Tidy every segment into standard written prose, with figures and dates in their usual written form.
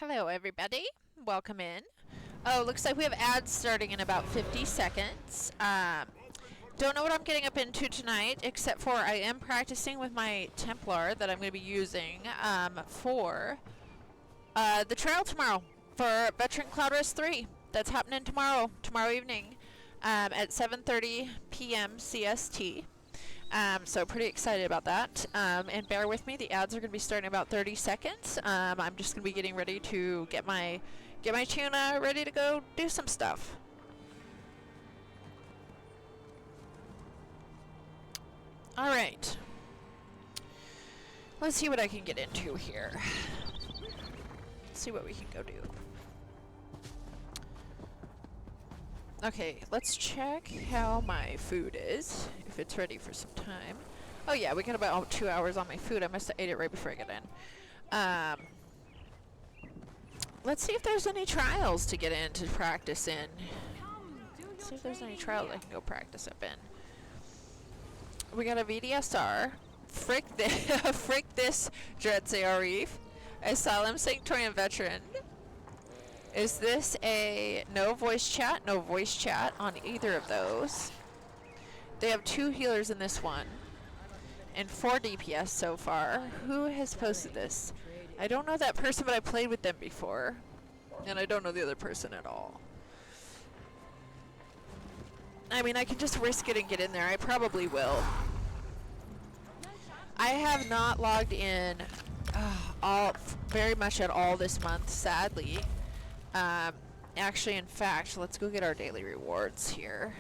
Hello everybody, welcome in. Oh, looks like we have ads starting in about 50 seconds. Don't know what I'm getting up into tonight, except for I am practicing with my Templar that I'm going to be using for the trail tomorrow for Veteran Cloud Race 3. That's happening tomorrow evening at 7:30 p.m. CST. So pretty excited about that. And bear with me, the ads are going to be starting in about 30 seconds. I'm just going to be getting ready to get my tuna ready to go do some stuff. All right. Let's see what I can get into here. Let's see what we can go do. Okay, let's check how my food is, if it's ready for some time. Oh yeah, we got about 2 hours on my food. I must have ate it right before I got in. Let's see if there's any trials to get in to practice in. Let's see if there's any trials I can go practice up in. We got a VDSR. Frick this Dreadsail Reef. Asylum Sanctorium Veteran. Is this a no voice chat? No voice chat on either of those. They have 2 healers in this one. And 4 DPS so far. Who has posted this? I don't know that person, but I played with them before. And I don't know the other person at all. I mean, I can just risk it and get in there. I probably will. I have not logged in very much at all this month, sadly. Actually, in fact, let's go get our daily rewards here.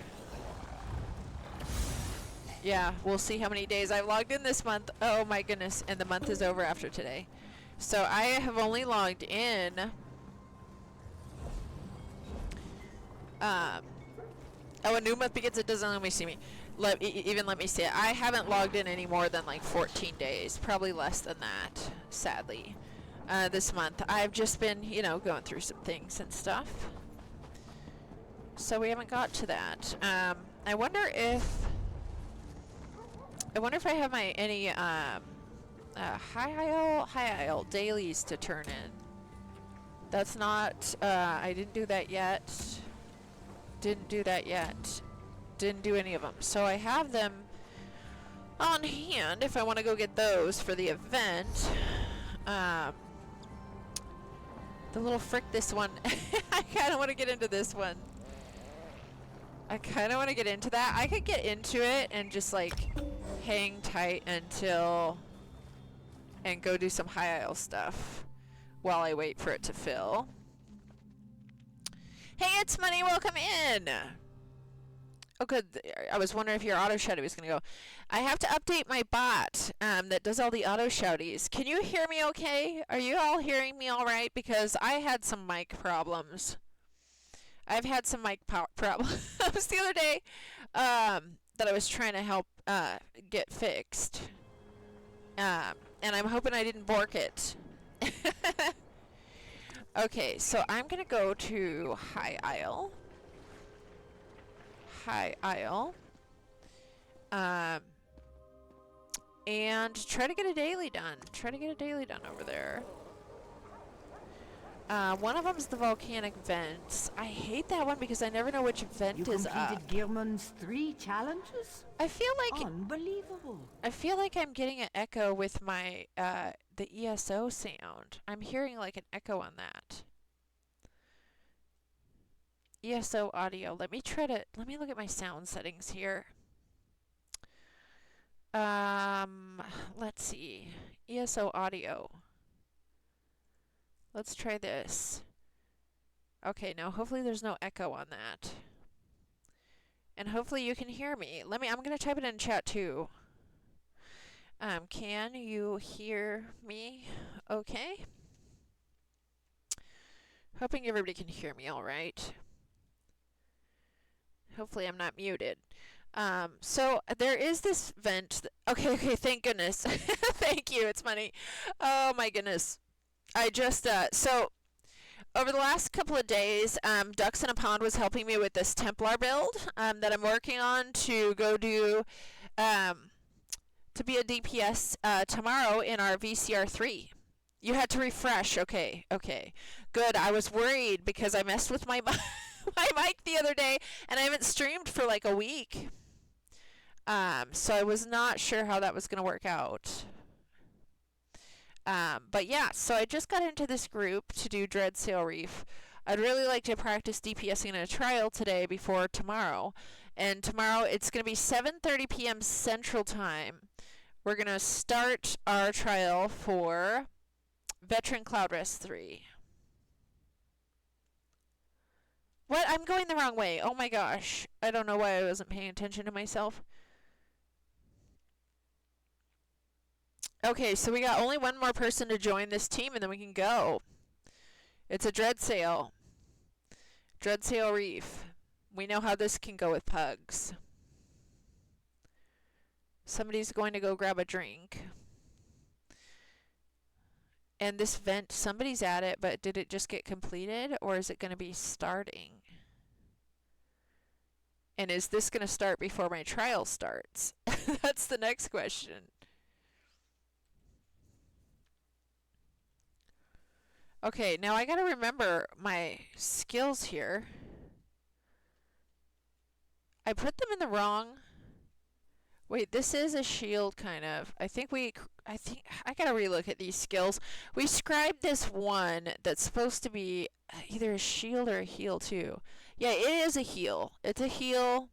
Yeah, we'll see how many days I've logged in this month. Oh my goodness, and the month is over after today. So I have only logged in oh, a new month begins, it doesn't let me see me. Even let me see it. I haven't logged in any more than like 14 days, probably less than that, sadly. This month I've just been, you know, going through some things and stuff, so we haven't got to that. I wonder if I have my any high isle dailies to turn in. That's not I didn't do that yet. Didn't do any of them, so I have them on hand if I want to go get those for the event. The little frick this one. I kind of want to get into this one. I kind of want to get into that. I could get into it and just like hang tight until and go do some high isle stuff while I wait for it to fill. Hey, it's Money, welcome in. Oh good, I was wondering if your auto shouty was gonna go. I have to update my bot that does all the auto shouties. Can you hear me okay? Are you all hearing me all right? Because I had some mic problems. I've had some mic problems the other day that I was trying to help get fixed. And I'm hoping I didn't bork it. Okay, so I'm gonna go to High Isle. And try to get a daily done. Over there. One of them's the volcanic vents. I hate that one because I never know which vent is up. You completed Gearman's 3 challenges? I feel like unbelievable. I feel like I'm getting an echo with my the ESO sound. I'm hearing like an echo on that. ESO audio. Let me look at my sound settings here. Let's see. ESO audio. Let's try this. Okay, now hopefully there's no echo on that. And hopefully you can hear me. I'm gonna type it in chat too. Can you hear me okay? Hoping everybody can hear me all right. Hopefully I'm not muted. So there is this vent. Okay, thank goodness. Thank you, it's Money. Oh my goodness. I just, so over the last couple of days, Ducks in a Pond was helping me with this Templar build that I'm working on to go do, to be a DPS tomorrow in our VCR3. You had to refresh. Okay, okay. Good. I was worried because I messed with my my mic the other day and I haven't streamed for like a week. So I was not sure how that was going to work out. But yeah, so I just got into this group to do Dread Sail Reef. I'd really like to practice DPSing in a trial today before tomorrow. And tomorrow it's going to be 7:30 p.m. Central Time. We're going to start our trial for Veteran Cloud Rest 3. What? I'm going the wrong way. Oh my gosh. I don't know why I wasn't paying attention to myself. Okay, so we got only one more person to join this team and then we can go. It's a Dread Sail. Dread Sail Reef. We know how this can go with pugs. Somebody's going to go grab a drink. And this vent, somebody's at it, but did it just get completed or is it going to be starting? And is this going to start before my trial starts? That's the next question. Okay, now I got to remember my skills here. I put them in the wrong. Wait, this is a shield kind of. I think I got to relook at these skills. We scribed this one that's supposed to be either a shield or a heal too. Yeah, it is a heal. It's a heal.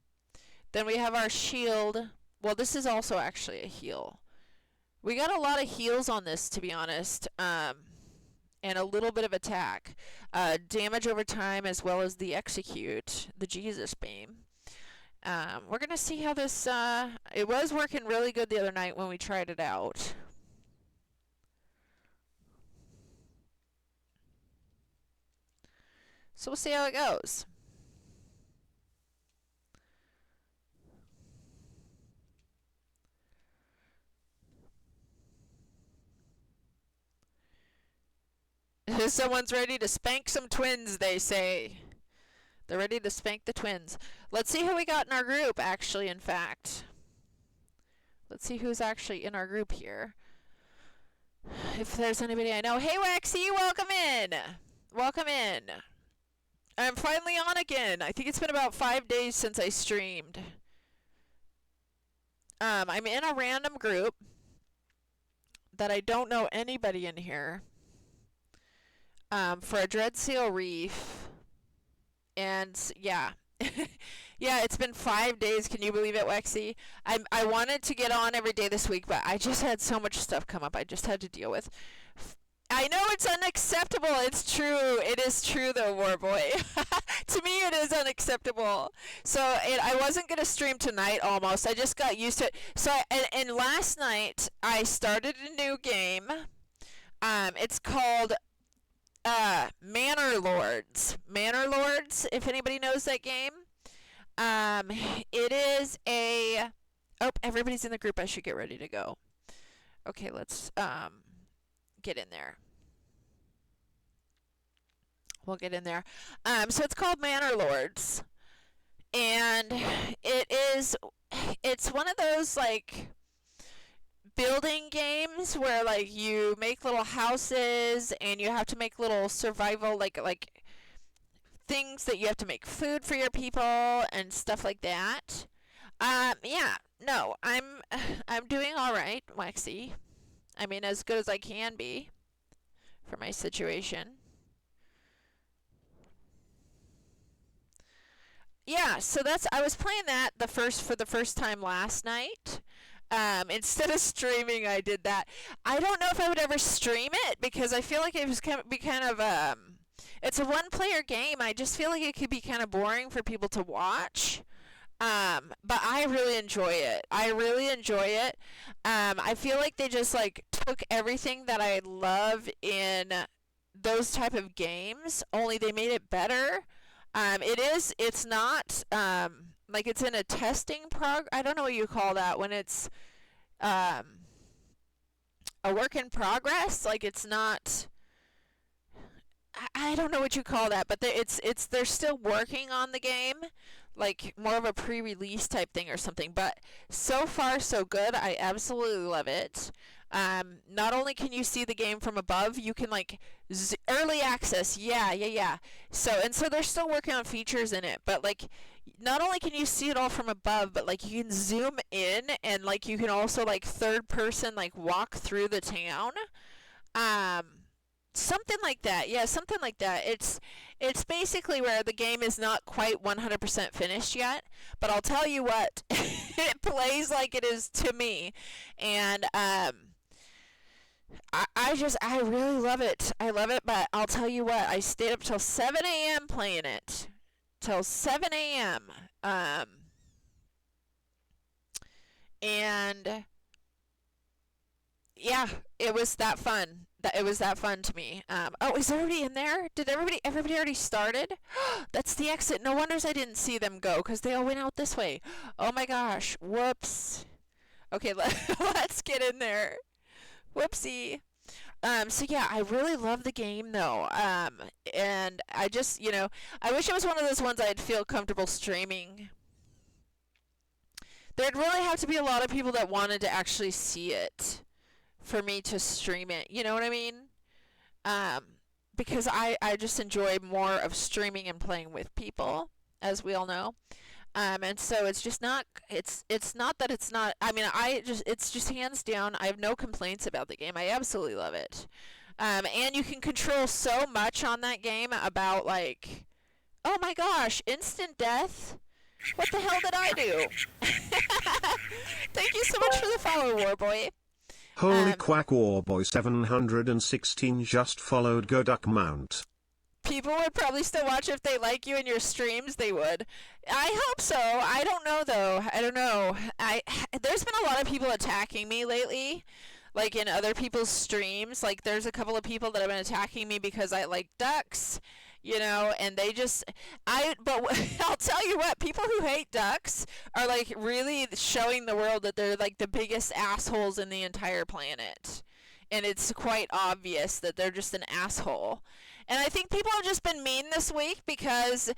Then we have our shield. Well, this is also actually a heal. We got a lot of heals on this, to be honest. And a little bit of attack. Damage over time as well as the execute, the Jesus beam. We're going to see how this, it was working really good the other night when we tried it out. So we'll see how it goes. Someone's ready to spank some twins, they say. They're ready to spank the twins. Let's see who we got in our group, actually, in fact. Let's see who's actually in our group here. If there's anybody I know. Hey, Waxy, welcome in. Welcome in. I'm finally on again. I think it's been about 5 days since I streamed. I'm in a random group that I don't know anybody in here. For a Dread Sail Reef. And yeah. Yeah, it's been 5 days. Can you believe it, Wexy? I wanted to get on every day this week, but I just had so much stuff come up I just had to deal with. I know it's unacceptable. It's true. It is true, though, Warboy. To me, it is unacceptable. So I wasn't going to stream tonight almost. I just got used to it. So and last night, I started a new game. It's called Manor Lords. Manor Lords, if anybody knows that game. It is a... Oh, everybody's in the group. I should get ready to go. Okay, let's get in there. We'll get in there. So it's called Manor Lords. And it's one of those, like, building games where, like, you make little houses and you have to make little survival, like things that you have to make food for your people and stuff like that. Yeah, no, I'm doing all right, Waxy. I mean, as good as I can be for my situation. Yeah, so I was playing that for the first time last night. Instead of streaming, I did that. I don't know if I would ever stream it because I feel like it was it's a one-player game. I just feel like it could be kind of boring for people to watch. But I really enjoy it. I feel like they just like took everything that I love in those type of games, only they made it better. It's not, like it's in a testing I don't know what you call that when it's, a work in progress. Like it's not, I don't know what you call that, but they're still working on the game, like more of a pre-release type thing or something. But so far so good. I absolutely love it. Not only can you see the game from above, you can like early access. Yeah. So they're still working on features in it, but like not only can you see it all from above, but like you can zoom in and like you can also like third person like walk through the town. Um, Something like that. Yeah, something like that. It's basically where the game is not quite 100% finished yet, but I'll tell you what, it plays like it is to me. And I really love it. I love it, but I'll tell you what, I stayed up till 7 a.m. playing it. Till 7 a.m. And yeah, it was that fun. It was that fun to me. Oh, is everybody in there? Did everybody already started? That's the exit. No wonders I didn't see them go, because they all went out this way. Oh my gosh. Whoops. Okay, let's get in there. Whoopsie. So yeah, I really love the game though. And I just, I wish it was one of those ones I'd feel comfortable streaming. There'd really have to be a lot of people that wanted to actually see it for me to stream it. You know what I mean? Because I just enjoy more of streaming and playing with people, as we all know. And so it's just not, it's not that it's not, I mean, it's just hands down, I have no complaints about the game. I absolutely love it. And you can control so much on that game about like, oh my gosh, instant death? What the hell did I do? Thank you so much for the follow, Warboy. Holy quack, Warboy 716 just followed Go Duck Mount. People would probably still watch if they like you in your streams. They would. I hope so. I don't know though. I don't know. There's been a lot of people attacking me lately, like in other people's streams. Like there's a couple of people that have been attacking me because I like ducks, and they just but I'll tell you what, people who hate ducks are like really showing the world that they're like the biggest assholes in the entire planet. And it's quite obvious that they're just an asshole. And I think people have just been mean this week because,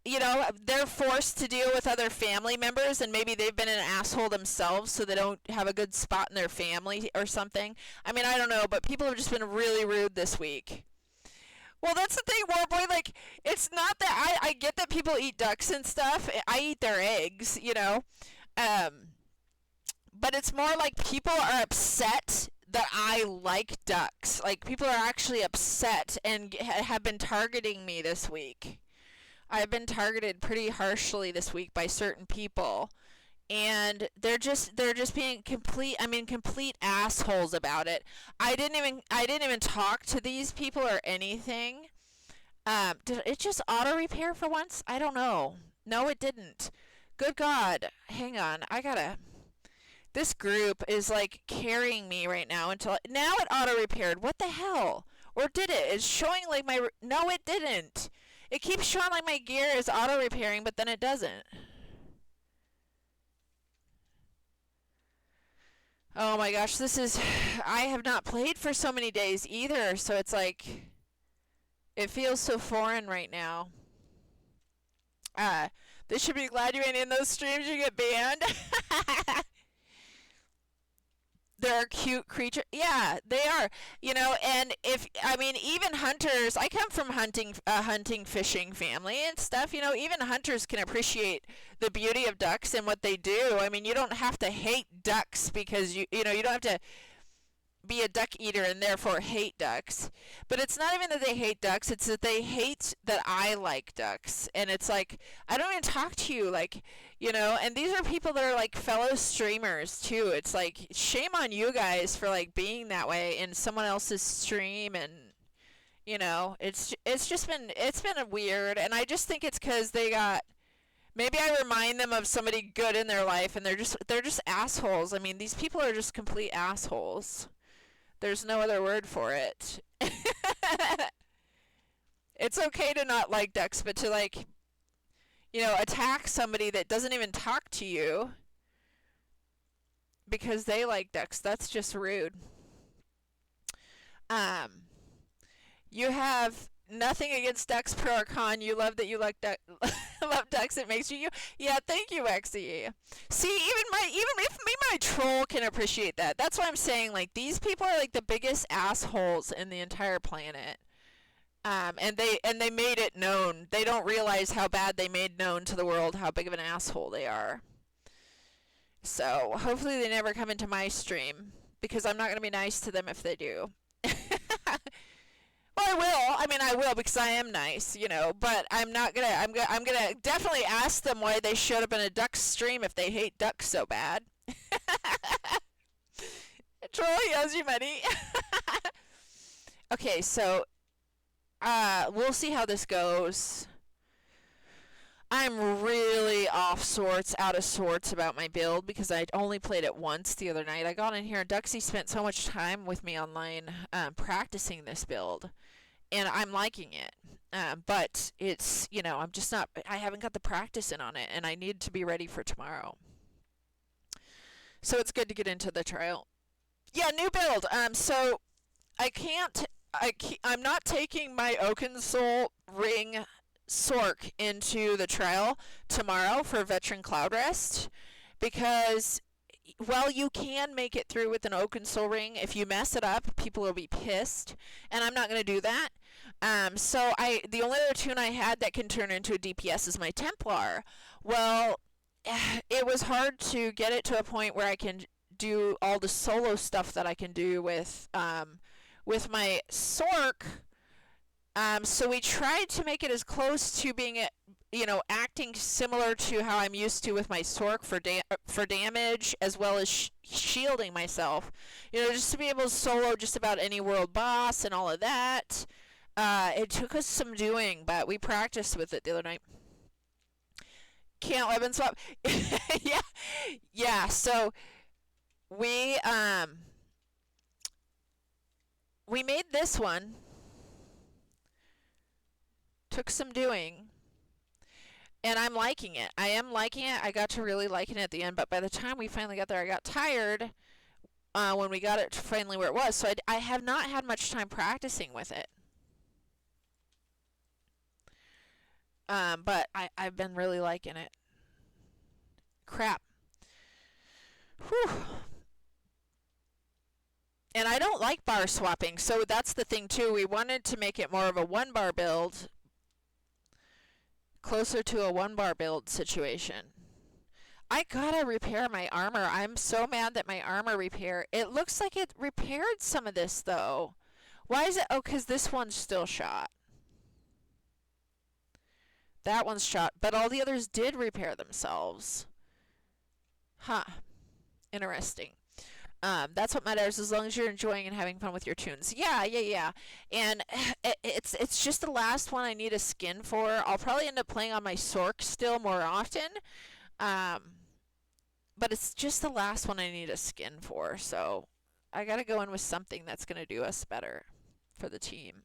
they're forced to deal with other family members and maybe they've been an asshole themselves so they don't have a good spot in their family or something. I mean, I don't know, but people have just been really rude this week. Well, that's the thing, Warboy, like, it's not that, I get that people eat ducks and stuff. I eat their eggs, but it's more like people are upset that I like ducks. Like, people are actually upset and have been targeting me this week. I've been targeted pretty harshly this week by certain people. And they're just being complete assholes about it. I didn't even talk to these people or anything. Did it just auto repair for once? I don't know. No, it didn't. Good God. Hang on. This group is like carrying me right now now it auto repaired. What the hell? Or did it? It's showing like no, it didn't. It keeps showing like my gear is auto repairing, but then it doesn't. Oh my gosh, I have not played for so many days either, so it's like, it feels so foreign right now. They should be glad you ain't in those streams, you get banned. They're cute creatures. Yeah, they are. And even hunters, I come from hunting, fishing family and stuff. Even hunters can appreciate the beauty of ducks and what they do. I mean, you don't have to hate ducks because you don't have to be a duck eater and therefore hate ducks. But it's not even that they hate ducks, it's that they hate that I like ducks. And it's like, I don't even talk to you, like, and these are people that are like fellow streamers too. It's like, shame on you guys for like being that way in someone else's stream. And it's been weird. And I just think it's because maybe I remind them of somebody good in their life and they're just assholes. I mean, these people are just complete assholes. There's no other word for it. It's okay to not like ducks, but to like, attack somebody that doesn't even talk to you because they like ducks, that's just rude. You have nothing against ducks, Pro or Con. You love that you like love ducks. It makes you. Yeah, thank you, Exy. See, even if my troll can appreciate that. That's why I'm saying, like, these people are like the biggest assholes in the entire planet. And they made it known. They don't realize how bad they made known to the world how big of an asshole they are. So hopefully they never come into my stream, because I'm not going to be nice to them if they do. Well, I will. I mean, I will, because I am nice, you know. But I'm not gonna. I'm gonna definitely ask them why they showed up in a duck stream if they hate ducks so bad. Troll, he owes you money. Okay, so we'll see how this goes. I'm really out of sorts about my build, because I only played it once the other night. I got in here, and Duxie spent so much time with me online practicing this build, and I'm liking it. But it's, you know, I haven't got the practice in on it, and I need to be ready for tomorrow. So it's good to get into the trial. Yeah, new build. So I'm not taking my Oakensoul ring Sork into the trial tomorrow for Veteran Cloud Rest, because while you can make it through with an Oakensoul ring, if you mess it up, people will be pissed, and I'm not going to do that. So the only other tune I had that can turn into a DPS is my Templar. Well, it was hard to get it to a point where I can do all the solo stuff that I can do with my Sork. So we tried to make it as close to being, acting similar to how I'm used to with my Sork for damage, as well as shielding myself. Just to be able to solo just about any world boss and all of that. It took us some doing, but we practiced with it the other night. Can't weapon swap. Yeah. So we made this one. Took some doing, and I'm liking it. I am liking it. I got to really liking it at the end, but by the time we finally got there, I got tired when we got it finally where it was. So I have not had much time practicing with it. But I've been really liking it. Crap. Whew. And I don't like bar swapping, so that's the thing too. We wanted to make it more of a one-bar build, closer to a one-bar build situation. I gotta repair my armor. I'm so mad that my armor repair. It looks like it repaired some of this, though. Why is it? Oh, because this one's still shot. That one's shot, but all the others did repair themselves. Huh. Interesting. That's what matters, as long as you're enjoying and having fun with your tunes. Yeah. And it's just the last one I need a skin for. I'll probably end up playing on my Sork still more often. But it's just the last one I need a skin for. So I gotta go in with something that's gonna do us better for the team.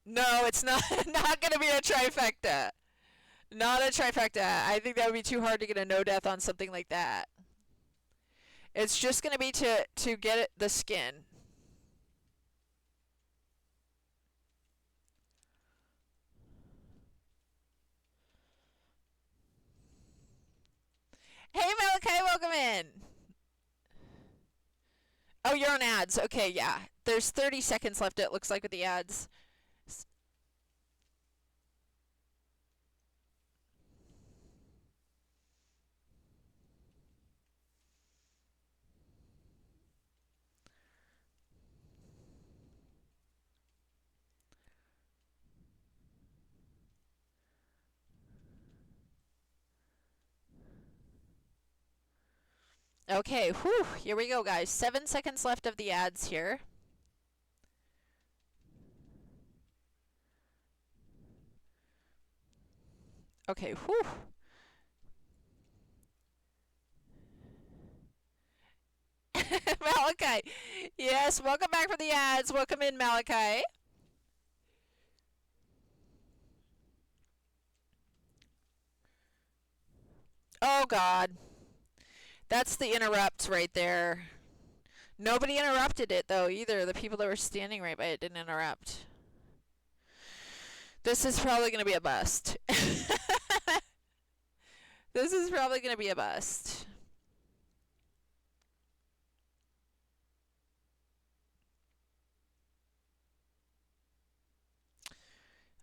No, it's not going to be a trifecta. Not a trifecta. I think that would be too hard to get a no death on something like that. It's just going to be to get the skin. Hey Malachi, welcome in. Oh, you're on ads. Okay, yeah. There's 30 seconds left, it looks like, with the ads. Okay, whew, here we go, guys. 7 seconds left of the ads here. Okay, whew. Malachi. Yes, welcome back for the ads. Welcome in, Malachi. Oh, God. That's the interrupt right there. Nobody interrupted it, though, either. The people that were standing right by it didn't interrupt. This is probably going to be a bust. This is probably going to be a bust.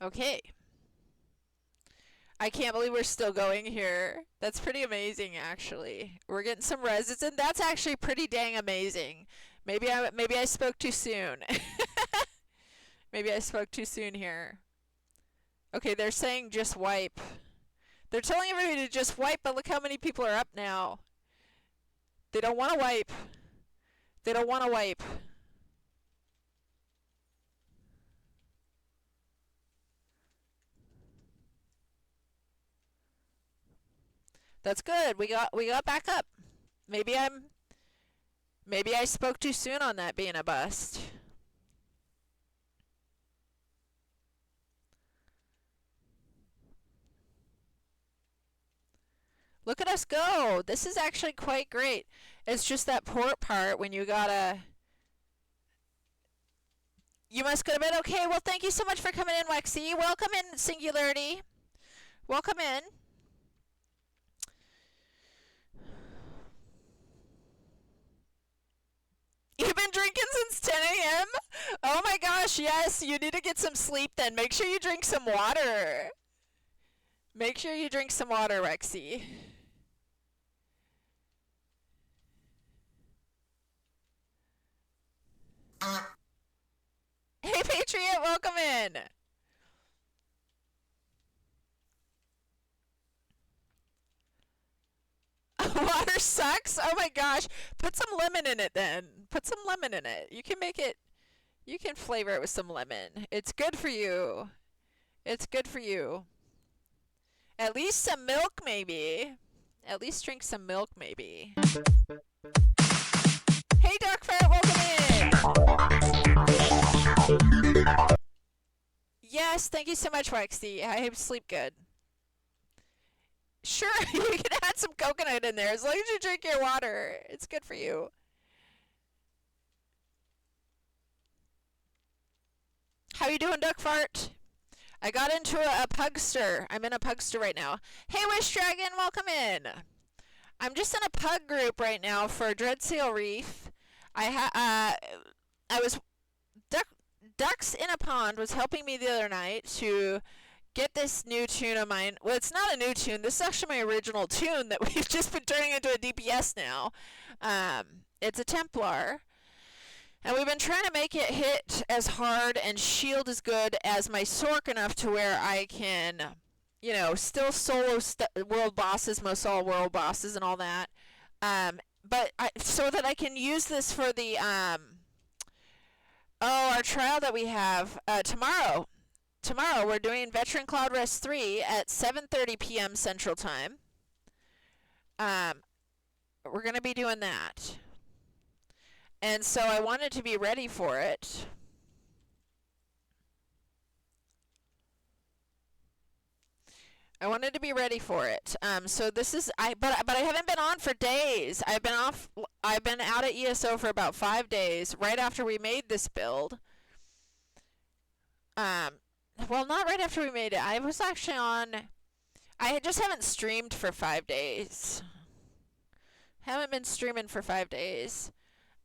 Okay. I can't believe we're still going here. That's pretty amazing, actually. We're getting some reses, and that's actually pretty dang amazing. Maybe I spoke too soon. Maybe I spoke too soon here. Okay, they're saying just wipe. They're telling everybody to just wipe, but look how many people are up now. They don't want to wipe. They don't want to wipe. That's good. We got back up. Maybe I spoke too soon on that being a bust. Look at us go. This is actually quite great. It's just that port part when you gotta... You must go to bed. Okay, well, thank you so much for coming in, Lexi. Welcome in, Singularity. Welcome in. You've been drinking since 10 a.m.? Oh my gosh, yes. You need to get some sleep then. Make sure you drink some water. Make sure you drink some water, Rexy. Hey, Patriot, welcome in. Water sucks? Oh my gosh. Put some lemon in it then. Put some lemon in it. You can make it, you can flavor it with some lemon. It's good for you. It's good for you. At least some milk, maybe. At least drink some milk, maybe. Hey, Dark Ferret, welcome in. Yes, thank you so much, Waxy. I hope you sleep good. Sure, you can add some coconut in there as long as you drink your water. It's good for you. How you doing, Duck Fart? I got into a pugster. I'm in a pugster right now. Hey, Wish Dragon, welcome in. I'm just in a pug group right now for Dreadsail Reef. I was Ducks in a Pond was helping me the other night to get this new tune of mine. Well, it's not a new tune. This is actually my original tune that we've just been turning into a DPS now. It's a Templar. And we've been trying to make it hit as hard and shield as good as my Sork enough to where I can, you know, still solo world bosses, most all world bosses and all that. But so that I can use this for the, our trial that we have tomorrow. Tomorrow we're doing Veteran Cloud Rest 3 at 7:30 p.m. Central Time. We're going to be doing that. And so I wanted to be ready for it. I wanted to be ready for it. So this is but I haven't been on for days. I've been out at ESO for about 5 days right after we made this build. Well, not right after we made it. I was actually on. I just haven't streamed for 5 days. Haven't been streaming for 5 days.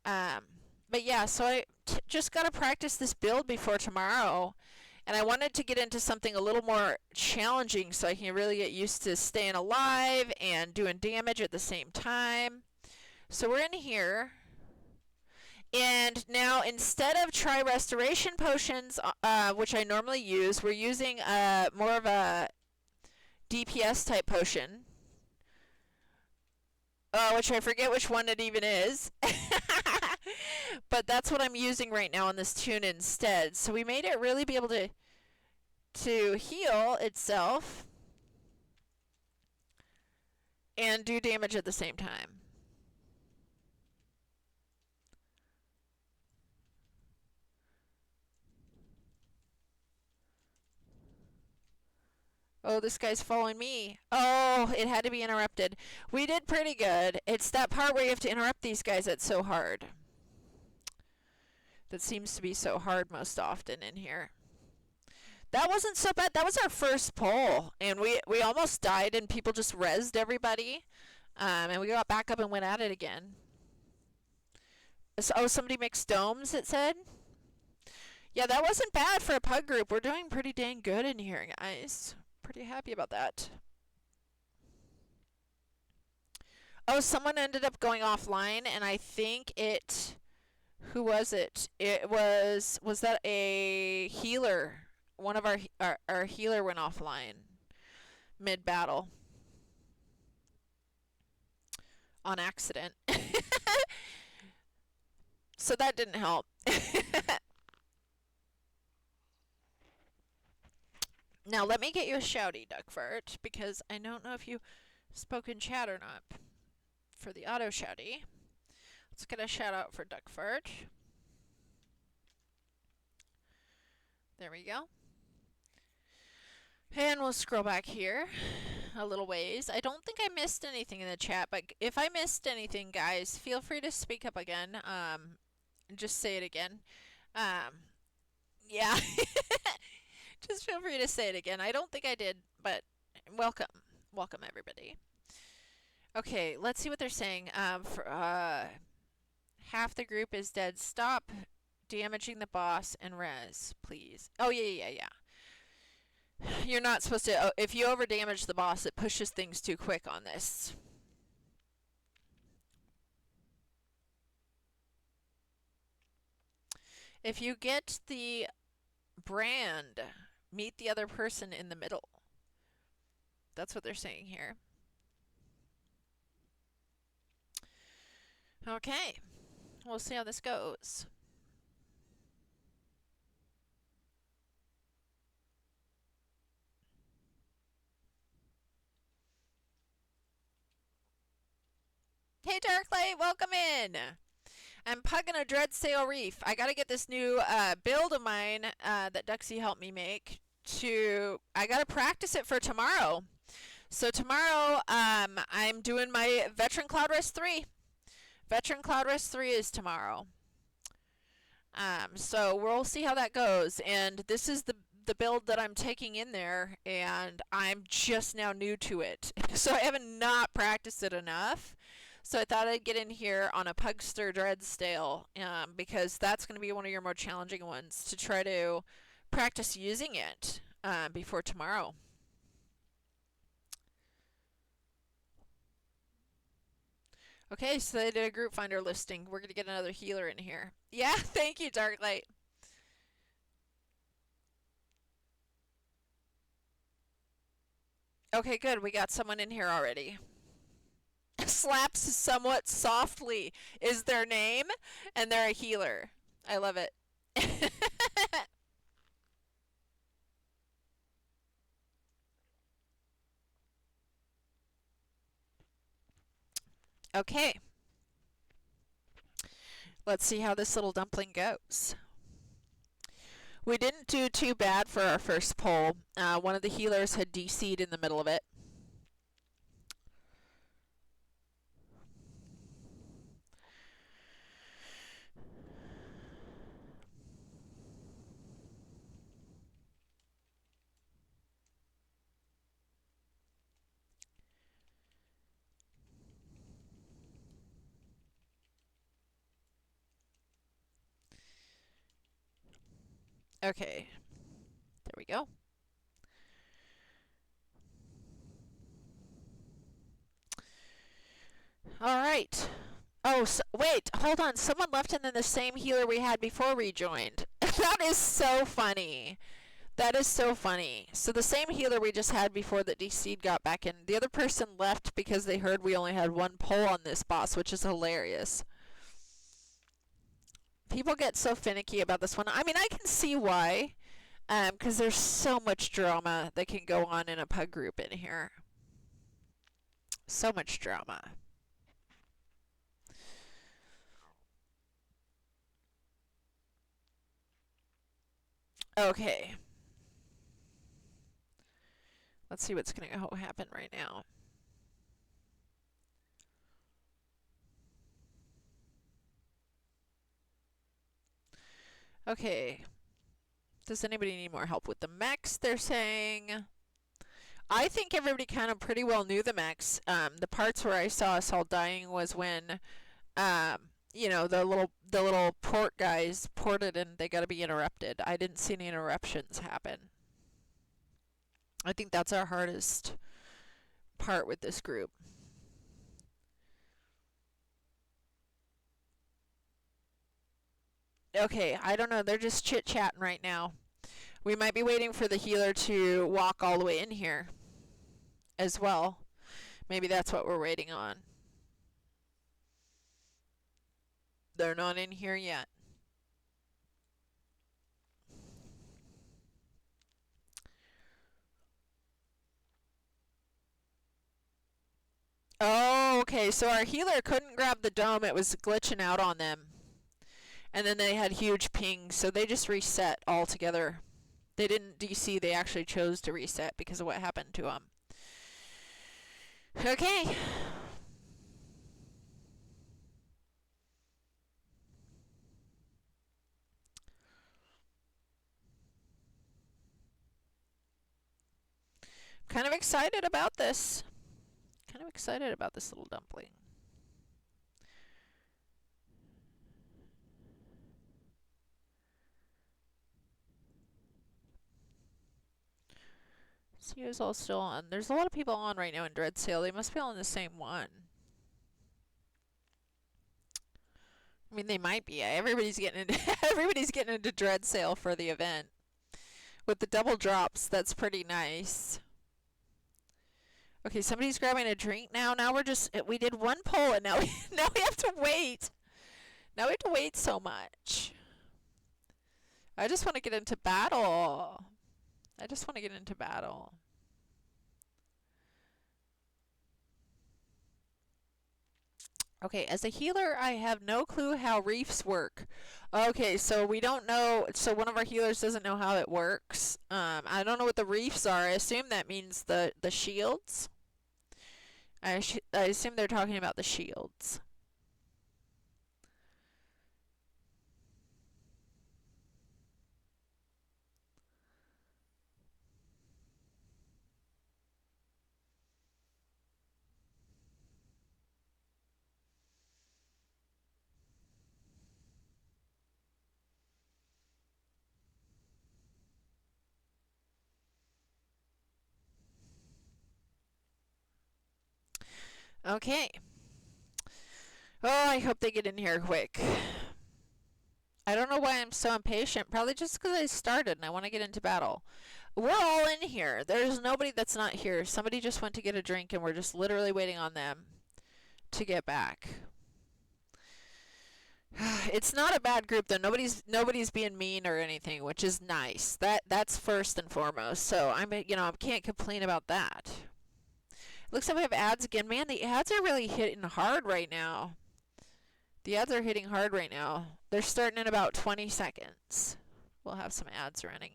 But yeah, so I just got to practice this build before tomorrow. And I wanted to get into something a little more challenging so I can really get used to staying alive and doing damage at the same time. So we're in here. And now instead of Tri-Restoration Potions, which I normally use, we're using more of a DPS type potion. Which I forget which one it even is. But that's what I'm using right now on this tune instead. So we made it really be able to heal itself and do damage at the same time. Oh, this guy's following me. Oh, it had to be interrupted. We did pretty good. It's that part where you have to interrupt these guys that's so hard. That seems to be so hard most often in here. That wasn't so bad. That was our first poll, and we almost died, and people just rezzed everybody, and we got back up and went at it again. So, oh, somebody mixed domes, it said? Yeah, that wasn't bad for a pug group. We're doing pretty dang good in here, guys. Pretty happy about that. Oh, someone ended up going offline, and I think it... Who was it? It was that a healer? One of our healer went offline mid-battle on accident. So that didn't help. Now let me get you a shouty, Duckfart, because I don't know if you spoke in chat or not for the auto shouty. Let's get a shout out for Duckfart. There we go. And we'll scroll back here a little ways. I don't think I missed anything in the chat, but if I missed anything, guys, feel free to speak up again. Just say it again. Yeah. Just feel free to say it again. I don't think I did, but welcome. Welcome, everybody. Okay, let's see what they're saying. Half the group is dead. Stop damaging the boss and res, please. Oh, yeah. You're not supposed to... if you over-damage the boss, it pushes things too quick on this. If you get the brand, meet the other person in the middle. That's what they're saying here. Okay. We'll see how this goes. Hey, Darklight, welcome in. I'm pugging a Dreadsail Reef. I gotta get this new build of mine that Duxie helped me make. I gotta practice it for tomorrow. So tomorrow, I'm doing my Veteran Cloud Rest 3. Veteran Cloud Rest 3 is tomorrow. So we'll see how that goes. And this is the build that I'm taking in there, and I'm just now new to it. So I haven't not practiced it enough. So I thought I'd get in here on a Pugster Dreadsail, because that's going to be one of your more challenging ones to try to practice using it before tomorrow. Okay, so they did a group finder listing. We're going to get another healer in here. Yeah, thank you, Darklight. Okay, good. We got someone in here already. Slaps somewhat softly is their name, and they're a healer. I love it. Okay. Let's see how this little dumpling goes. We didn't do too bad for our first poll. One of the healers had DC'd in the middle of it. Okay. There we go. All right. Oh, so, wait, hold on. Someone left and then the same healer we had before rejoined. That is so funny. That is so funny. So the same healer we just had before that DC'd got back in. The other person left because they heard we only had one poll on this boss, which is hilarious. People get so finicky about this one. I mean, I can see why. Because there's so much drama that can go on in a pug group in here. So much drama. Okay. Let's see what's going to happen right now. Okay. Does anybody need more help with the mechs? They're saying. I think everybody kind of pretty well knew the mechs. The parts where I saw us all dying was when, you know, the little port guys ported and they got to be interrupted. I didn't see any interruptions happen. I think that's our hardest part with this group. Okay, I don't know. They're just chit-chatting right now. We might be waiting for the healer to walk all the way in here as well. Maybe that's what we're waiting on. They're not in here yet. Oh, okay. So our healer couldn't grab the dome. It was glitching out on them. And then they had huge pings, so they just reset altogether. They didn't DC, they actually chose to reset because of what happened to them. Okay. Kind of excited about this. Kind of excited about this little dumpling. See who's all still on. There's a lot of people on right now in Dread Sale. They must be all in the same one. I mean, they might be. Everybody's getting into Dread Sale for the event. With the double drops, that's pretty nice. Okay, somebody's grabbing a drink now. Now we did one pull and now we have to wait. Now we have to wait so much. I just want to get into battle. Okay, as a healer, I have no clue how reefs work. Okay, so we don't know. So one of our healers doesn't know how it works. I don't know what the reefs are. I assume that means the shields. I assume they're talking about the shields. Okay. Oh, I hope they get in here quick. I don't know why I'm so impatient. Probably just because I started and I want to get into battle. We're all in here. There's nobody that's not here. Somebody just went to get a drink and we're just literally waiting on them to get back. It's not a bad group though. Nobody's being mean or anything, which is nice. That's first and foremost. So I can't complain about that. Looks like we have ads again. Man, the ads are really hitting hard right now. The ads are hitting hard right now. They're starting in about 20 seconds. We'll have some ads running.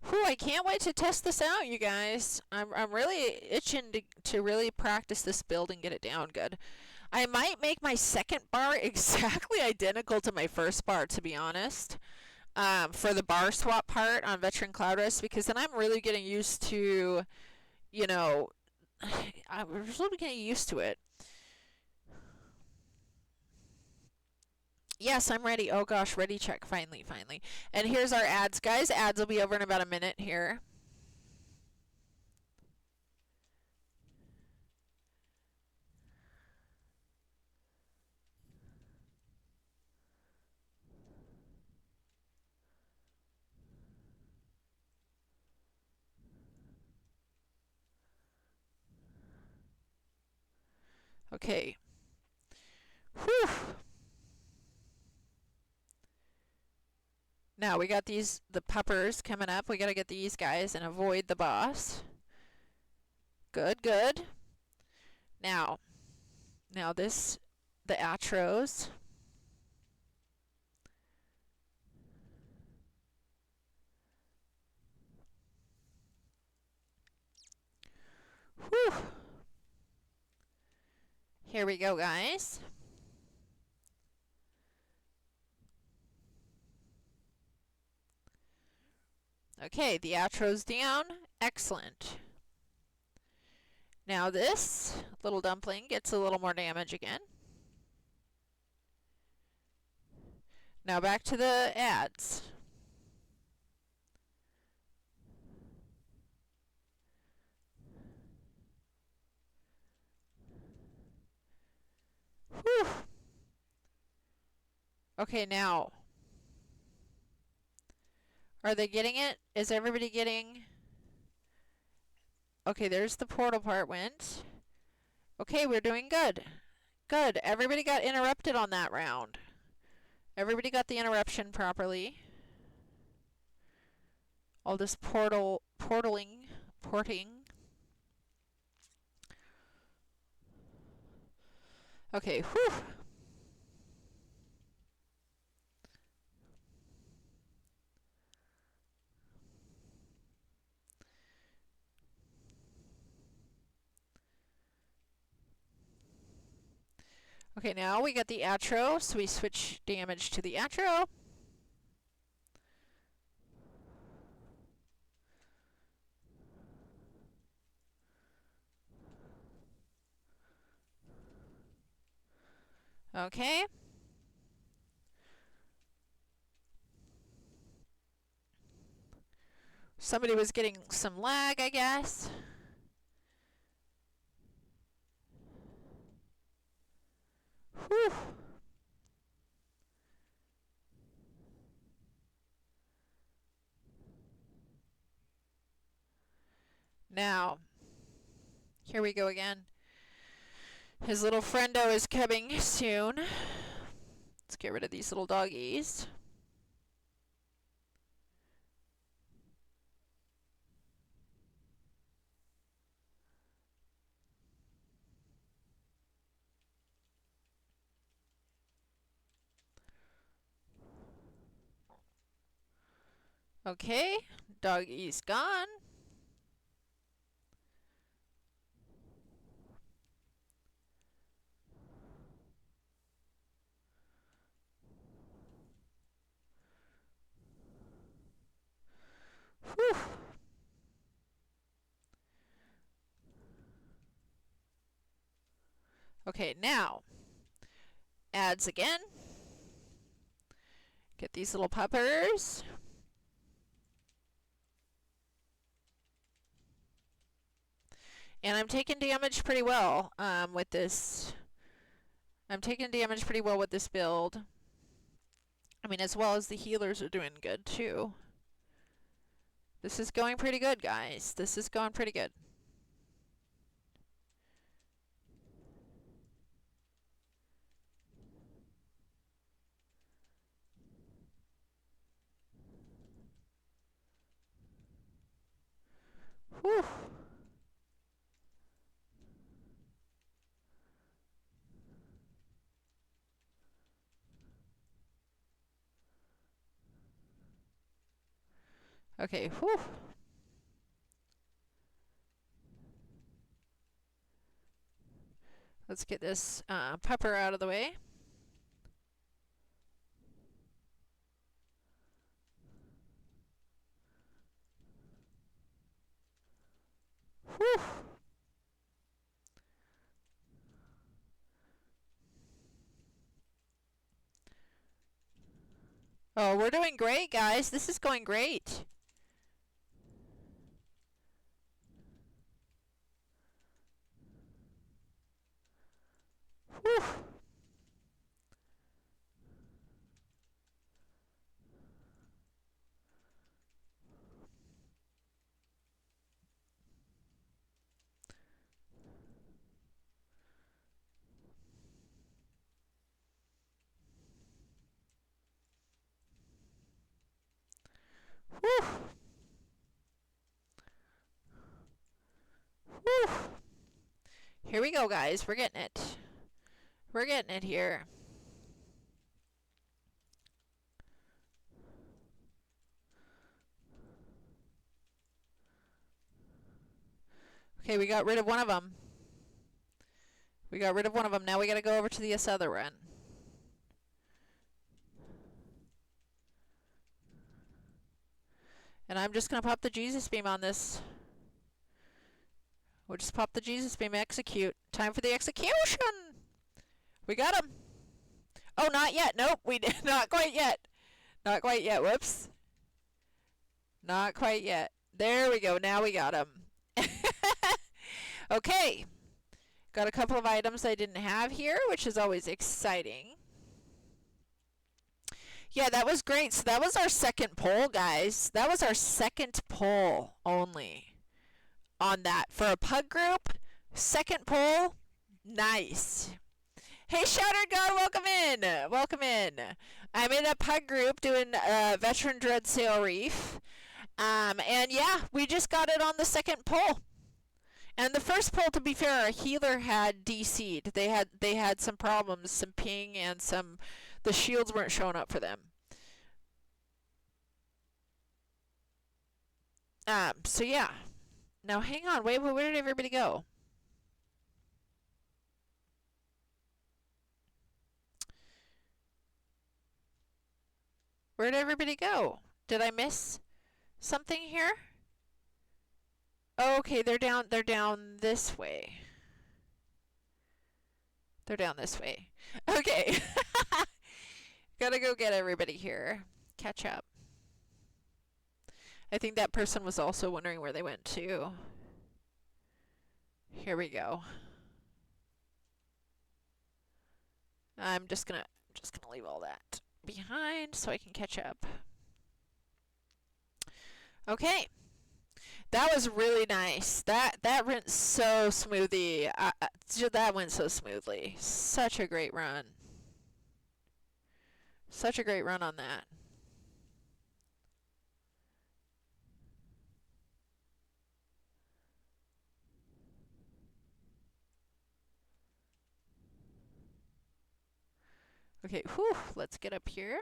Whew, I can't wait to test this out, you guys. I'm really itching to really practice this build and get it down good. I might make my second bar exactly identical to my first bar, to be honest, for the bar swap part on Veteran Cloud Rest, because then I'm really getting used to, I'm really getting used to it. Yes, I'm ready. Oh gosh, ready check. Finally. And here's our ads. Guys, ads will be over in about a minute here. Okay. Whew. Now we got the puppers coming up. We got to get these guys and avoid the boss. Good. now this, the Atros. Whew. Here we go, guys. Okay, the outro's down. Excellent. Now this little dumpling gets a little more damage again. Now back to the ads. Whew. Okay, now. Are they getting it? Is everybody getting... Okay, there's the portal part went. Okay, we're doing good. Good. Everybody got interrupted on that round. Everybody got the interruption properly. All this porting. Okay, whew. Okay, now we got the Atro, so we switch damage to the Atro. Okay. Somebody was getting some lag, I guess. Whew. Now, here we go again. His little friendo is coming soon. Let's get rid of these little doggies. Okay, doggy's gone. Whew. Okay, now, ads again. Get these little puppers. And I'm taking damage pretty well with this. I'm taking damage pretty well with this build. I mean, as well as the healers are doing good, too. This is going pretty good, guys. This is going pretty good. Whew. Okay, whew. Let's get this pepper out of the way. Whew. Oh, we're doing great, guys. This is going great. Whew. Whew. Whew. Here we go, guys. We're getting it. We're getting it here. Okay, we got rid of one of them. We got rid of one of them. Now we got to go over to this other one. And I'm just going to pop the Jesus beam on this. We'll just pop the Jesus beam, execute. Time for the execution! We got him! Oh, not yet. Nope, we did not quite yet. Not quite yet. Whoops. Not quite yet. There we go. Now we got him. Okay. Got a couple of items I didn't have here, which is always exciting. Yeah, that was great. So that was our second poll, guys. That was our second poll only on that. For a pug group, second poll, nice. Hey, Shattered God, welcome in. Welcome in. I'm in a pug group doing Veteran Dread Sail Reef. And yeah, we just got it on the second poll. And the first poll, to be fair, our healer had DC'd. They had some problems, some ping, and the shields weren't showing up for them. So yeah. Now hang on, wait, where did everybody go? Where did everybody go? Did I miss something here? Oh, okay, they're down this way. They're down this way. Okay. Gotta go get everybody here. Catch up. I think that person was also wondering where they went to. Here we go. I'm just gonna leave all that behind so I can catch up. Okay. That was really nice. That went so smoothly. That went so smoothly. Such a great run. Such a great run on that. Okay, whew, let's get up here.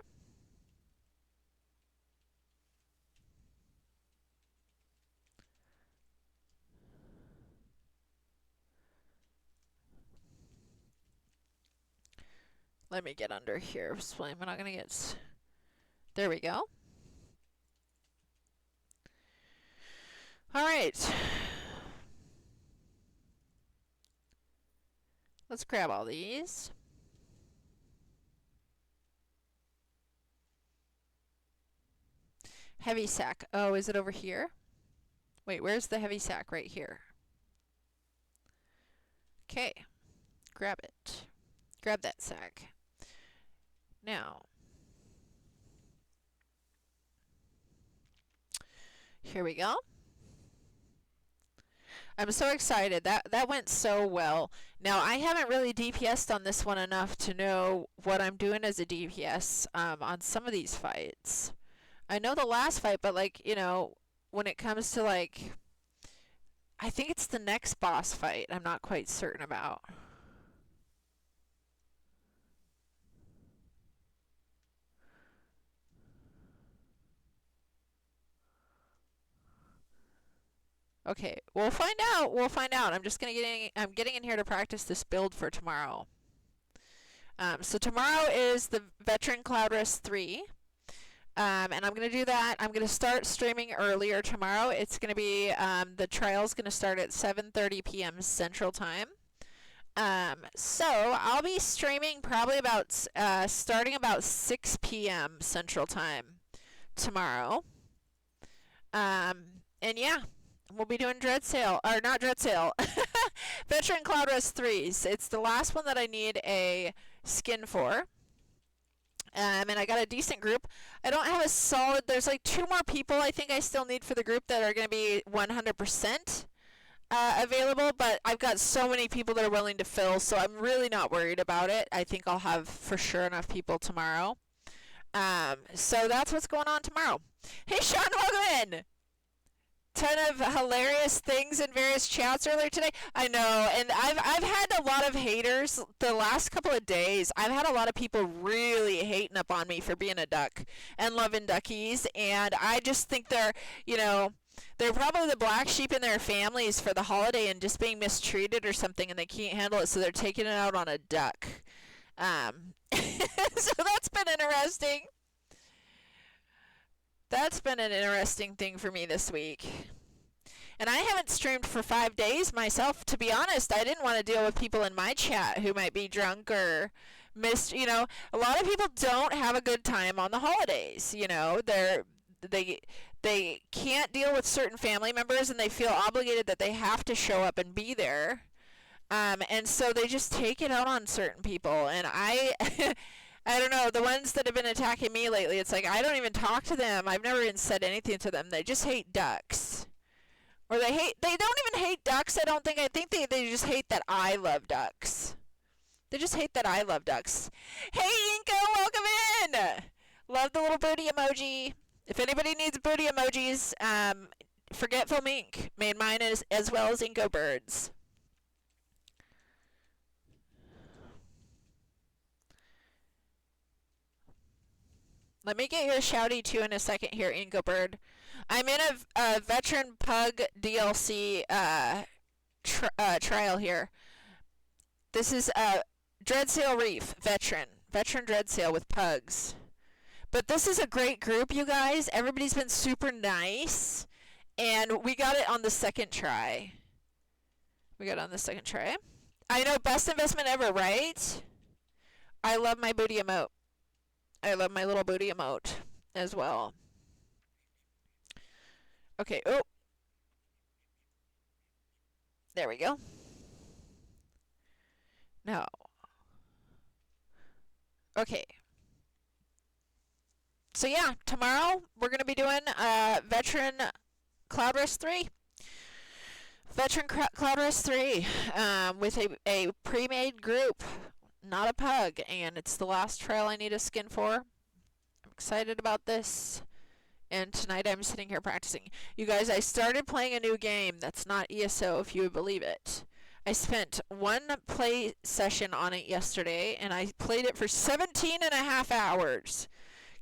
Let me get under here. So I'm not going to get... There we go. All right. Let's grab all these. Heavy sack. Oh, is it over here? Wait, where's the heavy sack? Right here. Okay. Grab it. Grab that sack. Now, here we go. I'm so excited. That went so well. Now, I haven't really DPS'd on this one enough to know what I'm doing as a DPS on some of these fights. I know the last fight, but like, you know, when it comes to like, I think it's the next boss fight I'm not quite certain about. Okay, we'll find out. We'll find out. I'm just I'm getting in here to practice this build for tomorrow. So tomorrow is the Veteran Cloud Rest 3. And I'm going to do that. I'm going to start streaming earlier tomorrow. It's going to be, the trial's going to start at 7:30 p.m. Central Time. So I'll be streaming probably about, starting about 6 p.m. Central Time tomorrow. And yeah. We'll be doing Dread Sail, or not Dread Sail, Veteran Cloud Rest 3s. It's the last one that I need a skin for. And I got a decent group. I don't have a solid, there's like 2 more people I think I still need for the group that are going to be 100% available, but I've got so many people that are willing to fill, so I'm really not worried about it. I think I'll have for sure enough people tomorrow. So that's what's going on tomorrow. Hey Sean, welcome in! ton of hilarious things in various chats earlier today. I know, and I've had a lot of haters the last couple of days. I've had a lot of people really hating up on me for being a duck and loving duckies, and I just think they're, you know, they're probably the black sheep in their families for the holiday and just being mistreated or something, and they can't handle it, so they're taking it out on a duck. So that's been interesting. That's been an interesting thing for me this week. And I haven't streamed for 5 days myself, to be honest. I didn't want to deal with people in my chat who might be drunk or missed, you know. A lot of people don't have a good time on the holidays, you know. They can't deal with certain family members, and they feel obligated that they have to show up and be there. And so they just take it out on certain people. And I I don't know, the ones that have been attacking me lately, it's like I don't even talk to them. I've never even said anything to them. They just hate ducks. Or they don't even hate ducks, I don't think. I think they just hate that I love ducks. They just hate that I love ducks. Hey, Inko, welcome in! Love the little birdie emoji. If anybody needs birdie emojis, Forgetful Mink made mine as well as Inko Birds. Let me get your shouty too in a second here, Inko Bird. I'm in a veteran pug DLC trial here. This is Dreadsail Reef veteran Dreadsail with pugs. But this is a great group, you guys. Everybody's been super nice, and we got it on the second try. I know, best investment ever, right? I love my booty emote. I love my little booty emote as well. Okay, oh. There we go. No. Okay. So yeah, tomorrow we're going to be doing Veteran Cloud Rest 3. Veteran Cloud Rest 3 with a pre-made group. Not a pug, and it's the last trial I need a skin for. I'm excited about this, and tonight I'm sitting here practicing. You guys, I started playing a new game that's not ESO, if you would believe it. I spent one play session on it yesterday, and I played it for 17 and a half hours.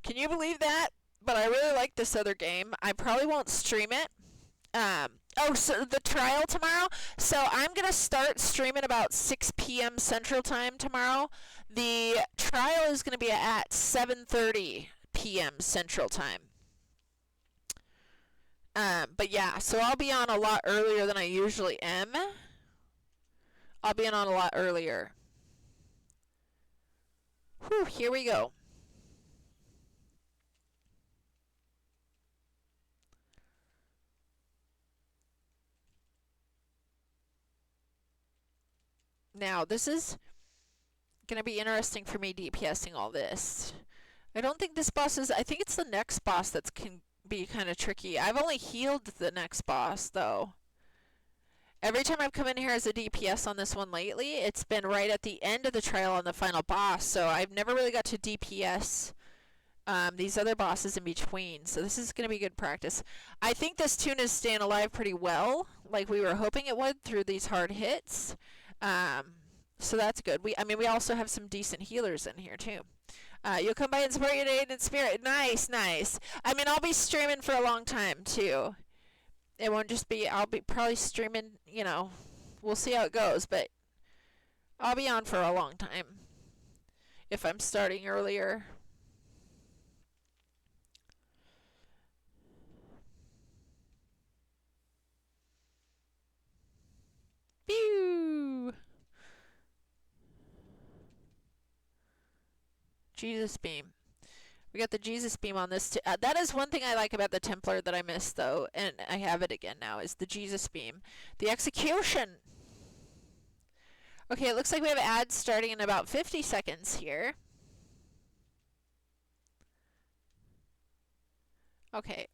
Can you believe that? But I really like this other game. I probably won't stream it. So the trial tomorrow. So I'm going to start streaming about 6 p.m. Central Time tomorrow. The trial is going to be at 7:30 p.m. Central Time. But yeah, so I'll be on a lot earlier than I usually am. I'll be on a lot earlier. Whew, here we go. Now, this is going to be interesting for me DPSing all this. I don't think this boss is... I think it's the next boss that can be kind of tricky. I've only healed the next boss, though. Every time I've come in here as a DPS on this one lately, it's been right at the end of the trial on the final boss, so I've never really got to DPS these other bosses in between, so this is going to be good practice. I think this tune is staying alive pretty well, like we were hoping it would through these hard hits. So that's good. We also have some decent healers in here too. You'll come by and support your aid in spirit. Nice, nice. I mean, I'll be streaming for a long time too. It won't just be, I'll be probably streaming, you know, we'll see how it goes, but I'll be on for a long time if I'm starting earlier. Pew! Jesus beam. We got the Jesus beam on this too. That is one thing I like about the Templar that I missed, though, and I have it again now, is the Jesus beam. The execution! Okay, it looks like we have ads starting in about 50 seconds here. Okay.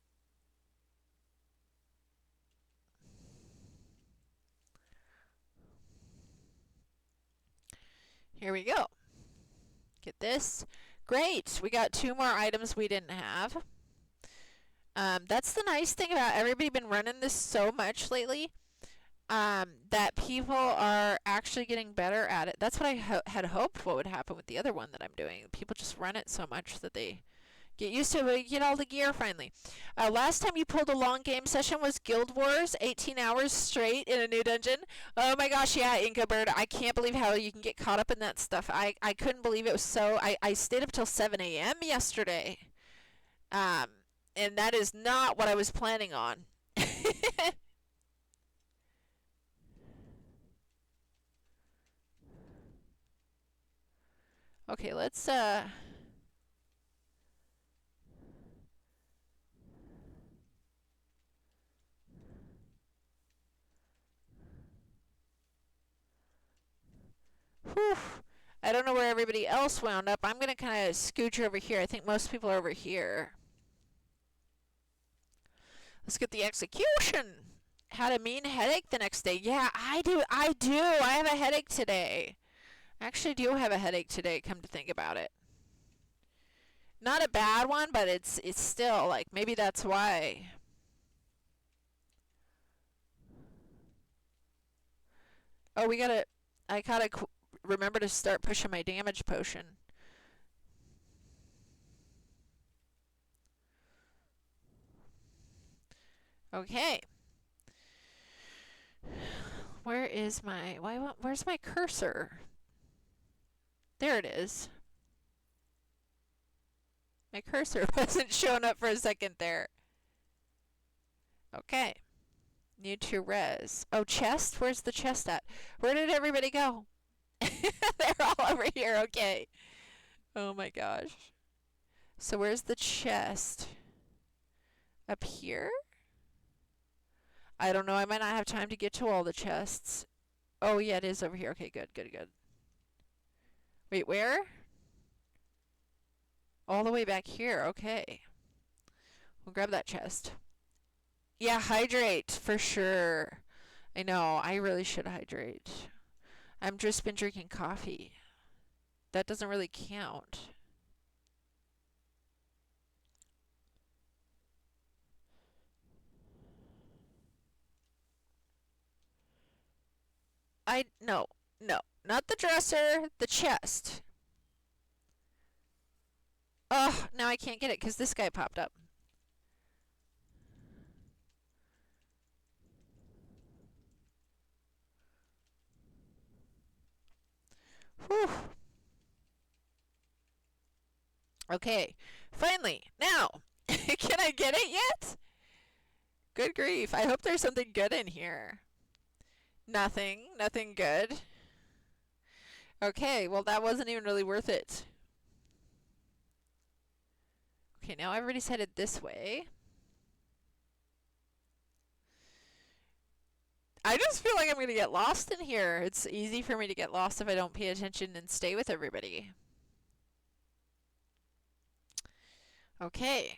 Here we go. Get this. Great! We got 2 more items we didn't have. That's the nice thing about everybody been running this so much lately. That people are actually getting better at it. That's what I had hoped what would happen with the other one that I'm doing. People just run it so much that they get used to it, get all the gear finally. Last time you pulled a long game session was Guild Wars, 18 hours straight in a new dungeon. Oh my gosh, yeah, Inca Bird. I can't believe how you can get caught up in that stuff. I couldn't believe it was so... I stayed up till 7 a.m. yesterday. And that is not what I was planning on. Okay, let's whew. I don't know where everybody else wound up. I'm going to kind of scooch over here. I think most people are over here. Let's get the execution. Had a mean headache the next day. Yeah, I do. I have a headache today. I actually do have a headache today, come to think about it. Not a bad one, but it's still like maybe that's why. Oh, I gotta remember to start pushing my damage potion. Okay. Where's my cursor? There it is. My cursor wasn't showing up for a second there. Okay. Need to res. Oh, chest? Where's the chest at? Where did everybody go? They're all over here. Okay. Oh my gosh. So where's the chest? Up here? I don't know. I might not have time to get to all the chests. Oh, yeah, it is over here. Okay, good. Wait, where? All the way back here. Okay. We'll grab that chest. Yeah, hydrate for sure. I know. I really should hydrate. I've just been drinking coffee. That doesn't really count. No, not the dresser, the chest. Oh, now I can't get it because this guy popped up. Whew. Okay, finally, now, can I get it yet? Good grief, I hope there's something good in here. Nothing good. Okay, well that wasn't even really worth it. Okay, now everybody's headed this way. I just feel like I'm going to get lost in here. It's easy for me to get lost if I don't pay attention and stay with everybody. Okay.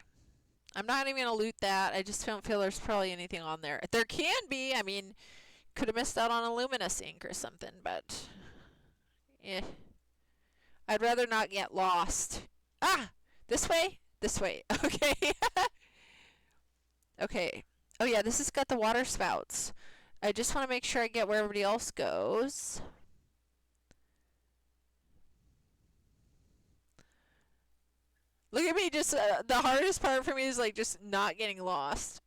I'm not even going to loot that. I just don't feel there's probably anything on there. There can be. I mean, could have missed out on a luminous ink or something, but... eh. I'd rather not get lost. Ah! This way? This way. Okay. Okay. Oh yeah, this has got the water spouts. I just want to make sure I get where everybody else goes. Look at me, just the hardest part for me is like just not getting lost.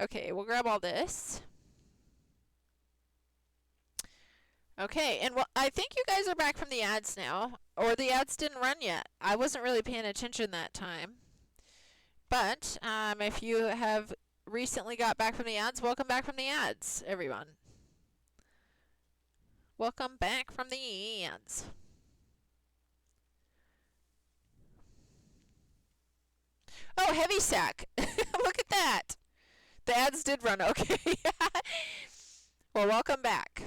Okay, we'll grab all this. Okay, and well, I think you guys are back from the ads now, or the ads didn't run yet. I wasn't really paying attention that time. But if you have recently got back from the ads, welcome back from the ads, everyone. Welcome back from the ads. Oh, heavy sack. Look at that. The ads did run okay. Well, welcome back.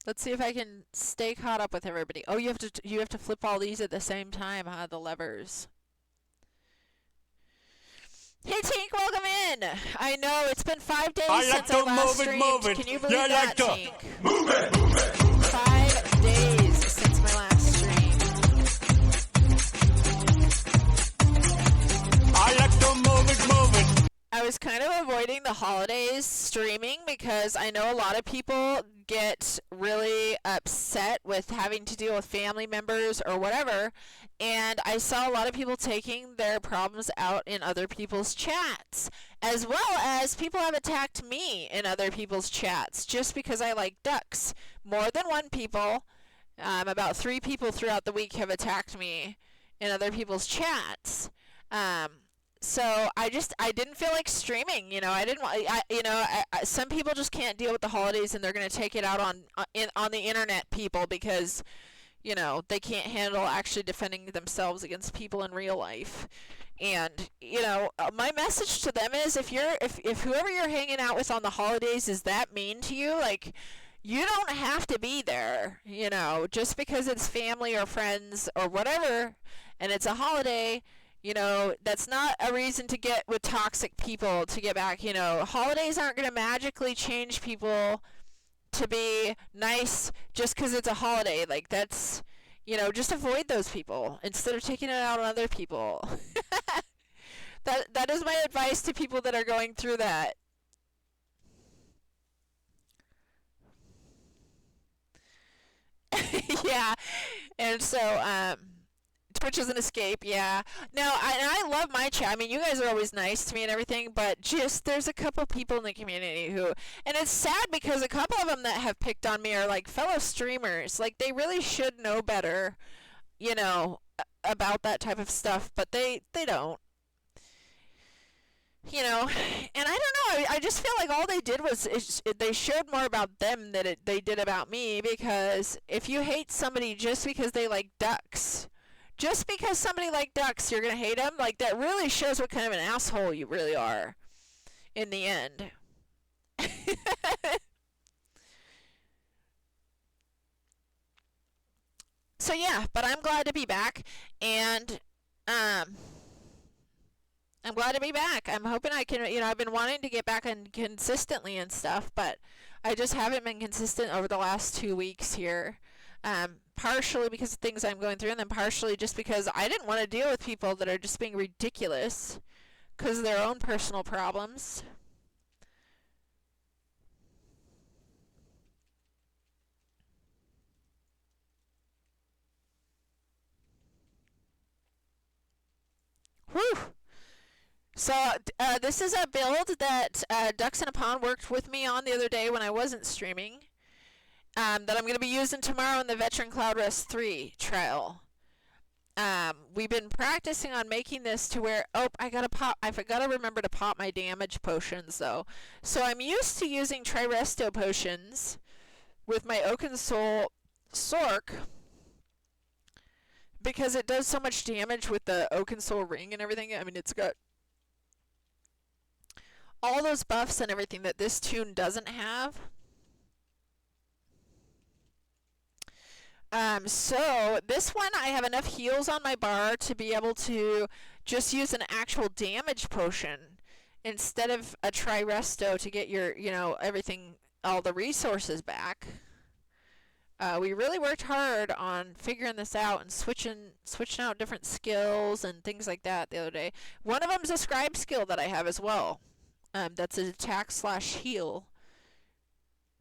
Let's see if I can stay caught up with everybody. Oh, you have to flip all these at the same time, huh? The levers. Hey Tink, welcome in. I know it's been 5 days since I last streamed. Can you believe that, Tink? Move it! 5 days since my last stream. I was kind of avoiding the holidays streaming because I know a lot of people get really upset with having to deal with family members or whatever, and I saw a lot of people taking their problems out in other people's chats, as well as people have attacked me in other people's chats just because I like ducks. More than one people, about 3 people throughout the week have attacked me in other people's chats. So I didn't feel like streaming, you know. I didn't want, some people just can't deal with the holidays and they're going to take it out on the internet people because, you know, they can't handle actually defending themselves against people in real life. And, you know, my message to them is if whoever you're hanging out with on the holidays is that mean to you, like, you don't have to be there, you know, just because it's family or friends or whatever and it's a holiday. You know, that's not a reason to get with toxic people to get back. You know, holidays aren't going to magically change people to be nice just because it's a holiday. Like, that's, you know, just avoid those people instead of taking it out on other people. That is my advice to people that are going through that. Yeah, and so, Twitch is an escape, yeah. No, I love my chat. I mean, you guys are always nice to me and everything, but just there's a couple people in the community who, and it's sad because a couple of them that have picked on me are like fellow streamers. Like, they really should know better, you know, about that type of stuff, but they don't. You know, and I don't know, I just feel like all they did was they showed more about them than they did about me, because if you hate somebody just because they like ducks, just because somebody like ducks, you're going to hate them? Like, that really shows what kind of an asshole you really are in the end. So, yeah, but I'm glad to be back, and I'm glad to be back. I'm hoping I can, you know, I've been wanting to get back on consistently and stuff, but I just haven't been consistent over the last 2 weeks here. Partially because of things I'm going through, and then partially just because I didn't want to deal with people that are just being ridiculous because of their own personal problems. Whew! So, this is a build that Ducks in a Pond worked with me on the other day when I wasn't streaming. That I'm going to be using tomorrow in the Veteran Cloud Rest 3 trial. We've been practicing on making this to where, I forgot to remember to pop my damage potions though. So I'm used to using Triresto potions with my Oaken Soul Sork because it does so much damage with the Oaken Soul ring and everything. I mean, it's got all those buffs and everything that this tune doesn't have. So this one I have enough heals on my bar to be able to just use an actual damage potion instead of a Triresto to get your, you know, everything, all the resources back. We really worked hard on figuring this out and switching out different skills and things like that the other day. One of them's a scribe skill that I have as well. That's an attack/heal.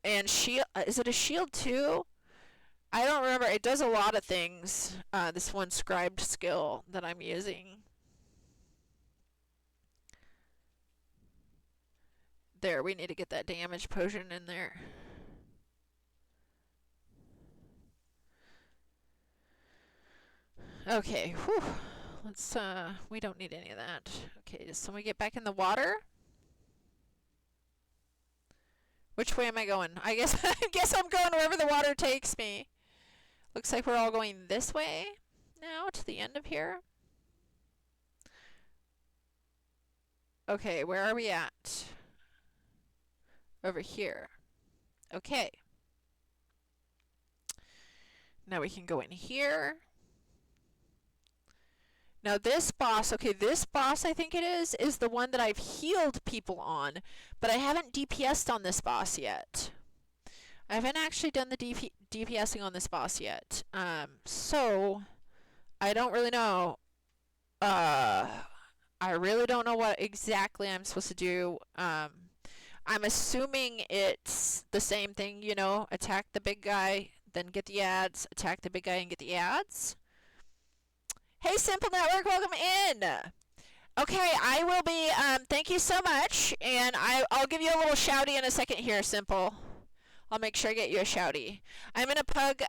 And shield, is it a shield too? I don't remember. It does a lot of things, this one scribed skill that I'm using. There, we need to get that damage potion in there. Okay, whew. Let's, we don't need any of that. Okay, just so we get back in the water. Which way am I going? I guess I'm going wherever the water takes me. Looks like we're all going this way now to the end of here. Okay, where are we at? Over here. Okay. Now we can go in here. Now this boss, okay, this boss I think it is the one that I've healed people on, but I haven't DPS'd on this boss yet. I haven't actually done the DPSing on this boss yet. So I don't really know. I I really don't know what exactly I'm supposed to do. I'm assuming it's the same thing, you know, attack the big guy, then get the ads, attack the big guy and get the ads. Hey, Simple Network, welcome in. Okay, I will be, thank you so much, and I'll give you a little shouty in a second here, Simple. I'll make sure I get you a shouty. I'm in a Pug,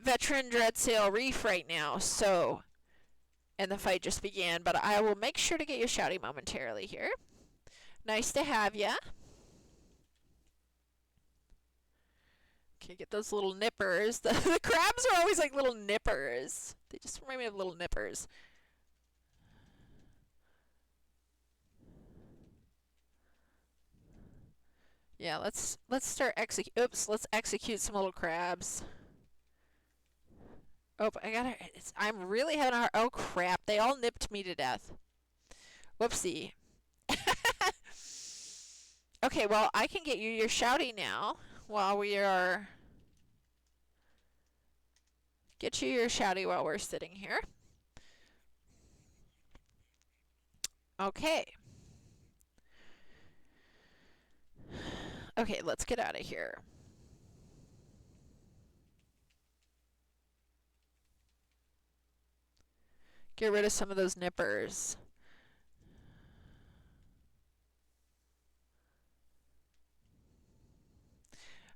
Veteran Dreadsail Reef right now, so, and the fight just began, but I will make sure to get you a shouty momentarily here. Nice to have ya. Okay, get those little nippers. The crabs are always like little nippers. They just remind me of little nippers. Yeah, let's start let's execute some little crabs. Oh, I'm really having a hard, oh crap, they all nipped me to death. Whoopsie. Okay, well, I can get you your shouty now while we are... Get you your shouty while we're sitting here. Okay. Okay, let's get out of here. Get rid of some of those nippers.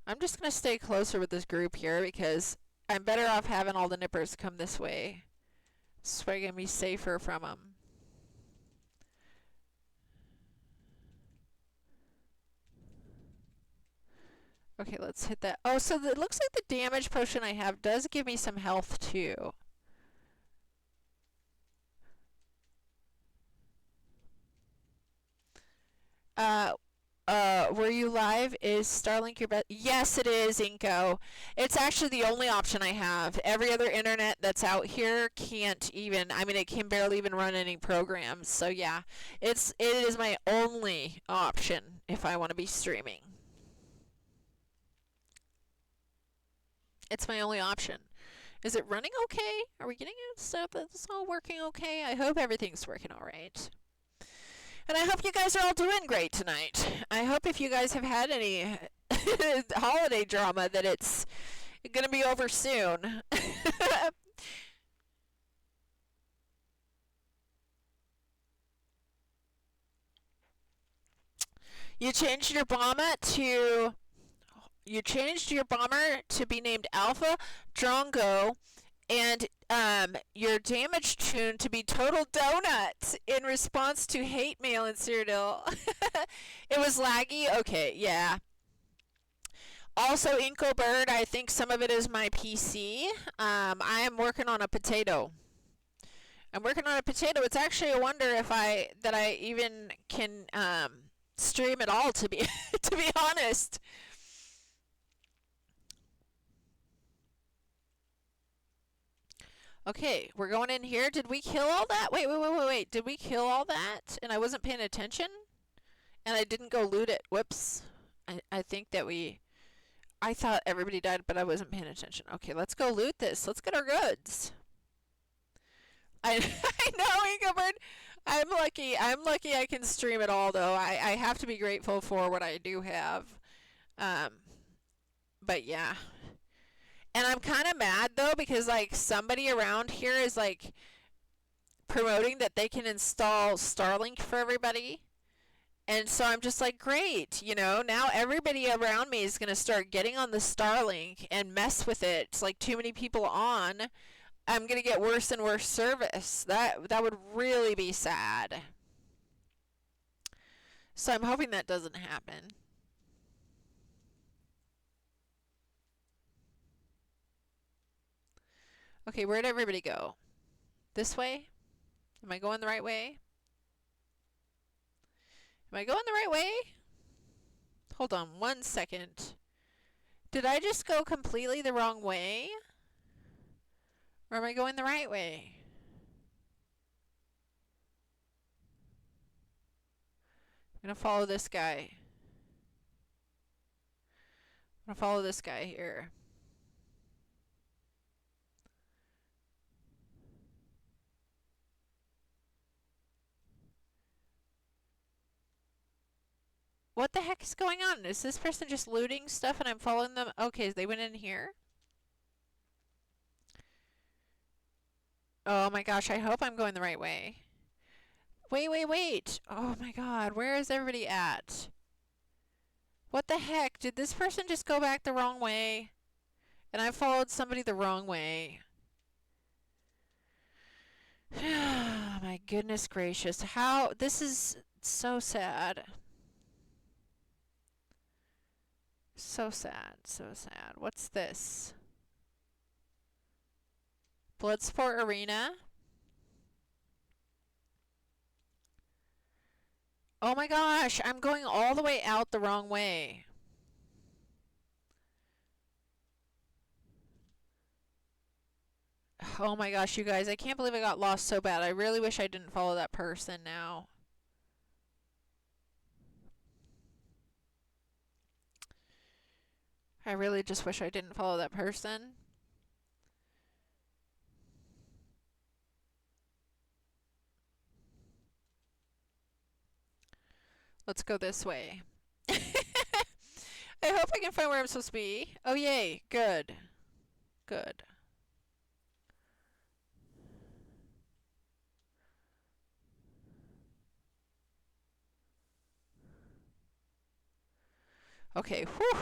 I'm just going to stay closer with this group here because I'm better off having all the nippers come this way. So I can be safer from them. Okay, let's hit that. Oh, so it looks like the damage potion I have does give me some health too. Were you live? Is Starlink your best? Yes, it is, Inko. It's actually the only option I have. Every other internet that's out here can't even, I mean, it can barely even run any programs. So yeah, it is my only option if I want to be streaming. It's my only option. Is it running okay? Are we getting stuff that's all working okay? I hope everything's working all right. And I hope you guys are all doing great tonight. I hope if you guys have had any holiday drama that it's going to be over soon. You changed your bomber to be named Alpha Drongo, and your damage tune to be Total Donut in response to hate mail in Cyrodiil. It was laggy? Okay, yeah. Also, Inko Bird, I think some of it is my PC. I am working on a potato. I'm working on a potato. It's actually a wonder if I even can stream at all, to be to be honest. Okay, we're going in here. Did we kill all that? Wait. Did we kill all that? And I wasn't paying attention? And I didn't go loot it. Whoops. I think that I thought everybody died, but I wasn't paying attention. Okay, let's go loot this. Let's get our goods. I know, Ingobert. I'm lucky. I'm lucky I can stream it all, though. I have to be grateful for what I do have. But yeah. And I'm kind of mad, though, because, like, somebody around here is, like, promoting that they can install Starlink for everybody. And so I'm just like, great, you know, now everybody around me is going to start getting on the Starlink and mess with it. It's like too many people on. I'm going to get worse and worse service. That would really be sad. So I'm hoping that doesn't happen. Okay, where'd everybody go? This way? Am I going the right way? Am I going the right way? Hold on 1 second. Did I just go completely the wrong way? Or am I going the right way? I'm going to follow this guy. I'm going to follow this guy here. What the heck is going on? Is this person just looting stuff and I'm following them? Okay, they went in here. Oh my gosh, I hope I'm going the right way. Wait, wait, wait. Oh my god, where is everybody at? What the heck? Did this person just go back the wrong way? And I followed somebody the wrong way. My goodness gracious. How? This is so sad. So sad, so sad. What's this? Bloodsport Arena. Oh my gosh, I'm going all the way out the wrong way. Oh my gosh, you guys, I can't believe I got lost so bad. I really wish I didn't follow that person now. I really just wish I didn't follow that person. Let's go this way. I hope I can find where I'm supposed to be. Oh, yay. Good. Good. Okay, whew.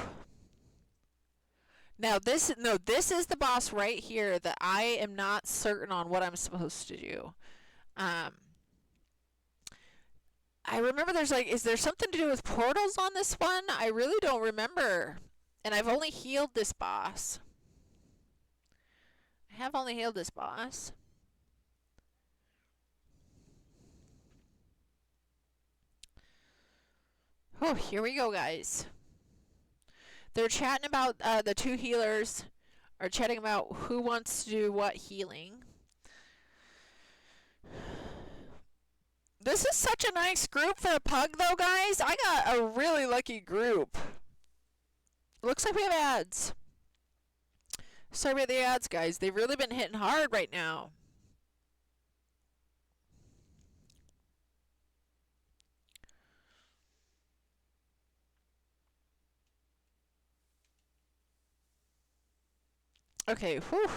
Now this is the boss right here that I am not certain on what I'm supposed to do. I remember there's like, is there something to do with portals on this one? I really don't remember. And I've only healed this boss. I have only healed this boss. Oh, here we go, guys. They're chatting about, the two healers are chatting about who wants to do what healing. This is such a nice group for a pug, though, guys. I got a really lucky group. Looks like we have ads. Sorry about the ads, guys. They've really been hitting hard right now. Okay, whew.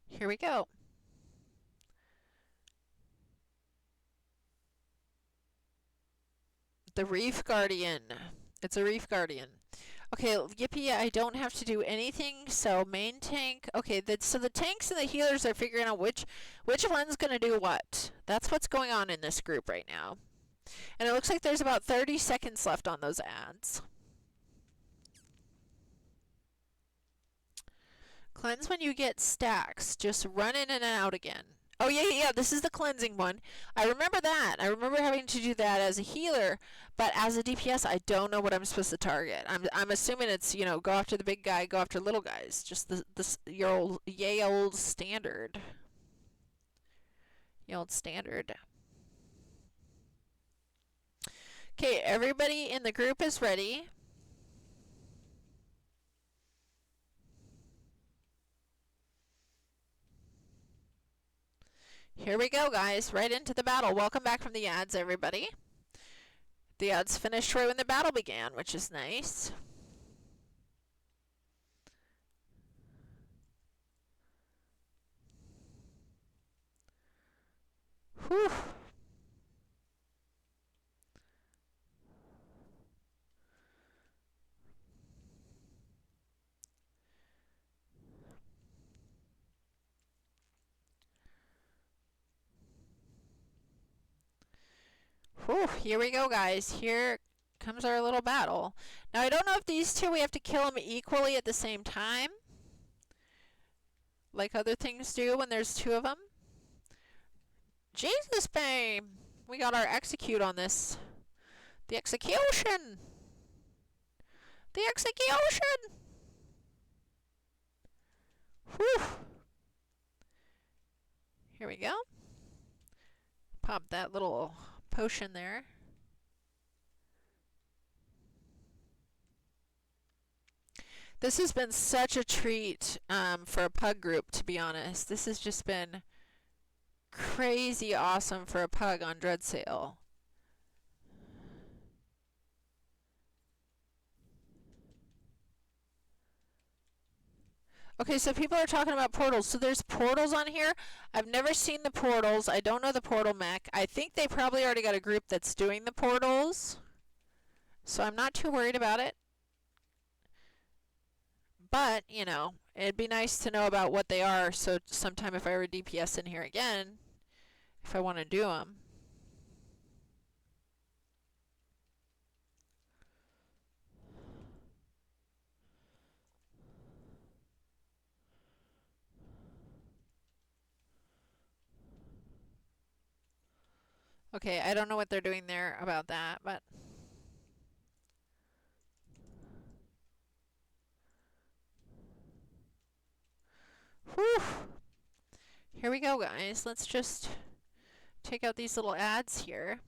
Here we go. The Reef Guardian. It's a Reef Guardian. Okay, yippee, I don't have to do anything, so main tank. Okay, so the tanks and the healers are figuring out which one's going to do what. That's what's going on in this group right now. And it looks like there's about 30 seconds left on those ads. Cleanse when you get stacks. Just run in and out again. Oh, yeah, this is the cleansing one. I remember that. I remember having to do that as a healer, but as a DPS, I don't know what I'm supposed to target. I'm assuming it's, you know, go after the big guy, go after little guys. Just your old standard. Your old standard. Okay, everybody in the group is ready. Here we go, guys. Right into the battle. Welcome back from the ads, everybody. The ads finished right when the battle began, which is nice. Whew. Whew, here we go, guys. Here comes our little battle. Now, I don't know if these two, we have to kill them equally at the same time, like other things do when there's two of them. Jesus, babe! We got our execute on this. The execution! The execution! Whew! Here we go. Pop that little potion there. This has been such a treat for a pug group, to be honest. This has just been crazy awesome for a pug on Dread Sale. Okay, so people are talking about portals. So there's portals on here. I've never seen the portals. I don't know the portal mech. I think they probably already got a group that's doing the portals. So I'm not too worried about it. But, you know, it'd be nice to know about what they are, so sometime if I ever DPS in here again, if I want to do them. Okay, I don't know what they're doing there about that, but... Whew! Here we go, guys. Let's just take out these little ads here.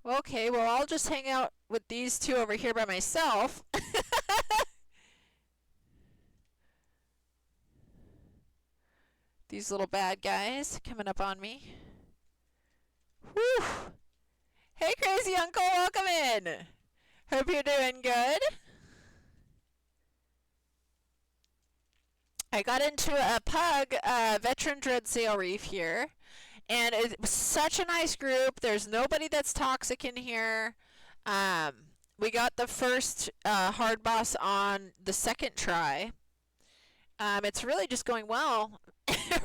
Okay, well, I'll just hang out with these two over here by myself. These little bad guys coming up on me. Whew! Hey, crazy uncle, welcome in. Hope you're doing good. I got into a pug veteran dread sail reef here, and it was such a nice group. There's nobody that's toxic in here. We got the first hard boss on the second try. It's really just going well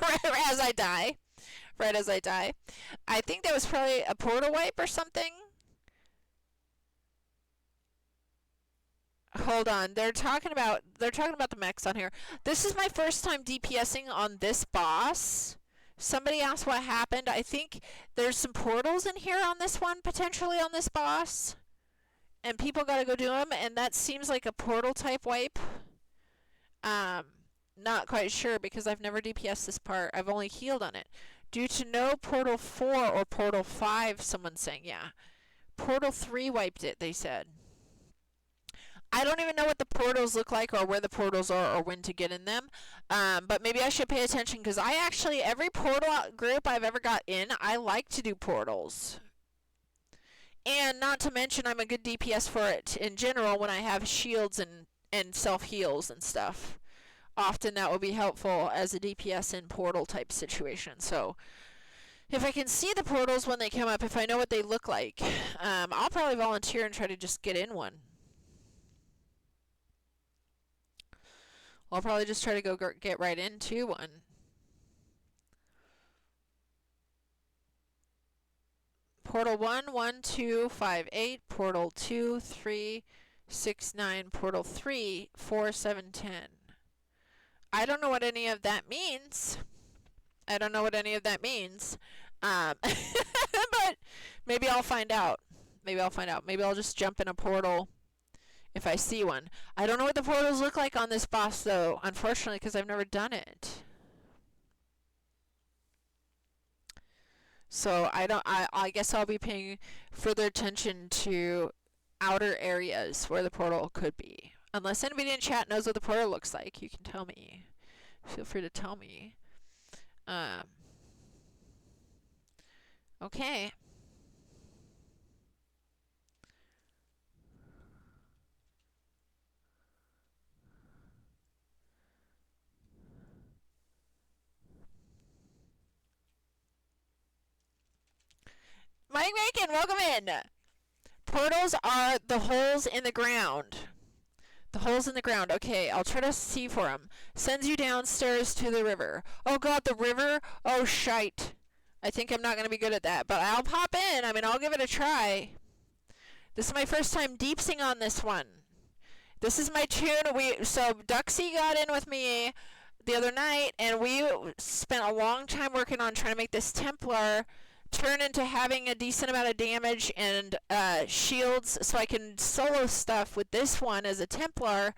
right as I die. Right as I die. I think that was probably a portal wipe or something. Hold on. They're talking about the mechs on here. This is my first time DPSing on this boss. Somebody asked what happened. I think there's some portals in here on this one, potentially on this boss. And people gotta go do them, and that seems like a portal type wipe. Not quite sure because I've never DPSed this part. I've only healed on it. Due to no Portal 4 or Portal 5, someone's saying, yeah. Portal 3 wiped it, they said. I don't even know what the portals look like or where the portals are or when to get in them. But maybe I should pay attention because I actually, every portal group I've ever got in, I like to do portals. And not to mention I'm a good DPS for it in general when I have shields and self-heals and stuff. Often that will be helpful as a DPS in portal type situation. So if I can see the portals when they come up, if I know what they look like, I'll probably volunteer and try to just get in one. I'll probably just try to go get right into one. Portal 1, 1, 2, 5, 8. Portal 2, 3, 6, 9. Portal 3, 4, 7, 10. I don't know what any of that means. But maybe I'll find out. Maybe I'll just jump in a portal if I see one. I don't know what the portals look like on this boss, though, unfortunately, because I've never done it. So I guess I'll be paying further attention to outer areas where the portal could be. Unless anybody in chat knows what the portal looks like, you can tell me. Feel free to tell me. Okay. Mike Macon, welcome in. Portals are the holes in the ground. The holes in the ground. Okay, I'll try to see for them. Sends you downstairs to the river. Oh god, the river? Oh shite. I think I'm not going to be good at that, but I'll pop in. I mean, I'll give it a try. This is my first time deepsing on this one. This is my tune. So Duxie got in with me the other night, and we spent a long time working on trying to make this Templar turn into having a decent amount of damage and shields, so I can solo stuff with this one as a Templar,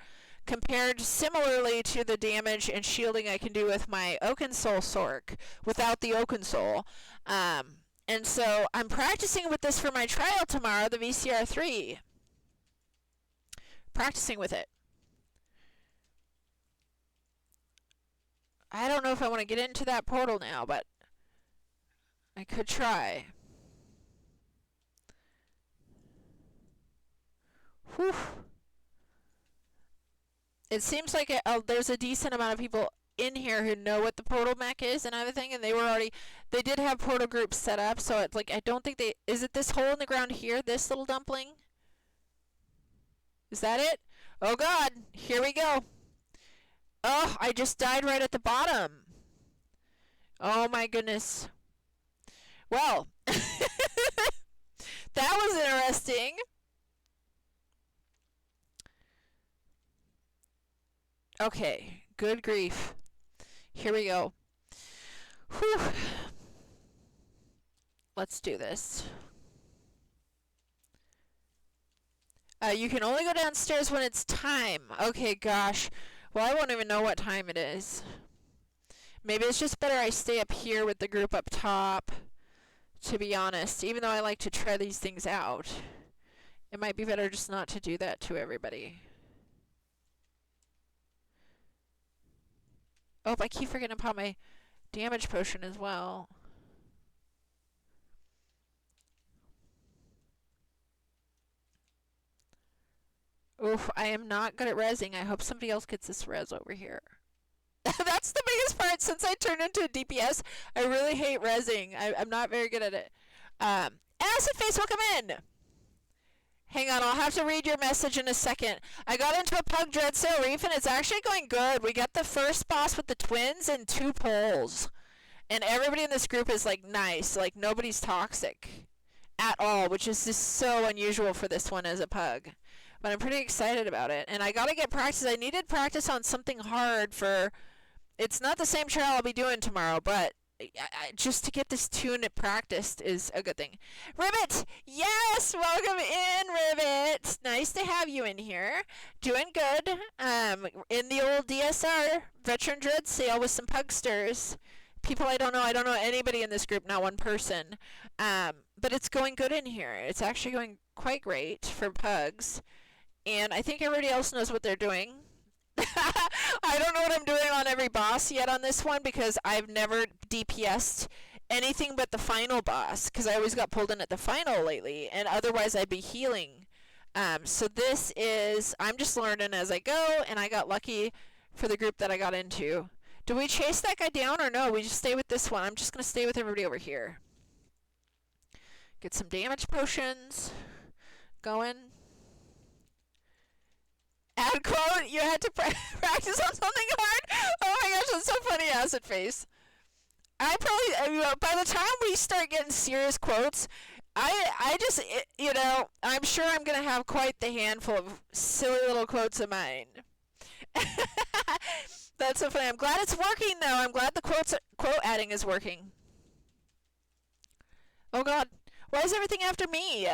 compared similarly to the damage and shielding I can do with my Oaken Soul Sork without the Oaken Soul. And so I'm practicing with this for my trial tomorrow, the VCR3. Practicing with it. I don't know if I want to get into that portal now, but I could try. Whew. It seems like there's a decent amount of people in here who know what the portal mech is and everything, and they did have portal groups set up, so it's like, I don't think is it this hole in the ground here, this little dumpling? Is that it? Oh god, here we go. Oh, I just died right at the bottom. Oh my goodness. Well, that was interesting. Okay, good grief. Here we go. Whew. Let's do this. You can only go downstairs when it's time. Okay, gosh. Well, I won't even know what time it is. Maybe it's just better I stay up here with the group up top, to be honest. Even though I like to try these things out, it might be better just not to do that to everybody. Oh, I keep forgetting to pop my damage potion as well. Oof, I am not good at rezzing. I hope somebody else gets this res over here. That's the biggest part. Since I turned into a DPS, I really hate rezzing. I'm not very good at it. Acid Face, welcome in! Hang on, I'll have to read your message in a second. I got into a Pug Dreadsail Reef, and it's actually going good. We got the first boss with the twins and 2 poles. And everybody in this group is, like, nice. Like, nobody's toxic at all, which is just so unusual for this one as a pug. But I'm pretty excited about it. And I gotta get practice. I needed practice on something hard for... It's not the same trial I'll be doing tomorrow, but... just to get this tune practiced is a good thing. Ribbit! Yes! Welcome in, Ribbit! Nice to have you in here. Doing good. In the old DSR, Veteran Dread Sale with some pugsters. People I don't know anybody in this group, not one person. But it's going good in here. It's actually going quite great for pugs. And I think everybody else knows what they're doing. I don't know what I'm doing on every boss yet on this one, because I've never DPS'd anything but the final boss, because I always got pulled in at the final lately, and otherwise I'd be healing. So this is, I'm just learning as I go, and I got lucky for the group that I got into. Do we chase that guy down or no? We just stay with this one. I'm just going to stay with everybody over here. Get some damage potions going. Ad quote, you had to practice on something hard? Oh my gosh, that's so funny, Acid Face. I probably, by the time we start getting serious quotes, I just, I'm sure I'm going to have quite the handful of silly little quotes of mine. That's so funny. I'm glad it's working, though. I'm glad the quote adding is working. Oh god, why is everything after me?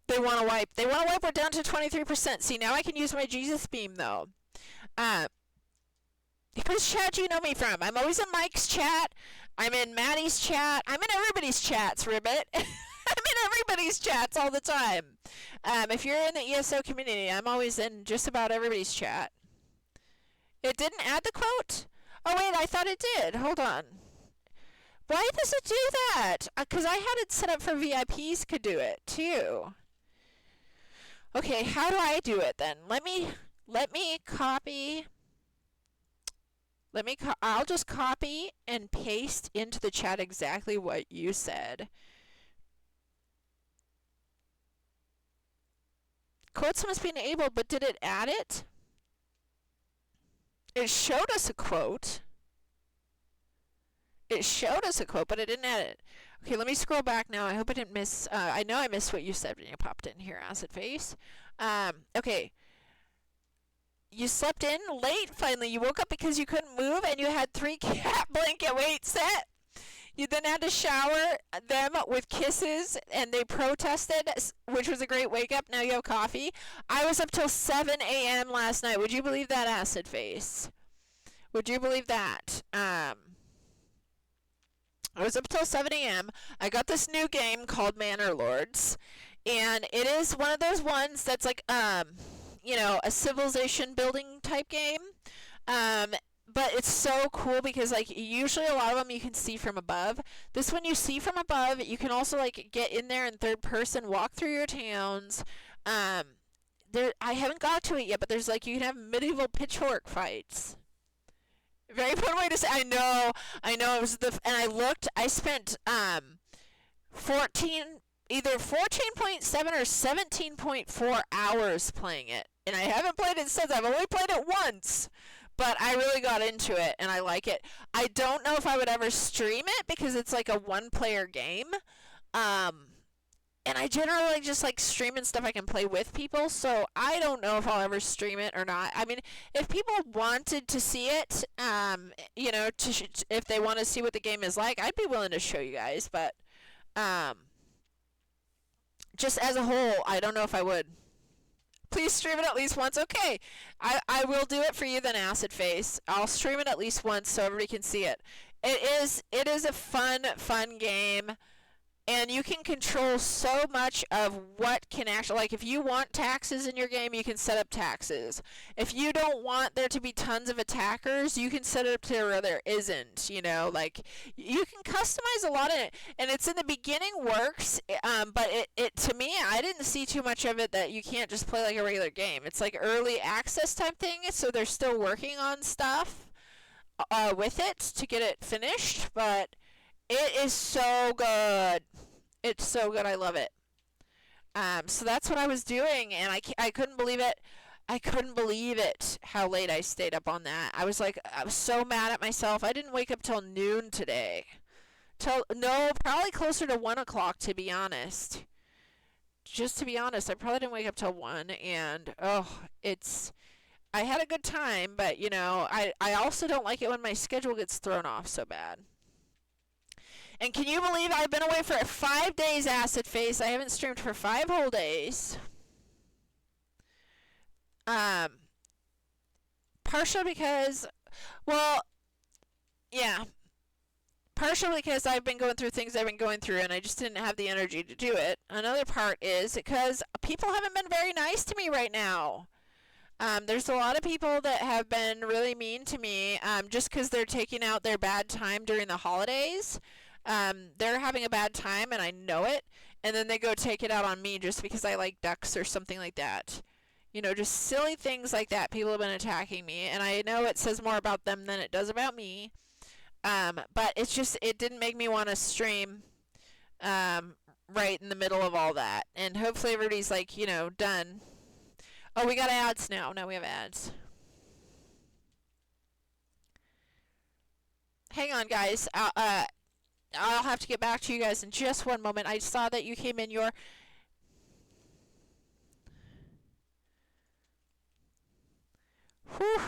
They want to wipe. They want to wipe. We're down to 23%. See, now I can use my Jesus beam, though. Whose chat do you know me from? I'm always in Mike's chat. I'm in Maddie's chat. I'm in everybody's chats, Ribbit. I'm in everybody's chats all the time. If you're in the ESO community, I'm always in just about everybody's chat. It didn't add the quote? Oh, wait, I thought it did. Hold on. Why does it do that? Because I had it set up for VIPs could do it, too. Okay, how do I do it then? Let me copy. I'll just copy and paste into the chat exactly what you said. Quotes must be enabled, but did it add it? It showed us a quote. It showed us a quote, but it didn't add it. Okay, let me scroll back now. I hope I didn't miss... I know I missed what you said when you popped in here, Acid Face. Okay. You slept in late, finally. You woke up because you couldn't move, and you had 3 cat blanket weight set. You then had to shower them with kisses, and they protested, which was a great wake-up. Now you have coffee. I was up till 7 a.m. last night. Would you believe that, acid face? Would you believe that? I was up till 7 a.m. I got this new game called Manor Lords, and it is one of those ones that's like, you know, a civilization building type game. But it's so cool because, like, usually a lot of them you can see from above. This one you see from above. You can also, like, get in there in third person, walk through your towns. I haven't got to it yet, but there's, like, you can have medieval pitchfork fights. Very fun way to say. I know. It was and I looked. I spent either 14.7 or 17.4 hours playing it, and I haven't played it since. I've only played it once, but I really got into it, and I like it. I don't know if I would ever stream it because it's like a one-player game, and I generally just like streaming stuff I can play with people, so I don't know if I'll ever stream it or not. I mean, if people wanted to see it, you know, if they want to see what the game is like, I'd be willing to show you guys, but just as a whole, I don't know if I would. Please stream it at least once. Okay, I will do it for you then, Acid Face. I'll stream it at least once so everybody can see it. It is a fun game. And you can control so much of what can actually, like, if you want taxes in your game, you can set up taxes. If you don't want there to be tons of attackers, you can set it up to where there isn't, you know, like, you can customize a lot of it. And it's in the beginning works, but it to me, I didn't see too much of it that you can't just play like a regular game. It's like early access type thing, so they're still working on stuff with it to get it finished, but it is so good. It's so good. I love it. So that's what I was doing, and I couldn't believe it. I couldn't believe it how late I stayed up on that. I was so mad at myself. I didn't wake up till noon today. No, probably closer to 1 o'clock, to be honest. Just to be honest, I probably didn't wake up till 1, and I had a good time, but you know, I also don't like it when my schedule gets thrown off so bad. And can you believe I've been away for 5 days, Acid Face? I haven't streamed for 5 whole days. Partial because, well, yeah. Partial because I've been going through things I've been going through and I just didn't have the energy to do it. Another part is because people haven't been very nice to me right now. There's a lot of people that have been really mean to me just because they're taking out their bad time during the holidays. They're having a bad time and I know it, and then they go take it out on me just because I like ducks or something like that. You know, just silly things like that. People have been attacking me, and I know it says more about them than it does about me. But it's just, it didn't make me want to stream right in the middle of all that. And hopefully everybody's like, you know, done. Oh, we got ads now. Now we have ads. Hang on, guys. I'll have to get back to you guys in just one moment. I saw that you came in your... Whew.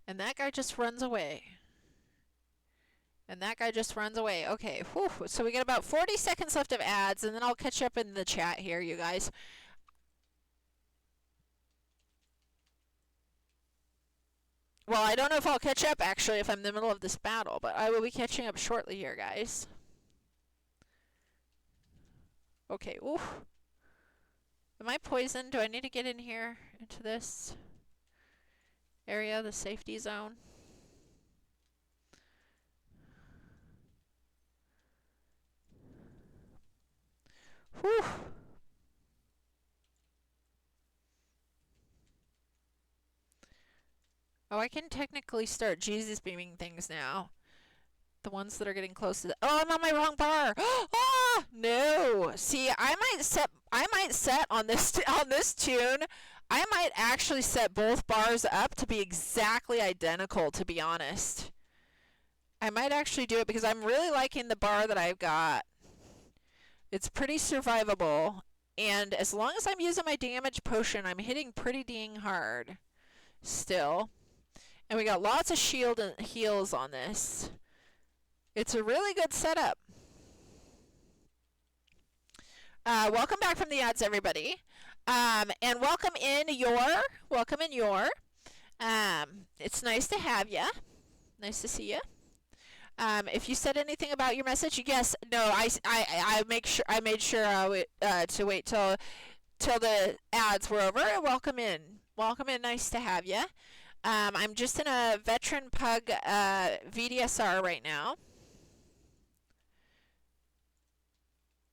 And that guy just runs away. Okay, whew. So we got about 40 seconds left of ads, and then I'll catch up in the chat here, you guys. Well, I don't know if I'll catch up, actually, if I'm in the middle of this battle, but I will be catching up shortly here, guys. Okay, oof. Am I poisoned? Do I need to get in here into this area, the safety zone? Whew. Oh, I can technically start Jesus beaming things now. The ones that are getting close to the... Oh, I'm on my wrong bar. Oh, no. See, I might set on this tune. I might actually set both bars up to be exactly identical, to be honest. I might actually do it because I'm really liking the bar that I've got. It's pretty survivable, and as long as I'm using my damage potion, I'm hitting pretty dang hard still. And we got lots of shield and heals on this. It's a really good setup. Welcome back from the ads, everybody. And welcome in your. It's nice to have you. Nice to see you. If you said anything about your message, yes, no, I made sure to wait till the ads were over. Welcome in, nice to have you. I'm just in a veteran pug VDSR right now,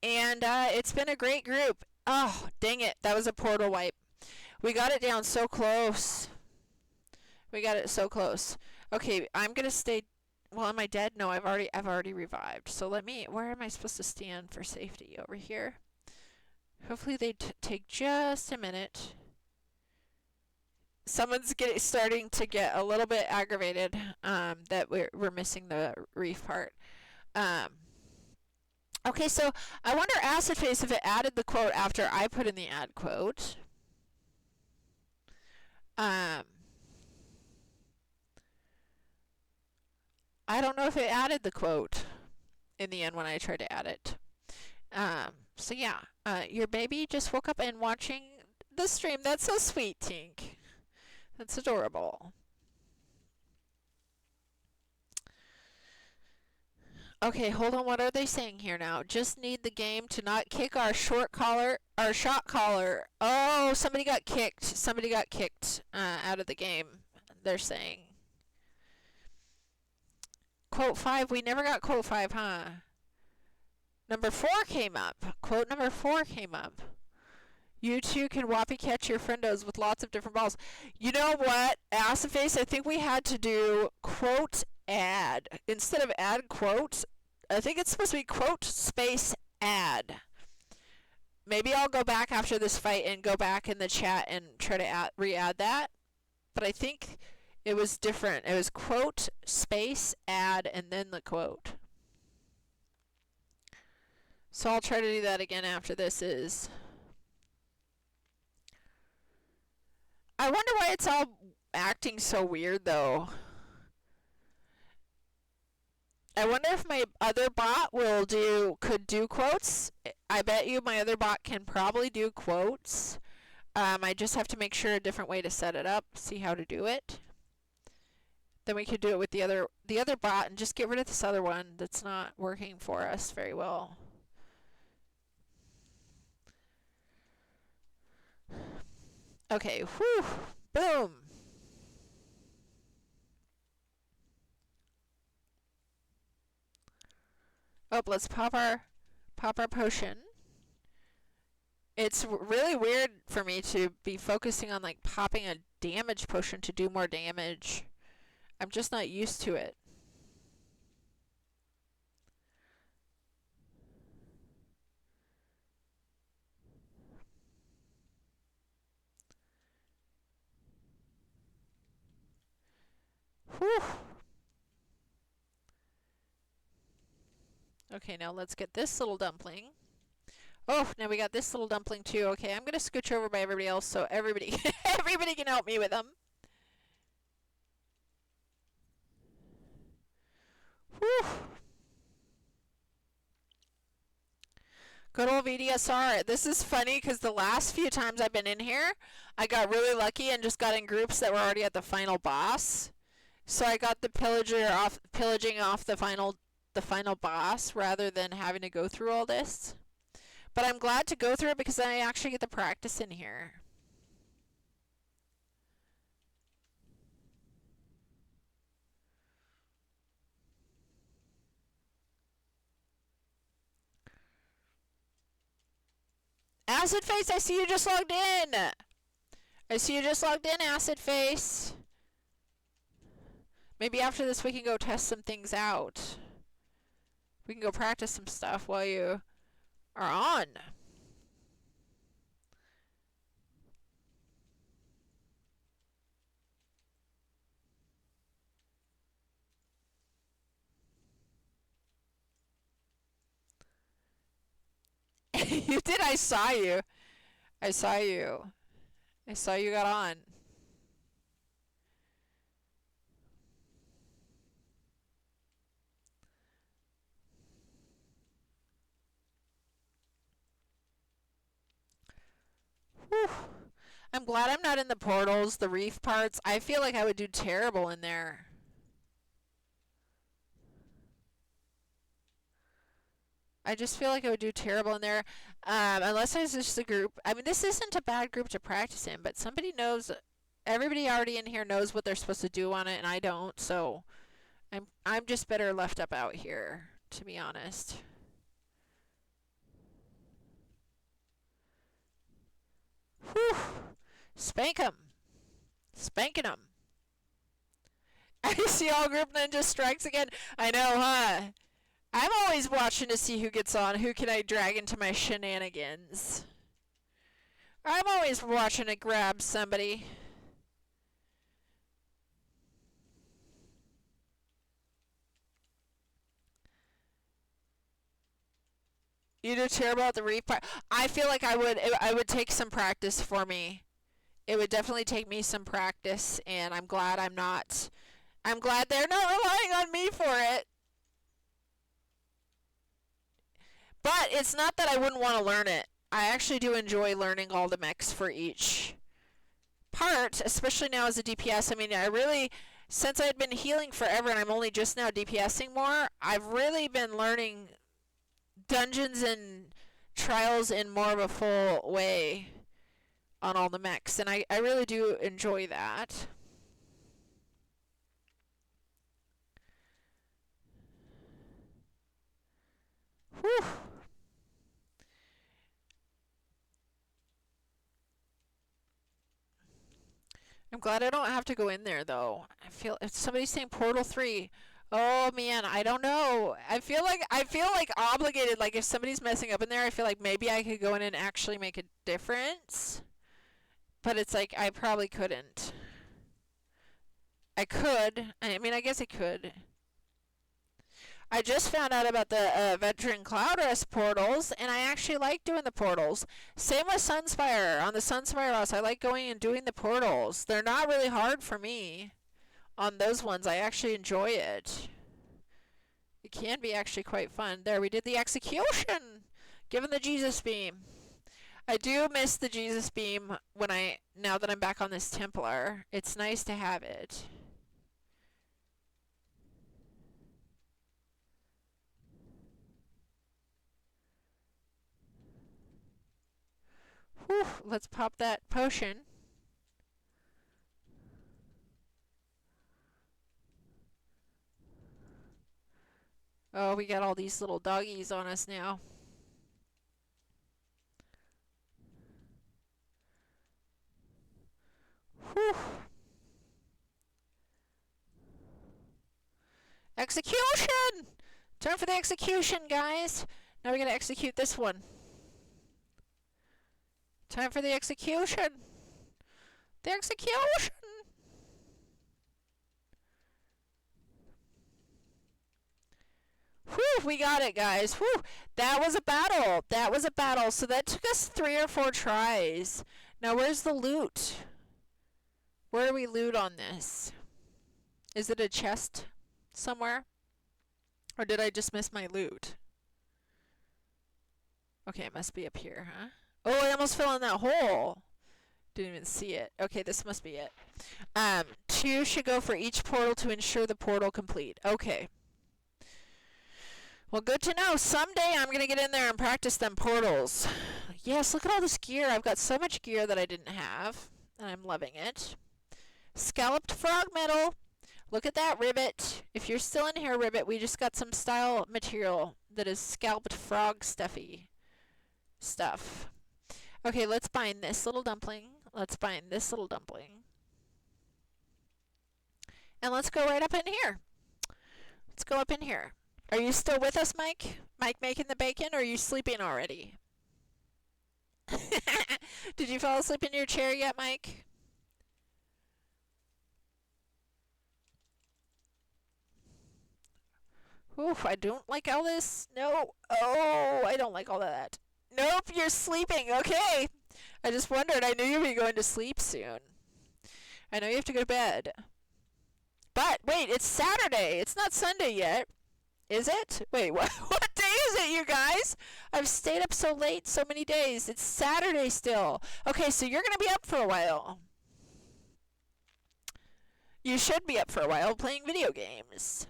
and it's been a great group. Oh, dang it, that was a portal wipe. We got it down so close. We got it so close. Okay, I'm gonna stay. Well, am I dead? No, I've already revived. So where am I supposed to stand for safety? Over here. Hopefully they take just a minute. Someone's starting to get a little bit aggravated that we're missing the reef part. Okay, so I wonder, Acid Face, if it added the quote after I put in the ad quote. I don't know if it added the quote in the end when I tried to add it. So yeah, your baby just woke up and watching the stream. That's so sweet, Tink. That's adorable. Okay, hold on. What are they saying here now? Just need the game to not kick our shot caller. Oh, somebody got kicked. Somebody got kicked out of the game, they're saying. Quote 5. We never got quote 5, huh? Number 4 came up. Quote number 4 came up. You two can whoppy catch your friendos with lots of different balls. You know what, Acid Face? I think we had to do quote ad. Instead of add quote, I think it's supposed to be quote space ad. Maybe I'll go back after this fight and go back in the chat and try to re-add that. But I think it was different. It was quote space ad and then the quote. So I'll try to do that again after this is. I wonder why it's all acting so weird, though. I wonder if my other bot could do quotes. I bet you my other bot can probably do quotes. I just have to make sure a different way to set it up, see how to do it. Then we could do it with the other bot and just get rid of this other one that's not working for us very well. Okay, whew, boom. Oh, let's pop our potion. It's really weird for me to be focusing on like popping a damage potion to do more damage. I'm just not used to it. Whew. Okay, now let's get this little dumpling. Oh, now we got this little dumpling too. Okay, I'm gonna scooch over by everybody else so everybody everybody can help me with them. Whew. Good old VDSR. This is funny because the last few times I've been in here, I got really lucky and just got in groups that were already at the final boss. So I got the pillaging off the final boss rather than having to go through all this. But I'm glad to go through it because I actually get the practice in here. Acid Face, I see you just logged in. Acid Face. Maybe after this we can go test some things out. We can go practice some stuff while you are on. You did. I saw you. I saw you. I saw you got on. Whew. I'm glad I'm not in the portals, the reef parts. I feel like I would do terrible in there. I just feel like I would do terrible in there, unless it's just a group. I mean, this isn't a bad group to practice in, but somebody knows, everybody already in here knows what they're supposed to do on it, and I don't, so I'm just better left up out here, to be honest. Whew. Spank 'em. Spanking 'em. I see all group ninja strikes again. I know, huh? I'm always watching to see who gets on. Who can I drag into my shenanigans? I'm always watching to grab somebody. You do terrible at the reef part. I feel like I would take some practice for me. It would definitely take me some practice, and I'm glad I'm not. I'm glad they're not relying on me for it. But it's not that I wouldn't want to learn it. I actually do enjoy learning all the mechs for each part, especially now as a DPS. I mean, I really, since I've been healing forever and I'm only just now DPSing more, I've really been learning dungeons and trials in more of a full way on all the mechs, and I really do enjoy that. Whew. I'm glad I don't have to go in there though. I feel if somebody's saying Portal 3, oh man, I don't know. I feel like obligated. Like if somebody's messing up in there, I feel like maybe I could go in and actually make a difference. But it's like I probably couldn't. I could. I mean, I guess I could. I just found out about the Veteran Cloud Rest portals, and I actually like doing the portals. Same with Sunspire. On the Sunspire house, I like going and doing the portals. They're not really hard for me. On those ones, I actually enjoy it. It can be actually quite fun. There, we did the execution! Given the Jesus beam. I do miss the Jesus beam now that I'm back on this Templar. It's nice to have it. Whew, let's pop that potion. Oh, we got all these little doggies on us now. Whew. Execution! Time for the execution, guys. Now we're going to execute this one. Time for the execution. The execution! Whew, we got it, guys. Whew, that was a battle. That was a battle. So that took us 3 or 4 tries. Now, where's the loot? Where do we loot on this? Is it a chest somewhere? Or did I just miss my loot? Okay, it must be up here, huh? Oh, I almost fell in that hole. Didn't even see it. Okay, this must be it. 2 should go for each portal to ensure the portal complete. Okay. Well, good to know. Someday I'm going to get in there and practice them portals. Yes, look at all this gear. I've got so much gear that I didn't have, and I'm loving it. Scalloped frog metal. Look at that ribbit. If you're still in here, ribbit, we just got some style material that is scalped frog stuffy stuff. Okay, let's bind this little dumpling. Let's bind this little dumpling. And let's go right up in here. Let's go up in here. Are you still with us, Mike? Mike making the bacon, or are you sleeping already? Did you fall asleep in your chair yet, Mike? Oof, I don't like all this. No. Oh, I don't like all of that. Nope, you're sleeping. Okay. I just wondered. I knew you were going to sleep soon. I know you have to go to bed. But, wait, it's Saturday. It's not Sunday yet. Is it? Wait, what day is it, you guys? I've stayed up so late so many days. It's Saturday still. Okay, so you're going to be up for a while. You should be up for a while playing video games.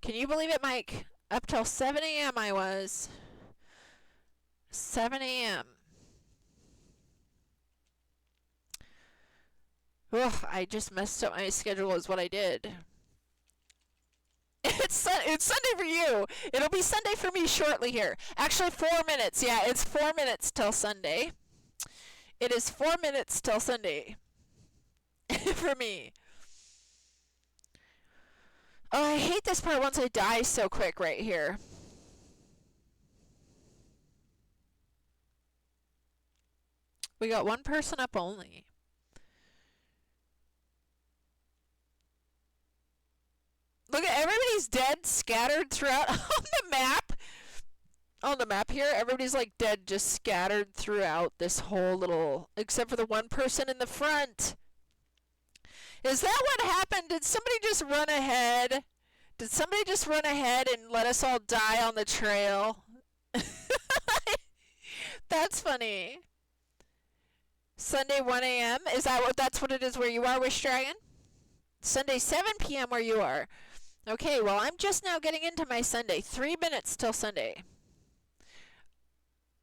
Can you believe it, Mike? Up till 7 a.m. I was. 7 a.m. Ugh, I just messed up my schedule is what I did. It's Sunday for you. It'll be Sunday for me shortly here. Actually, 4 minutes. Yeah, it's 4 minutes till Sunday. It is 4 minutes till Sunday. For me. Oh, I hate this part once I die so quick right here. We got one person up only. Look at everybody's dead, scattered throughout on the map. On the map here, everybody's like dead, just scattered throughout this whole little, except for the one person in the front. Is that what happened? Did somebody just run ahead? Did somebody just run ahead and let us all die on the trail? That's funny. Sunday 1 a.m. Is that's what it is where you are, Wish Dragon? Sunday 7 p.m. where you are. Okay, well, I'm just now getting into my Sunday. 3 minutes till Sunday.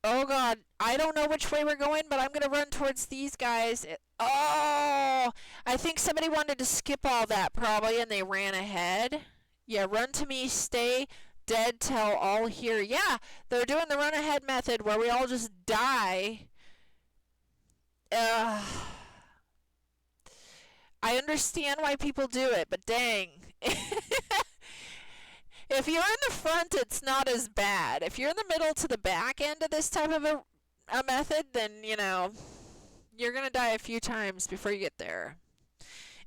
Oh, God. I don't know which way we're going, but I'm going to run towards these guys. Oh! I think somebody wanted to skip all that, probably, and they ran ahead. Yeah, run to me, stay dead till all here. Yeah, they're doing the run-ahead method where we all just die. I understand why people do it, but dang. If you're in the front, it's not as bad. If you're in the middle to the back end of this type of a method, then, you know, you're going to die a few times before you get there.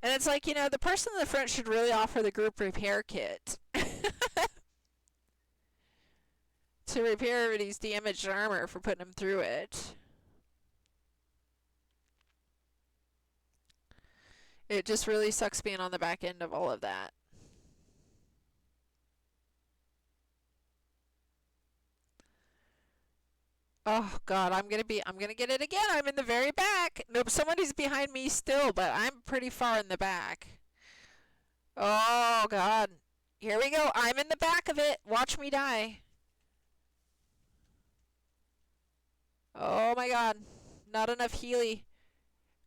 And it's like, you know, the person in the front should really offer the group repair kit. To repair everybody's damaged armor for putting them through it. It just really sucks being on the back end of all of that. Oh God, I'm gonna get it again. I'm in the very back. Nope, somebody's behind me still, but I'm pretty far in the back. Oh God. Here we go. I'm in the back of it. Watch me die. Oh my God. Not enough Healy.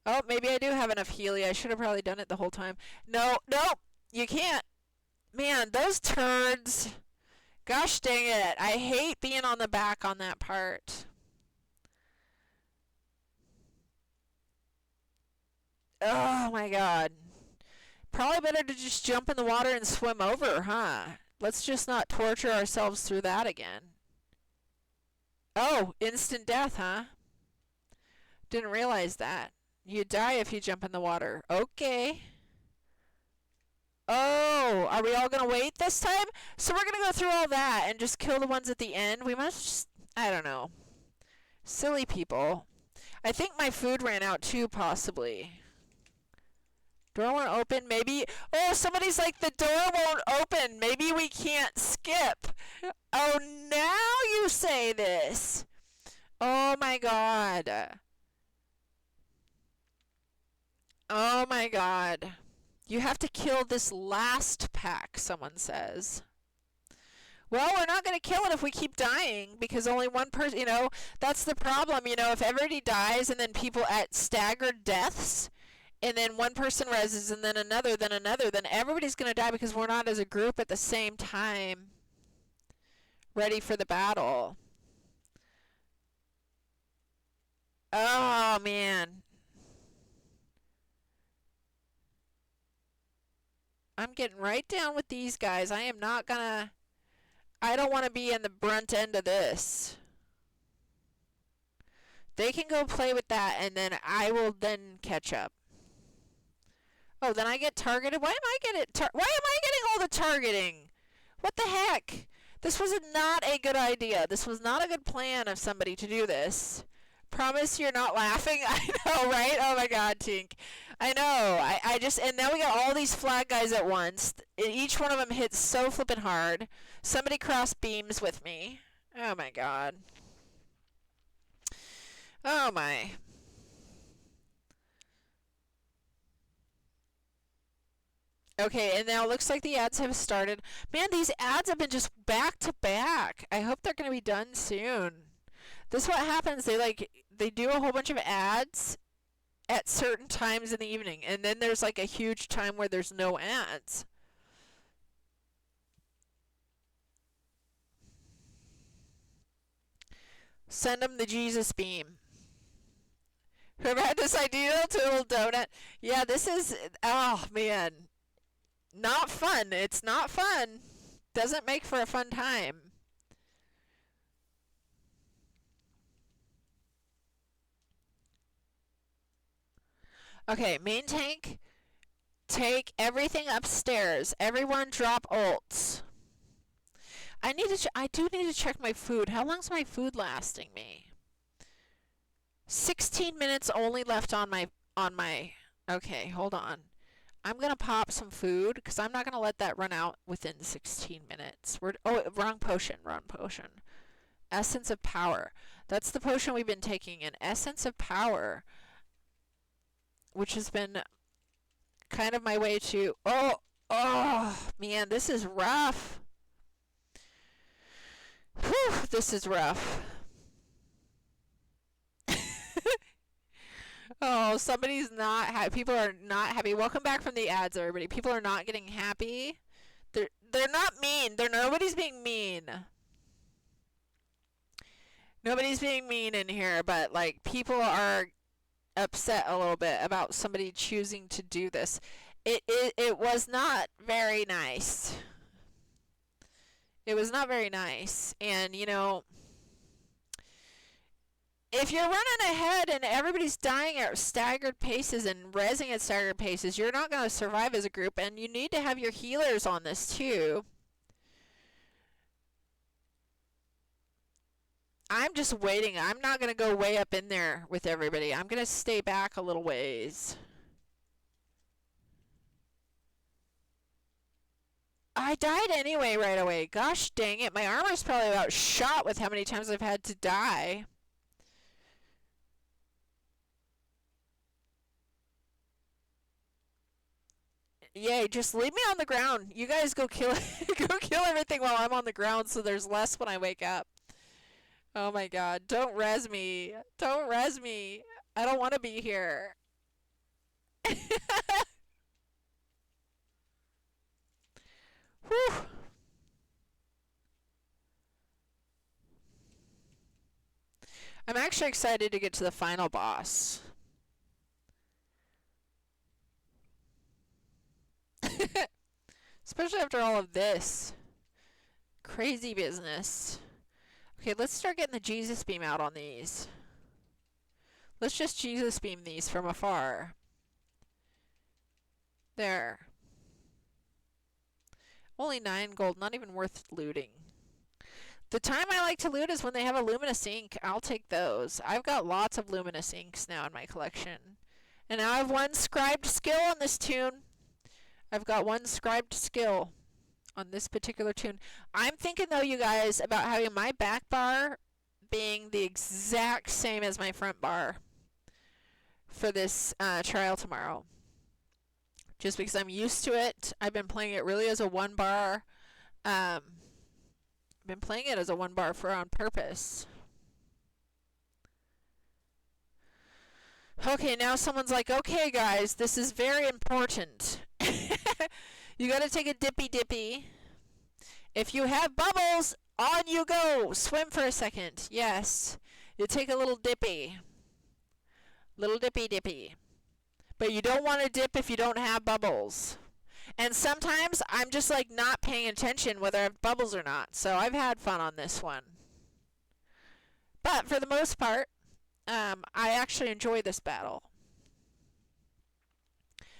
Oh, maybe I do have enough Healy. I should have probably done it the whole time. No, nope. You can't. Man, those turds. Gosh dang it. I hate being on the back on that part. Oh my God. Probably better to just jump in the water and swim over, huh? Let's just not torture ourselves through that again. Oh, instant death, huh? Didn't realize that. You die if you jump in the water. Okay. Oh, are we all going to wait this time? So we're going to go through all that and just kill the ones at the end? We must just, I don't know. Silly people. I think my food ran out too, possibly. Door won't open, maybe. Oh, somebody's like, the door won't open. Maybe we can't skip. Oh, now you say this. Oh, my God. Oh, my God. You have to kill this last pack, someone says. Well, we're not going to kill it if we keep dying, because only one person, you know, that's the problem. You know, if everybody dies and then people at staggered deaths, and then one person reses and then another, then everybody's going to die because we're not as a group at the same time ready for the battle. Oh, man. I'm getting right down with these guys. I am not gonna... I don't want to be in the brunt end of this. They can go play with that, and then I will then catch up. Oh, then I get targeted? Why am I getting all the targeting? What the heck? This was not a good idea. This was not a good plan of somebody to do this. Promise you're not laughing? I know, right? Oh my god, Tink. I know. I just, and now we got all these flag guys at once. Each one of them hits so flippin' hard. Somebody cross beams with me. Oh my god. Oh my. Okay, and now it looks like the ads have started. Man, these ads have been just back to back. I hope they're going to be done soon. This is what happens. They do a whole bunch of ads at certain times in the evening, and then there's like a huge time where there's no ads. Send them the Jesus beam. Whoever had this idea to a little donut. Yeah, this is, oh man. Not fun. It's not fun. Doesn't make for a fun time. Okay, main tank. Take everything upstairs. Everyone drop ults. I do need to check my food. How long's my food lasting me? 16 minutes only left on my okay, hold on. I'm going to pop some food because I'm not going to let that run out within 16 minutes. Wrong potion. Essence of Power. That's the potion we've been taking. An Essence of Power, which has been kind of my way to... Oh, man, this is rough. Whew, this is rough. Oh, somebody's not happy. People are not happy. Welcome back from the ads, everybody. People are not getting happy. They're not mean. Nobody's being mean. Nobody's being mean in here, but like people are upset a little bit about somebody choosing to do this. It was not very nice. It was not very nice. And you know, if you're running ahead and everybody's dying at staggered paces and rezzing at staggered paces, you're not going to survive as a group, and you need to have your healers on this too. I'm just waiting. I'm not going to go way up in there with everybody. I'm going to stay back a little ways. I died anyway right away. Gosh dang it. My armor's probably about shot with how many times I've had to die. Yay, just leave me on the ground. You guys go kill go kill everything while I'm on the ground so there's less when I wake up. Oh my god, don't res me. Don't res me. I don't want to be here. Whew. I'm actually excited to get to the final boss. Especially after all of this crazy business. Okay, let's start getting the Jesus beam out on these. Let's just Jesus beam these from afar. There. Only 9 gold, not even worth looting. The time I like to loot is when they have a luminous ink. I'll take those. I've got lots of luminous inks now in my collection. And now I have 1 scribed skill on this tune. I've got 1 scribed skill on this particular tune. I'm thinking though, you guys, about having my back bar being the exact same as my front bar for this trial tomorrow. Just because I'm used to it. I've been playing it really as a 1 bar. Been playing it as a 1 bar for on purpose. Okay, now someone's like, okay guys, this is very important. You gotta take a dippy. If you have bubbles, on you go. Swim for a second. Yes. You take a little dippy. Little dippy. But you don't want to dip if you don't have bubbles. And sometimes I'm just like not paying attention whether I have bubbles or not. So I've had fun on this one. But for the most part, I actually enjoy this battle.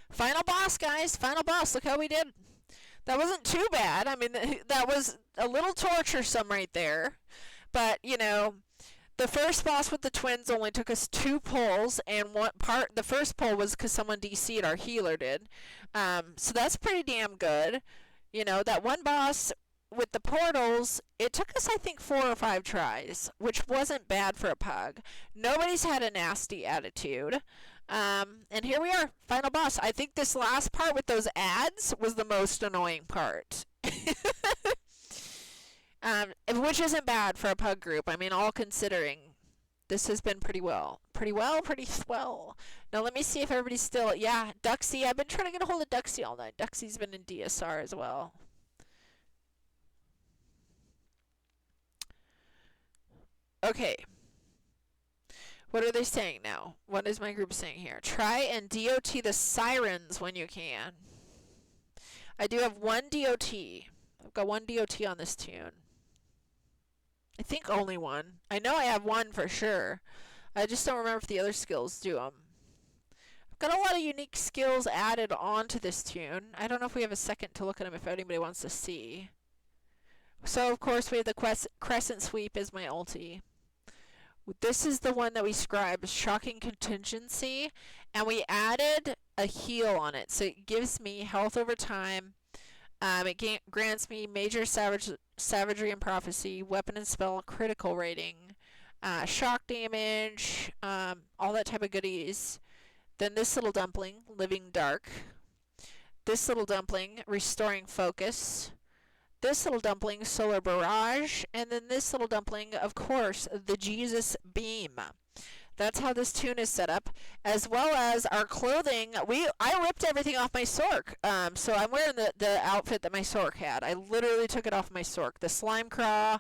Final boss, guys. Final boss. Look how we did. That wasn't too bad. I mean, that was a little torturesome right there. But, you know, the first boss with the twins only took us 2 pulls, and the first pull was because someone DC'd, our healer did. So that's pretty damn good. You know, that one boss with the portals, it took us, I think, 4 or 5 tries, which wasn't bad for a pug. Nobody's had a nasty attitude. And here we are, final boss. I think this last part with those ads was the most annoying part. Which isn't bad for a pug group. I mean, all considering, this has been pretty swell. Now let me see if everybody's still, yeah, Duxie. I've been trying to get a hold of Duxie all night. Duxie's been in DSR as well. Okay. What are they saying now? What is my group saying here? Try and DOT the sirens when you can. I do have 1 DOT. I've got 1 DOT on this tune. I think only 1. I know I have 1 for sure. I just don't remember if the other skills do them. I've got a lot of unique skills added onto this tune. I don't know if we have a second to look at them if anybody wants to see. So, of course, we have the Crescent Sweep as my ulti. This is the one that we scribed, Shocking Contingency, and we added a heal on it. So it gives me health over time. It grants me major savagery and prophecy, weapon and spell critical rating, shock damage, all that type of goodies. Then this little dumpling, Living Dark. This little dumpling, Restoring Focus. This little dumpling, Solar Barrage. And then this little dumpling, of course, the Jesus Beam. That's how this tune is set up, as well as our clothing. I ripped everything off my Sork, so I'm wearing the outfit that my Sork had. I literally took it off my Sork. The Slime Craw,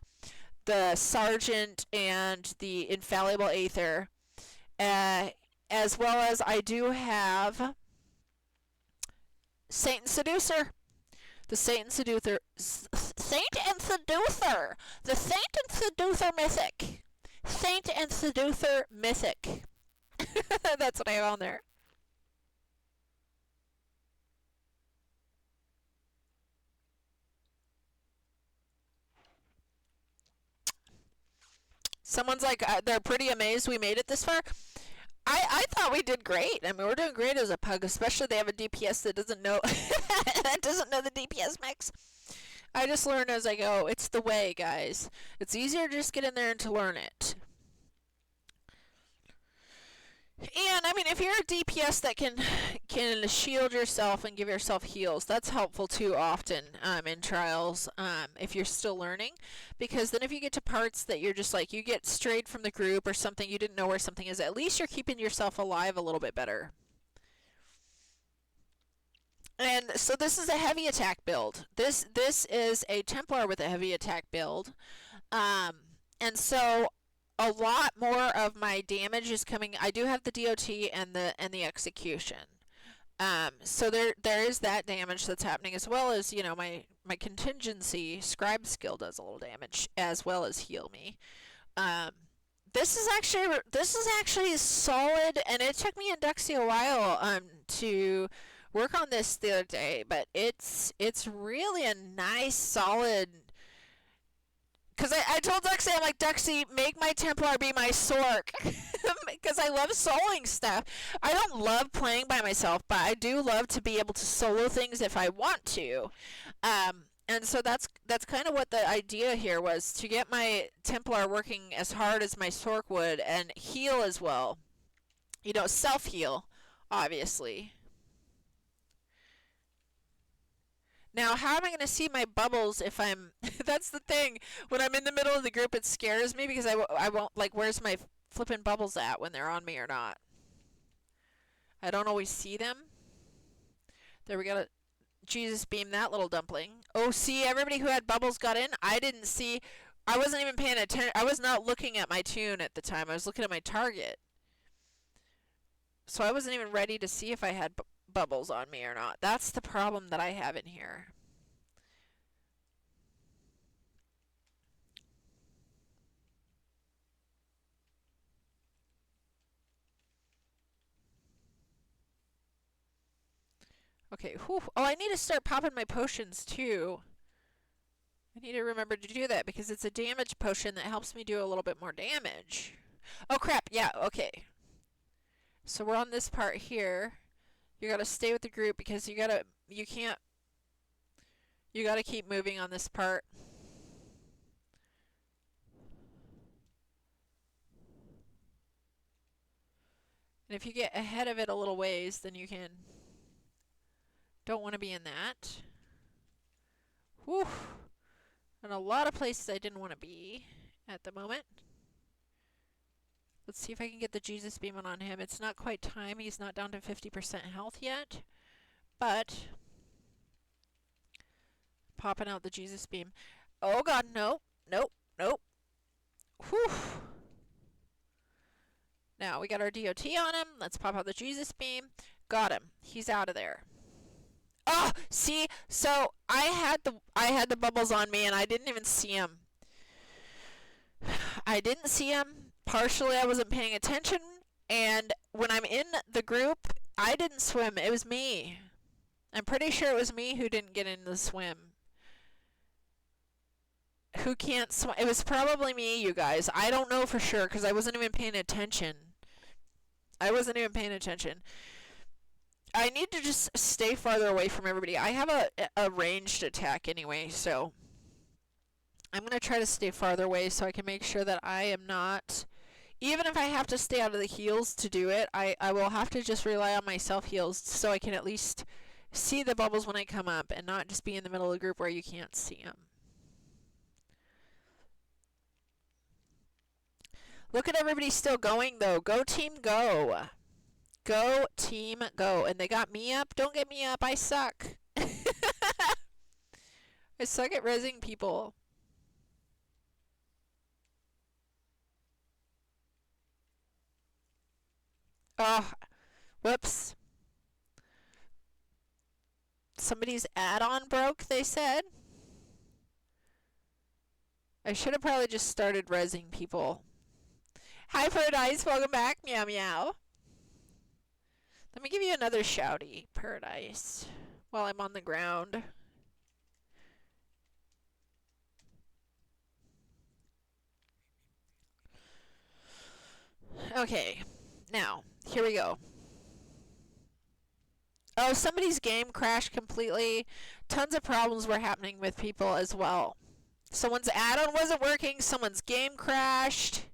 the Sergeant, and the Infallible Aether, as well as I do have Saint and Seducer. The Saint and Seducer. Saint and Seducer! The Saint and Seducer Mythic. Saint and Seducer Mythic. That's what I have on there. Someone's like, they're pretty amazed we made it this far. I thought we did great. I mean, we're doing great as a pug, especially they have a DPS that doesn't know that doesn't know the DPS mix. I just learn as I go. It's the way, guys. It's easier to just get in there and to learn it. And, I mean, if you're a DPS that can shield yourself and give yourself heals, that's helpful too often in trials if you're still learning. Because then if you get to parts that you're just like, you get strayed from the group or something, you didn't know where something is, at least you're keeping yourself alive a little bit better. And so this is a heavy attack build. This is a Templar with a heavy attack build. And so a lot more of my damage is coming. I do have the DOT and the execution. So there is that damage that's happening, as well as, you know, my contingency scribe skill does a little damage as well as heal me. This is actually solid, and it took me and Duxie a while to work on this the other day, but it's really a nice solid. Because I told Duxie, I'm like, Duxie, make my Templar be my Sork. Because I love soloing stuff. I don't love playing by myself, but I do love to be able to solo things if I want to. And so that's kind of what the idea here was, to get my Templar working as hard as my Sork would, and heal as well. You know, self-heal, obviously. Now, how am I going to see my bubbles if I'm... That's the thing. When I'm in the middle of the group, it scares me because I won't... Like, where's my flipping bubbles at when they're on me or not? I don't always see them. There, we got a... Jesus beam that little dumpling. Oh, see, everybody who had bubbles got in. I didn't see... I wasn't even paying attention. I was not looking at my tune at the time. I was looking at my target. So I wasn't even ready to see if I had bubbles on me or not. That's the problem that I have in here. Okay, whew. Oh, I need to start popping my potions too. I need to remember to do that because it's a damage potion that helps me do a little bit more damage. Oh crap, yeah, okay. So we're on this part here. You gotta stay with the group because you gotta keep moving on this part. And if you get ahead of it a little ways, then you can. Don't want to be in that. Whew. And a lot of places I didn't want to be at the moment. Let's see if I can get the Jesus beam on him. It's not quite time. He's not down to 50% health yet. But popping out the Jesus beam. Oh god, no. Nope. Nope. Whew. Now we got our DOT on him. Let's pop out the Jesus beam. Got him. He's out of there. Oh, see? So I had the bubbles on me and I didn't even see him. I didn't see him. Partially I wasn't paying attention, and when I'm in the group, I didn't swim. It was me. I'm pretty sure it was me who didn't get in the swim. Who can't swim? It was probably me, you guys. I don't know for sure because I wasn't even paying attention. I need to just stay farther away from everybody. I have a ranged attack anyway, so I'm going to try to stay farther away so I can make sure that I am not... Even if I have to stay out of the heals to do it, I will have to just rely on my self-heals so I can at least see the bubbles when I come up and not just be in the middle of the group where you can't see them. Look at everybody still going, though. Go team, go. Go team, go. And they got me up. Don't get me up. I suck. I suck at rezzing people. Oh, whoops. Somebody's add-on broke, they said. I should have probably just started rezzing people. Hi, Paradise. Welcome back. Meow, meow. Let me give you another shouty, Paradise, while I'm on the ground. Okay. Now, here we go. Oh, somebody's game crashed completely. Tons of problems were happening with people as well. Someone's add-on wasn't working. Someone's game crashed.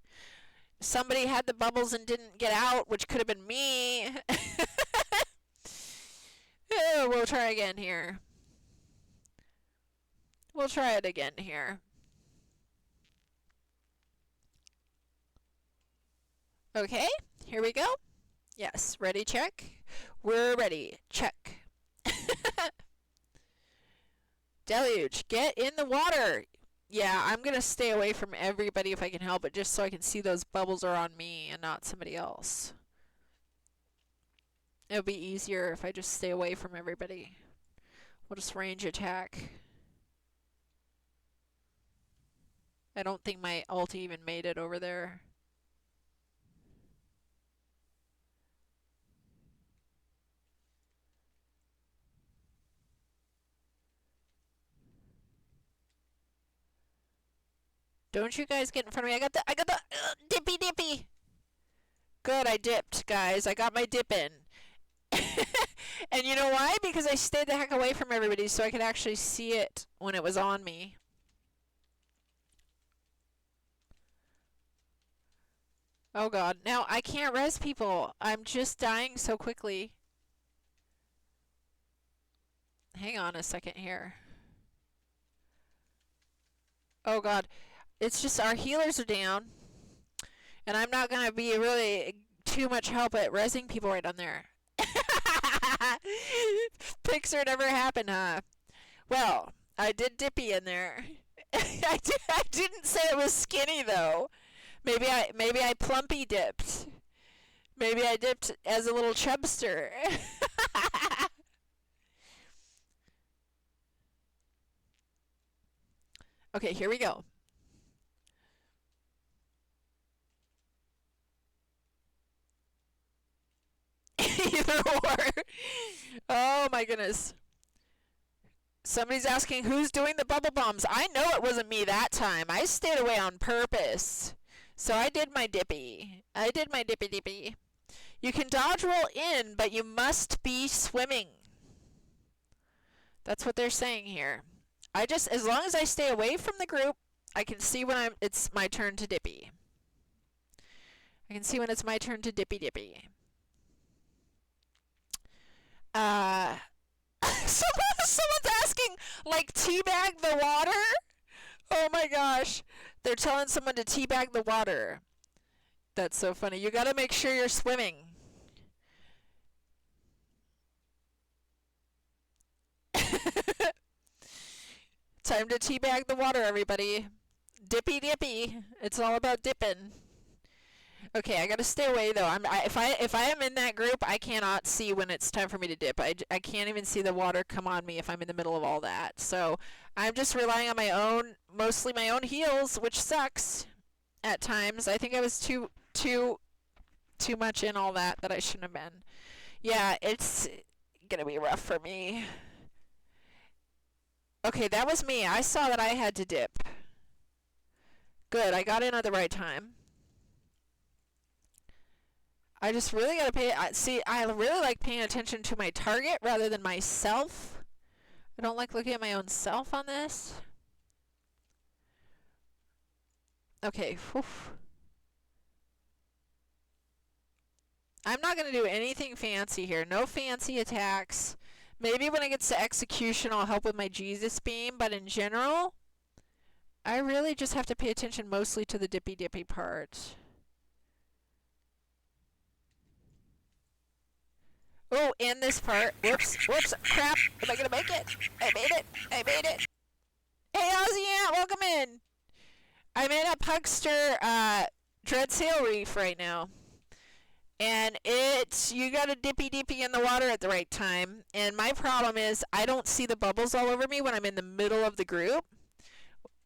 Somebody had the bubbles and didn't get out, which could have been me. Oh, we'll try again here. We'll try it again here. Okay, here we go. Yes, ready, check. We're ready, check. Deluge, get in the water. Yeah, I'm going to stay away from everybody if I can help it, just so I can see those bubbles are on me and not somebody else. It would be easier if I just stay away from everybody. We'll just range attack. I don't think my ulti even made it over there. Don't you guys get in front of me. I got the dippy. Good, I dipped, guys. I got my dip in. And you know why? Because I stayed the heck away from everybody so I could actually see it when it was on me. Oh god. Now, I can't res people. I'm just dying so quickly. Hang on a second here. Oh god. It's just our healers are down. And I'm not going to be really too much help at resing people right on there. Pixar never happened, huh? Well, I did dippy in there. I didn't say it was skinny though. Maybe I plumpy dipped. Maybe I dipped as a little chubster. Okay, here we go. Either or. Oh my goodness. Somebody's asking who's doing the bubble bombs. I know it wasn't me that time. I stayed away on purpose. So I did my dippy. I did my dippy dippy. You can dodge roll in, but you must be swimming. That's what they're saying here. As long as I stay away from the group, I can see when it's my turn to dippy. I can see when it's my turn to dippy dippy. Someone's asking, like, teabag the water? Oh my gosh. They're telling someone to teabag the water. That's so funny. You gotta make sure you're swimming. Time to teabag the water, everybody. Dippy dippy. It's all about dipping. Okay, I gotta stay away though. If I am in that group, I cannot see when it's time for me to dip. I can't even see the water come on me if I'm in the middle of all that. So I'm just relying on my own, mostly my own heels, which sucks at times. I think I was too much in all that I shouldn't have been. Yeah, it's gonna be rough for me. Okay, that was me. I saw that I had to dip. Good, I got in at the right time. I just really gotta I really like paying attention to my target rather than myself. I don't like looking at my own self on this. Okay, whew. I'm not gonna do anything fancy here. No fancy attacks. Maybe when it gets to execution, I'll help with my Jesus beam, but in general, I really just have to pay attention mostly to the dippy dippy part. Oh, and this part. Whoops, crap. Am I gonna make it? I made it. Hey, Ozzy Ant, welcome in. I'm in a Pugster Dread Sail Reef right now. And you gotta dippy dippy in the water at the right time. And my problem is I don't see the bubbles all over me when I'm in the middle of the group.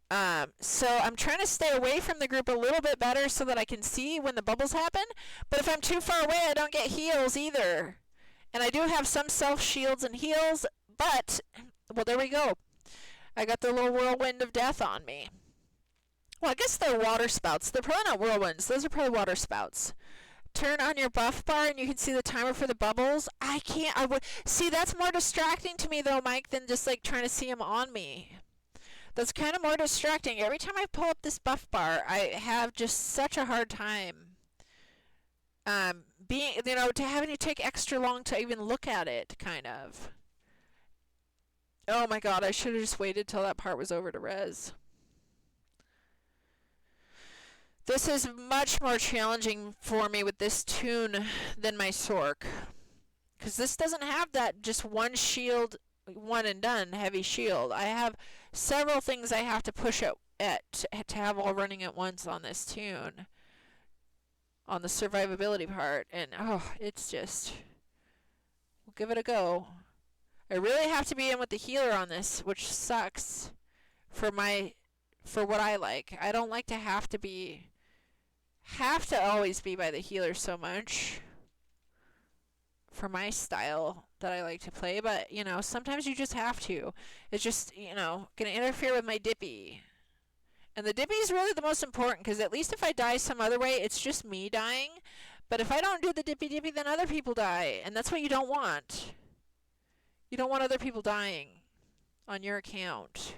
So I'm trying to stay away from the group a little bit better so that I can see when the bubbles happen. But if I'm too far away, I don't get heals either. And I do have some self-shields and heals, but, well, there we go. I got the little whirlwind of death on me. Well, I guess they're water spouts. They're probably not whirlwinds. Those are probably water spouts. Turn on your buff bar and you can see the timer for the bubbles. See, that's more distracting to me, though, Mike, than just, like, trying to see them on me. That's kind of more distracting. Every time I pull up this buff bar, I have just such a hard time. To having to take extra long to even look at it, kind of. Oh my god, I should have just waited till that part was over to res. This is much more challenging for me with this tune than my Sork. Because this doesn't have that just one shield, one and done, heavy shield. I have several things I have to push to have all running at once on this tune. On the survivability part, and it's just, we'll give it a go. I really have to be in with the healer on this, which sucks for what I like. I don't like to have to always be by the healer so much for my style that I like to play, but sometimes you just have to. It's just gonna interfere with my dippy. And the dippy is really the most important, because at least if I die some other way, it's just me dying. But if I don't do the dippy dippy, then other people die. And that's what you don't want. You don't want other people dying on your account.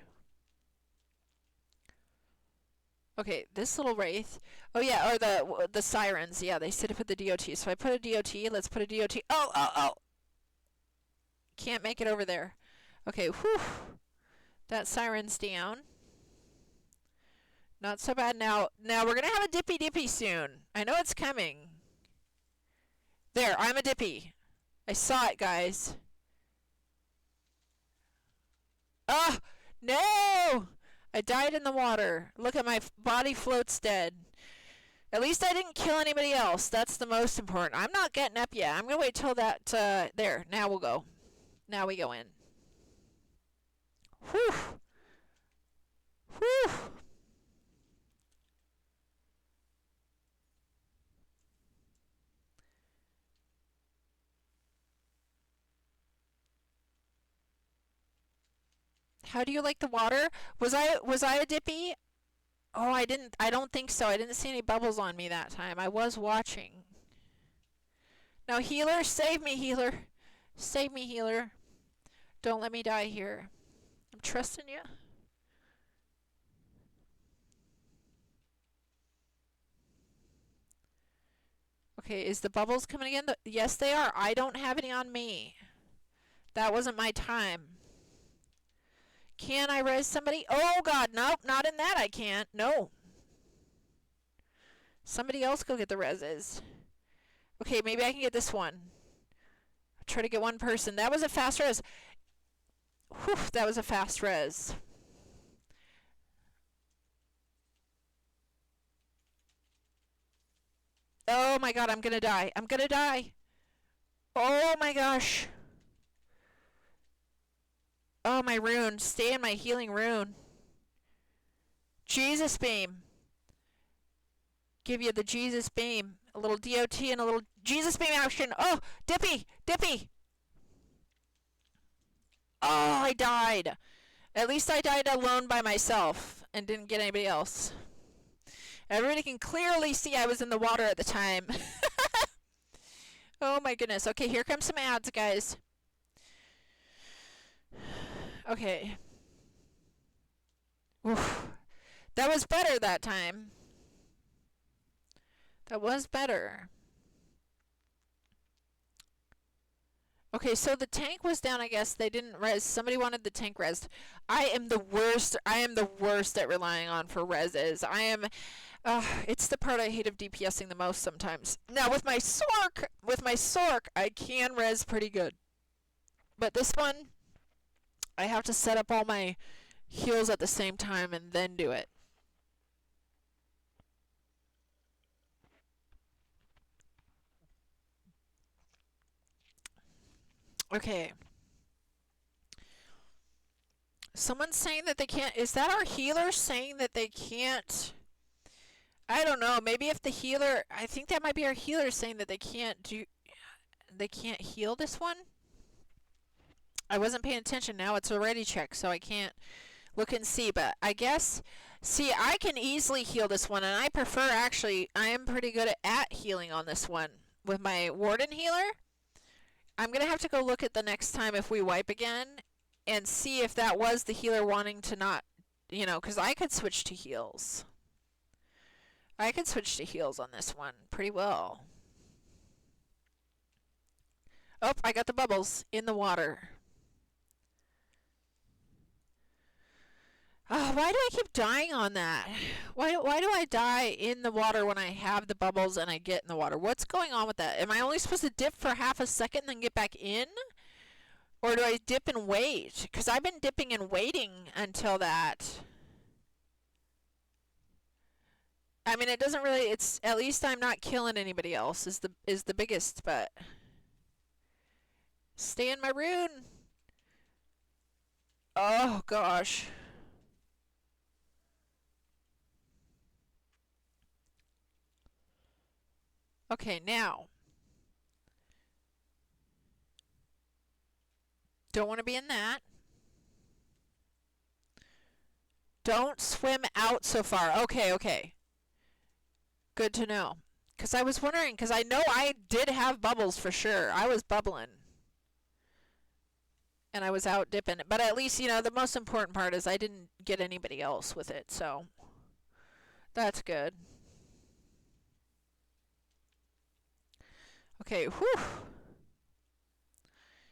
Okay, this little wraith. Oh yeah, or the sirens. Yeah, they said to put the DOT. So I put a DOT. Let's put a DOT. Oh! Can't make it over there. Okay, whew. That siren's down. Not so bad now. Now we're going to have a dippy dippy soon. I know it's coming. There, I'm a dippy. I saw it, guys. Oh, no! I died in the water. Look at my body floats dead. At least I didn't kill anybody else. That's the most important. I'm not getting up yet. I'm going to wait till that, there. Now we'll go. Now we go in. Whew. Whew. How do you like the water? Was I a dippy? Oh, I don't think so. I didn't see any bubbles on me that time. I was watching. Now, healer, save me, healer. Save me, healer. Don't let me die here. I'm trusting you. Okay, is the bubbles coming again? Yes, they are. I don't have any on me. That wasn't my time. Can I res somebody? Oh, God, nope, not in that I can't. No. Somebody else go get the reses. Okay, maybe I can get this one. I'll try to get one person. That was a fast res. Whew, that was a fast res. Oh my God, I'm gonna die. I'm gonna die. Oh my gosh. Oh, my rune. Stay in my healing rune. Jesus beam. Give you the Jesus beam. A little DOT and a little Jesus beam action. Oh, Dippy! Dippy! Oh, I died. At least I died alone by myself and didn't get anybody else. Everybody can clearly see I was in the water at the time. Oh my goodness. Okay, here comes some ads, guys. Okay. Oof. That was better that time. That was better. Okay, so the tank was down, I guess. They didn't res. Somebody wanted the tank res. I am the worst. I am the worst at relying on for reses. I am... it's the part I hate of DPSing the most sometimes. Now, with my Sork, I can res pretty good. But this one, I have to set up all my heals at the same time and then do it. Okay. Someone's saying that they can't... Is that our healer saying that they can't... I don't know. Maybe if the healer... I think that might be our healer saying that they can't do... They can't heal this one? I wasn't paying attention. Now it's already checked, so I can't look and see. But I guess... See, I can easily heal this one, and I prefer, actually... I am pretty good at healing on this one. With my Warden healer... I'm going to have to go look at the next time if we wipe again and see if that was the healer wanting to not, you know, because I could switch to heals. I could switch to heals on this one pretty well. Oh, I got the bubbles in the water. Oh, why do I keep dying on that? Why do I die in the water when I have the bubbles and I get in the water? What's going on with that? Am I only supposed to dip for half a second and then get back in? Or do I dip and wait? Because I've been dipping and waiting until that. I mean, it doesn't really... It's at least I'm not killing anybody else is the biggest, but... Stay in my rune. Oh, gosh. Okay, now. Don't want to be in that. Don't swim out so far. Okay, okay. Good to know. Because I was wondering, because I know I did have bubbles for sure. I was bubbling. And I was out dipping. But at least, you know, the most important part is I didn't get anybody else with it. So, that's good. Okay, whew.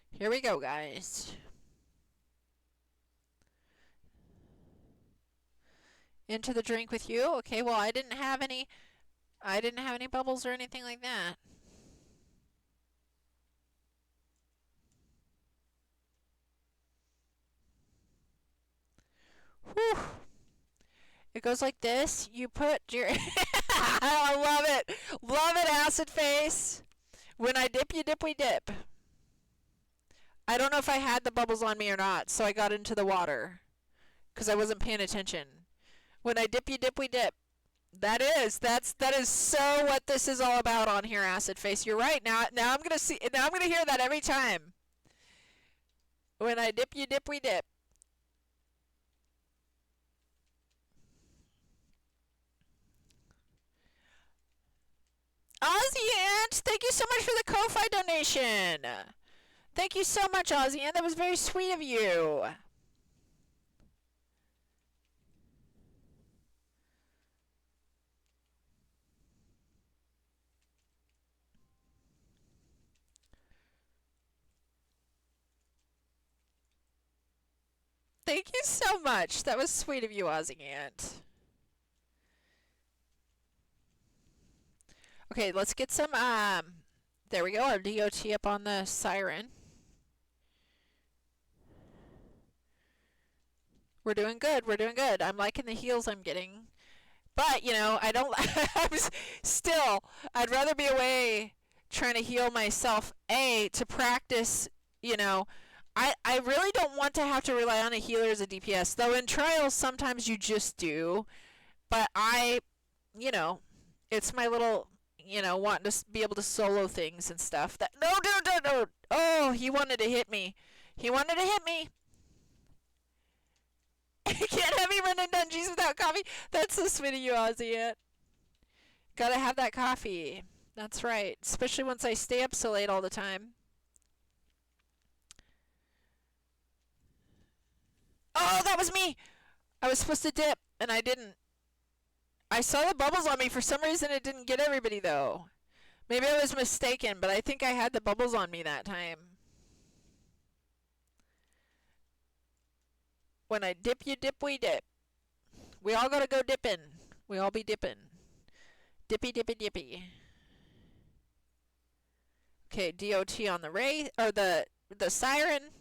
Here we go, guys. Into the drink with you. Okay, well, I didn't have any bubbles or anything like that. Whew. It goes like this. You put your... I love it. Love it, acid face. When I dip, you dip, we dip. I don't know if I had the bubbles on me or not, so I got into the water. Because I wasn't paying attention. When I dip, you dip, we dip. That is so what this is all about on here, acid face. You're right. Now I'm gonna hear that every time. When I dip, you dip, we dip. Ozzy Ant, thank you so much for the Ko-Fi donation. Thank you so much, Ozzy Ant. That was very sweet of you. Thank you so much. That was sweet of you, Ozzy Ant. Okay, let's get some, there we go, our DOT up on the siren. We're doing good, we're doing good. I'm liking the heals I'm getting. But, you know, I don't, still, I'd rather be away trying to heal myself, to practice, you know. I really don't want to have to rely on a healer as a DPS, though in trials sometimes you just do. But you know, it's my little, you know, wanting to be able to solo things and stuff. That no, no, no, no. Oh, he wanted to hit me. He wanted to hit me. Can't have me running dungeons without coffee. That's so sweet of you, Ozzy. Gotta have that coffee. That's right. Especially once I stay up so late all the time. Oh, that was me! I was supposed to dip, and I didn't. I saw the bubbles on me. For some reason, it didn't get everybody, though. Maybe I was mistaken, but I think I had the bubbles on me that time. When I dip, you dip, we dip. We all gotta go dipping. We all be dipping. Dippy, dippy, dippy. Okay, DOT on the ray, or the siren.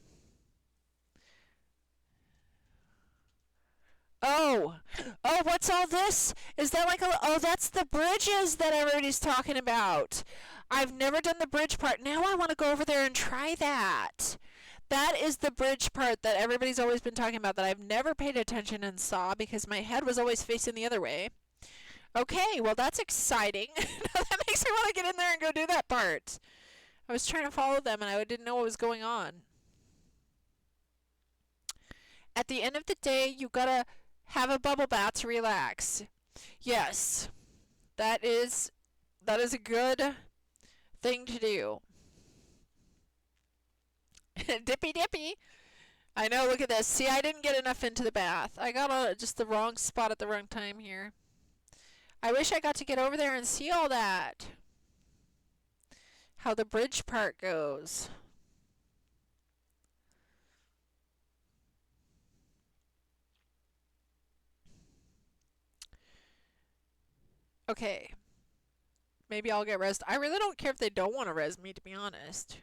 Oh, what's all this? Is that like oh, that's the bridges that everybody's talking about. I've never done the bridge part. Now I want to go over there and try that. That is the bridge part that everybody's always been talking about that I've never paid attention and saw because my head was always facing the other way. Okay, well that's exciting. That makes me want to get in there and go do that part. I was trying to follow them and I didn't know what was going on. At the end of the day, you gotta have a bubble bath to relax. Yes, that is a good thing to do. Dippy dippy. I know, look at this. See, I didn't get enough into the bath. I got just the wrong spot at the wrong time here. I wish I got to get over there and see all that. How the bridge part goes. Okay. Maybe I'll get rezzed. I really don't care if they don't want to res me, to be honest.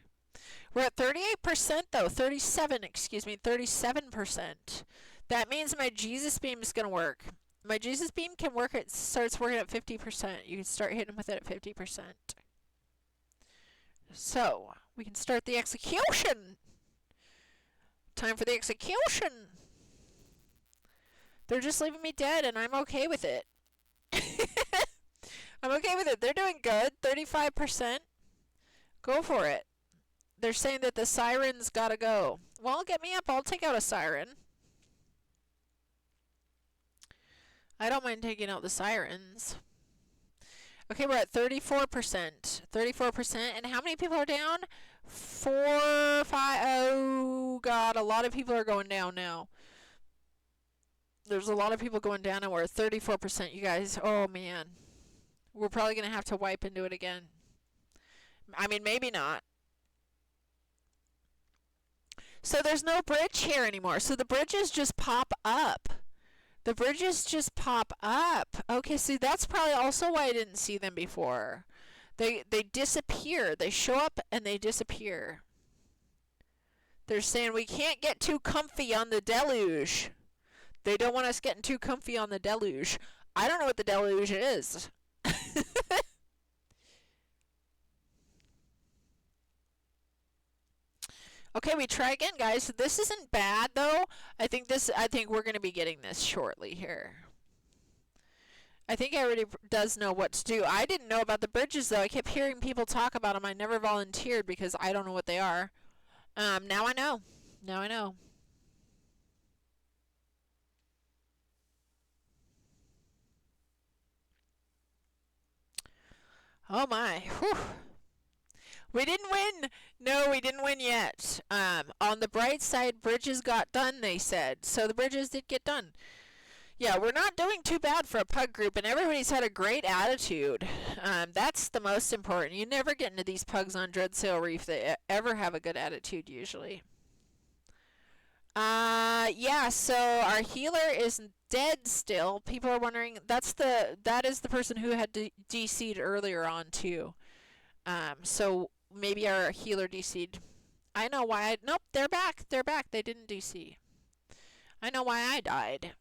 We're at 38% though. 37, excuse me, 37%. That means my Jesus beam is going to work. My Jesus beam can work, it starts working at 50%. You can start hitting with it at 50%. So, we can start the execution. Time for the execution. They're just leaving me dead and I'm okay with it. I'm okay with it. They're doing good. 35%. Go for it. They're saying that the siren's gotta go. Well, get me up. I'll take out a siren. I don't mind taking out the sirens. Okay, we're at 34%. 34%. And how many people are down? 4, 5. Oh, God. A lot of people are going down now. There's a lot of people going down, and we're at 34%, you guys. Oh, man. We're probably going to have to wipe and do it again. I mean, maybe not. So there's no bridge here anymore. So the bridges just pop up. The bridges just pop up. Okay, see, that's probably also why I didn't see them before. They disappear. They show up and they disappear. They're saying we can't get too comfy on the deluge. They don't want us getting too comfy on the deluge. I don't know what the deluge is. Okay, we try again, guys. This isn't bad though. I think we're going to be getting this shortly here. I think everybody does know what to do. I didn't know about the bridges though. I kept hearing people talk about them. I never volunteered because I don't know what they are. Now I know. Now I know. Oh my. Whew. We didn't win. No, we didn't win yet. On the bright side, bridges got done, they said. So the bridges did get done. Yeah, we're not doing too bad for a pug group, and everybody's had a great attitude. That's the most important. You never get into these pugs on Dreadsail Reef that ever have a good attitude, usually. Yeah, so our healer is dead still. People are wondering, that is the person who had DC'd earlier on, too. So maybe our healer DC'd. I know why nope, they're back. They're back. They didn't DC. I know why I died.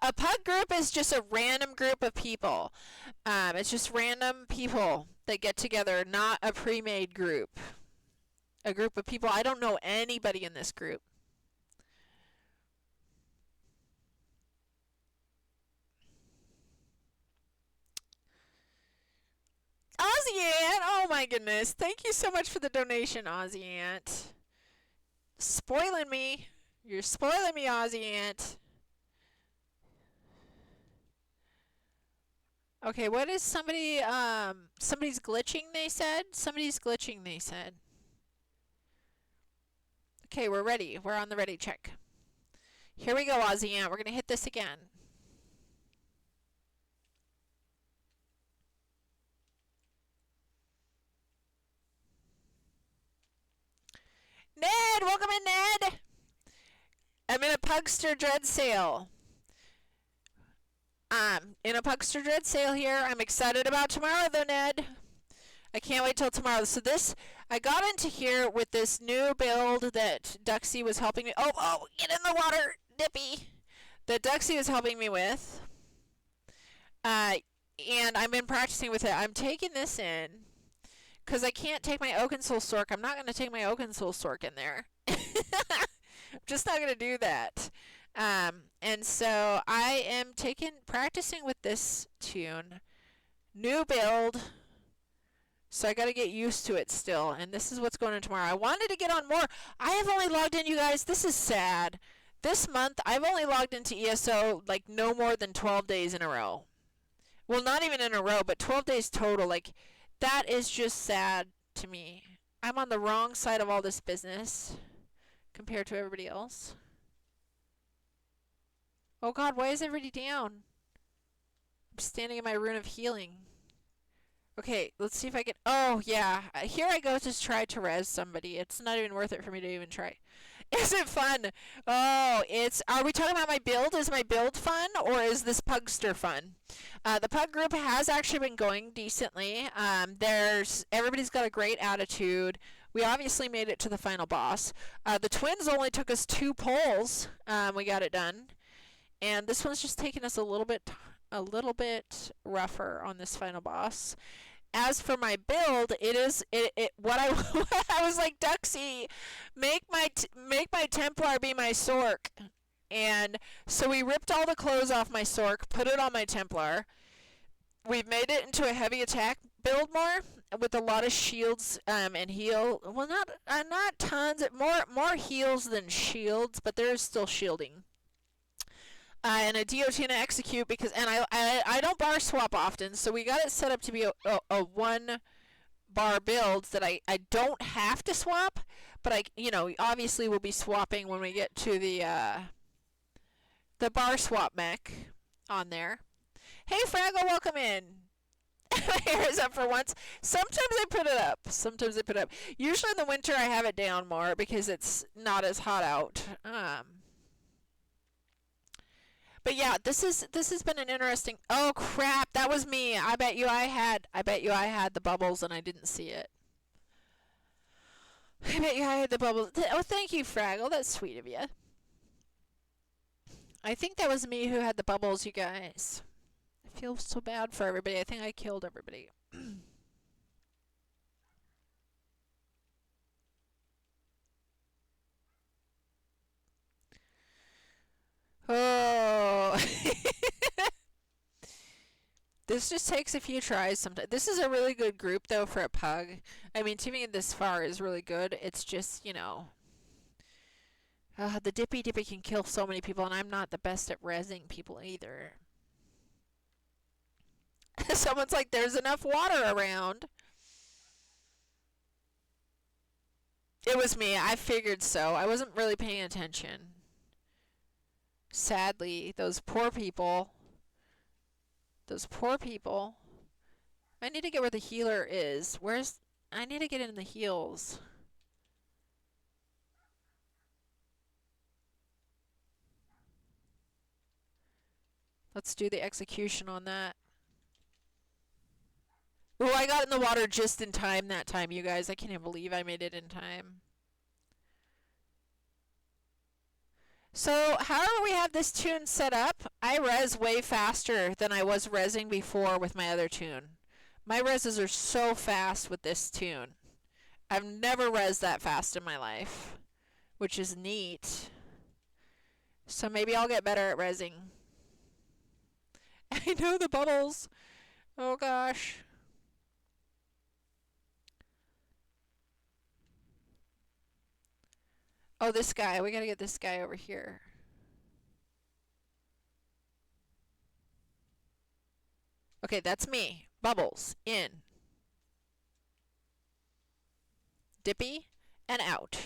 A pug group is just a random group of people. It's just random people that get together, not a pre-made group. A group of people. I don't know anybody in this group. Aussie Ant! Oh my goodness. Thank you so much for the donation, Aussie Ant. Spoiling me. You're spoiling me, Aussie Ant. Okay, what is somebody's glitching, they said? Somebody's glitching, they said. Okay, we're ready. We're on the ready check. Here we go, Aussie Ant. We're going to hit this again. Ned! Welcome in, Ned! I'm in a Pugster Dread Sale. In a Pugster Dread Sale here. I'm excited about tomorrow, though, Ned. I can't wait till tomorrow. So I got into here with this new build that Duxie was helping me. Oh, get in the water, Dippy. That Duxie was helping me with. And I've been practicing with it. I'm taking this in because I can't take my Oakensoul Sork. I'm not going to take my Oakensoul Sork in there. I'm just not going to do that. And so I am practicing with this tune. New build. So I got to get used to it still. And this is what's going on tomorrow. I wanted to get on more. I have only logged in, you guys. This is sad. This month, I've only logged into ESO like no more than 12 days in a row. Well, not even in a row, but 12 days total. Like, that is just sad to me. I'm on the wrong side of all this business compared to everybody else. Oh God, why is everybody down? I'm standing in my rune of healing. Okay, let's see if I can... Oh, yeah. Here I go to try to res somebody. It's not even worth it for me to even try. Is it fun? Oh, are we talking about my build? Is my build fun, or is this Pugster fun? The Pug group has actually been going decently. Everybody's got a great attitude. We obviously made it to the final boss. The twins only took us 2 pulls. We got it done. And this one's just taking us a little bit rougher on this final boss. As for my build, what I was like, Duxie, make my Templar be my Sork. And so we ripped all the clothes off my Sork, put it on my Templar. We've made it into a heavy attack build more with a lot of shields and heal. Well, not tons, more heals than shields, but there is still shielding. And a DOT and an execute I don't bar swap often, so we got it set up to be a 1 bar build that I don't have to swap, but obviously we'll be swapping when we get to the bar swap mech on there. Hey Fraggle, welcome in. My hair is up for once. Sometimes I put it up. Usually in the winter I have it down more because it's not as hot out. But yeah, this has been an interesting... Oh crap, that was me. I bet you I had the bubbles and I didn't see it. I bet you I had the bubbles. Oh, thank you, Fraggle. That's sweet of you. I think that was me who had the bubbles, you guys. I feel so bad for everybody. I think I killed everybody. Oh. This just takes a few tries sometimes. This is a really good group, though, for a pug. I mean, teaming it this far is really good. It's just, The Dippy Dippy can kill so many people, and I'm not the best at rezzing people either. Someone's like, there's enough water around. It was me. I figured so. I wasn't really paying attention. Sadly, those poor people. Those poor people. I need to get where the healer is. I need to get in the heals. Let's do the execution on that. Oh, I got in the water just in time that time, you guys. I can't even believe I made it in time. So, however we have this tune set up, I res way faster than I was resing before with my other tune. My reses are so fast with this tune. I've never resed that fast in my life, which is neat. So maybe I'll get better at resing. I know the bubbles. Oh gosh. Oh, this guy. We gotta get this guy over here. Okay, that's me. Bubbles. In. Dippy and out.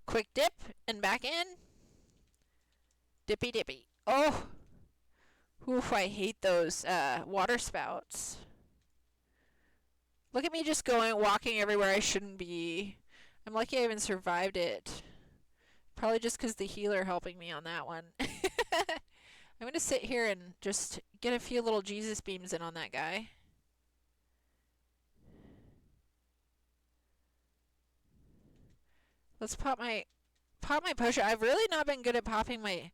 Quick dip and back in. Dippy dippy. Oh! Oof, I hate those water spouts. Look at me just walking everywhere I shouldn't be. I'm lucky I even survived it. Probably just because the healer helping me on that one. I'm going to sit here and just get a few little Jesus beams in on that guy. Let's pop my potion. I've really not been good at popping my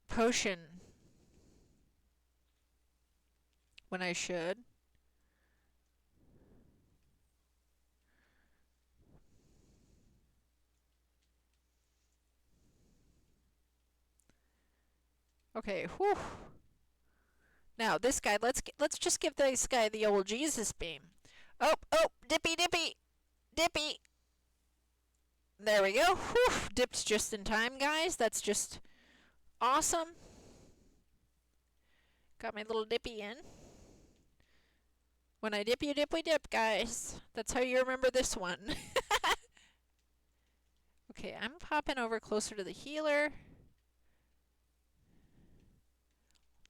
potion when I should. Okay, whew. Now this guy, let's just give this guy the old Jesus beam. Oh, dippy dippy. Dippy. There we go. Whew, dipped just in time, guys. That's just awesome. Got my little dippy in. When I dip, you dip, we dip, guys. That's how you remember this one. Okay, I'm popping over closer to the healer.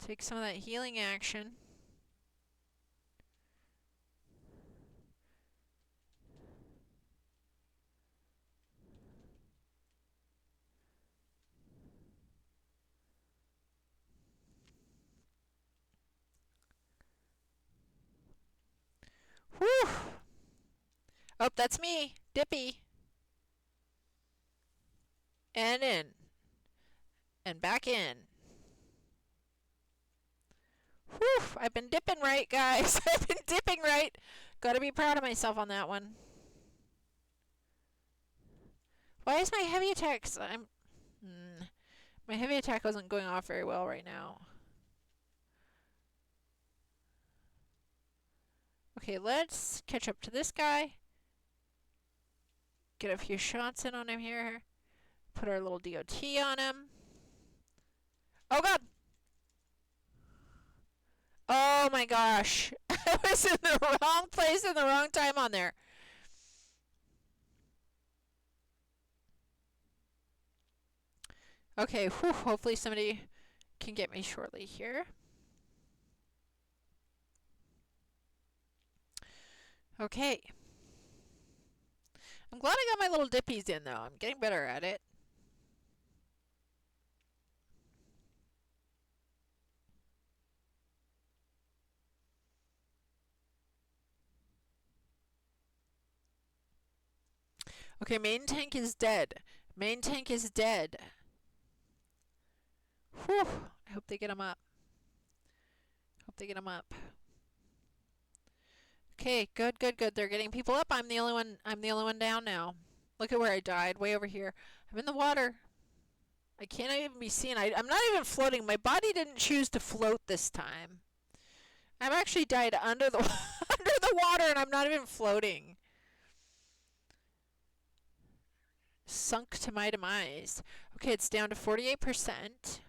Take some of that healing action. Whew! Oh, that's me. Dippy. And in. And back in. Whew! I've been dipping right, guys. I've been dipping right. Gotta be proud of myself on that one. Why is my heavy attacks... my heavy attack wasn't going off very well right now. Okay, let's catch up to this guy. Get a few shots in on him here. Put our little DOT on him. Oh god! Oh my gosh. I was in the wrong place in the wrong time on there. Okay, whew, hopefully somebody can get me shortly here. Okay. I'm glad I got my little dippies in though. I'm getting better at it. Okay, main tank is dead. Main tank is dead. Whew. I hope they get him up. Hope they get him up. Okay, good. They're getting people up. I'm the only one down now. Look at where I died, way over here. I'm in the water. I can't even be seen. I'm not even floating. My body didn't choose to float this time. I've actually died under the under the water and I'm not even floating. Sunk to my demise. Okay, it's down to 48%.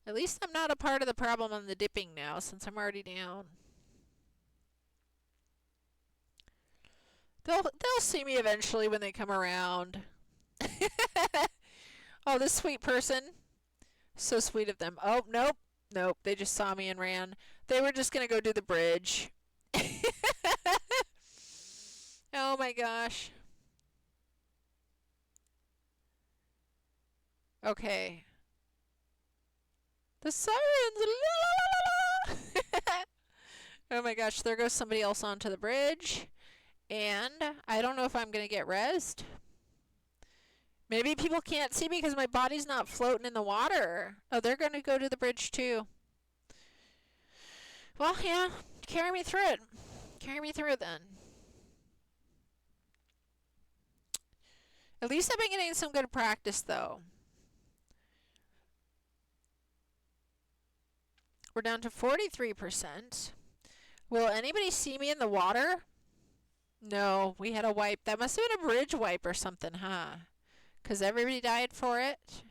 At least I'm not a part of the problem on the dipping now, since I'm already down. They'll see me eventually when they come around. Oh, this sweet person. So sweet of them. Oh, nope. Nope. They just saw me and ran. They were just going to go do the bridge. Oh my gosh. Okay. The sirens. La, la, la, la. Oh my gosh. There goes somebody else onto the bridge. And I don't know if I'm going to get rezzed. Maybe people can't see me because my body's not floating in the water. Oh, they're going to go to the bridge too. Well, yeah. Carry me through it. Carry me through it then. At least I've been getting some good practice though. We're down to 43%. Will anybody see me in the water? No, we had a wipe. That must have been a bridge wipe or something, huh? Because everybody died for it.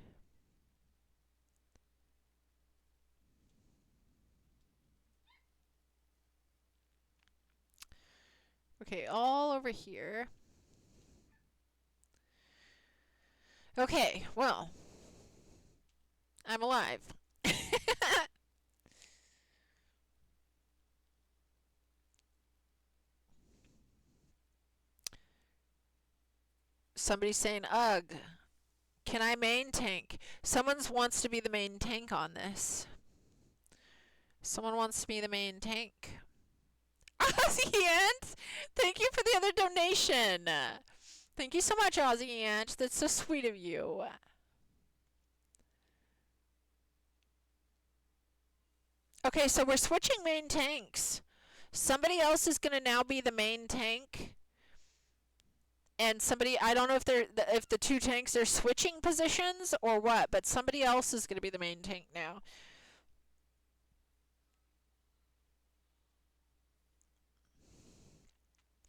Okay, all over here. Okay, well. I'm alive. Somebody's saying, ugh. Can I main tank? Someone wants to be the main tank on this. Someone wants to be the main tank. Aussie Ant! Thank you for the other donation. Thank you so much, Aussie Ant. That's so sweet of you. Okay, so we're switching main tanks. Somebody else is going to now be the main tank. And somebody, I don't know if the two tanks are switching positions or what, but somebody else is going to be the main tank now.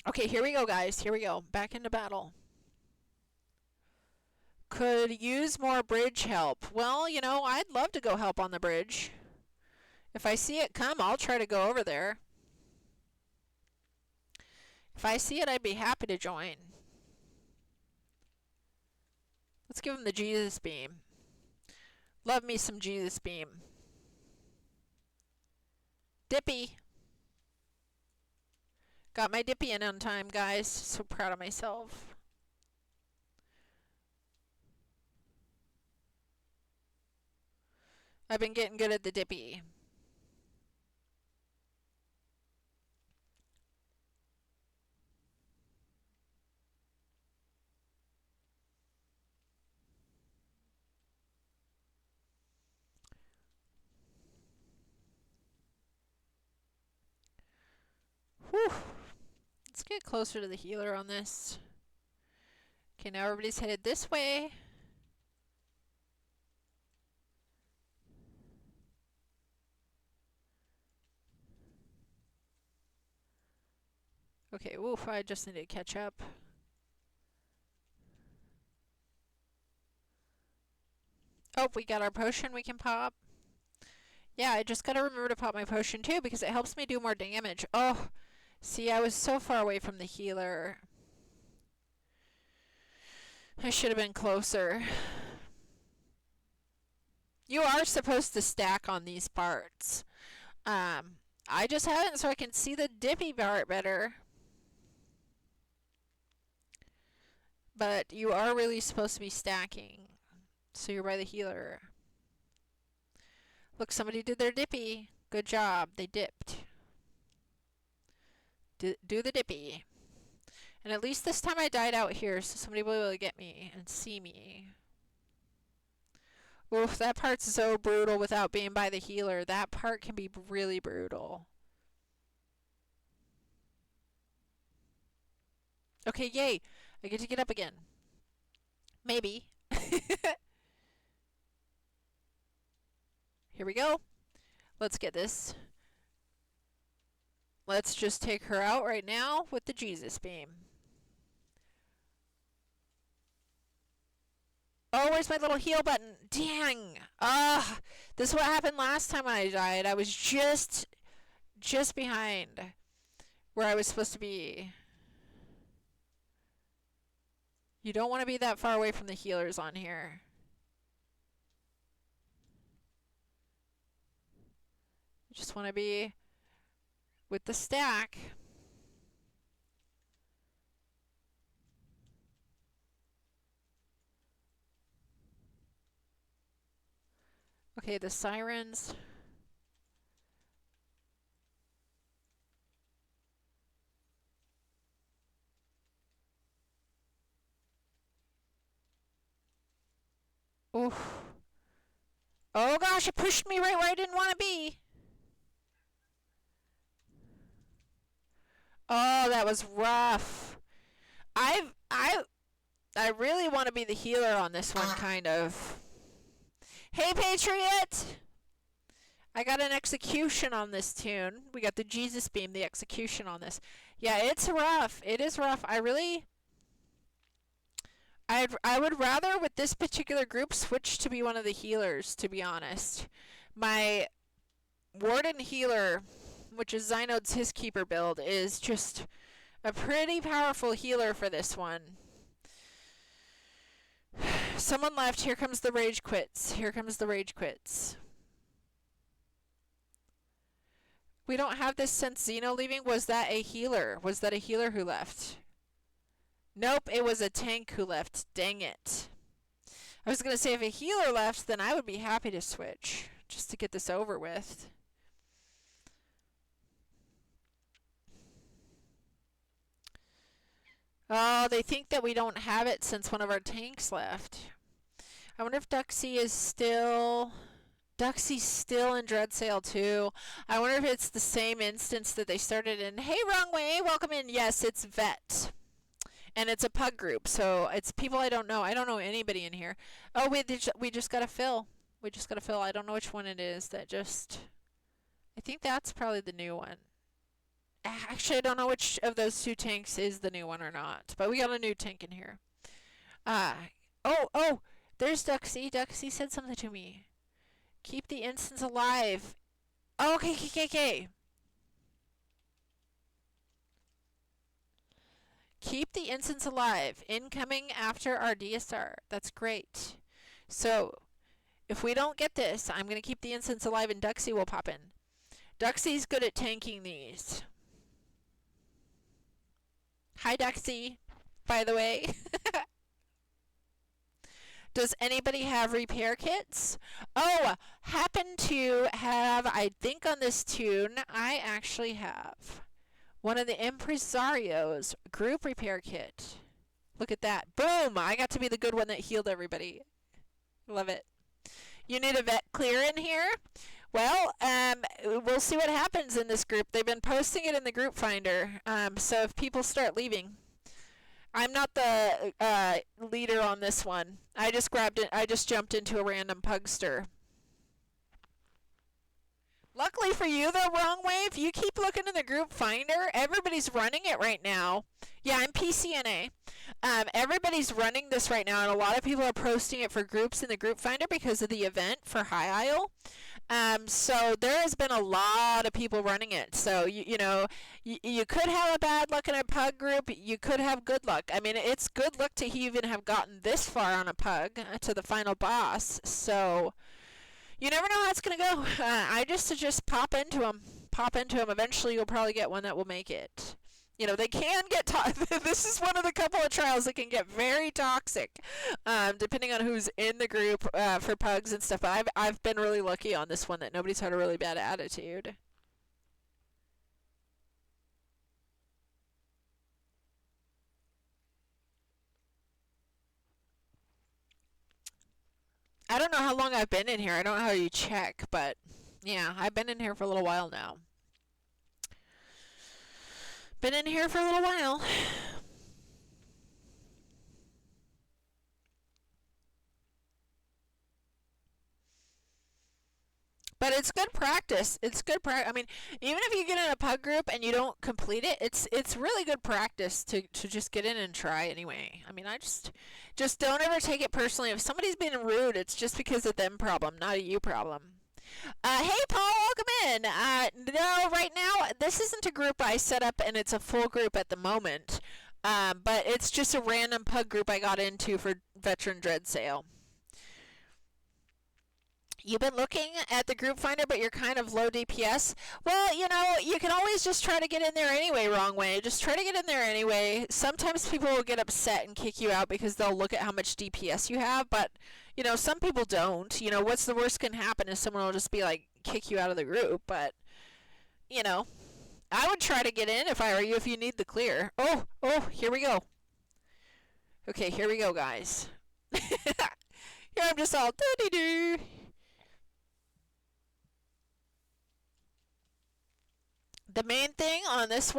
Okay, here we go, guys. Here we go. Back into battle. Could use more bridge help. Well, you know, I'd love to go help on the bridge. If I see it come, I'll try to go over there. If I see it, I'd be happy to join. Let's give him the Jesus beam. Love me some Jesus beam. Dippy. Got my dippy in on time, guys. So proud of myself. I've been getting good at the dippy. Whew. Let's get closer to the healer on this. Okay, now everybody's headed this way. Okay, oof, I just need to catch up. Oh, we got our potion we can pop. Yeah, I just gotta remember to pop my potion too because it helps me do more damage. Oh, see, I was so far away from the healer. I should have been closer. You are supposed to stack on these parts. I just haven't so I can see the dippy part better. But you are really supposed to be stacking. So you're by the healer. Look, somebody did their dippy. Good job. They dipped. Do the dippy. And at least this time I died out here so somebody will be able to get me and see me. Oof, that part's so brutal without being by the healer. That part can be really brutal. Okay, yay. I get to get up again. Maybe. Here we go. Let's get this. Let's just take her out right now with the Jesus beam. Oh, where's my little heal button? Dang. Ugh. This is what happened last time I died. I was just behind where I was supposed to be. You don't want to be that far away from the healers on here. You just want to be with the stack. Okay, the sirens. Oof. Oh gosh, it pushed me right where I didn't want to be. Oh, that was rough. I really want to be the healer on this one, kind of. Hey, Patriot! I got an execution on this tune. We got the Jesus beam, the execution on this. Yeah, it's rough. It is rough. I would rather, with this particular group, switch to be one of the healers, to be honest. My Warden healer, which is Zynode's his keeper build, is just a pretty powerful healer for this one. Someone left. Here comes the rage quits. Here comes the rage quits. We don't have this since Xeno leaving. Was that a healer? Was that a healer who left? Nope, it was a tank who left. Dang it. I was going to say if a healer left, then I would be happy to switch, just to get this over with. Oh, they think that we don't have it since one of our tanks left. I wonder if Duxie is still... Duxie's still in Dreadsail too. I wonder if it's the same instance that they started in. Hey, wrong way. Welcome in. Yes, it's Vet. And it's a pug group, so it's people I don't know. I don't know anybody in here. Oh, we just got to fill. We just got to fill. I don't know which one it is that just... I think that's probably the new one. Actually, I don't know which of those two tanks is the new one or not. But we got a new tank in here. Oh, there's Duxie. Duxie said something to me. Keep the instance alive. Oh, okay. Keep the instance alive. Incoming after our DSR. That's great. So, if we don't get this, I'm going to keep the instance alive and Duxie will pop in. Duxie's good at tanking these. Hi, Duxie, by the way. Does anybody have repair kits? Oh, happen to have, I think on this tune, I actually have one of the Impresarios group repair kit. Look at that. Boom! I got to be the good one that healed everybody. Love it. You need a vet clear in here? Well, we'll see what happens in this group. They've been posting it in the group finder. So if people start leaving, I'm not the leader on this one. I just grabbed it. I just jumped into a random pugster. Luckily for you, though, Wrong Wave, you keep looking in the group finder. Everybody's running it right now. Yeah, I'm PCNA. Everybody's running this right now, and a lot of people are posting it for groups in the group finder because of the event for High Isle. So there has been a lot of people running it. So, you could have a bad luck in a pug group. You could have good luck. I mean, it's good luck to even have gotten this far on a pug to the final boss. So... you never know how it's going to go. I just suggest pop into them. Pop into them. Eventually, you'll probably get one that will make it. They can get this is one of the couple of trials that can get very toxic, depending on who's in the group for pugs and stuff. But I've been really lucky on this one that nobody's had a really bad attitude. I don't know how long I've been in here. I don't know how you check, but yeah, I've been in here for a little while now. Been in here for a little while. But it's good practice. It's good practice. I mean, even if you get in a pug group and you don't complete it, it's really good practice to just get in and try anyway. I mean, I just don't ever take it personally. If somebody's being rude, it's just because of them problem, not a you problem. Hey, Paul, welcome in. No, right now, this isn't a group I set up, and it's a full group at the moment. But it's just a random pug group I got into for Veteran Dread Sale. You've been looking at the group finder, but you're kind of low DPS. Well, you know, you can always just try to get in there anyway, wrong way. Just try to get in there anyway. Sometimes people will get upset and kick you out because they'll look at how much DPS you have, but, you know, some people don't. You know, what's the worst can happen is someone will just be like, kick you out of the group, but, you know, I would try to get in if I were you if you need the clear. Oh, here we go. Okay, here we go, guys. Here I'm just all doo-doo-doo. The main thing on this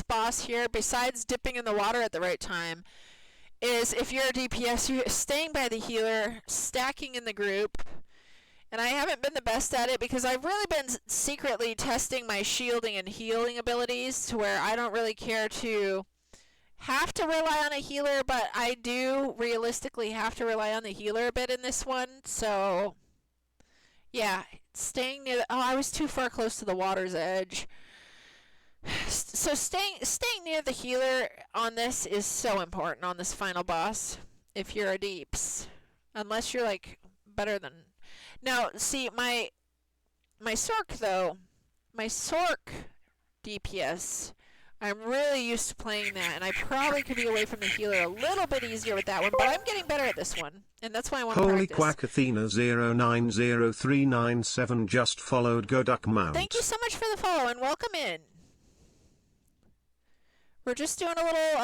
boss here, besides dipping in the water at the right time, is if you're a DPS, you're staying by the healer, stacking in the group. And I haven't been the best at it because I've really been secretly testing my shielding and healing abilities to where I don't really care to have to rely on a healer, but I do realistically have to rely on the healer a bit in this one. So, yeah, staying near the... Oh, I was too far close to the water's edge. So staying near the healer on this is so important on this final boss if you're a deeps. Unless you're like better than... Now, see, my Sork though, my Sork DPS, I'm really used to playing that, and I probably could be away from the healer a little bit easier with that one, but I'm getting better at this one, and that's why I want to Holy practice. Quack Athena 090397 just followed Go Duck Mount. Thank you so much for the follow, and welcome in. We're just doing a little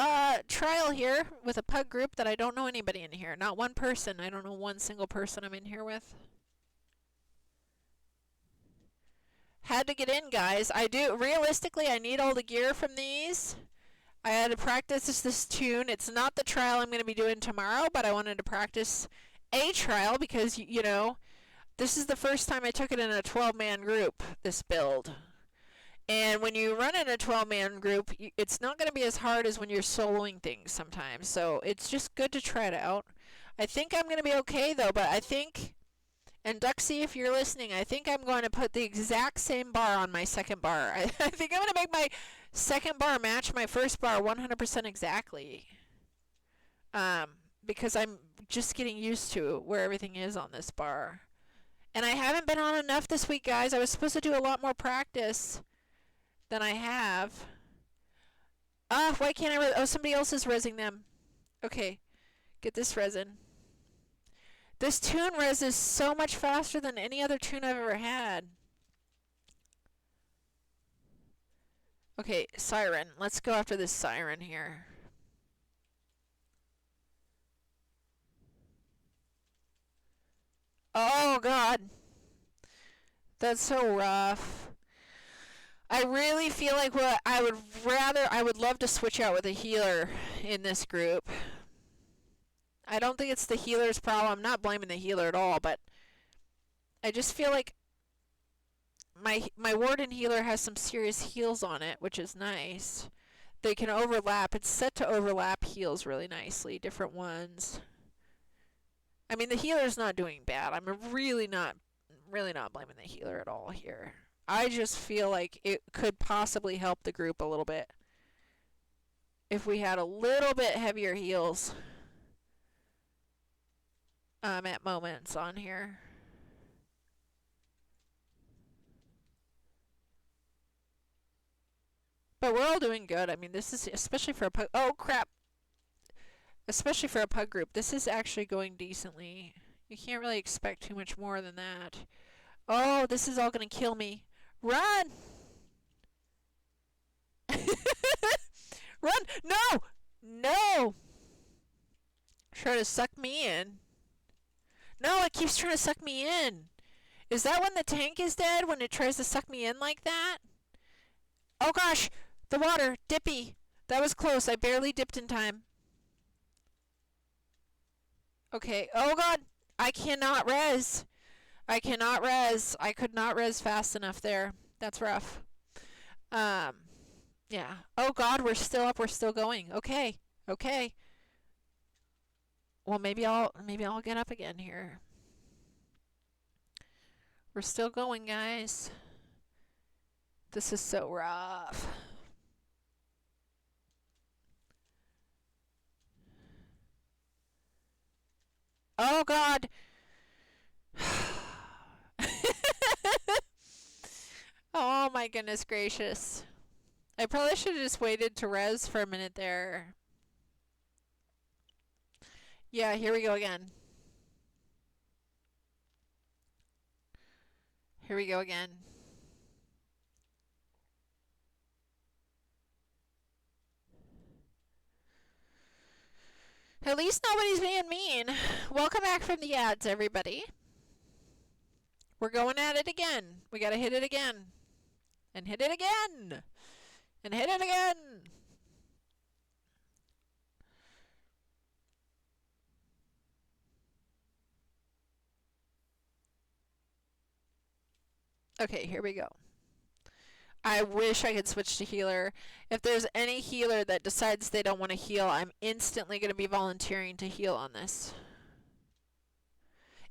trial here with a pug group that I don't know anybody in here. Not one person. I don't know one single person I'm in here with. Had to get in, guys. I do. Realistically, I need all the gear from these. I had to practice this tune. It's not the trial I'm going to be doing tomorrow, but I wanted to practice a trial because, you know, this is the first time I took it in a 12-man group, this build. And when you run in a 12-man group, it's not going to be as hard as when you're soloing things sometimes. So it's just good to try it out. I think I'm going to be okay, though, but I think, and Duxie, if you're listening, I think I'm going to put the exact same bar on my second bar. I think I'm going to make my second bar match my first bar 100% exactly. Because I'm just getting used to where everything is on this bar. And I haven't been on enough this week, guys. I was supposed to do a lot more practice than I have. Why can't I... Oh, somebody else is rezzing them. Okay, get this resin. This tune res is so much faster than any other tune I've ever had. Okay, siren. Let's go after this siren here. Oh, God. That's so rough. I really feel like what I would love to switch out with a healer in this group. I don't think it's the healer's problem. I'm not blaming the healer at all, but I just feel like my warden healer has some serious heals on it, which is nice. They can overlap. It's set to overlap heals really nicely, different ones. I mean, the healer's not doing bad. I'm really not blaming the healer at all here. I just feel like it could possibly help the group a little bit if we had a little bit heavier heals at moments on here. But we're all doing good. I mean, this is, especially for a pug... Oh, crap! Especially for a pug group, this is actually going decently. You can't really expect too much more than that. Oh, this is all going to kill me. Run! Run! No! No! Try to suck me in. No, it keeps trying to suck me in. Is that when the tank is dead? When it tries to suck me in like that? Oh gosh! The water! Dippy! That was close. I barely dipped in time. Okay. Oh god! I cannot res. I cannot res. I could not res fast enough there. That's rough. Yeah. Oh God, we're still up. We're still going. Okay. Okay. Well, maybe I'll get up again here. We're still going, guys. This is so rough. Oh God. Oh my goodness gracious. I probably should have just waited to res for a minute there. Yeah, here we go again. Here we go again. At least nobody's being mean. Welcome back from the ads, everybody. We're going at it again. We gotta hit it again. And hit it again. And hit it again. Okay, here we go. I wish I could switch to healer. If there's any healer that decides they don't want to heal, I'm instantly going to be volunteering to heal on this.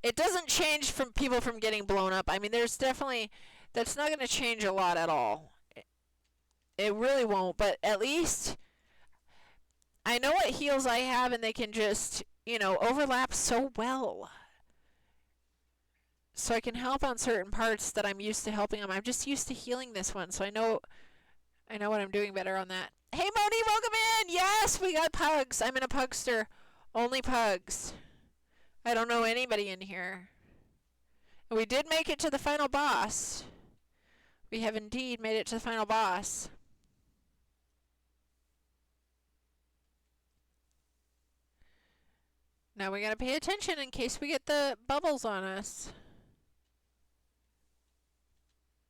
It doesn't change from people from getting blown up. I mean, there's definitely... That's not going to change a lot at all. It really won't, but at least I know what heals I have and they can just, you know, overlap so well. So I can help on certain parts that I'm used to helping them. I'm just used to healing this one, so I know what I'm doing better on that. Hey Moni, welcome in! Yes, we got pugs. I'm in a pugster. Only pugs. I don't know anybody in here. And we did make it to the final boss. We have indeed made it to the final boss. Now we gotta pay attention in case we get the bubbles on us.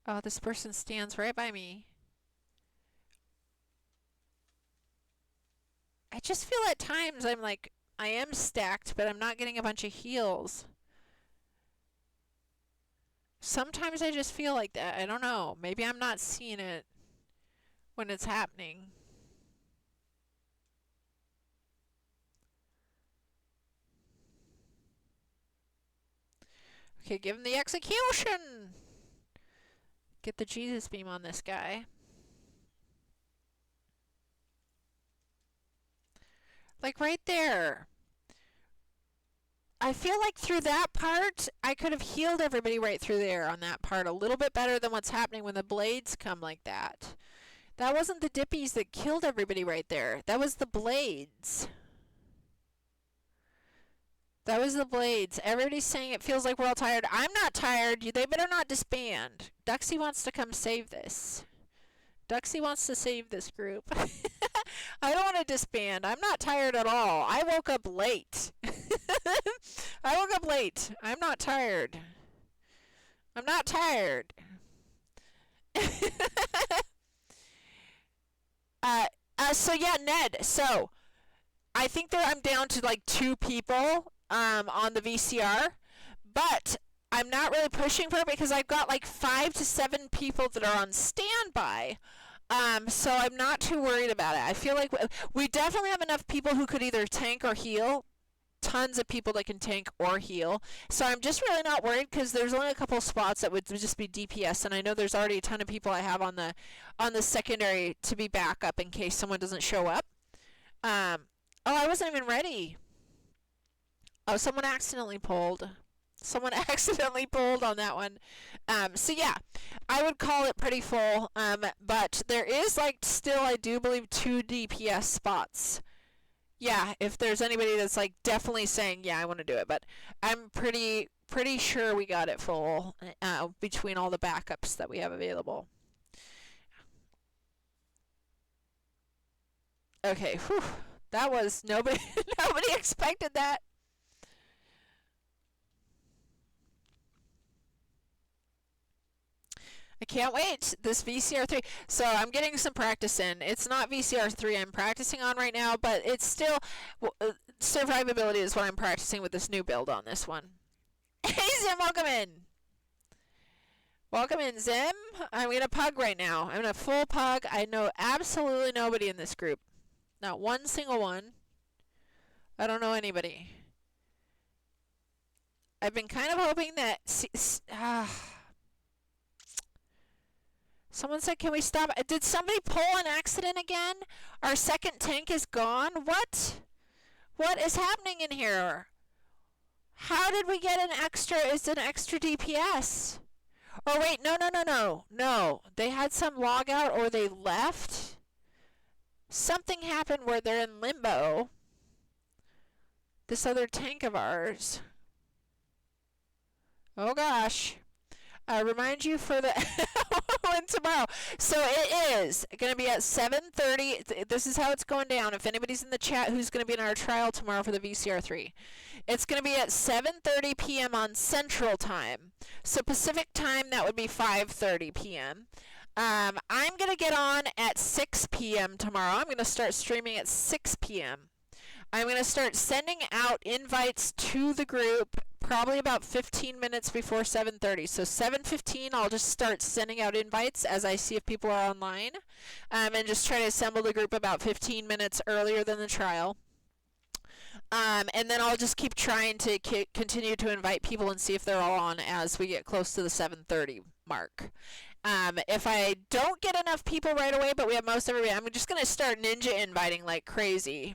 Oh, this person stands right by me. I just feel at times I'm like, I am stacked, but I'm not getting a bunch of heals. Sometimes I just feel like that. I don't know. Maybe I'm not seeing it when it's happening. Okay, give him the execution! Get the Jesus beam on this guy. Like right there. I feel like through that part, I could have healed everybody right through there on that part a little bit better than what's happening when the blades come like that. That wasn't the dippies that killed everybody right there. That was the blades. That was the blades. Everybody's saying it feels like we're all tired. I'm not tired. They better not disband. Duxie wants to come save this. Duxie wants to save this group. I don't want to disband. I'm not tired at all. I woke up late. I woke up late. I'm not tired. I'm not tired. So yeah, Ned. So I think that I'm down to like 2 people on the VCR, but I'm not really pushing for it because I've got like 5 to 7 people that are on standby. So I'm not too worried about it. I feel like we definitely have enough people who could either tank or heal. Tons of people that can tank or heal. So I'm just really not worried because there's only a couple spots that would just be DPS, and I know there's already a ton of people I have on the secondary to be backup in case someone doesn't show up. Oh, I wasn't even ready. Oh, someone accidentally pulled. Someone accidentally pulled on that one. So yeah, I would call it pretty full. But there is like still, I do believe, 2 DPS spots. Yeah, if there's anybody that's like definitely saying, yeah, I want to do it. But I'm pretty sure we got it full between all the backups that we have available. Okay, whew. That was nobody expected that. I can't wait. This VCR 3. So I'm getting some practice in. It's not VCR 3 I'm practicing on right now, but it's still survivability is what I'm practicing with this new build on this one. Hey Zim, welcome in. Welcome in, Zim. I'm going to pug right now. I'm going to full pug. I know absolutely nobody in this group. Not one single one. I don't know anybody. I've been kind of hoping that... Someone said, can we stop? Did somebody pull an accident again? Our second tank is gone? What? What is happening in here? How did we get an extra? It's an extra DPS. Oh, wait. No. They had some log out or they left. Something happened where they're in limbo. This other tank of ours. Oh, gosh. Remind you for the one tomorrow. So it is going to be at 7:30. This is how it's going down. If anybody's in the chat who's going to be in our trial tomorrow for the VCR3, it's going to be at 7:30 p.m. on Central Time. So Pacific Time, that would be 5:30 p.m. I'm going to get on at 6 p.m. tomorrow. I'm going to start streaming at 6 p.m. I'm going to start sending out invites to the group probably about 15 minutes before 7:30. So 7:15, I'll just start sending out invites as I see if people are online, and just try to assemble the group about 15 minutes earlier than the trial. And then I'll just keep trying to continue to invite people and see if they're all on as we get close to the 7:30 mark. If I don't get enough people right away, but we have most everybody, I'm just going to start ninja inviting like crazy.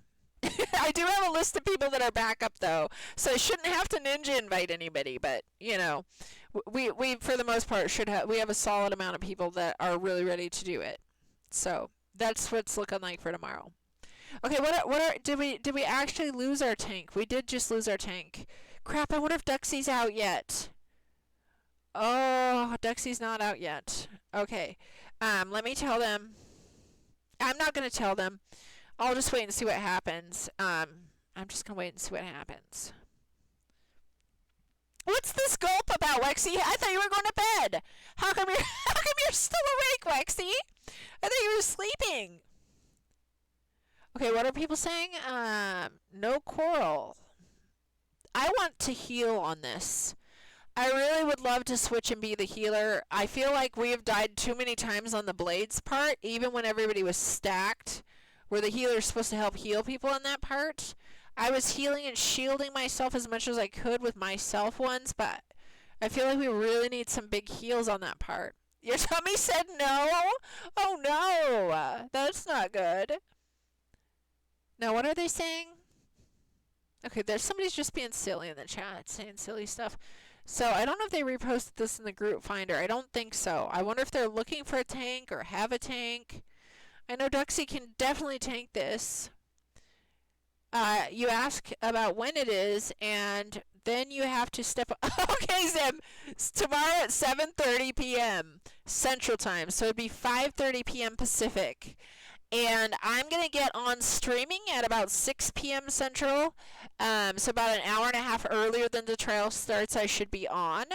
I do have a list of people that are backup though, so I shouldn't have to ninja invite anybody, but you know, we for the most part we have a solid amount of people that are really ready to do it. So that's what it's looking like for tomorrow. Okay, did we actually lose our tank? We did just lose our tank. Crap, I wonder if Duxie's out yet. Oh, Duxie's not out yet. Okay. Let me tell them. I'm not going to tell them. I'll just wait and see what happens. I'm just going to wait and see what happens. What's this gulp about, Lexi? I thought you were going to bed. How come you're still awake, Lexi? I thought you were sleeping. Okay, what are people saying? No coral. I want to heal on this. I really would love to switch and be the healer. I feel like we have died too many times on the blades part, even when everybody was stacked, where the healer is supposed to help heal people in that part. I was healing and shielding myself as much as I could with myself once, but I feel like we really need some big heals on that part. Your tummy said no? Oh no! That's not good. Now what are they saying? Okay, there's somebody's just being silly in the chat, saying silly stuff. So I don't know if they reposted this in the group finder. I don't think so. I wonder if they're looking for a tank or have a tank. I know Duxie can definitely tank this. You ask about when it is, and then you have to step up. Okay, Zim. It's tomorrow at 7:30 p.m. Central Time. So it'd be 5:30 p.m. Pacific. And I'm going to get on streaming at about 6 p.m. Central. So about an hour and a half earlier than the trial starts, I should be on.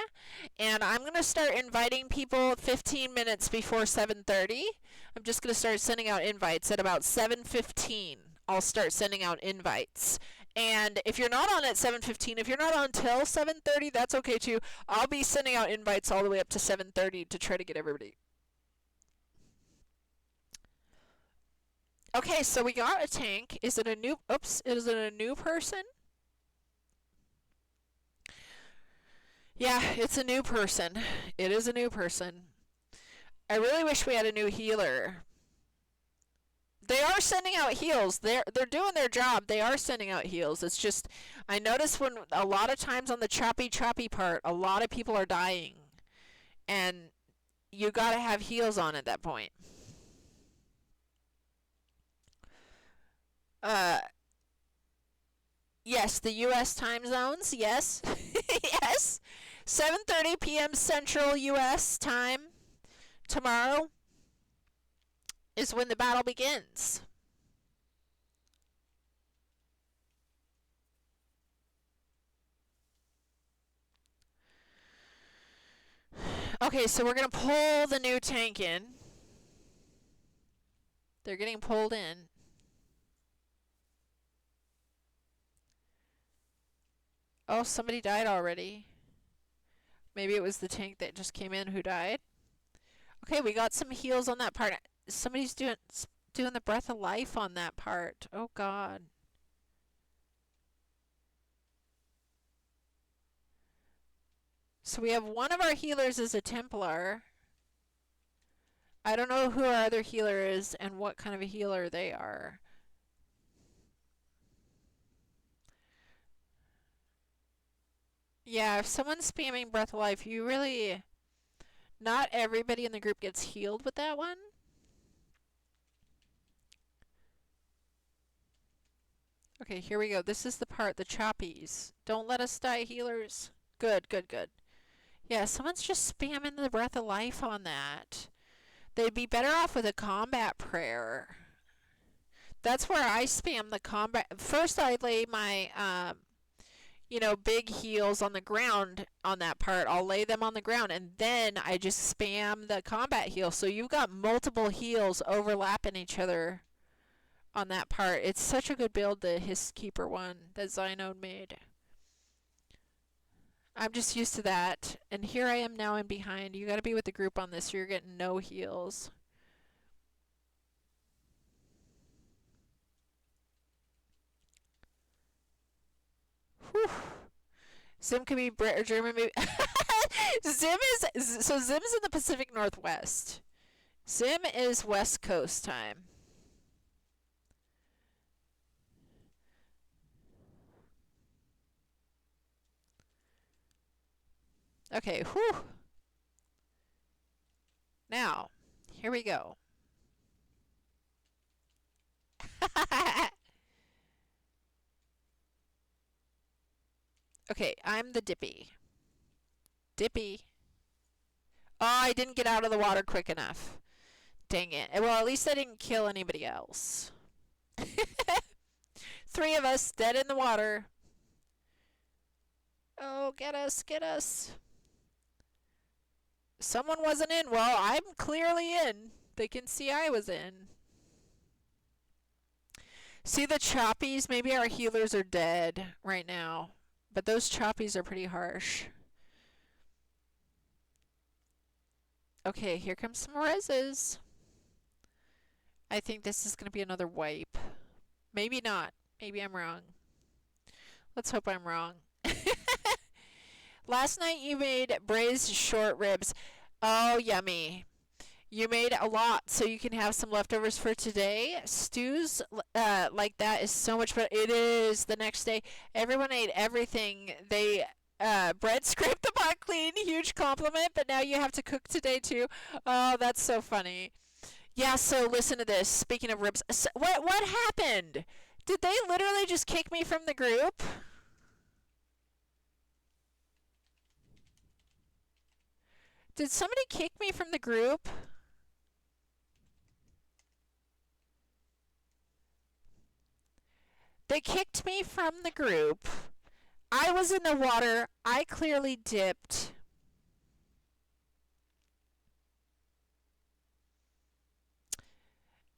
And I'm going to start inviting people 15 minutes before 7:30. I'm just going to start sending out invites at about 7:15. I'll start sending out invites. And if you're not on at 7:15, if you're not on till 7:30, that's okay too. I'll be sending out invites all the way up to 7:30 to try to get everybody. Okay, so we got a tank. Is it a new... Oops, is it a new person? Yeah, it's a new person. It is a new person. I really wish we had a new healer. They are sending out heals. They're doing their job. They are sending out heals. It's just, I notice when a lot of times on the choppy part, a lot of people are dying. And you gotta have heals on at that point. Yes, the U.S. time zones, yes. Yes. 7:30 p.m. Central U.S. time tomorrow is when the battle begins. Okay, so we're going to pull the new tank in. They're getting pulled in. Oh, somebody died already. Maybe it was the tank that just came in who died. Okay, we got some heals on that part. Somebody's doing the breath of life on that part. Oh god. So we have one of our healers as a Templar. I don't know who our other healer is and what kind of a healer they are. Yeah, if someone's spamming breath of life, you really... Not everybody in the group gets healed with that one. Okay, here we go. This is the part, the choppies. Don't let us die, healers. Good, good, good. Yeah, someone's just spamming the breath of life on that. They'd be better off with a combat prayer. That's where I spam the combat. First, I lay my, big heals on the ground on that part. I'll lay them on the ground, and then I just spam the combat heal. So you've got multiple heals overlapping each other on that part. It's such a good build, the Hisskeeper one that Zynode made. I'm just used to that. And here I am now in behind. You got to be with the group on this or you're getting no heals. Whew. Zim could be Brit or German. Maybe. Zim's in the Pacific Northwest. Zim is West Coast time. Okay, whew. Now, here we go. Okay, I'm the Dippy. Dippy. Oh, I didn't get out of the water quick enough. Dang it. Well, at least I didn't kill anybody else. 3 of us dead in the water. Oh, get us, get us. Someone wasn't in. Well, I'm clearly in. They can see I was in. See the choppies? Maybe our healers are dead right now. But those choppies are pretty harsh. Okay, here comes some reses. I think this is going to be another wipe. Maybe not. Maybe I'm wrong. Let's hope I'm wrong. Last night you made braised short ribs. Oh, yummy. You made a lot, so you can have some leftovers for today. Stews like that is so much better. It is the next day. Everyone ate everything. They bread scraped the pot clean. Huge compliment, but now you have to cook today too. Oh, that's so funny. Yeah, so listen to this. Speaking of ribs, so what happened? Did they literally just kick me from the group? Did somebody kick me from the group? They kicked me from the group. I was in the water. I clearly dipped.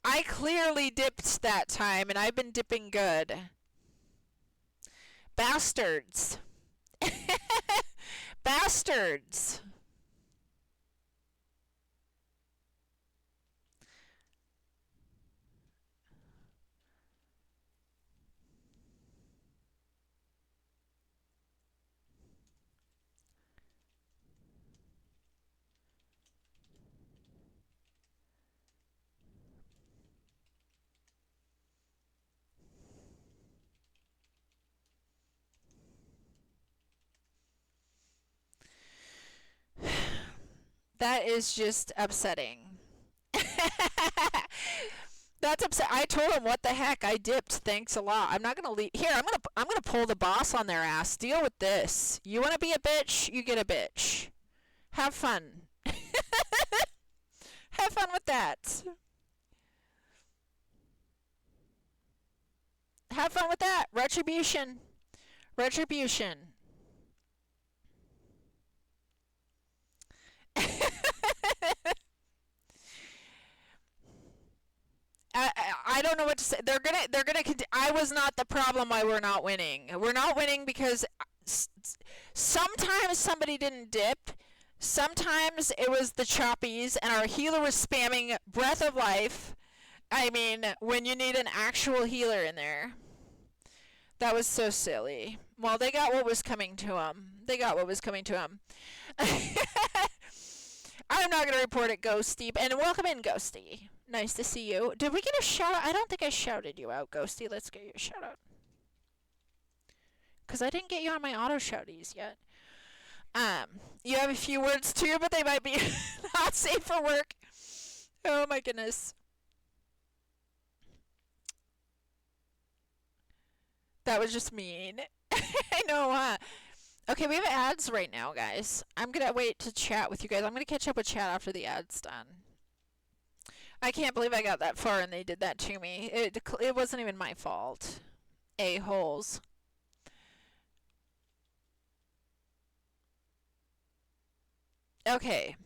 I clearly dipped that time, and I've been dipping good. Bastards. Bastards. That is just upsetting. That's upset. I told him, what the heck? I dipped. Thanks a lot. I'm not gonna leave. Here, I'm gonna pull the boss on their ass. Deal with this. You wanna be a bitch? You get a bitch. Have fun. Have fun with that. Have fun with that. Retribution. Retribution. I don't know what to say. They're gonna. I was not the problem why we're not winning. We're not winning because Sometimes somebody didn't dip. Sometimes it was the choppies, and our healer was spamming Breath of Life. I mean, when you need an actual healer in there. That was so silly. Well, they got what was coming to them. They got what was coming to them. I'm not going to report it, Ghosty. And welcome in, Ghosty. Nice to see you. Did we get a shout out? I don't think I shouted you out, Ghosty. Let's get you a shout out. Because I didn't get you on my auto shouties yet. You have a few words too, but they might be not safe for work. Oh my goodness. That was just mean. I know, huh? Okay, we have ads right now, guys. I'm going to wait to chat with you guys. I'm going to catch up with chat after the ad's done. I can't believe I got that far and they did that to me. It wasn't even my fault. A-holes. Okay.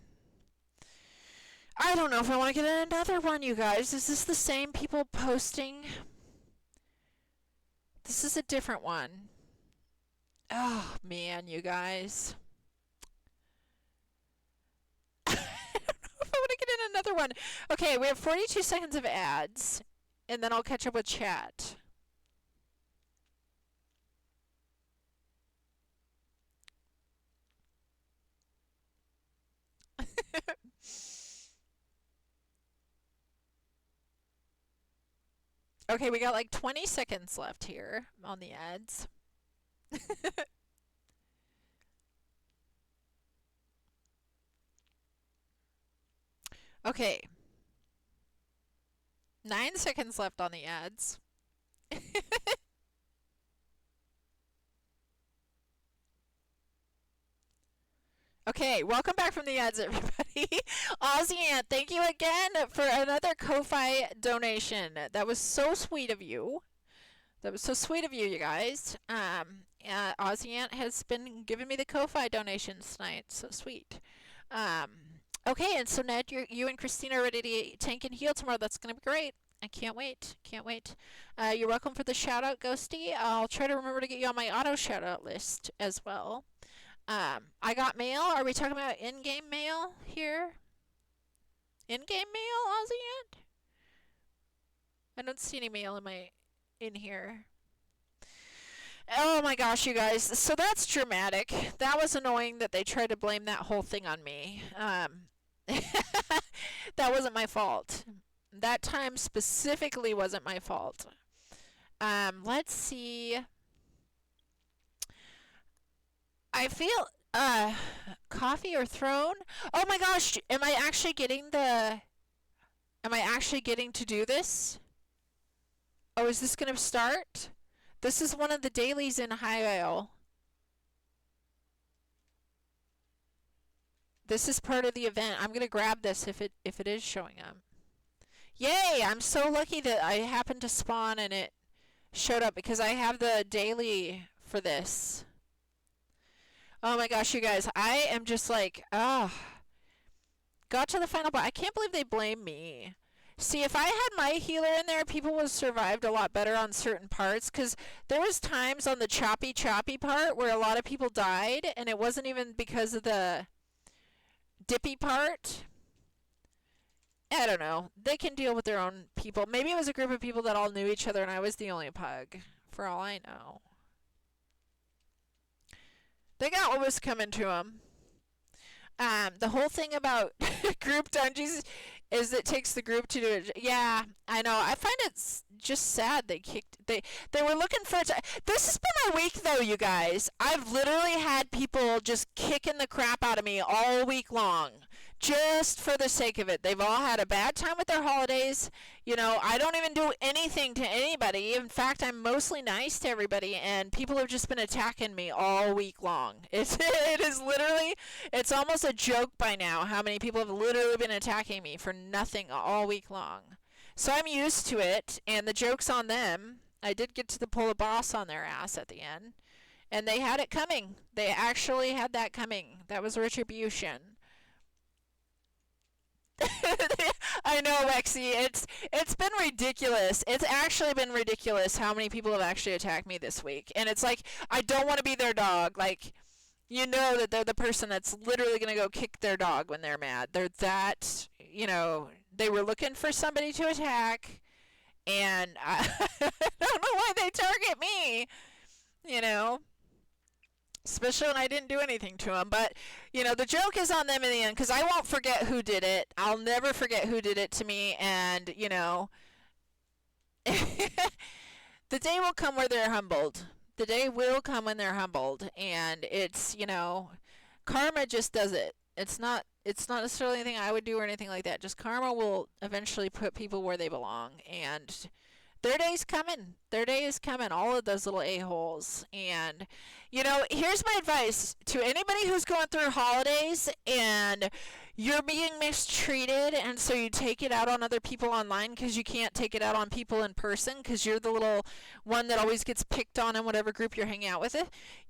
I don't know if I want to get another one, you guys. Is this the same people posting? This is a different one. Oh, man, you guys. I don't know if I want to get in another one. Okay, we have 42 seconds of ads, and then I'll catch up with chat. Okay, we got like 20 seconds left here on the ads. Okay. 9 seconds left on the ads. Okay, welcome back from the ads, everybody. Aussie Ant, thank you again for another Kofi donation. That was so sweet of you. That was so sweet of you, you guys. Aussie Ant has been giving me the Kofi donations tonight. So sweet. Okay, and so Ned, you and Christina are ready to tank and heal tomorrow. That's going to be great. I can't wait. Can't wait. You're welcome for the shout-out, Ghosty. I'll try to remember to get you on my auto shout-out list as well. I got mail. Are we talking about in-game mail here? In-game mail, Aussie Ant? I don't see any mail in here. Oh my gosh, you guys. So that's dramatic. That was annoying that they tried to blame that whole thing on me. That wasn't my fault. That time specifically wasn't my fault. Let's see. I feel coffee or throne? Oh my gosh, am I actually getting to do this? Oh, is this going to start? This is one of the dailies in High Isle. This is part of the event. I'm going to grab this if it is showing up. Yay! I'm so lucky that I happened to spawn and it showed up because I have the daily for this. Oh my gosh, you guys. I am just like, got to the final part. I can't believe they blame me. See, if I had my healer in there, people would have survived a lot better on certain parts, because there was times on the choppy part where a lot of people died, and it wasn't even because of the dippy part. I don't know. They can deal with their own people. Maybe it was a group of people that all knew each other, and I was the only pug, for all I know. They got what was coming to them. The whole thing about group dungeons is it takes the group to do it. Yeah, I know. I find it just sad they were looking for it. This has been my week, though, you guys. I've literally had people just kicking the crap out of me all week long, just for the sake of it. They've all had a bad time with their holidays. You know, I don't even do anything to anybody. In fact, I'm mostly nice to everybody, and people have just been attacking me all week long. It is literally, it's almost a joke by now how many people have literally been attacking me for nothing all week long. So I'm used to it, and the joke's on them. I did get to pull a boss on their ass at the end, and they had it coming. They actually had that coming. That was retribution. I know, Lexi. It's been ridiculous. It's actually been ridiculous how many people have actually attacked me this week. And it's like, I don't want to be their dog. Like, you know that they're the person that's literally going to go kick their dog when they're mad. They're that, you know, they were looking for somebody to attack, and I don't know why they target me, you know, especially when I didn't do anything to them. But, you know, the joke is on them in the end, because I won't forget who did it. I'll never forget who did it to me, and, you know, the day will come where they're humbled. The day will come when they're humbled, and it's, you know, karma just does it. It's not necessarily anything I would do or anything like that. Just karma will eventually put people where they belong, and their day's coming. Their day is coming, all of those little a-holes. And, you know, here's my advice to anybody who's going through holidays and you're being mistreated, and so you take it out on other people online because you can't take it out on people in person because you're the little one that always gets picked on in whatever group you're hanging out with.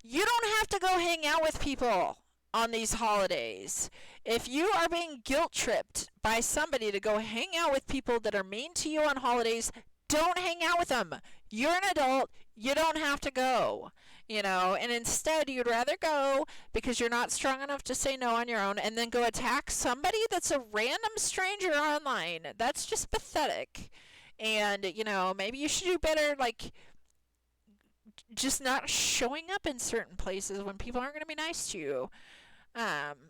You don't have to go hang out with people on these holidays. If you are being guilt-tripped by somebody to go hang out with people that are mean to you on holidays, don't hang out with them. You're an adult. You don't have to go. You know, and instead you'd rather go because you're not strong enough to say no on your own and then go attack somebody that's a random stranger online. That's just pathetic. And, you know, maybe you should do better, like, just not showing up in certain places when people aren't going to be nice to you.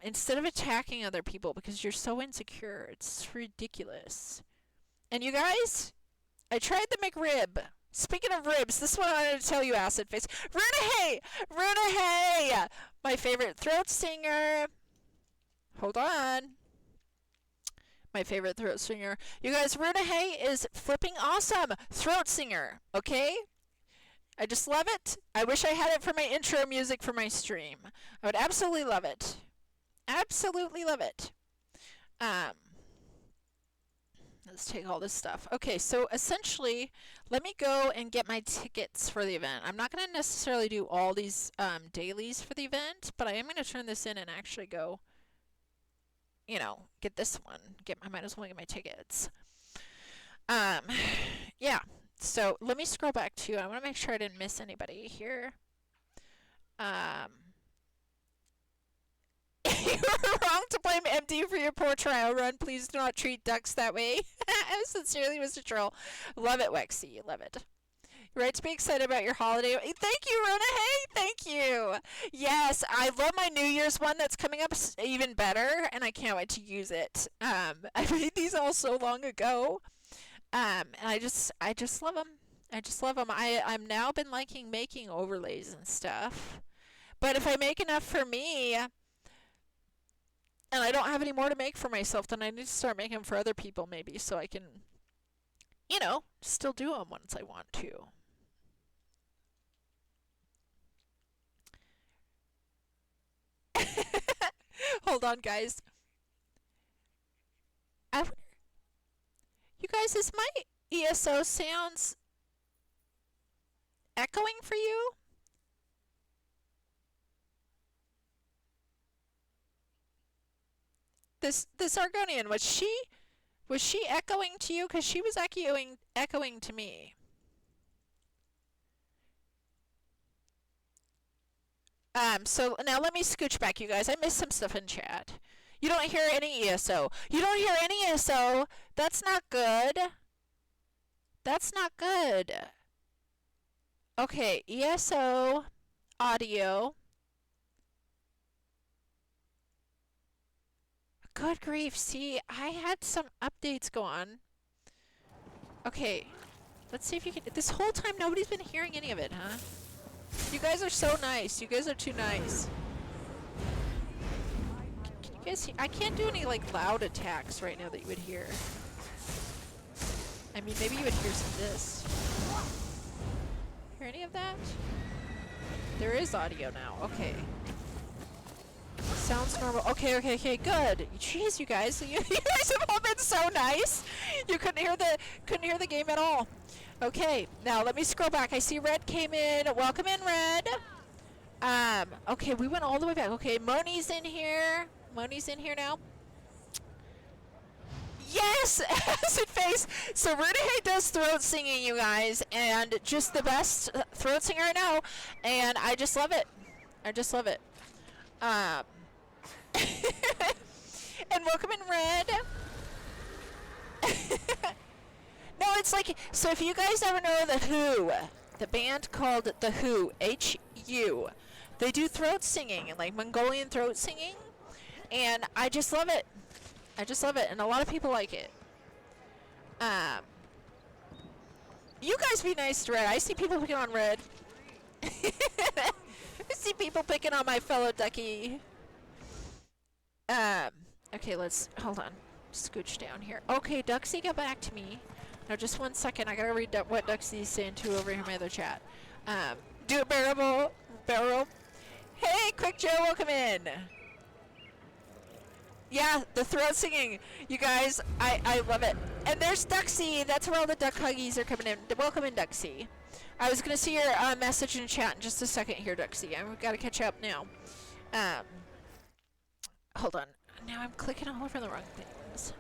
Instead of attacking other people because you're so insecure. It's ridiculous. And you guys, I tried the McRib. Speaking of ribs, this is what I wanted to tell you, Acid Face. Runa Hay! Runa Hay! My favorite throat singer. Hold on. My favorite throat singer. You guys, Runa Hay is flipping awesome. Throat singer, okay? I just love it. I wish I had it for my intro music for my stream. I would absolutely love it. Absolutely love it. Let's take all this stuff. Okay, so essentially, let me go and get my tickets for the event. I'm not going to necessarily do all these dailies for the event, but I am going to turn this in and actually go, you know, get this one. I might as well get my tickets. Yeah, so let me scroll back to, I want to make sure I didn't miss anybody here. You were wrong to blame MD for your poor trial run. Please do not treat ducks that way. Sincerely, Mr. Troll. Love it, Wexy. Love it. You're right to be excited about your holiday. Thank you, Rona. Hey, thank you. Yes, I love my New Year's one that's coming up even better, and I can't wait to use it. I made these all so long ago, and I just love them. I just love them. I'm now been liking making overlays and stuff, but if I make enough for me, and I don't have any more to make for myself, then I need to start making them for other people maybe, so I can, you know, still do them once I want to. Hold on, guys. You guys, is my ESO sounds echoing for you? This Argonian, was she echoing to you? Because she was echoing to me. So now let me scooch back, you guys. I missed some stuff in chat. You don't hear any ESO. You don't hear any ESO. That's not good. That's not good. Okay, ESO audio. Good grief. See, I had some updates go on. Okay, let's see if you can. This whole time nobody's been hearing any of it, huh? You guys are so nice. You guys are too nice. Can you guys hear? I can't do any like loud attacks right now that you would hear. I mean, maybe you would hear some of this. Hear any of that? There is audio now. Okay. Sounds normal. Okay, good. Jeez, you guys. You guys have all been so nice. You couldn't hear the game at all. Okay, now let me scroll back. I see Red came in. Welcome in, Red. Okay, we went all the way back. Okay, Moni's in here. Moni's in here now. Yes! Acid Face! So Rudahay does throat singing, you guys, and just the best throat singer I know, and I just love it. I just love it. And welcome in, Red. No, it's like, so if you guys ever know The Who, the band called The Who, H-U, they do throat singing, like Mongolian throat singing, and I just love it. I just love it, and a lot of people like it. You guys be nice to Red. I see people picking on Red. I see people picking on my fellow ducky. Okay, let's, hold on. Scooch down here. Okay, Duxie got back to me. Now, just one second. I gotta read what Duxie's saying too over here in my other chat. Do it, Barrel. Hey, Quick Joe, welcome in. Yeah, the throat singing. You guys, I love it. And there's Duxie. That's where all the duck huggies are coming in. Welcome in, Duxie. I was gonna see your message in chat in just a second here, Duxie. I've gotta catch up now. Hold on. Now I'm clicking all over the wrong things.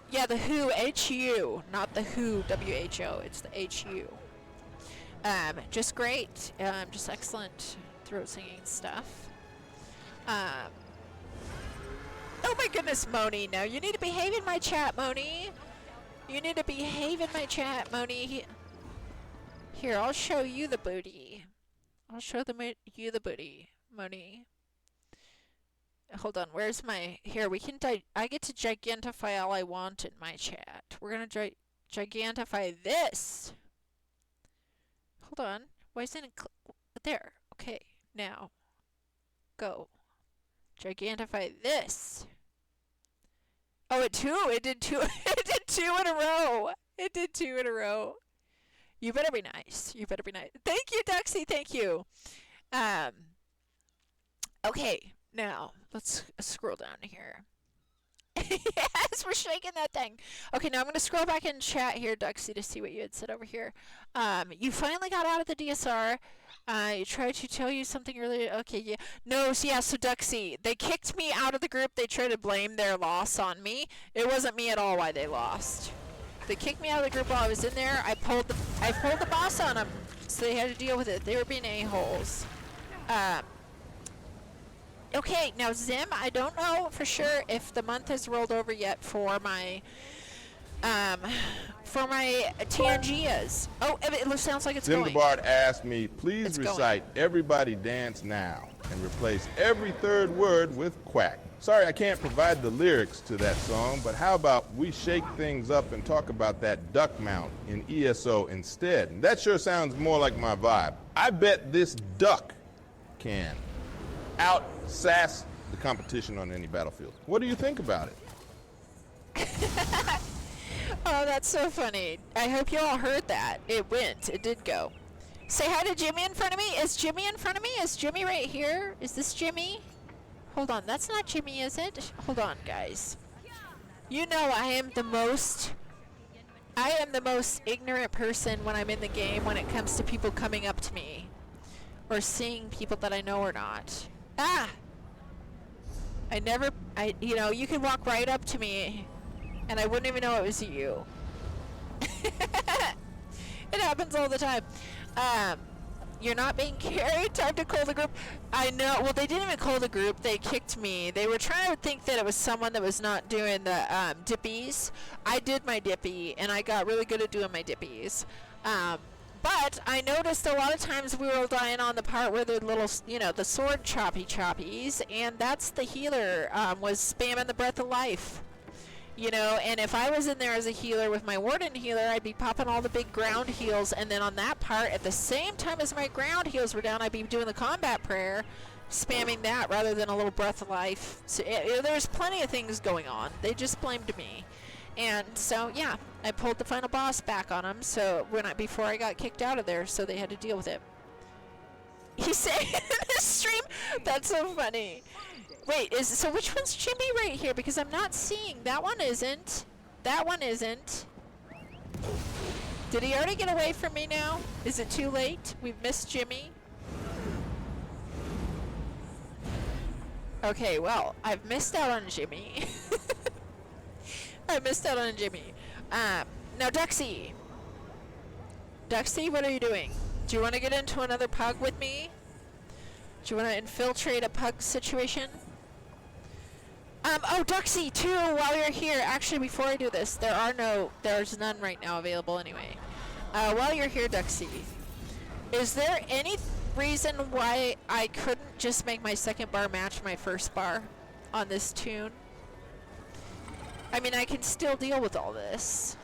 Yeah, The Who, H-U, not The Who, W-H-O. It's the H-U. Just great. Just excellent throat singing stuff. Oh my goodness, Moni. No, you need to behave in my chat, Moni. You need to behave in my chat, Moni. Here, I'll show you the booty. I'll show you the booty, Moni. Hold on, where's my... Here, we can... I get to gigantify all I want in my chat. We're gonna gigantify this. Hold on. Why isn't it... There. Okay, now. Go. Gigantify this. Oh, it did two. It did two in a row. It did two in a row. You better be nice. You better be nice. Thank you, Duxie. Thank you. Okay, now let's scroll down here. Yes, we're shaking that thing. Okay, now I'm going to scroll back in chat here, Duxie, to see what you had said over here. You finally got out of the DSR. I tried to tell you something earlier. Okay, yeah. No, so yeah, so Duxie, they kicked me out of the group. They tried to blame their loss on me. It wasn't me at all why they lost. They kicked me out of the group while I was in there. I pulled the boss on them, so they had to deal with it. They were being a-holes. Okay, now Zim, I don't know for sure if the month has rolled over yet for my TNGs. Oh, it sounds like it's going. Zimdabard asked me, please recite Everybody Dance Now and replace every third word with quack. Sorry, I can't provide the lyrics to that song, but how about we shake things up and talk about that duck mount in ESO instead? And that sure sounds more like my vibe. I bet this duck can out-sass the competition on any battlefield. What do you think about it? Oh, that's so funny. I hope you all heard that. It went. It did go. Say hi to Jimmy in front of me. Is Jimmy in front of me? Is Jimmy right here? Is this Jimmy? Hold on. That's not Jimmy, is it? Hold on, guys. You know I am the most ignorant person when I'm in the game when it comes to people coming up to me or seeing people that I know or not. Ah! You know, you could walk right up to me and I wouldn't even know it was you. It happens all the time. You're not being carried. Time to call the group. I know. Well, they didn't even call the group. They kicked me. They were trying to think that it was someone that was not doing the dippies. I did my dippy, and I got really good at doing my dippies. But I noticed a lot of times we were dying on the part where the little, you know, the sword choppies, and that's the healer was spamming the breath of life. You know, and if I was in there as a healer with my warden healer, I'd be popping all the big ground heals, and then on that part, at the same time as my ground heals were down, I'd be doing the combat prayer, spamming that rather than a little breath of life. So there's plenty of things going on. They just blamed me. And so, yeah, I pulled the final boss back on them, so before I got kicked out of there, so they had to deal with it. He said in the stream, that's so funny. Wait, so which one's Jimmy right here? Because I'm not seeing. That one isn't. That one isn't. Did he already get away from me now? Is it too late? We've missed Jimmy. Okay, well, I've missed out on Jimmy. I missed out on Jimmy. Now, Duxie. Duxie, what are you doing? Do you want to get into another pug with me? Do you want to infiltrate a pug situation? Oh, Duxie, too, while you're here, actually, before I do this, there's none right now available anyway. While you're here, Duxie, is there any reason why I couldn't just make my second bar match my first bar on this tune? I mean, I can still deal with all this.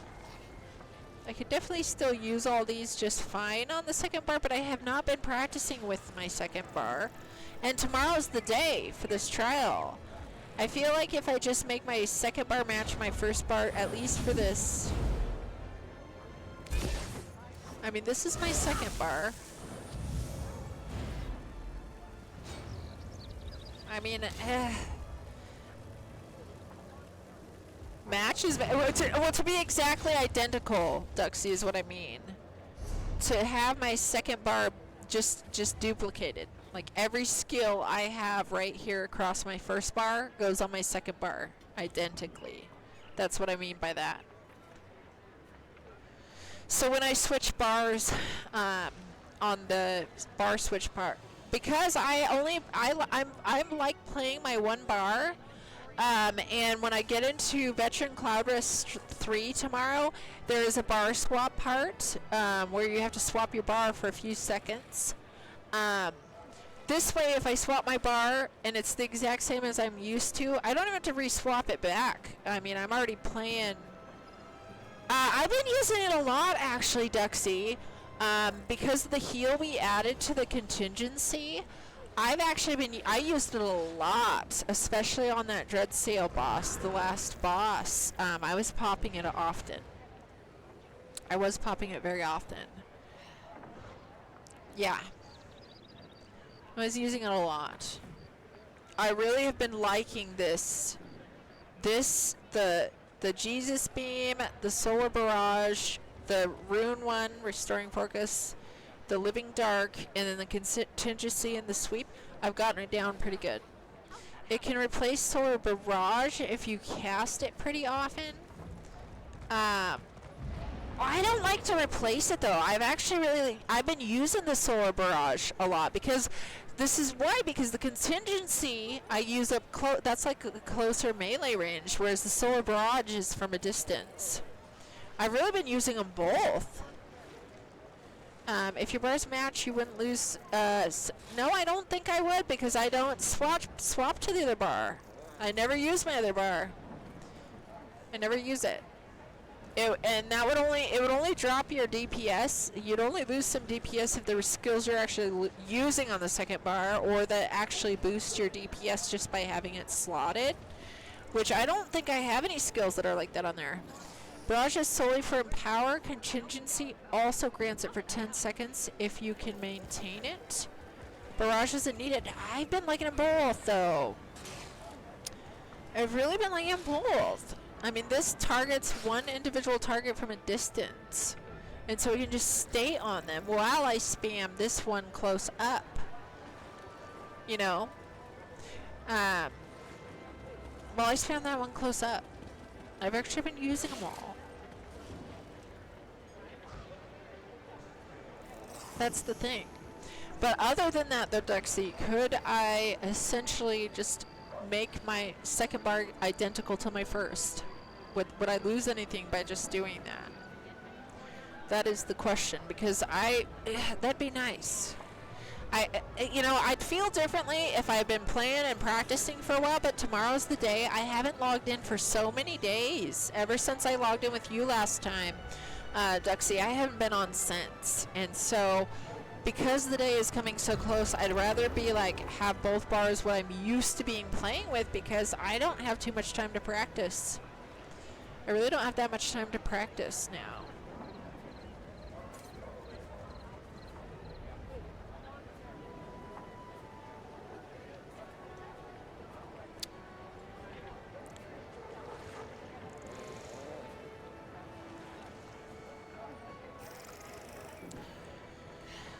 I could definitely still use all these just fine on the second bar, but I have not been practicing with my second bar. And tomorrow's the day for this trial. I feel like if I just make my second bar match my first bar, at least for this. I mean, this is my second bar. I mean, match is, well, to be exactly identical, Duxie, is what I mean. To have my second bar just duplicated. Like every skill I have right here across my first bar goes on my second bar identically. That's what I mean by that. So when I switch bars on the bar switch part, because I'm like playing my one bar, and when I get into Veteran Cloud Rest 3 tomorrow, there is a bar swap part where you have to swap your bar for a few seconds. This way, if I swap my bar and it's the exact same as I'm used to, I don't even have to re-swap it back. I mean, I'm already playing. I've been using it a lot, actually, Duxie. Because of the heal we added to the contingency, I used it a lot, especially on that Dreadsail boss, the last boss. I was popping it often. I was popping it very often. Yeah. I was using it a lot. I really have been liking this. The Jesus Beam, the Solar Barrage, the Rune one, Restoring Focus, the Living Dark, and then the Contingency and the Sweep. I've gotten it down pretty good. It can replace Solar Barrage if you cast it pretty often. I don't like to replace it though. I've been using the Solar Barrage a lot because this is why, because the Contingency I use up that's like a closer melee range, whereas the Solar Barrage is from a distance. I've really been using them both. If your bars match, you wouldn't lose. No, I don't think I would, because I don't swap to the other bar. I never use my other bar. I never use it. And that would only drop your DPS. You'd only lose some DPS if there were skills you're actually using on the second bar, or that actually boost your DPS just by having it slotted. Which I don't think I have any skills that are like that on there. Barrage is solely for Empower. Contingency also grants it for 10 seconds if you can maintain it. Barrage isn't needed. I've been liking them both though. I've really been liking them both. I mean, this targets one individual target from a distance. And so we can just stay on them while I spam this one close up. You know? While I spam that one close up. I've actually been using them all. That's the thing. But other than that, though, Duxie, could I essentially just make my second bar identical to my first? Would I lose anything by just doing that? That is the question, because that'd be nice. I'd feel differently if I'd been playing and practicing for a while, but tomorrow's the day. I haven't logged in for so many days. Ever since I logged in with you last time, Duxie, I haven't been on since. And so, because the day is coming so close, I'd rather be have both bars what I'm used to being playing with, because I don't have too much time to practice. I really don't have that much time to practice now.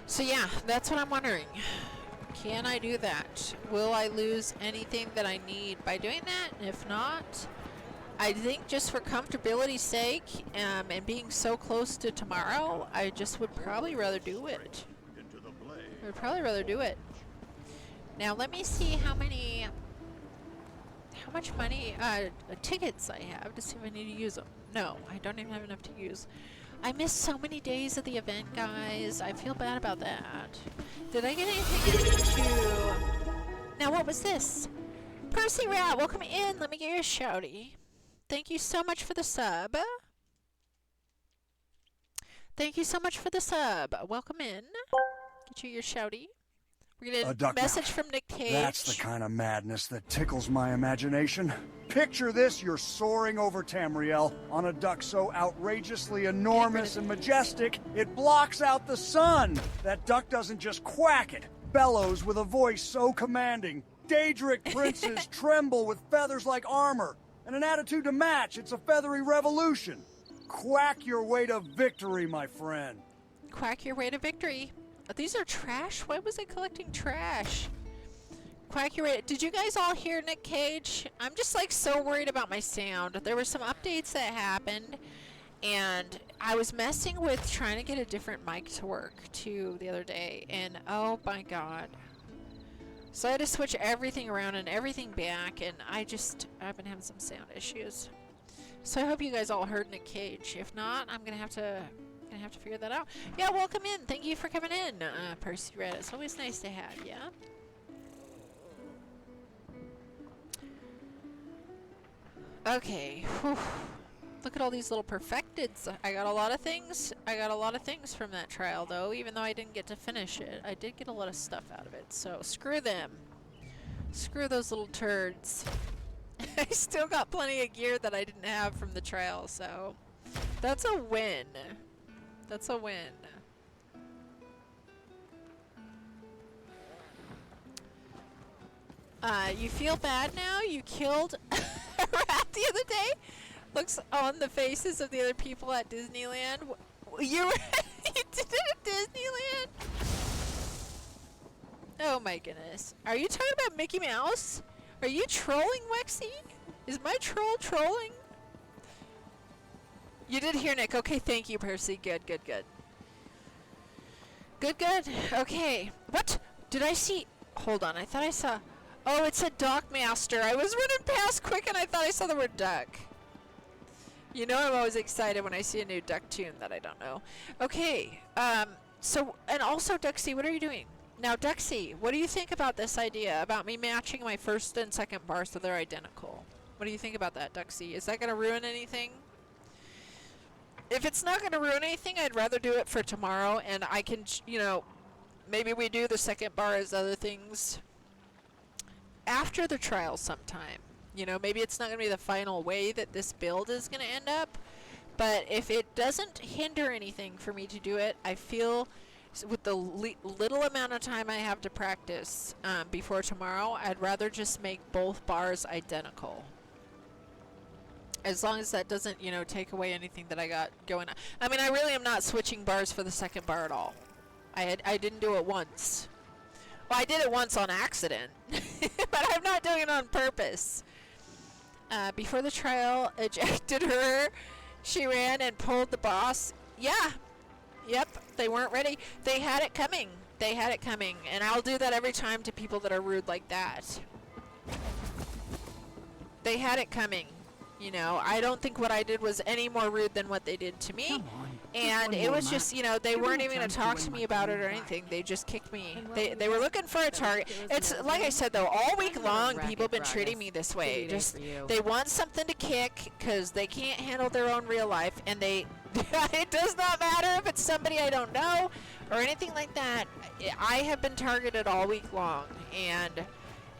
So yeah, that's what I'm wondering. Can I do that? Will I lose anything that I need by doing that? If not, I think just for comfortability's sake, and being so close to tomorrow, I just would probably rather do it. I would probably rather do it. Now let me see how much money, tickets I have to see if I need to use them. No, I don't even have enough to use. I missed so many days of the event, guys. I feel bad about that. Did I get anything to... Now what was this? Percy Rat, welcome in. Let me get you a shouty. Thank you so much for the sub. Thank you so much for the sub. Welcome in. Get you your shouty. We're gonna get a message from Nick Cage. That's the kind of madness that tickles my imagination. Picture this, you're soaring over Tamriel on a duck so outrageously enormous and majestic, it blocks out the sun. That duck doesn't just quack, it bellows with a voice so commanding. Daedric princes tremble with feathers like armor, and an attitude to match, it's a feathery revolution. Quack your way to victory, my friend. Quack your way to victory. These are trash? Why was I collecting trash? Quack your way. Did you guys all hear Nick Cage? I'm just like so worried about my sound. There were some updates that happened, and I was messing with trying to get a different mic to work too the other day, and oh my god. So I had to switch everything around and everything back, and I've been having some sound issues. So I hope you guys all heard Nick Cage. If not, I'm gonna have to figure that out. Yeah, welcome in. Thank you for coming in, Percy Red. It's always nice to have you. Okay. Whew. Look at all these little perfecteds. I got a lot of things. I got a lot of things from that trial, though, even though I didn't get to finish it. I did get a lot of stuff out of it, so screw them. Screw those little turds. I still got plenty of gear that I didn't have from the trial, so that's a win. That's a win. You feel bad now? You killed a rat the other day? Looks on the faces of the other people at Disneyland. You did it at Disneyland? Oh my goodness. Are you talking about Mickey Mouse? Are you trolling, Wexy? Is my troll trolling? You did hear Nick. Okay, thank you, Percy. Good, good, good. Good, good. Okay. What? Did I see... Hold on. I thought I saw... Oh, it said Dock Master. I was running past quick and I thought I saw the word duck. You know I'm always excited when I see a new duck tune that I don't know. Okay. So, and also, Duxie, what are you doing? Now, Duxie, what do you think about this idea about me matching my first and second bar so they're identical? What do you think about that, Duxie? Is that going to ruin anything? If it's not going to ruin anything, I'd rather do it for tomorrow, and I can, you know, maybe we do the second bar as other things after the trial sometime. You know, maybe it's not going to be the final way that this build is going to end up, but if it doesn't hinder anything for me to do it, I feel with the little amount of time I have to practice before tomorrow, I'd rather just make both bars identical. As long as that doesn't, you know, take away anything that I got going on. I mean, I really am not switching bars for the second bar at all. I didn't do it once. Well, I did it once on accident, but I'm not doing it on purpose. Before the trial ejected her, she ran and pulled the boss. Yeah. Yep. They weren't ready. They had it coming. They had it coming. And I'll do that every time to people that are rude like that. They had it coming. You know, I don't think what I did was any more rude than what they did to me. And it was just, you know, they weren't even going to talk to me about it or anything. They just kicked me. They were looking for a target. It's like I said, though, all week long, people have been treating me this way. Just, they want something to kick because they can't handle their own real life. And they, it does not matter if it's somebody I don't know or anything like that. I have been targeted all week long. And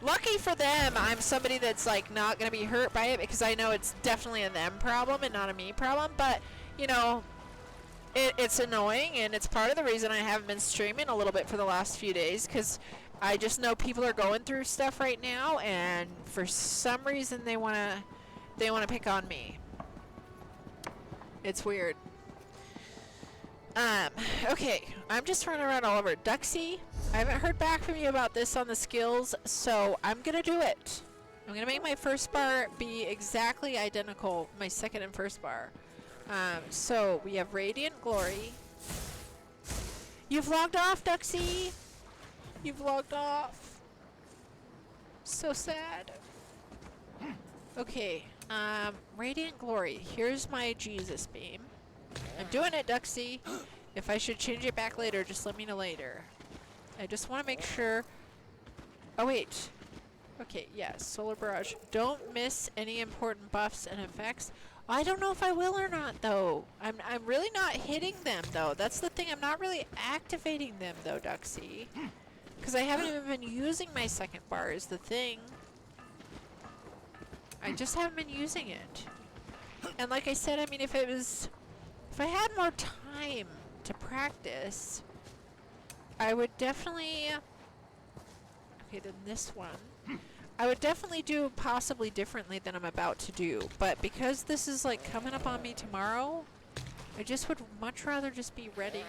lucky for them, I'm somebody that's like not going to be hurt by it because I know it's definitely a them problem and not a me problem. But, you know, it's annoying, and it's part of the reason I haven't been streaming a little bit for the last few days because I just know people are going through stuff right now, and for some reason they want to pick on me. It's weird. Okay, I'm just running around all over. Duxie, I haven't heard back from you about this on the skills, so I'm gonna do it. I'm gonna make my first bar be exactly identical, my second and first bar. So we have Radiant Glory. You've logged off, Duxie. You've logged off. So sad. Okay, Radiant Glory. Here's my Jesus beam. I'm doing it, Duxie. If I should change it back later, just let me know later. I just want to make sure... Oh, wait. Okay, yes, Solar Barrage. Don't miss any important buffs and effects. I don't know if I will or not, though. I'm really not hitting them, though. That's the thing. I'm not really activating them, though, Duxie. Because I haven't even been using my second bar is the thing. I just haven't been using it. And like I said, I mean, if I had more time to practice, I would definitely... Okay, then this one. I would definitely do possibly differently than I'm about to do. But because this is like coming up on me tomorrow, I just would much rather just be ready.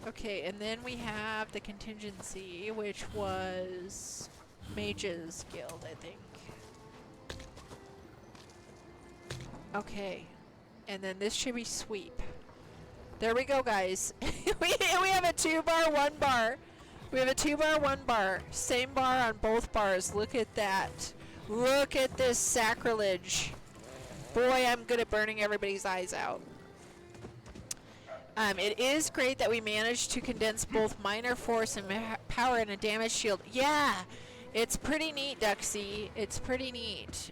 Okay, and then we have the contingency, which was Mage's Guild, I think. Okay, and then this should be sweep. There we go, guys. we have a 2-bar, 1-bar. We have a 2-bar, 1-bar. Same bar on both bars. Look at that. Look at this sacrilege. Boy, I'm good at burning everybody's eyes out. It is great that we managed to condense both minor force and power in a damage shield. Yeah, it's pretty neat, Duxie. It's pretty neat.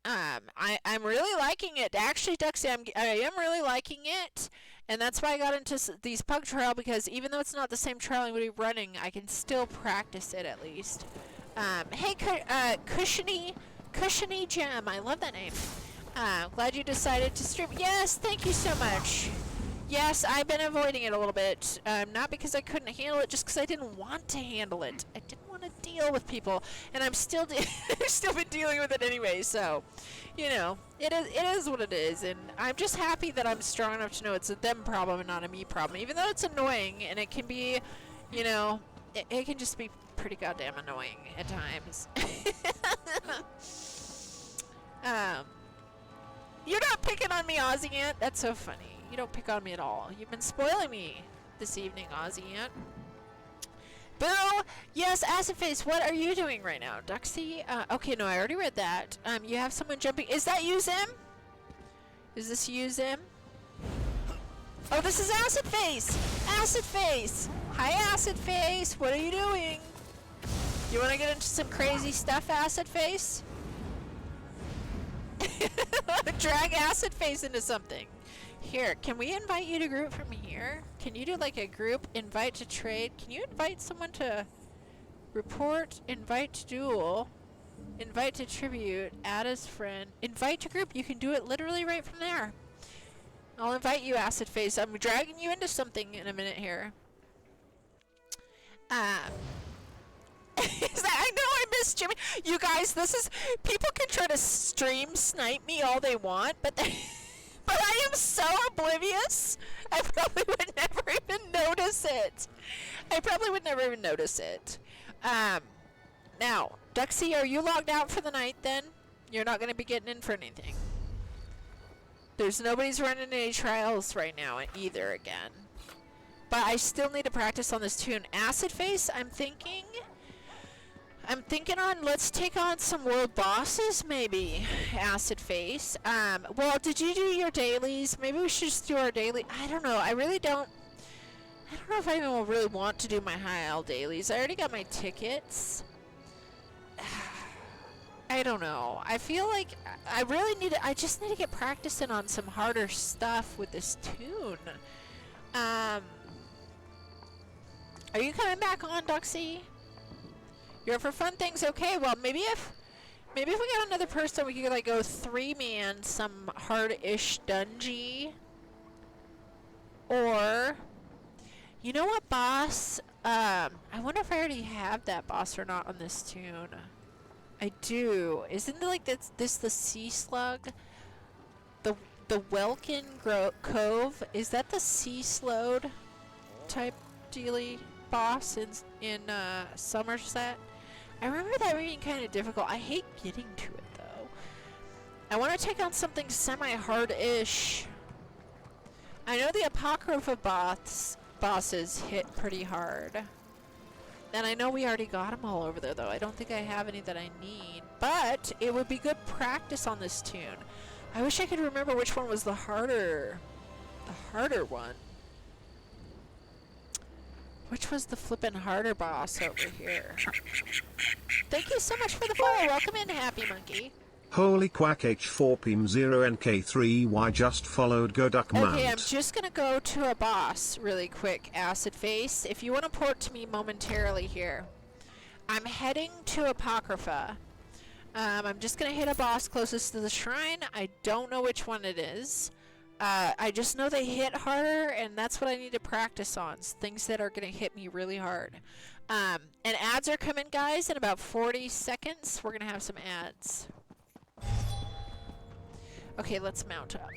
I'm really liking it. Actually, Duxie, I am really liking it. And that's why I got into these pug trail, because even though it's not the same trail I'm going to be running, I can still practice it at least. Hey, Cushiony Gem. I love that name. Glad you decided to stream. Yes, thank you so much. Yes, I've been avoiding it a little bit. Not because I couldn't handle it, just because I didn't want to handle it. I didn't want to deal with people, and I'm still I've still been dealing with it anyway. So, you know, it is what it is, and I'm just happy that I'm strong enough to know it's a them problem and not a me problem. Even though it's annoying, and it can be, you know, it can just be pretty goddamn annoying at times. You're not picking on me, Aussie Ant. That's so funny. You don't pick on me at all. You've been spoiling me this evening, Aussie Ant. Bill! Yes, Acid Face, what are you doing right now? Duxie? Okay, no, I already read that. You have someone jumping. Is that you, Zim? Is this you, Zim? Oh, this is Acid Face! Acid Face! Hi, Acid Face! What are you doing? You want to get into some crazy stuff, Acid Face? Drag Acid Face into something. Here, can we invite you to group from here? Can you do like a group invite to trade? Can you invite someone to report, invite to duel, invite to tribute, add as friend, invite to group? You can do it literally right from there. I'll invite you, Acid Face. I'm dragging you into something in a minute here. I know I missed Jimmy. You guys, this is... People can try to stream snipe me all they want, but but I am so oblivious, I probably would never even notice it. Now, Duxie, are you logged out for the night then? You're not going to be getting in for anything. There's nobody's running any trials right now either again. But I still need to practice on this tune. Acid Face, I'm thinking on, let's take on some world bosses, maybe, Acid Face. Well, did you do your dailies? Maybe we should just do our daily. I don't know. I don't know if I even really want to do my high L dailies. I already got my tickets. I don't know. I feel like I just need to get practicing on some harder stuff with this tune. Are you coming back on, Duxie? You're for fun things, okay? Well, maybe if we got another person, we could like go 3-man some hard-ish dungeon. Or, you know what, boss? I wonder if I already have that boss or not on this tune. I do. Isn't it like this the sea slug? The Welkin Cove? Is that the sea slowed type dealy boss in Somerset? I remember that being kind of difficult. I hate getting to it though. I want to take on something semi-hard-ish. I know the Apocrypha bosses hit pretty hard. And I know we already got them all over there, though. I don't think I have any that I need. But it would be good practice on this tune. I wish I could remember which one was the harder one. Which was the flippin' harder boss over here? Thank you so much for the follow. Welcome in, Happy Monkey. Holy Quack H4Pim0NK3Y just followed Go Duck Mount. Okay, I'm just gonna go to a boss really quick, Acid Face. If you want to port to me momentarily here. I'm heading to Apocrypha. I'm just gonna hit a boss closest to the shrine. I don't know which one it is. I just know they hit harder, and that's what I need to practice on. Things that are gonna hit me really hard. And ads are coming, guys, in about 40 seconds. We're gonna have some ads. Okay, let's mount up.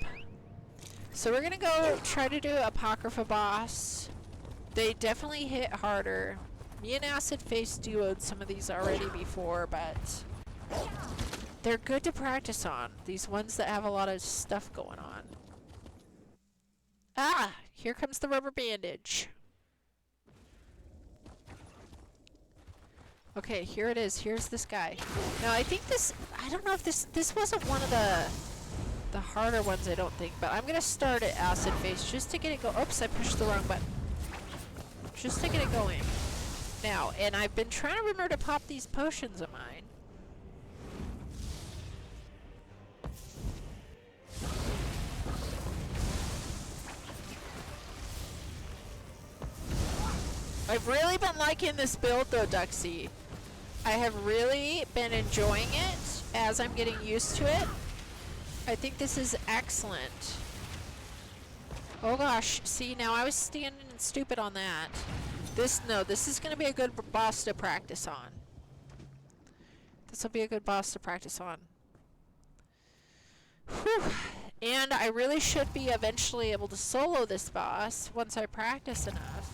So we're gonna go try to do Apocrypha boss. They definitely hit harder. Me and Acid Face duoed some of these already before, but they're good to practice on. These ones that have a lot of stuff going on. Ah! Here comes the rubber bandage. Okay, here it is. Here's this guy. Now, I think this... I don't know if this wasn't one of the harder ones, I don't think. But I'm going to start at Acid Face just to get it going. Oops, I pushed the wrong button. Just to get it going. Now, and I've been trying to remember to pop these potions of mine. I've really been liking this build though, Duxie. I have really been enjoying it as I'm getting used to it. I think this is excellent. Oh gosh, see, now I was standing stupid on that. This is going to be a good boss to practice on. This will be a good boss to practice on. Whew. And I really should be eventually able to solo this boss once I practice enough.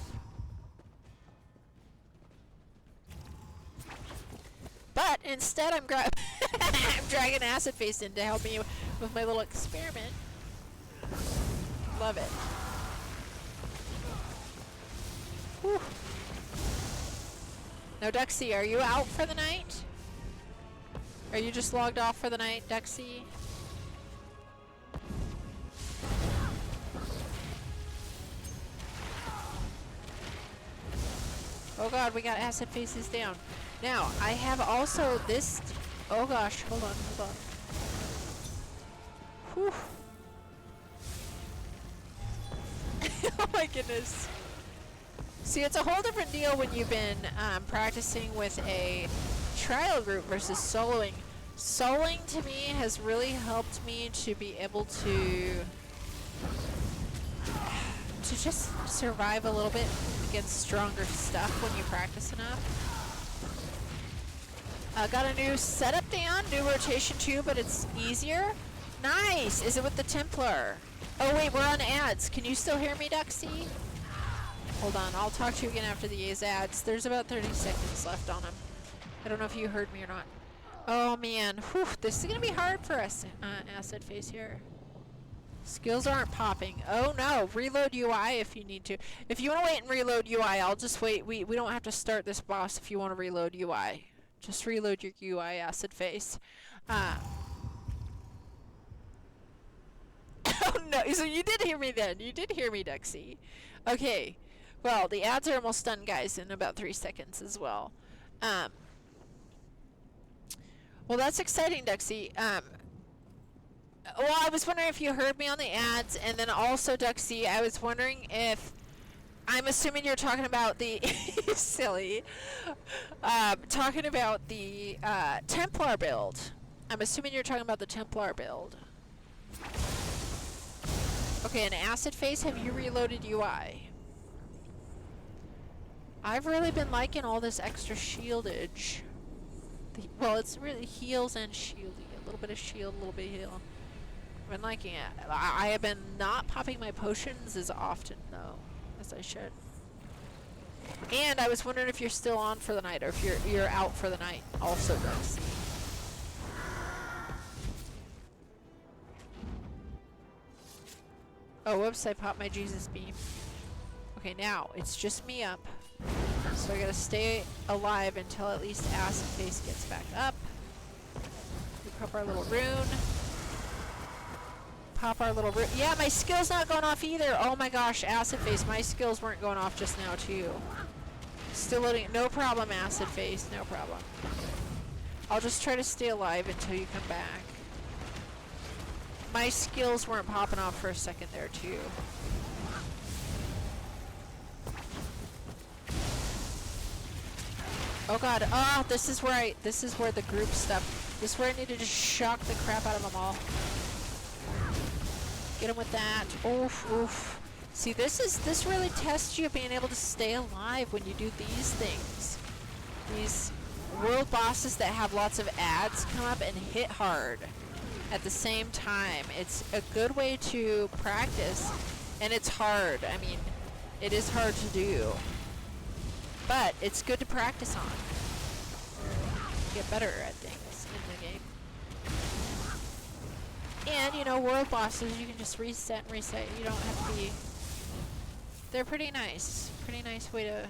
But instead I'm dragging Acid Face in to help me with my little experiment. Love it. Whew. Now, Duxie, are you out for the night? Are you just logged off for the night, Duxie? Oh god, we got Acid Faces down. Now, I have also this... Oh gosh, hold on. Whew. Oh my goodness. See, it's a whole different deal when you've been practicing with a trial group versus soloing. Soloing to me has really helped me to be able to just survive a little bit against stronger stuff when you practice enough. Got a new setup down, new rotation too, but it's easier. Nice! Is it with the Templar? Oh wait, we're on ads. Can you still hear me, Duxie? Hold on, I'll talk to you again after these ads. There's about 30 seconds left on them. I don't know if you heard me or not. Oh man, whew, this is gonna be hard for us, Acid Face here. Skills aren't popping. Oh no, reload UI if you need to. If you want to wait and reload UI, I'll just wait. We don't have to start this boss if you want to reload UI. Just reload your UI, Acid Face. Oh no, so you did hear me then. You did hear me, Duxie. Okay, well, the ads are almost done, guys, in about 3 seconds as well. Well, that's exciting, Duxie. Well, I was wondering if you heard me on the ads, and then also, Duxie, I was wondering if... I'm assuming you're talking about the... silly. Talking about the Templar build. I'm assuming you're talking about the Templar build. Okay, and Acid Face, have you reloaded UI? I've really been liking all this extra shieldage. Well, it's really heals and shielding. A little bit of shield, a little bit of heal. I've been liking it. I have been not popping my potions as often, though, as I should. And I was wondering if you're still on for the night, or if you're out for the night. Also, Duxie. Oh, whoops, I popped my Jesus beam. Okay, now, it's just me up. So I gotta stay alive until at least Acid Face gets back up. We pop our little rune. Pop our little rune. Yeah, my skill's not going off either. Oh my gosh, Acid Face, my skills weren't going off just now too. Still loading. No problem, Acid Face, no problem. I'll just try to stay alive until you come back. My skills weren't popping off for a second there too. Oh god, this is where the group stuff, this is where I need to just shock the crap out of them all. Get him with that. Oof, oof. See, this really tests you being able to stay alive when you do these things. These world bosses that have lots of ads come up and hit hard at the same time. It's a good way to practice, and it's hard. I mean, it is hard to do. But it's good to practice on. Get better at things in the game. And, you know, world bosses, you can just reset and reset. You don't have to be... They're pretty nice. Pretty nice way to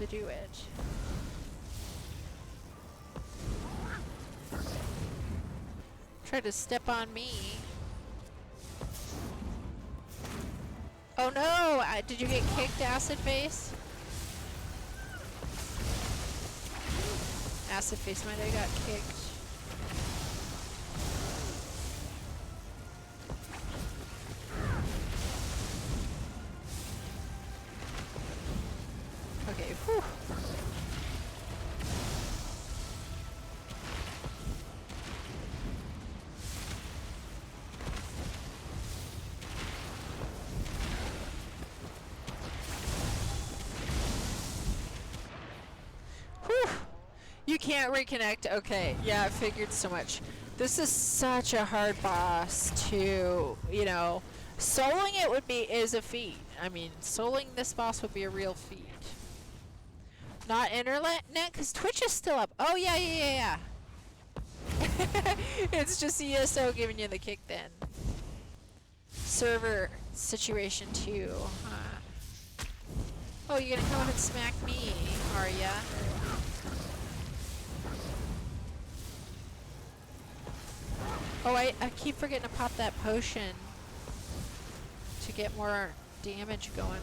do it. Try to step on me. Oh no! Did you get kicked, Acid Face? Acid Face might have got kicked. Okay, whew. Whew. You can't reconnect. Okay, yeah, I figured so much. This is such a hard boss to, you know, soloing it is a feat. I mean, soloing this boss would be a real feat. Not internet, because Twitch is still up. Oh yeah. It's just ESO giving you the kick then. Server situation 2. Oh, you're gonna come up and smack me, are ya? Oh, I keep forgetting to pop that potion to get more damage going.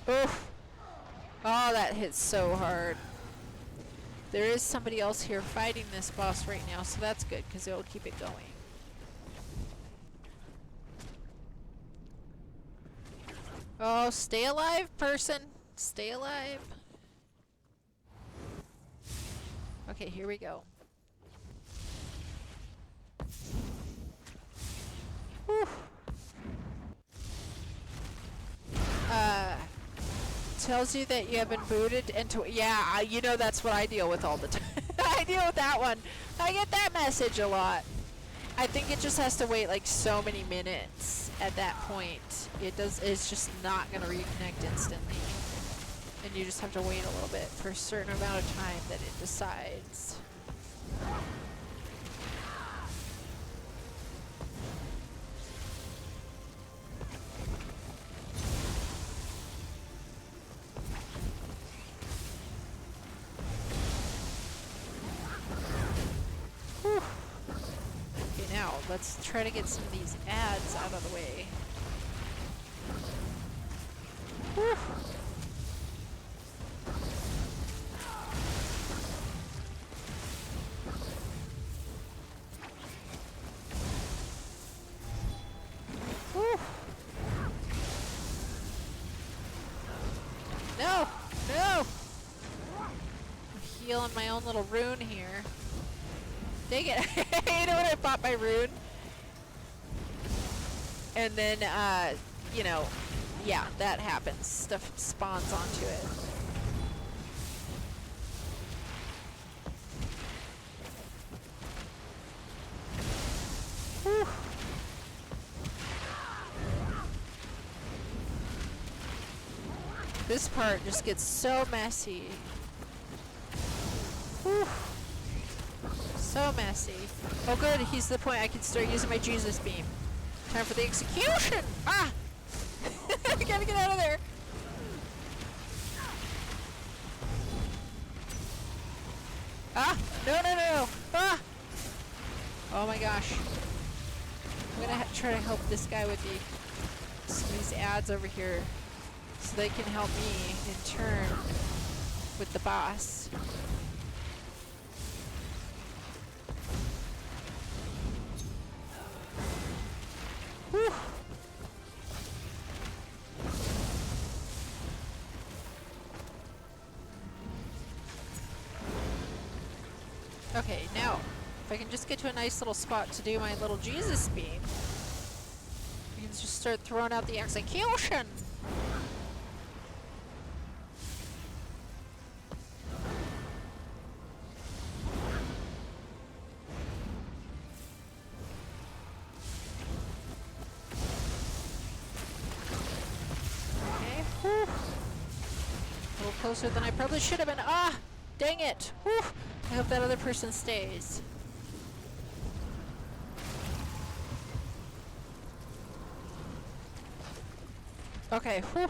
Oof. Oh, that hits so hard. There is somebody else here fighting this boss right now, so that's good, because it'll keep it going. Oh, stay alive, person. Stay alive. Okay, here we go. Whew. Tells you that you have been booted into... Yeah, you know that's what I deal with all the time. I deal with that one. I get that message a lot. I think it just has to wait like so many minutes at that point. It's just not going to reconnect instantly. And you just have to wait a little bit for a certain amount of time that it decides. Whew. Okay, now let's try to get some of these ads out of the way. Whew. Whew. No! No! I'm healing my own little rune here. Dang it. You know when I pop my rune? And then, you know, yeah, that happens. Stuff spawns onto it. Whew. This part just gets so messy. Whew. So messy. Oh good, he's the point I can start using my Jesus beam. Time for the execution! Ah! I gotta get out of there! Ah! No, no, no, no! Ah! Oh my gosh. I'm gonna try to help this guy with some of these ads over here so they can help me in turn with the boss. Whew. Okay, now, if I can just get to a nice little spot to do my little Jesus beam, we can just start throwing out the execution! Okay, whew. A little closer than I probably should have been. Ah! Dang it! Whew. I hope that other person stays. Okay, whew.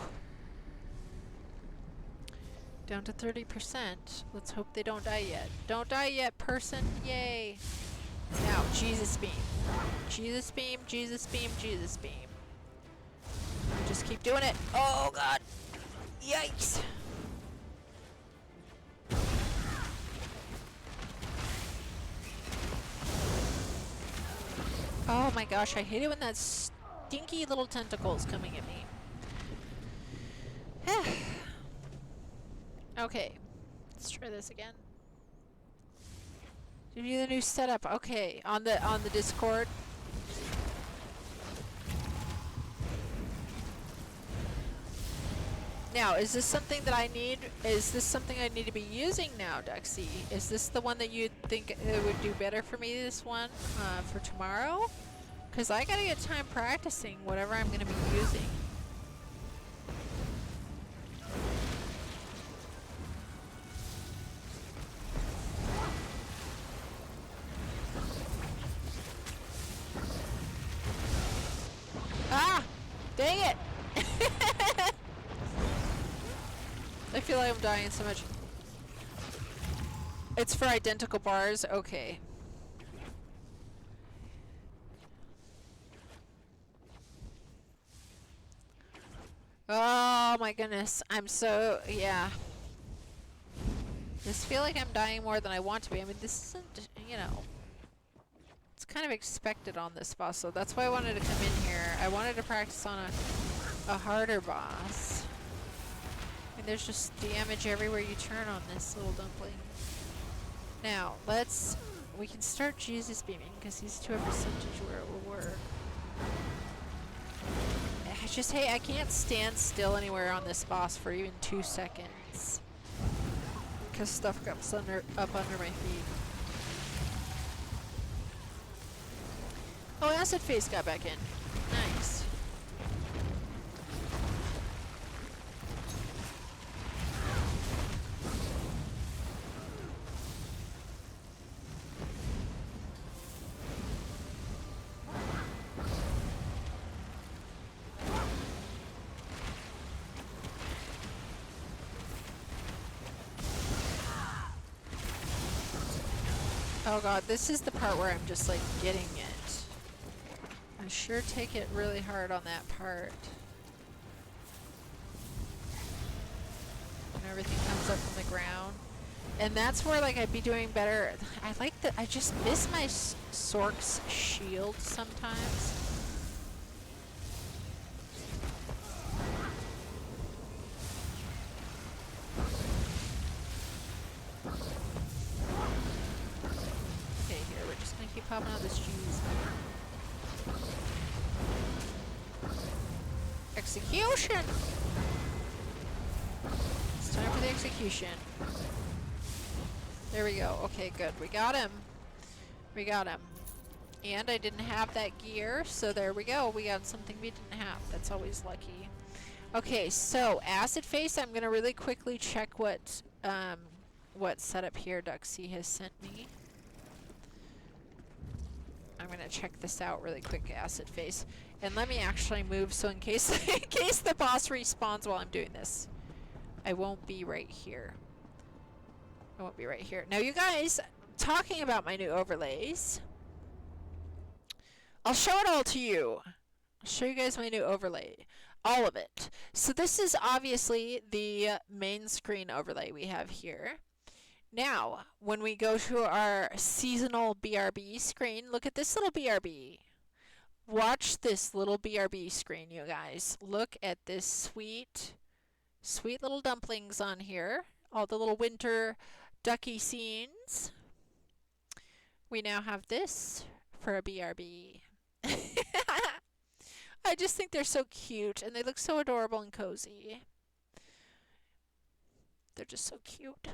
Down to 30%. Let's hope they don't die yet. Don't die yet, person! Yay! Now, Jesus beam. Jesus beam, Jesus beam, Jesus beam. Just keep doing it. Oh god! Yikes! Oh my gosh, I hate it when that stinky little tentacle's coming at me. Okay, let's try this again. Do you need the new setup? Okay, on the Discord. Now, is this something that I need? Is this something I need to be using now, Duxie? Is this the one that you think it would do better for me, this one, for tomorrow? Because I gotta get time practicing whatever I'm gonna be using. Ah! Dang it! I feel like I'm dying so much. It's for identical bars? Okay. Oh my goodness. I'm so... yeah. I just feel like I'm dying more than I want to be. I mean, this isn't, you know... It's kind of expected on this boss, so that's why I wanted to come in here. I wanted to practice on a harder boss. I mean, there's just damage everywhere you turn on this little dumpling. Now, we can start Jesus beaming, because he's to a percentage where it will work. I just, hey, I can't stand still anywhere on this boss for even 2 seconds. Because stuff comes up under my feet. Oh, Acid Face got back in. Nice. Oh god, this is the part where I'm just like getting it. I sure take it really hard on that part. When everything comes up from the ground. And that's where like I'd be doing better. I like that. I just miss my Sork's shield sometimes. Okay, here, we're just gonna keep popping out this cheese. Execution! It's time for the execution. There we go. Okay, good. We got him. We got him. And I didn't have that gear, so there we go. We got something we didn't have. That's always lucky. Okay, so Acid Face, I'm gonna really quickly check what setup here Duxie has sent me. I'm gonna check this out really quick, acid face. And let me actually move so in case in case the boss respawns while I'm doing this. I won't be right here. I won't be right here. Now you guys, talking about my new overlays, I'll show it all to you. I'll show you guys my new overlay. All of it. So this is obviously the main screen overlay we have here. Now, when we go to our seasonal BRB screen, look at this little BRB. Watch this little BRB screen, you guys. Look at this sweet, sweet little dumplings on here. All the little winter ducky scenes. We now have this for a BRB. I just think they're so cute and they look so adorable and cozy. They're just so cute.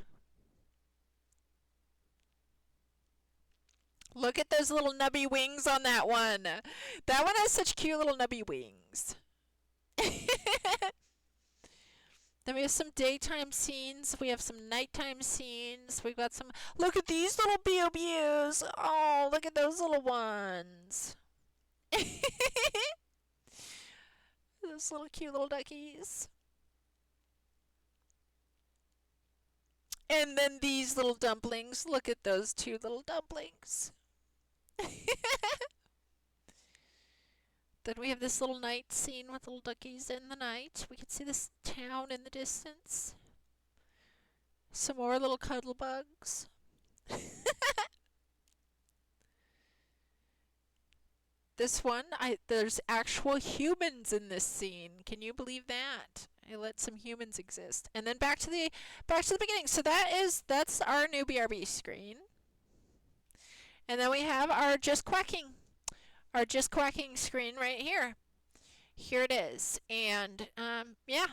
Look at those little nubby wings on that one. That one has such cute little nubby wings. Then we have some daytime scenes. We have some nighttime scenes. We've got some... Look at these little B.O.B.U.s. Oh, look at those little ones. Those little cute little duckies. And then these little dumplings. Look at those two little dumplings. Then we have this little night scene with little duckies in the night. We can see this town in the distance. Some more little cuddle bugs. This one, there's actual humans in this scene. Can you believe that? I let some humans exist. And then back to the beginning. So that's our new BRB screen. And then we have our just quacking screen right here. Here it is. And yeah.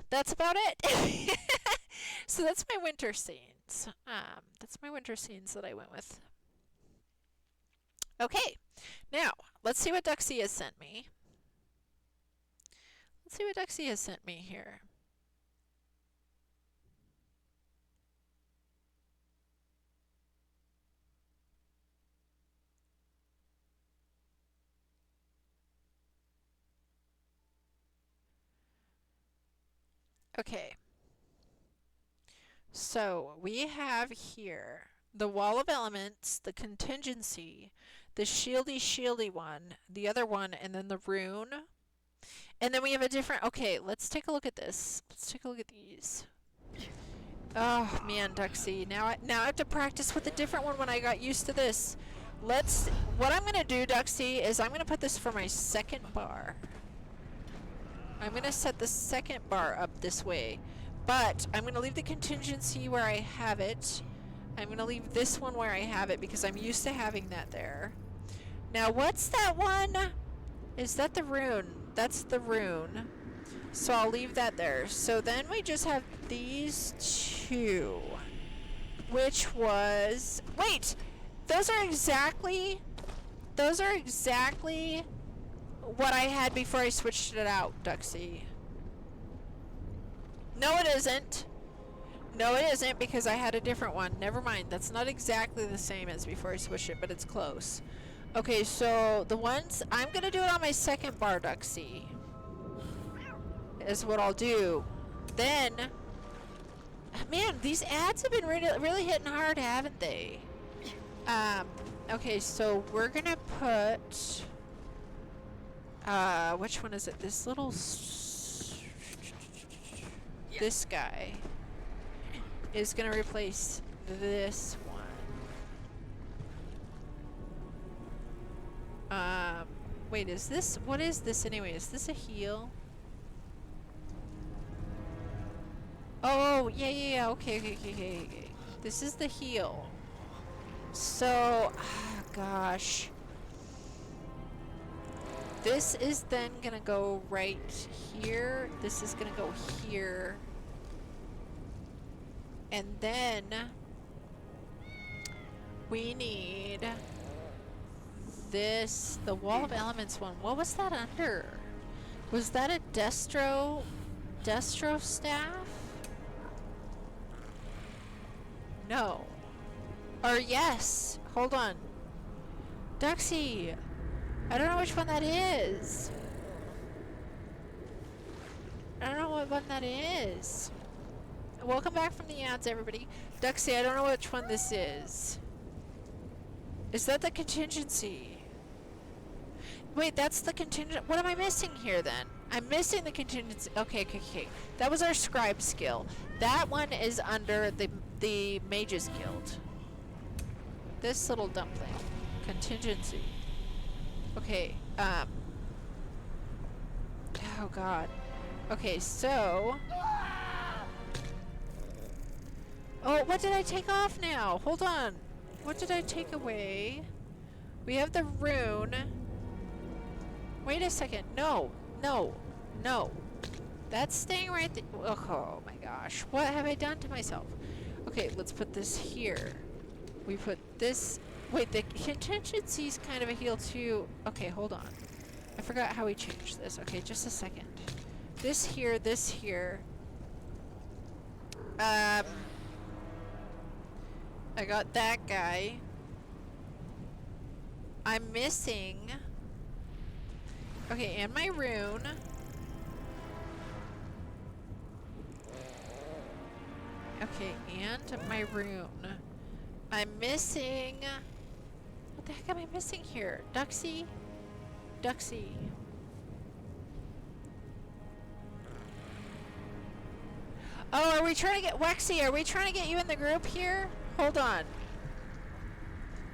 That's about it. So that's my winter scenes. That's my winter scenes that I went with. Okay. Now, let's see what Duxie has sent me. Let's see what Duxie has sent me here. Okay. So, we have here the Wall of Elements, the Contingency, the shieldy one, the other one, and then the rune. And then we have a different... Okay, let's take a look at this. Let's take a look at these. Oh, man, Duxie. Now I have to practice with a different one when I got used to this. What I'm going to do, Duxie, is I'm going to put this for my second bar. I'm going to set the second bar up this way. But I'm going to leave the contingency where I have it. I'm going to leave this one where I have it because I'm used to having that there. Now, what's that one? Is that the rune? That's the rune. So I'll leave that there. So then we just have these two. Which was... Wait! Those are exactly what I had before I switched it out, Duxie. No, it isn't. No, it isn't because I had a different one. Never mind. That's not exactly the same as before I switched it, but it's close. Okay, so the ones... I'm going to do it on my second bar, Duxie. Is what I'll do. Then... Man, these ads have been really hitting hard, haven't they? Okay, so we're going to put... which one is it? This little... This guy is going to replace this one. Wait, is this... What is this anyway? Is this a heal? Oh, yeah, okay. This is the heal. So, gosh. This is then gonna go right here. This is gonna go here. And then we need this, the Wall of Elements one. What was that under? Was that a Destro staff? No. Or yes. Hold on. Duxie! I don't know which one that is. I don't know what one that is. Welcome back from the ads, everybody. Duxie, I don't know which one this is. Is that the contingency? Wait, that's the contingent. What am I missing here then? I'm missing the contingency. Okay. That was our scribe skill. That one is under the Mages Guild. This little dumpling. Contingency. Okay, oh god. Okay, so... Oh, what did I take off now? Hold on. What did I take away? We have the rune. Wait a second. No. That's staying right there. Oh my gosh. What have I done to myself? Okay, let's put this here. We put this... Wait, the contingency's kind of a heal too. Okay, hold on. I forgot how we changed this. Okay, just a second. This here, this here. I got that guy. I'm missing... Okay, and my rune. Okay, and my rune. I'm missing... What the heck am I missing here? Duxie? Oh, are we trying to get... Wexy, are we trying to get you in the group here? Hold on.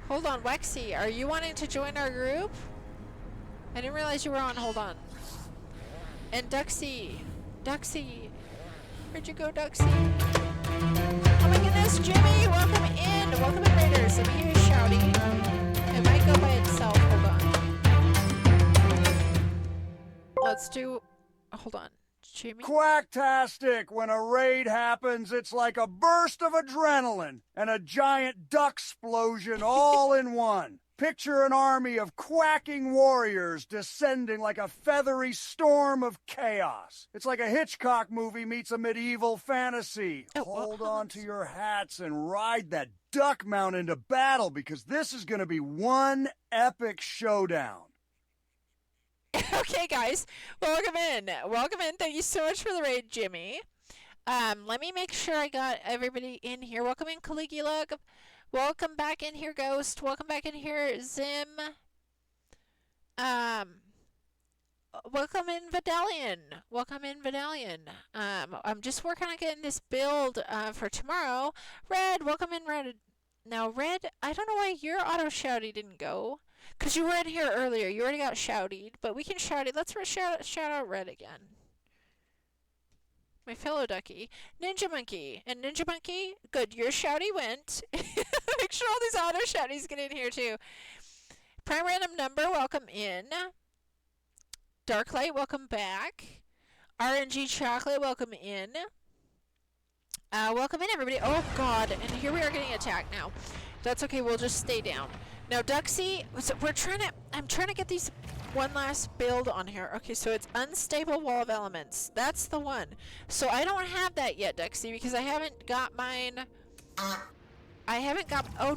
Hold on, Wexy, are you wanting to join our group? I didn't realize you were on. Hold on. And Duxie. Where'd you go, Duxie? Oh my goodness, Jimmy, welcome in. Welcome in, Raiders. Let me hear you shouting. It might go by itself. Hold on. Let's do... Hold on. Jimmy? Quacktastic! When a raid happens, it's like a burst of adrenaline and a giant duck explosion all in one. Picture an army of quacking warriors descending like a feathery storm of chaos. It's like a Hitchcock movie meets a medieval fantasy. Hold on to your hats and ride that duck mount into battle because this is going to be one epic showdown. Okay, guys, welcome in. Thank you so much for the raid, Jimmy. Let me make sure I got everybody in here. Welcome in, Caligula. Welcome back in here, Ghost. Welcome back in here, Zim. Welcome in, Vidalian. I'm just working on getting this build for tomorrow. Red, welcome in, Red. Now, Red, I don't know why your auto shouty didn't go. Because you were in here earlier. You already got shouted. But we can shout it. Let's shout out Red again. My fellow ducky. Ninja Monkey. And Ninja Monkey, good. Your shouty went. Make sure all these auto shouties get in here too. Prime Random Number, welcome in. Darklight, welcome back. RNG Chocolate, welcome in. Welcome in, everybody. Oh, God. And here we are getting attacked now. That's okay. We'll just stay down. Now, Duxie, so I'm trying to get these one last build on here. Okay, so it's Unstable Wall of Elements. That's the one. So I don't have that yet, Duxie, because I haven't got mine. Oh,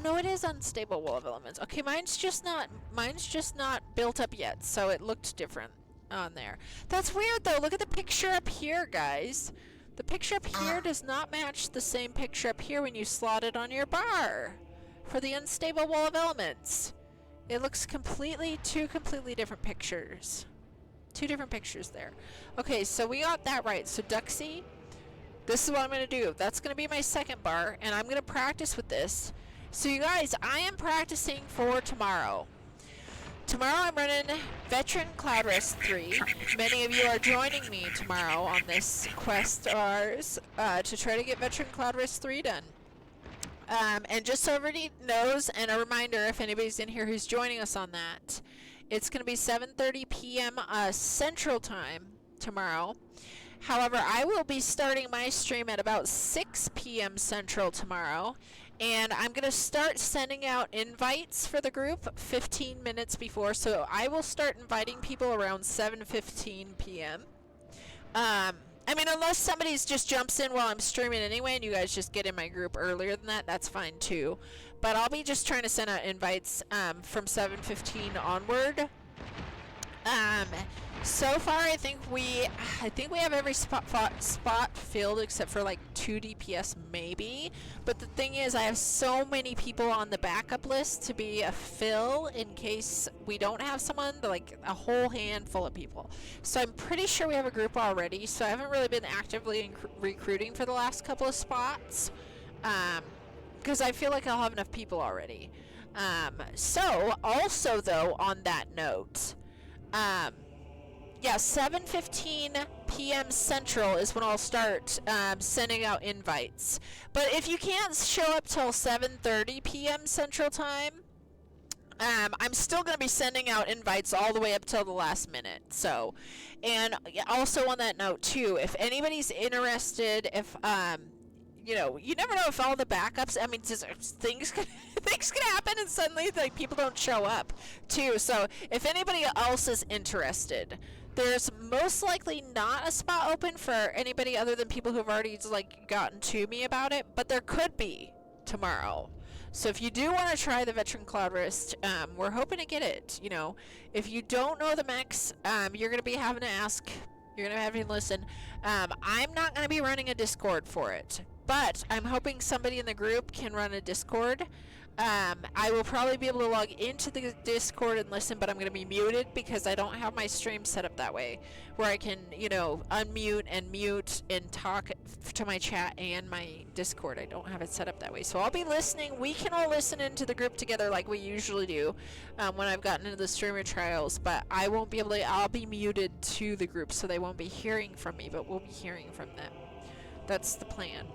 no, it is Unstable Wall of Elements. Okay, mine's just not built up yet, so it looked different on there. That's weird, though. Look at the picture up here, guys. The picture up here does not match the same picture up here when you slot it on your bar. For the Unstable Wall of Elements. It looks two completely different pictures. Two different pictures there. Okay, so we got that right. So Duxie, this is what I'm going to do. That's going to be my second bar, and I'm going to practice with this. So you guys, I am practicing for tomorrow. Tomorrow I'm running Veteran Cloud Rest 3. Many of you are joining me tomorrow on this quest of ours to try to get Veteran Cloud Rest 3 done. And just so everybody knows, and a reminder if anybody's in here who's joining us on that, it's going to be 7:30 p.m. Central Time tomorrow. However, I will be starting my stream at about 6 p.m. Central tomorrow, and I'm going to start sending out invites for the group 15 minutes before, so I will start inviting people around 7:15 p.m. I mean, unless somebody's just jumps in while I'm streaming anyway, and you guys just get in my group earlier than that, that's fine too. But I'll be just trying to send out invites from 7:15 onward. So far, I think we have every spot filled except for like 2 DPS maybe. But the thing is, I have so many people on the backup list to be a fill in case we don't have someone, like a whole handful of people. So I'm pretty sure we have a group already. So I haven't really been actively recruiting for the last couple of spots, because I feel like I'll have enough people already. So also though, on that note, yeah, 7:15 p.m. Central is when I'll start sending out invites. But if you can't show up till 7:30 p.m. Central Time, I'm still going to be sending out invites all the way up till the last minute. So, and also on that note too, if anybody's interested, if you know, you never know if all the backups, I mean, things can happen and suddenly like people don't show up too. So if anybody else is interested, there's most likely not a spot open for anybody other than people who have already like gotten to me about it, but there could be tomorrow. So if you do want to try the Veteran Cloud Wrist, we're hoping to get it. You know, if you don't know the mechs, you're going to be having to ask, you're going to have to listen. I'm not going to be running a Discord for it, but I'm hoping somebody in the group can run a Discord. I will probably be able to log into the Discord and listen, but I'm going to be muted because I don't have my stream set up that way, where I can, you know, unmute and mute and talk to my chat and my Discord. I don't have it set up that way. So I'll be listening. We can all listen into the group together like we usually do when I've gotten into the streamer trials, but I won't be able to, I'll be muted to the group, so they won't be hearing from me, but we'll be hearing from them. That's the plan.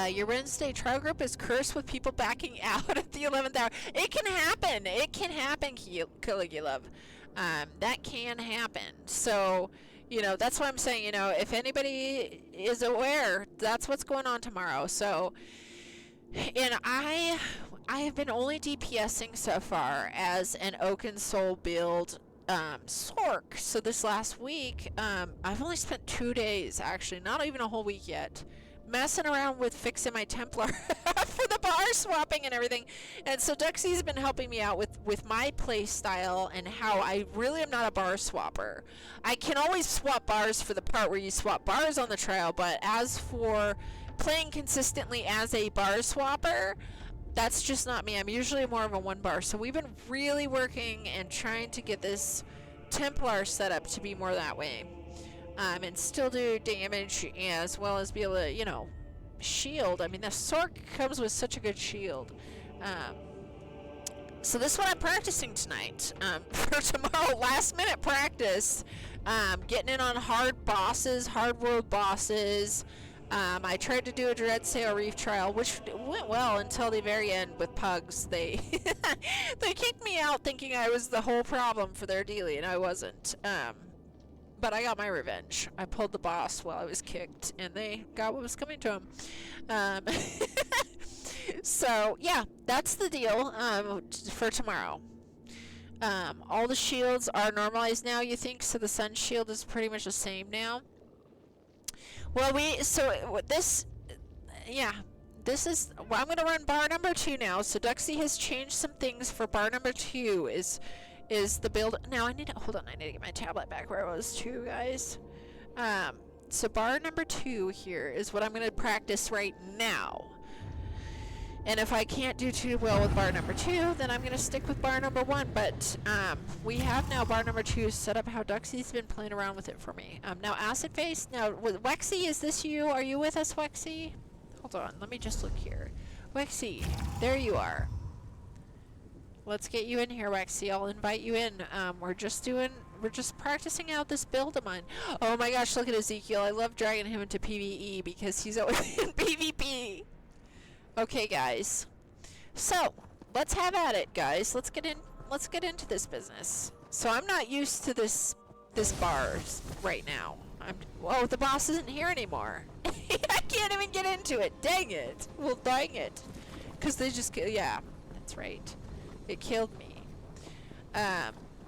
Your Wednesday trial group is cursed with people backing out at the 11th hour. It can happen. It can happen, Caligula. That can happen. So, you know, that's what I'm saying. You know, if anybody is aware, that's what's going on tomorrow. So, and I have been only DPSing so far as an Oaken Soul build Sork. So this last week, I've only spent 2 days, actually, not even a whole week yet, messing around with fixing my Templar for the bar swapping and everything. And so Duxie's been helping me out with my play style and how I really am not a bar swapper. I can always swap bars for the part where you swap bars on the trial, but as for playing consistently as a bar swapper, that's just not me. I'm usually more of a one bar. So we've been really working and trying to get this Templar set up to be more that way. And still do damage as well as be able to, you know, shield. I mean, the Sork comes with such a good shield. So this is what I'm practicing tonight. For tomorrow, last minute practice. Getting in on hard bosses, hard world bosses. I tried to do a Dread Sail Reef trial, which went well until the very end with pugs. They they kicked me out thinking I was the whole problem for their dealie, and I wasn't. But I got my revenge. I pulled the boss while I was kicked, and they got what was coming to them. So, yeah, that's the deal for tomorrow. All the shields are normalized now, you think? So the sun shield is pretty much the same now? Well, this is, well, I'm going to run bar number 2 now. So Duxie has changed some things for bar number 2 is the build. Now I need to, hold on, I need to get my tablet back where it was too, guys. So bar number 2 here is what I'm going to practice right now. And if I can't do too well with bar number 2, then I'm going to stick with bar number 1. But we have now bar number 2 set up how Duxie's been playing around with it for me. Now Acid Face, now with Wexy, is this you? Are you with us, Wexy? Hold on, let me just look here. Wexy, there you are. Let's get you in here, Wexy. I'll invite you in. We're just practicing out this build of mine. Oh my gosh, look at Ezekiel. I love dragging him into PvE because he's always in PvP. Okay, guys. So, let's have at it, guys. Let's get into this business. So, I'm not used to this bars right now. Oh, the boss isn't here anymore. I can't even get into it. Dang it. Well, dang it. Because they just, yeah, that's right. It killed me.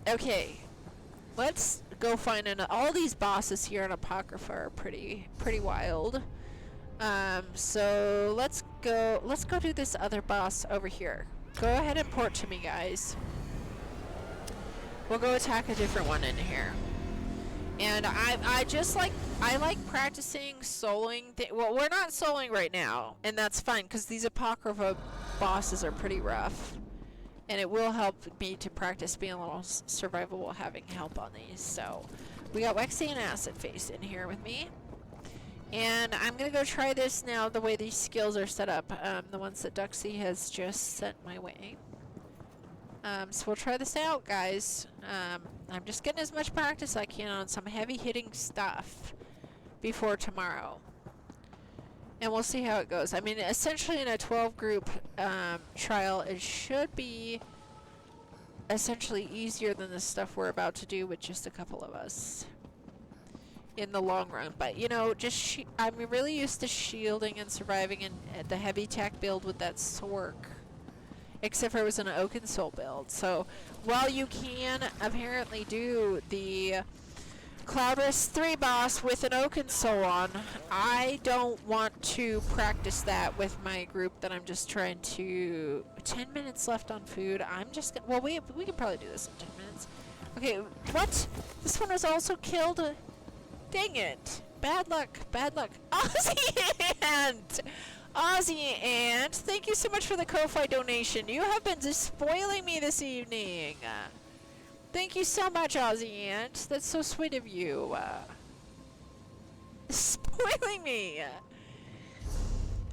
Okay. let's go find all these bosses here in Apocrypha are pretty wild. So let's go do this other boss over here. Go ahead and port to me, guys. We'll go attack a different one in here. And I like practicing soloing. Well, we're not soloing right now, and that's fine because these Apocrypha bosses are pretty rough. And it will help me to practice being a little survivable having help on these. So we got Wexy and Acid Face in here with me. And I'm going to go try this now the way these skills are set up. The ones that Duxie has just sent my way. So we'll try this out, guys. I'm just getting as much practice as I can on some heavy hitting stuff before tomorrow. And we'll see how it goes. I mean, essentially in a 12 group trial, it should be essentially easier than the stuff we're about to do with just a couple of us in the long run. But, you know, just I'm really used to shielding and surviving in the heavy tech build with that Sork. Except for it was an Oaken Soul build. So, while you can apparently do the Cloudrest 3 boss with an Oaken Soul on, I don't want to practice that with my group that I'm just trying to... 10 minutes left on food. I'm just gonna... Well, we can probably do this in 10 minutes. Okay, what? This one was also killed? Dang it. Bad luck, bad luck. Aussie Ant! Aussie Ant, thank you so much for the Kofi donation. You have been just spoiling me this evening. Thank you so much, Aussie Ant. That's so sweet of you. Spoiling me.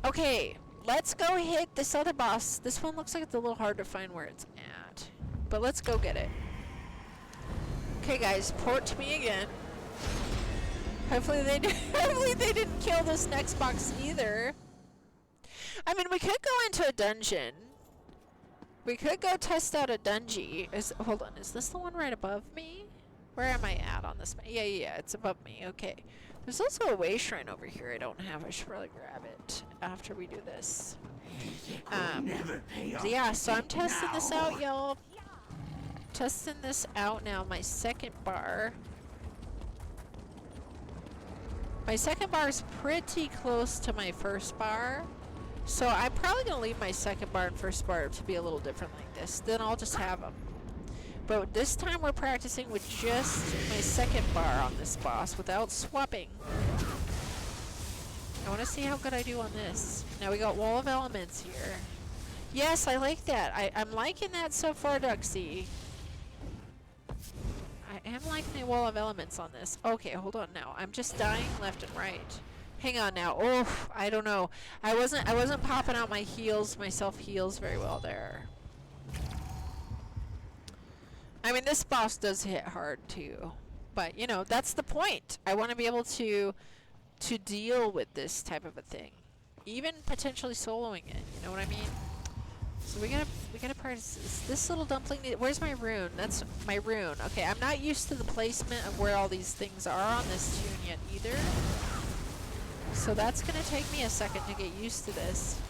Okay, let's go hit this other boss. This one looks like it's a little hard to find where it's at. But let's go get it. Okay, guys, port to me again. Hopefully they didn't kill this next box either. I mean, we could go into a dungeon. We could go test out a dungeon. Hold on, is this the one right above me? Where am I at on this? Yeah, it's above me. Okay. There's also a way shrine over here I don't have. I should probably grab it after we do this. Yeah, so I'm testing this out, y'all. Testing this out now. My second bar. My second bar is pretty close to my first bar. So I'm probably going to leave my second bar and first bar to be a little different like this. Then I'll just have them. But this time we're practicing with just my second bar on this boss without swapping. I want to see how good I do on this. Now we got Wall of Elements here. Yes, I like that. I'm liking that so far, Duxie. I am liking the Wall of Elements on this. Okay, hold on now. I'm just dying left and right. Hang on now. Oh, I don't know. I wasn't popping out my heals, myself heals very well there. I mean, this boss does hit hard too. But, you know, that's the point. I want to be able to deal with this type of a thing. Even potentially soloing it, you know what I mean? So we gotta practice this. This little dumpling, where's my rune? That's my rune. Okay, I'm not used to the placement of where all these things are on this tune yet either. So that's gonna take me a second to get used to this.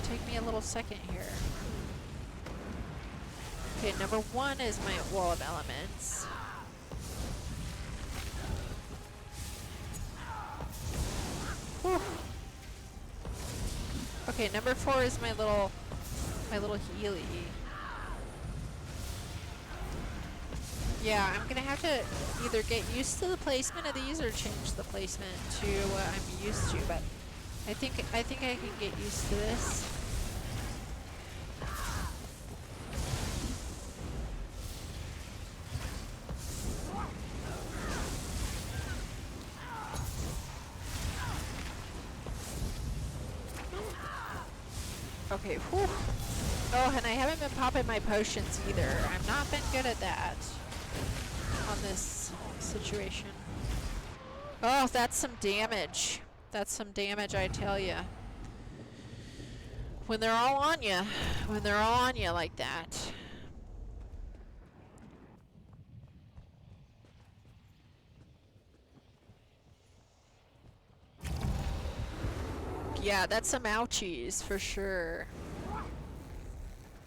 Take me a little second here. Okay, number one is my Wall of Elements. Whew. Okay, number 4 is my little Healy. Yeah, I'm gonna have to either get used to the placement of these or change the placement to what I'm used to, but I think I can get used to this. Okay, whew. Oh, and I haven't been popping my potions either. I've not been good at that on this situation. Oh, that's some damage. That's some damage, I tell ya. When they're all on ya. When they're all on ya like that. Yeah, that's some ouchies for sure.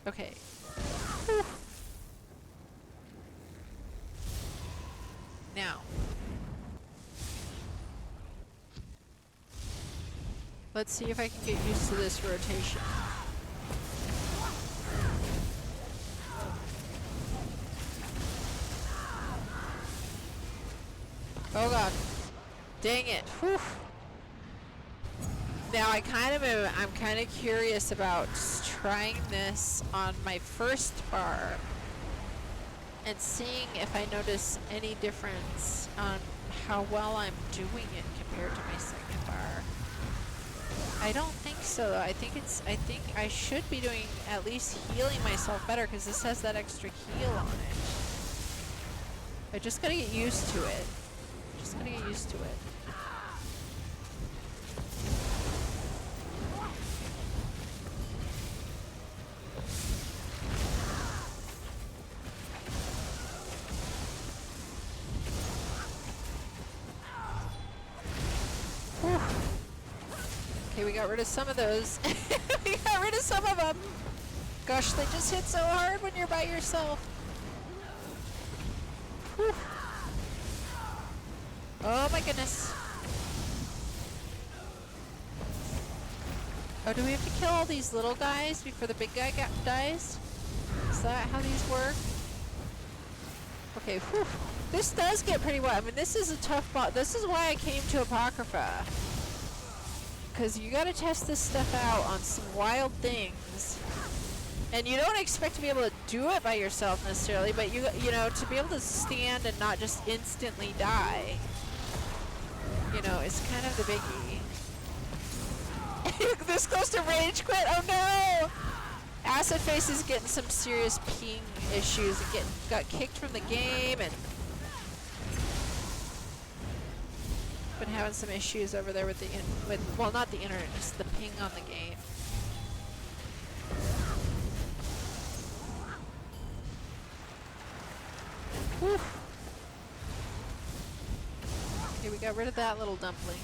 Okay. Whew. Now, let's see if I can get used to this rotation. Oh god. Dang it. Whew. Now I'm kind of curious about trying this on my first bar and seeing if I notice any difference on how well I'm doing it compared to my second bar. I don't think so though. I think I should be doing at least healing myself better because this has that extra heal on it. I just gotta get used to it. Just gotta get used to it. Okay, we got rid of some of those. We got rid of some of them. Gosh, they just hit so hard when you're by yourself. Whew. Oh my goodness. Oh, do we have to kill all these little guys before the big guy dies? Is that how these work? Okay, whew. This does get pretty wild. I mean, this is a tough boss. This is why I came to Apocrypha. Because you gotta test this stuff out on some wild things. And you don't expect to be able to do it by yourself necessarily, but you know, to be able to stand and not just instantly die, you know, is kind of the biggie. This close to rage quit? Oh no! Acid Face is getting some serious ping issues and got kicked from the game and been having some issues over there with well, not the internet, just the ping on the game. Whew. Okay, we got rid of that little dumpling.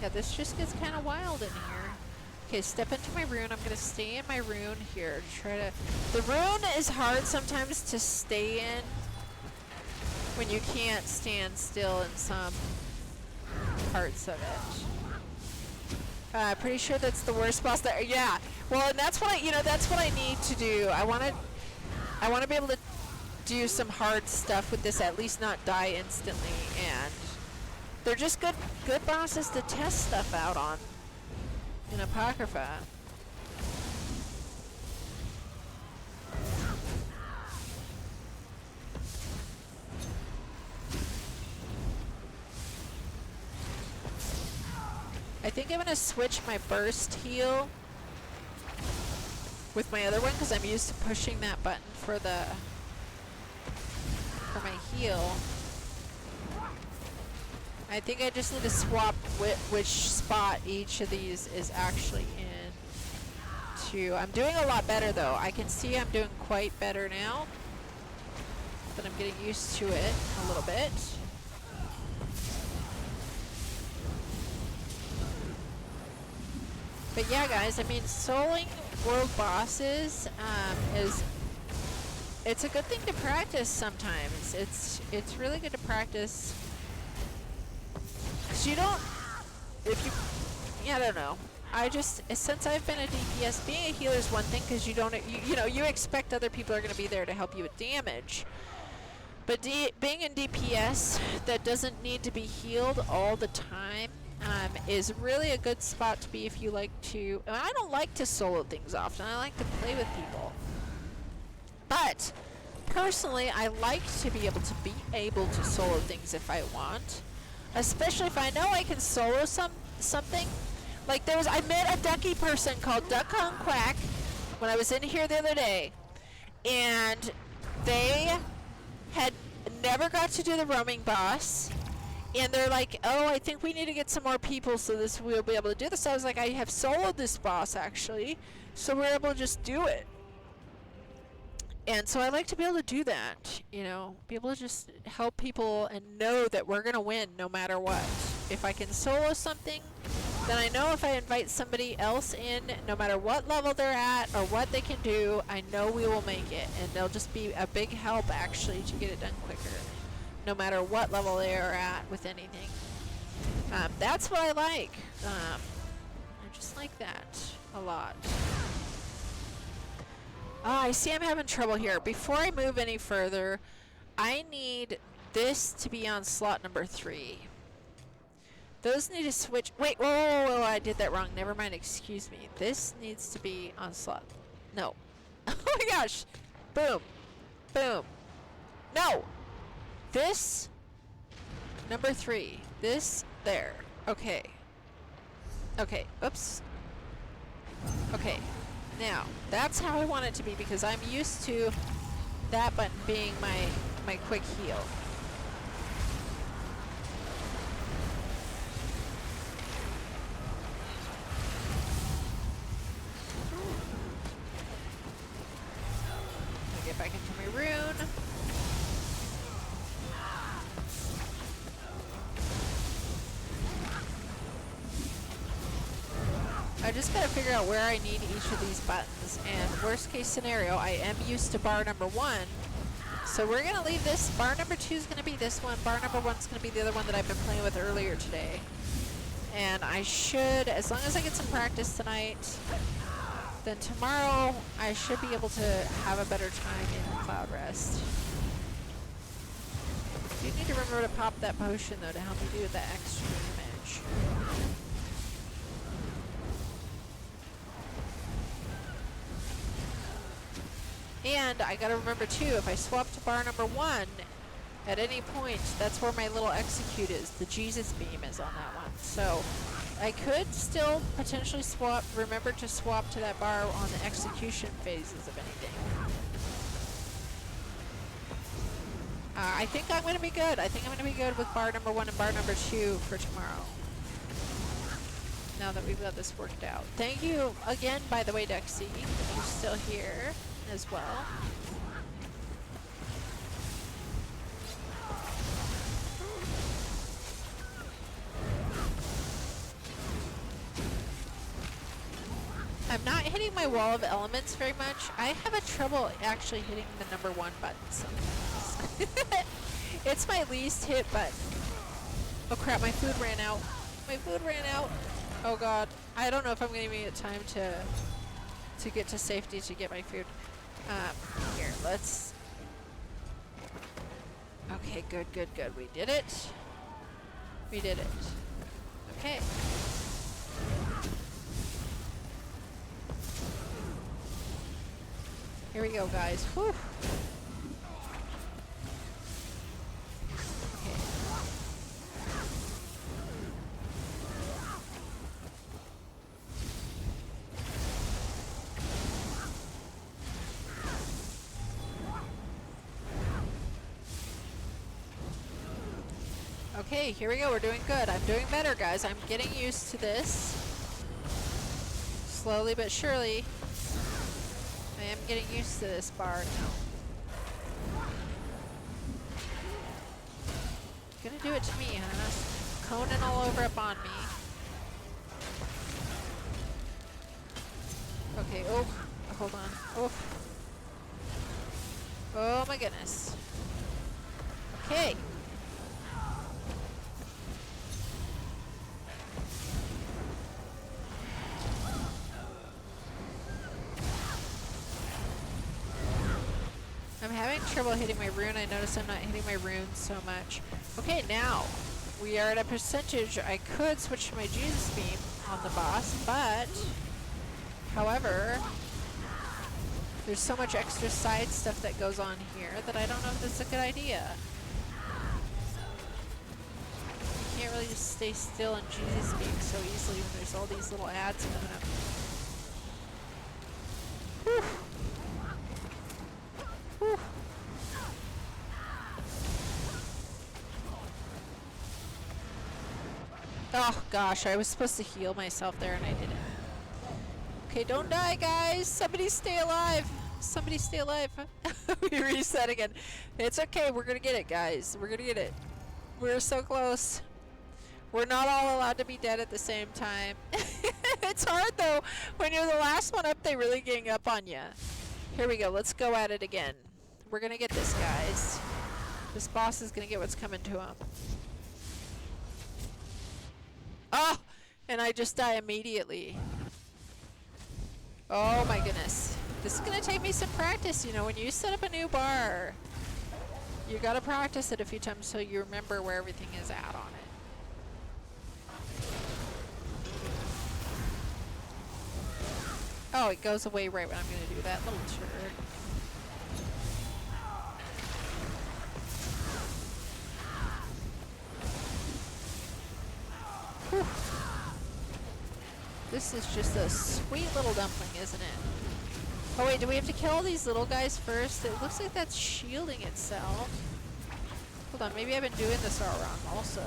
Yeah, this just gets kind of wild in here. Okay, step into my rune. I'm gonna stay in my rune here. Try to. The rune is hard sometimes to stay in when you can't stand still in some parts of it. Pretty sure that's the worst boss there. Yeah. Well, and that's what that's what I need to do. I want to be able to do some hard stuff with this, at least not die instantly, and they're just good bosses to test stuff out on in Apocrypha. I think I'm gonna switch my burst heal with my other one because I'm used to pushing that button for my heal. I think I just need to swap which spot each of these is actually in to. I'm doing a lot better though. I can see I'm doing quite better now, but I'm getting used to it a little bit. But yeah, guys, I mean, soloing world bosses it's a good thing to practice sometimes. It's really good to practice. 'Cause you don't, I don't know. Since I've been a DPS, being a healer is one thing because you expect other people are going to be there to help you with damage. But being in DPS that doesn't need to be healed all the time is really a good spot to be if you like to. I don't like to solo things often. I like to play with people. But personally, I like to be able to solo things if I want, especially if I know I can solo something. Like I met a ducky person called Duck Kong Quack when I was in here the other day, and they had never got to do the roaming boss. And they're like, oh, I think we need to get some more people so we'll be able to do this. So I was like, I have soloed this boss actually, so we're able to just do it. And so I like to be able to do that, be able to just help people and know that we're going to win no matter what. If I can solo something, then I know if I invite somebody else in, no matter what level they're at or what they can do, I know we will make it. And they'll just be a big help, actually, to get it done quicker. No matter what level they are at with anything. That's what I like. I just like that a lot. I see I'm having trouble here. Before I move any further, I need this to be on slot number 3. Those need to switch. Wait, whoa, whoa, whoa, I did that wrong. Never mind, excuse me. This needs to be on slot. No. Oh my gosh. Boom. Boom. No. This. Number 3. This. There. Okay. Okay. Oops. Okay. Now, that's how I want it to be because I'm used to that button being my quick heal. Get back into my rune. I just gotta figure out where I need each of these buttons, and worst case scenario, I am used to bar number 1, so we're gonna leave this. Bar number 2 is gonna be this one, bar number 1 is gonna be the other one that I've been playing with earlier today. And I should, as long as I get some practice tonight, then tomorrow I should be able to have a better time in Cloud Rest. You need to remember to pop that potion though to help me do that extra damage. And I gotta remember too, if I swap to bar number 1, at any point, that's where my little execute is. The Jesus beam is on that one. So I could still potentially swap, remember to swap to that bar on the execution phases of anything. I think I'm gonna be good. I think I'm gonna be good with bar number 1 and bar number 2 for tomorrow. Now that we've got this worked out. Thank you again, by the way, Dexy. You're still here as well. I'm not hitting my wall of elements very much. I have a trouble actually hitting the number 1 button sometimes. It's my least hit button. Oh crap, my food ran out. My food ran out. Oh god. I don't know if I'm going to be at time to get to safety to get my food. Here, let's... Okay, good, good, good. We did it. We did it. Okay. Here we go, guys. Whew. Okay. Okay, here we go. We're doing good. I'm doing better, guys. I'm getting used to this. Slowly but surely. I am getting used to this bar now. Gonna do it to me, huh? Conan all over up on me. Okay, oh, hold on. Oh. Oh my goodness. Okay. I'm having trouble hitting my rune. I notice I'm not hitting my rune so much. Okay, now we are at a percentage. I could switch to my Jesus beam on the boss, but however, there's so much extra side stuff that goes on here that I don't know if that's a good idea. You can't really just stay still in Jesus beam so easily when there's all these little ads coming up. Whew. Whew. Oh gosh, I was supposed to heal myself there and I didn't. Okay, don't die, guys. Somebody stay alive. Somebody stay alive. We reset again. It's okay. We're gonna get it, guys. We're gonna get it. We're so close. We're not all allowed to be dead at the same time. It's hard though. When you're the last one up, they really gang up on you. Here we go. Let's go at it again. We're gonna get this, guys. This boss is gonna get what's coming to him. Oh! And I just die immediately. Oh my goodness. This is gonna take me some practice, you know, when you set up a new bar. You gotta practice it a few times so you remember where everything is at on it. Oh, it goes away right when I'm gonna do that little turd. Whew. This is just a sweet little dumpling, isn't it? Oh wait, do we have to kill all these little guys first? It looks like that's shielding itself. Hold on, maybe I've been doing this all wrong also.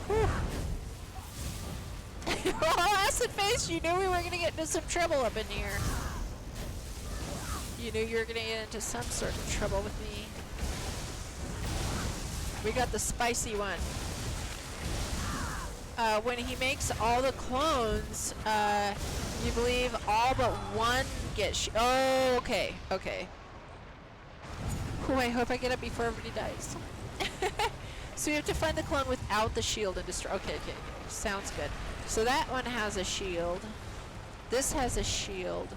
Whew. Oh, acid face, you knew we were gonna get into some trouble up in here. You knew you were gonna get into some sort of trouble with me. We got the spicy one. When he makes all the clones, you believe all but one get oh, okay, okay. Oh, I hope I get up before everybody dies. So you have to find the clone without the shield and destroy. Okay, okay, okay. Sounds good. So that one has a shield. This has a shield.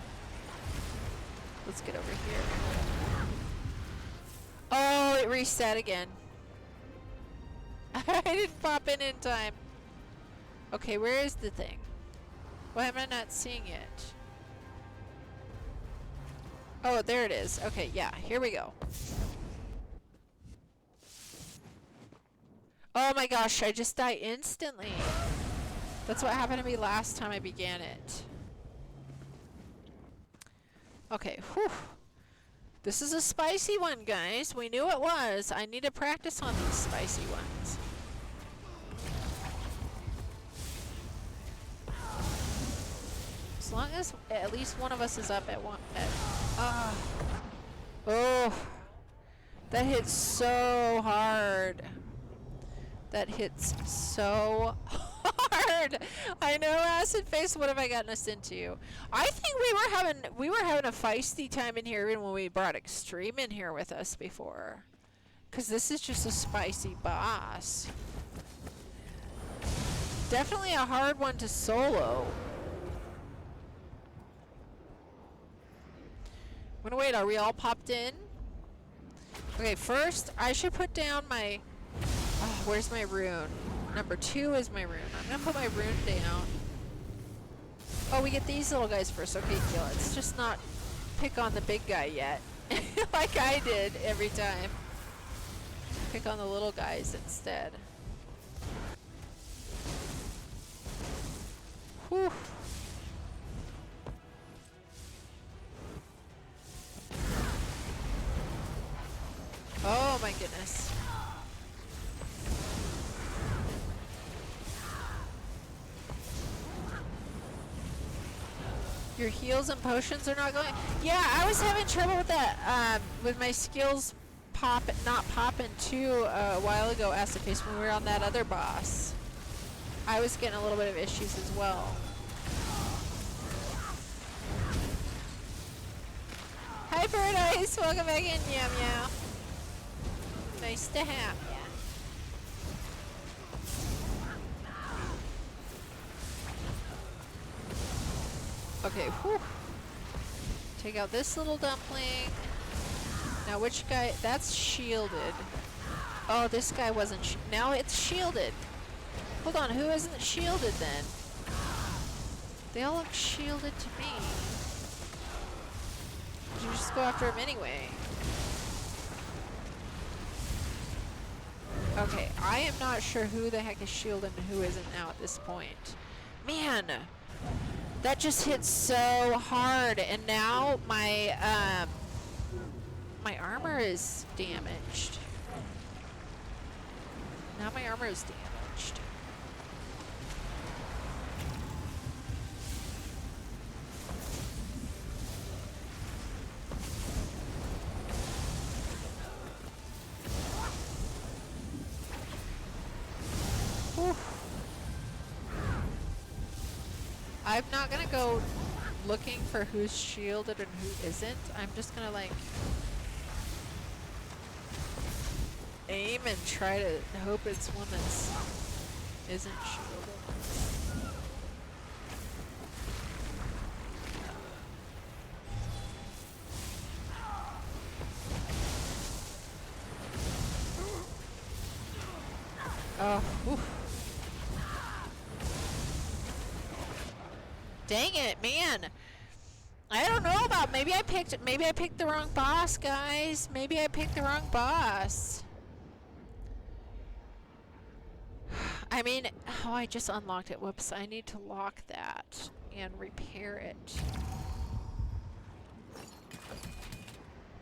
Let's get over here. Oh, it reset again. I didn't pop in time. Okay, where is the thing? Why am I not seeing it? Oh, there it is. Okay, yeah, here we go. Oh my gosh, I just died instantly. That's what happened to me last time I began it. Okay, whew. This is a spicy one, guys. We knew it was. I need to practice on these spicy ones. As long as at least one of us is up at one. Oh, that hits so hard. That hits so hard. I know, acid face. What have I gotten us into? I think we were having a feisty time in here even when we brought Extreme in here with us before. 'Cause this is just a spicy boss. Definitely a hard one to solo. I'm gonna wait. Are we all popped in? Okay, first I should put down my. Oh, where's my rune? Number 2 is my rune. I'm gonna put my rune down. Oh, we get these little guys first. Okay, yeah, let's just not pick on the big guy yet. Like I did every time. Pick on the little guys instead. Whew. Oh my goodness. Your heals and potions are not going. Yeah, I was having trouble with that. With my skills not popping too a while ago, acid face, when we were on that other boss. I was getting a little bit of issues as well. Hi, Bird Ice. Welcome back in, Meow Meow. Nice to have ya. Okay, whew. Take out this little dumpling. Now which guy? That's shielded. Oh, this guy wasn't. Now it's shielded. Hold on, who isn't shielded then? They all look shielded to me. You just go after him anyway. Okay, I am not sure who the heck is shielded and who isn't now at this point. Man! That just hit so hard, and now my my armor is damaged. Now my armor is damaged. I'm not gonna go looking for who's shielded and who isn't. I'm just gonna like aim and try to hope it's one that's isn't shielded. Oh, oof. Dang it, man. I don't know about, maybe I picked the wrong boss, guys. Maybe I picked the wrong boss. I mean, oh, I just unlocked it. Whoops, I need to lock that and repair it.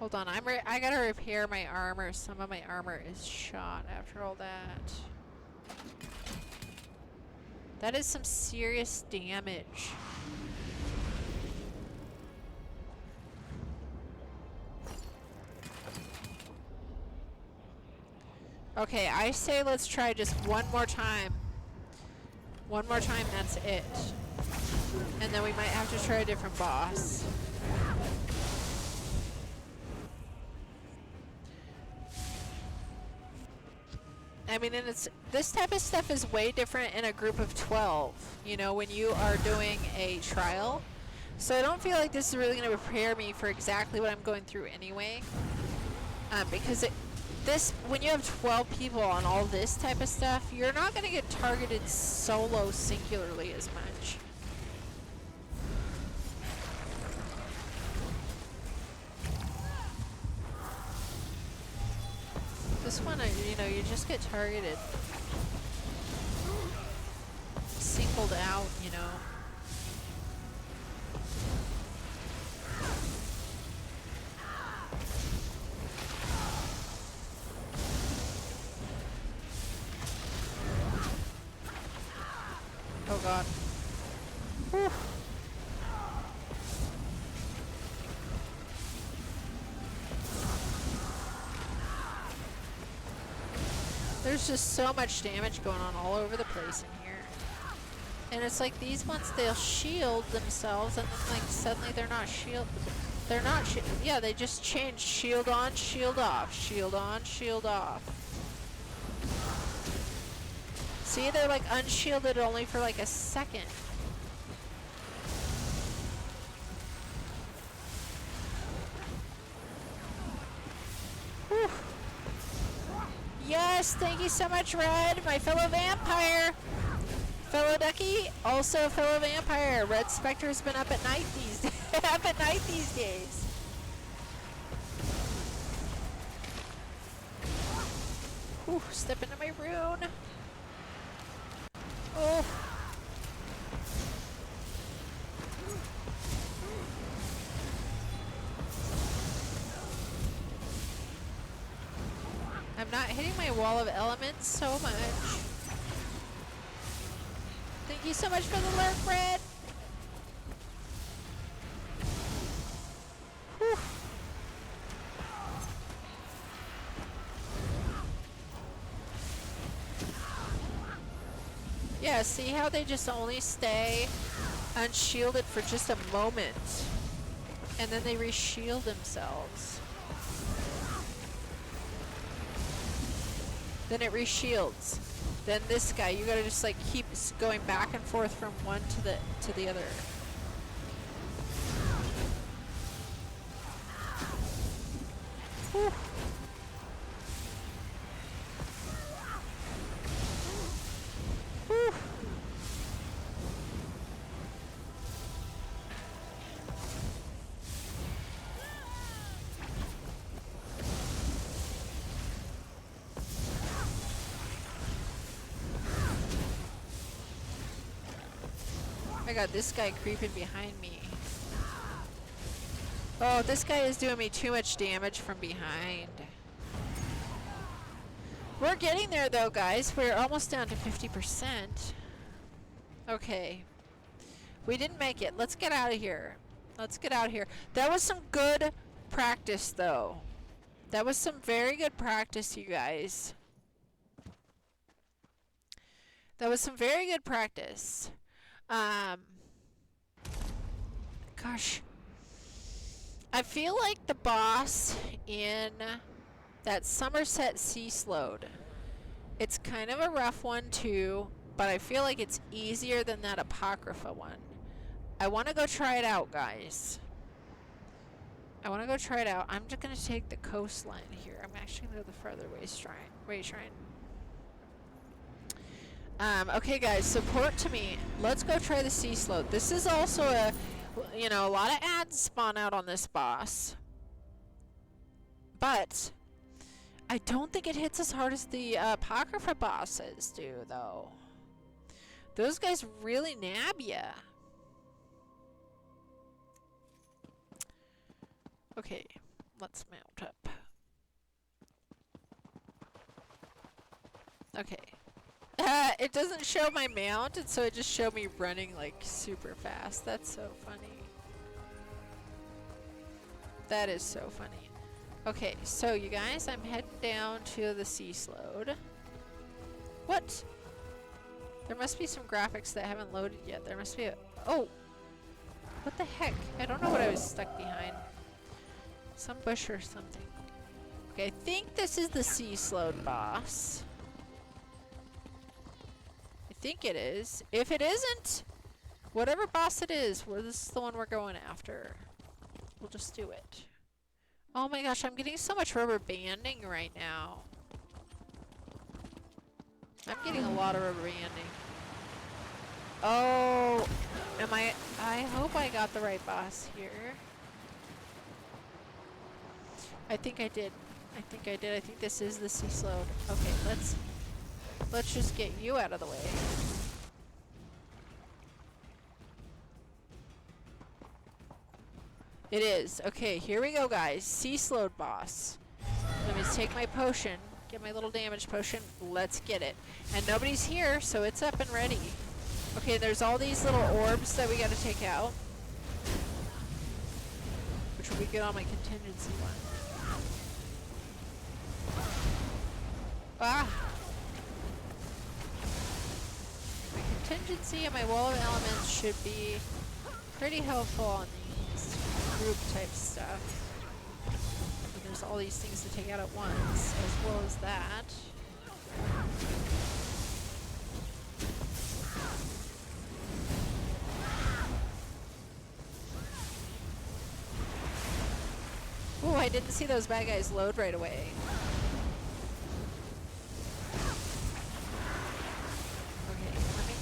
Hold on, I gotta repair my armor. Some of my armor is shot after all that. That is some serious damage. Okay, I say let's try just one more time. One more time, that's it. And then we might have to try a different boss. I mean, and this type of stuff is way different in a group of 12, you know, when you are doing a trial. So I don't feel like this is really going to prepare me for exactly what I'm going through anyway. Because when you have 12 people on all this type of stuff, you're not going to get targeted solo singularly as much. This one, you know, you just get targeted. Singled out, you know. Oh god. Whew. There's just so much damage going on all over the place in here. And it's like these ones, they'll shield themselves and then like suddenly they're not yeah, they just change shield on, shield off, shield on, shield off. See, they're like unshielded only for like a second. Whew. Yes, thank you so much, Red, my fellow vampire. Fellow Ducky, also fellow vampire. Red Spectre's been up at night these days. Whew, step into my rune. Oh. I'm not hitting my wall of elements so much. Thank you so much for the lurk, Red. Whew. Yeah, see how they just only stay unshielded for just a moment, and then they reshield themselves. Then it reshields. Then this guy, you gotta just like keep going back and forth from one to the other. Whew. Whew. I got this guy creeping behind me. Oh, this guy is doing me too much damage from behind. We're getting there though, guys. We're almost down to 50%. Okay. We didn't make it. Let's get out of here. Let's get out of here. That was some good practice though. That was some very good practice, you guys. That was some very good practice. Gosh. I feel like the boss in that Somerset Sea Slode, it's kind of a rough one too, but I feel like it's easier than that Apocrypha one. I want to go try it out, guys. I want to go try it out. I'm just going to take the coastline here. I'm actually going to go the farther way shrine. Okay, guys, support to me. Let's go try the Sea Slode. This is also a, you know, a lot of ads spawn out on this boss. But I don't think it hits as hard as the Apocrypha bosses do, though. Those guys really nab ya. Okay, let's mount up. Okay. It doesn't show my mount, and so it just showed me running like super fast. That's so funny. That is so funny. Okay, so you guys, I'm heading down to the Sea Slode. What? There must be some graphics that haven't loaded yet. There must be a... Oh! What the heck? I don't know what I was stuck behind. Some bush or something. Okay, I think this is the Sea Slode boss. I think it is. If it isn't, whatever boss it is, this is the one we're going after. We'll just do it. Oh my gosh, I'm getting so much rubber banding right now. I'm getting a lot of rubber banding. Oh, I hope I got the right boss here. I think I did. I think this is the Sea Slode. Okay, let's just get you out of the way. It is. Okay, here we go, guys. Sea Slode boss. Let me take my potion. Get my little damage potion. Let's get it. And nobody's here, so it's up and ready. Okay, there's all these little orbs that we gotta take out. Which will be good on my contingency one. Ah! My contingency and my wall of elements should be pretty helpful on these group type stuff. And there's all these things to take out at once, as well as that. Ooh, I didn't see those bad guys load right away.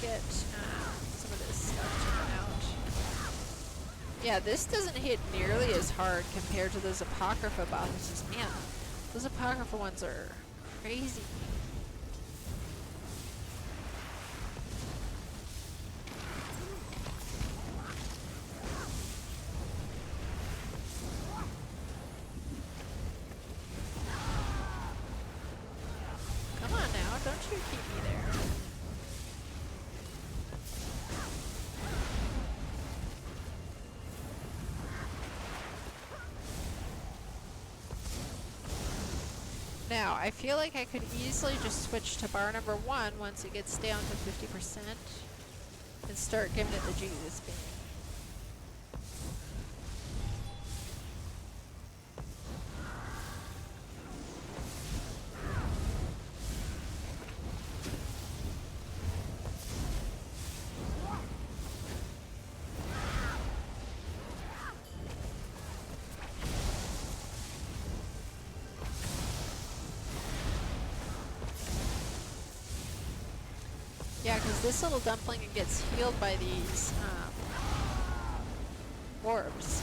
Get some of this stuff out. Yeah, this doesn't hit nearly as hard compared to those Apocrypha bosses. Man, those Apocrypha ones are crazy. Come on now, don't you keep me there. Now, I feel like I could easily just switch to bar number 1 once it gets down to 50% and start giving it the Jesus beam. Yeah, because this little dumpling gets healed by these orbs.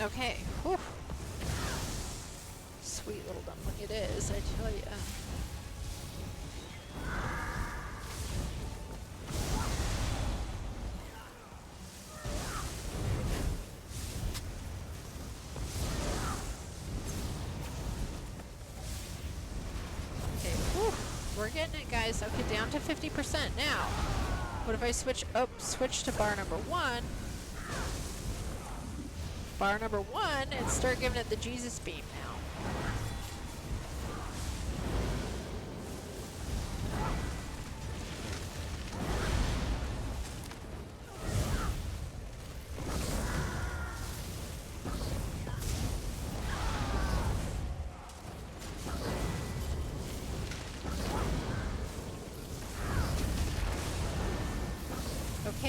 Okay. Whew. Sweet little dumpling it is, I tell ya. We're getting it, guys. Okay, down to 50% now. What if I switch to bar number 1? Bar number 1 and start giving it the Jesus beam now.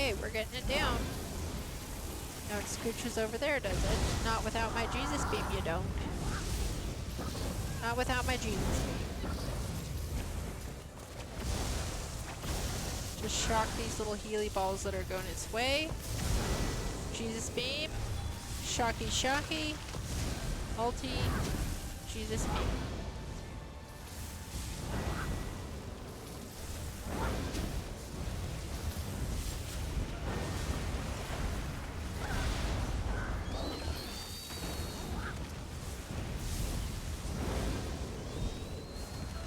Okay, we're getting it down. Now it scooches over there, does it? Not without my Jesus beam, you don't. Not without my Jesus beam. Just shock these little Healy balls that are going its way. Jesus beam. Shocky, shocky. Ulti. Jesus beam.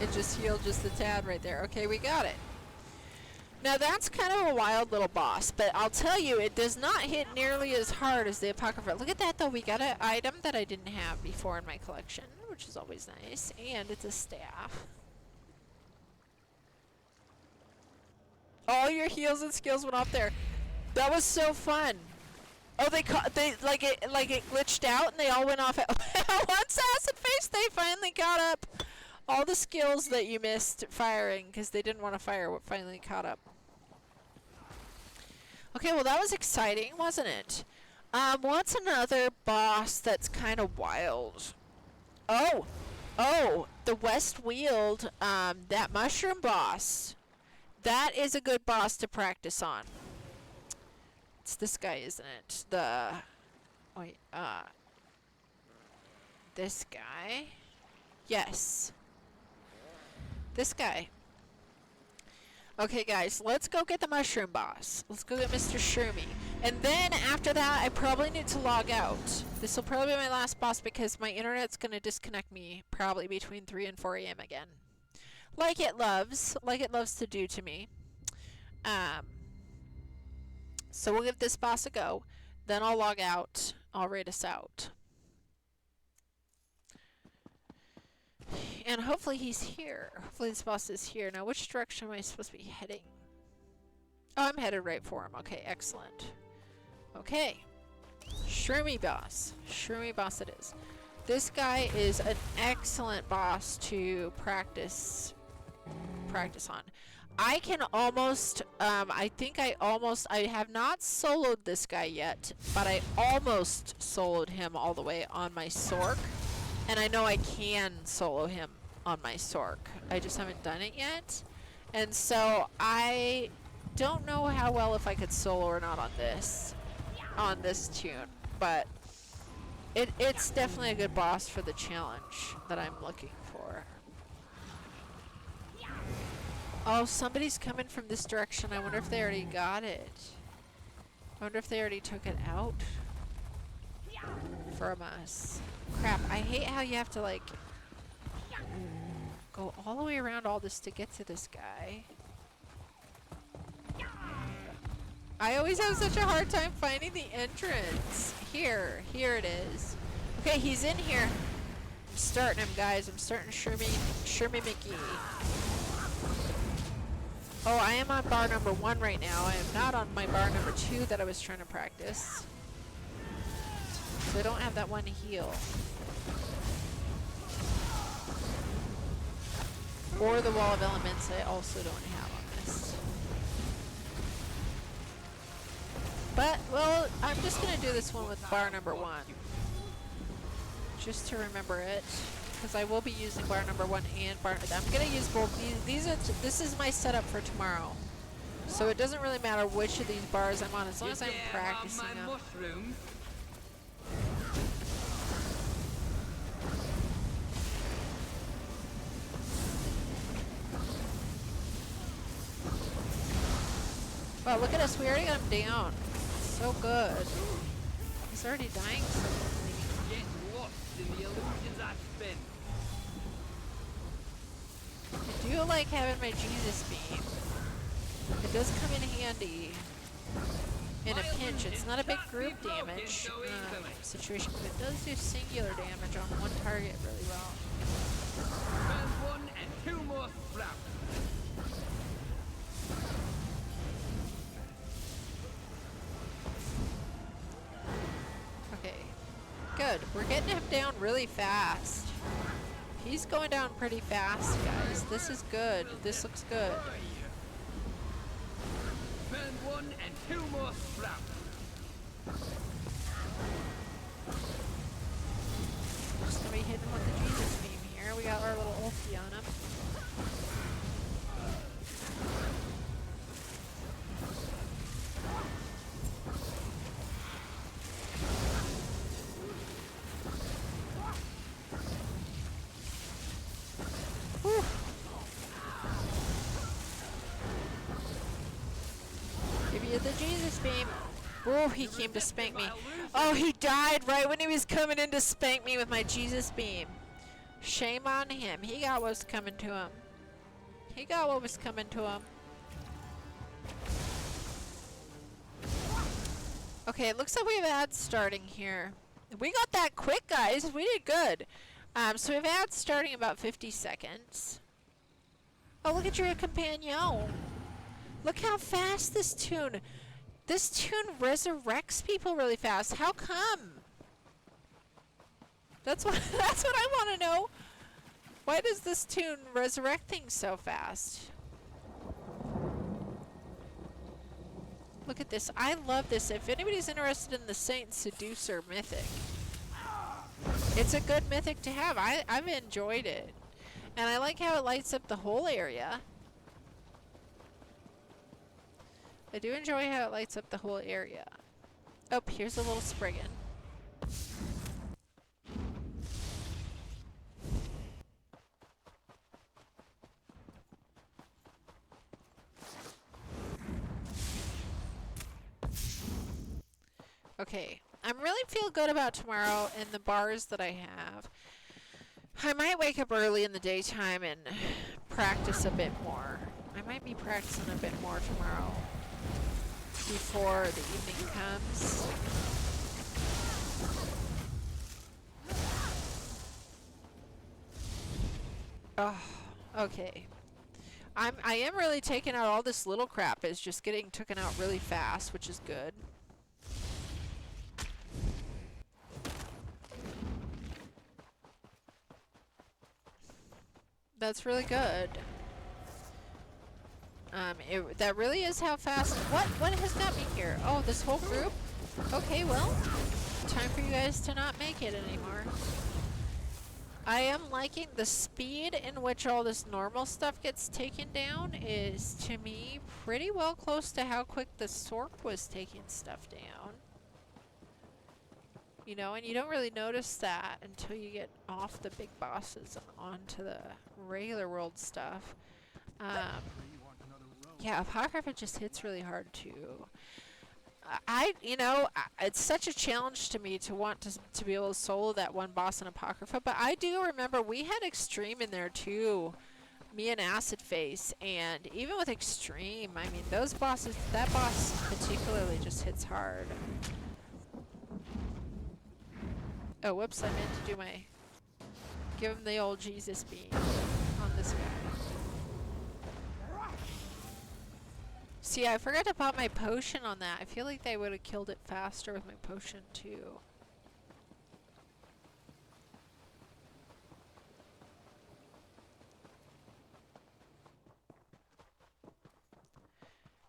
It just healed just a tad right there. Okay, we got it. Now that's kind of a wild little boss, but I'll tell you, it does not hit nearly as hard as the Apocrypha. Look at that though, we got an item that I didn't have before in my collection, which is always nice, and it's a staff. All your heals and skills went off there. That was so fun. Oh, they like it glitched out and they all went off at once. Acid face, they finally caught up. All the skills that you missed firing because they didn't want to fire what finally caught up. Okay, well that was exciting, wasn't it? What's another boss that's kind of wild? Oh, the West Weald, that mushroom boss. That is a good boss to practice on. It's this guy, isn't it? This guy? Yes. This guy. Okay, guys, let's go get the mushroom boss. Let's go get Mr. Shroomy. And then after that, I probably need to log out. This will probably be my last boss because my internet's going to disconnect me probably between 3 and 4 a.m. again. Like it loves to do to me. So we'll give this boss a go. Then I'll log out. I'll raid us out. And hopefully he's here. Hopefully this boss is here. Now, which direction am I supposed to be heading? Oh, I'm headed right for him. Okay, excellent. Okay. Shroomy boss. Shroomy boss it is. This guy is an excellent boss to practice on. I can almost, I have not soloed this guy yet, but I almost soloed him all the way on my Sork. And I know I can solo him on my Sork. I just haven't done it yet. And so I don't know how well if I could solo or not on this tune. But it's definitely a good boss for the challenge that I'm looking for. Oh, somebody's coming from this direction. I wonder if they already got it. I wonder if they already took it out from us. Crap, I hate how you have to like go all the way around all this to get to this guy. I always have such a hard time finding the entrance. Here it is. Okay, he's in here. I'm starting him, guys. I'm starting Shermy McGee. Oh, I am on bar number 1 right now. I am not on my bar number 2 that I was trying to practice. So I don't have that one heal. Or the wall of elements I also don't have on this. But, well, I'm just going to do this one with bar number 1. Just to remember it. Because I will be using bar number 1 and bar... I'm going to use both these. This is my setup for tomorrow. So it doesn't really matter which of these bars I'm on as long as I'm practicing them. Wow, look at us. We already got him down. So good. He's already dying so quickly. I do like having my Jesus beam. It does come in handy in a pinch. It's not a big group damage situation, but it does do singular damage on one target really well. One and 2 more sprouts. Okay, good. We're getting him down really fast. He's going down pretty fast, guys. This is good. This looks good. Burn one and two more sprouts. Just gonna be hitting with the Jesus beam here. We got our little ulti on him. Whew. Give you the Jesus beam. Oh, he came to spank me. Oh, he died right when he was coming in to spank me with my Jesus beam. Shame on him. He got what was coming to him. He got what was coming to him. Okay, it looks like we have ads starting here. We got that quick, guys. We did good. So we have ads starting about 50 seconds. Oh, look at your companion. Look how fast this tune resurrects people really fast. How come? That's what I want to know. Why does this tune resurrect things so fast? Look at this. I love this. If anybody's interested in the Saint Seducer mythic, it's a good mythic to have. I've enjoyed it. And I like how it lights up the whole area. I do enjoy how it lights up the whole area. Oh, here's a little Spriggan. Okay, I'm really feel good about tomorrow and the bars that I have. I might wake up early in the daytime and practice a bit more. I might be practicing a bit more tomorrow before the evening comes. Oh, okay. I am really taking out all this little crap. It's just getting taken out really fast, which is good. That's really good. That really is how fast. What has got me here? Oh, this whole group? Okay, well, time for you guys to not make it anymore. I am liking the speed in which all this normal stuff gets taken down is, to me, pretty well close to how quick the Sork was taking stuff down. You know, and you don't really notice that until you get off the big bosses and onto the regular world stuff. Yeah, Apocrypha just hits really hard too. It's such a challenge to me to want to be able to solo that one boss in Apocrypha, but I do remember we had Extreme in there too, me and Acid Face, and even with Extreme, I mean, those bosses, that boss particularly just hits hard. Oh, whoops, I meant to do give him the old Jesus beam on this guy. See, I forgot to pop my potion on that. I feel like they would have killed it faster with my potion too.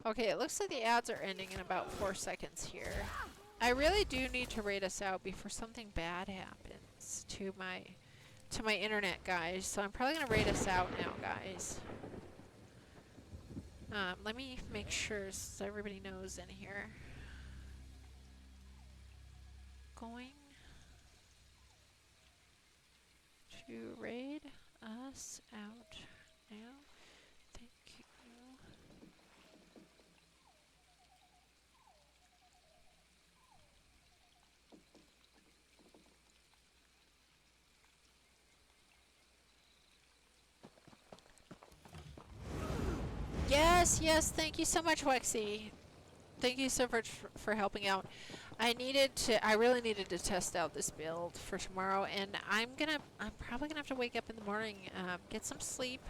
Okay, it looks like the ads are ending in about 4 seconds here. I really do need to raid us out before something bad happens to my internet, guys. So I'm probably gonna raid us out now, guys. Let me make sure so everybody knows in here. Going to raid us out now. Thank you. Yes, thank you so much, Wexy. Thank you so much for helping out. I really needed to test out this build for tomorrow, and I'm probably gonna have to wake up in the morning, get some sleep,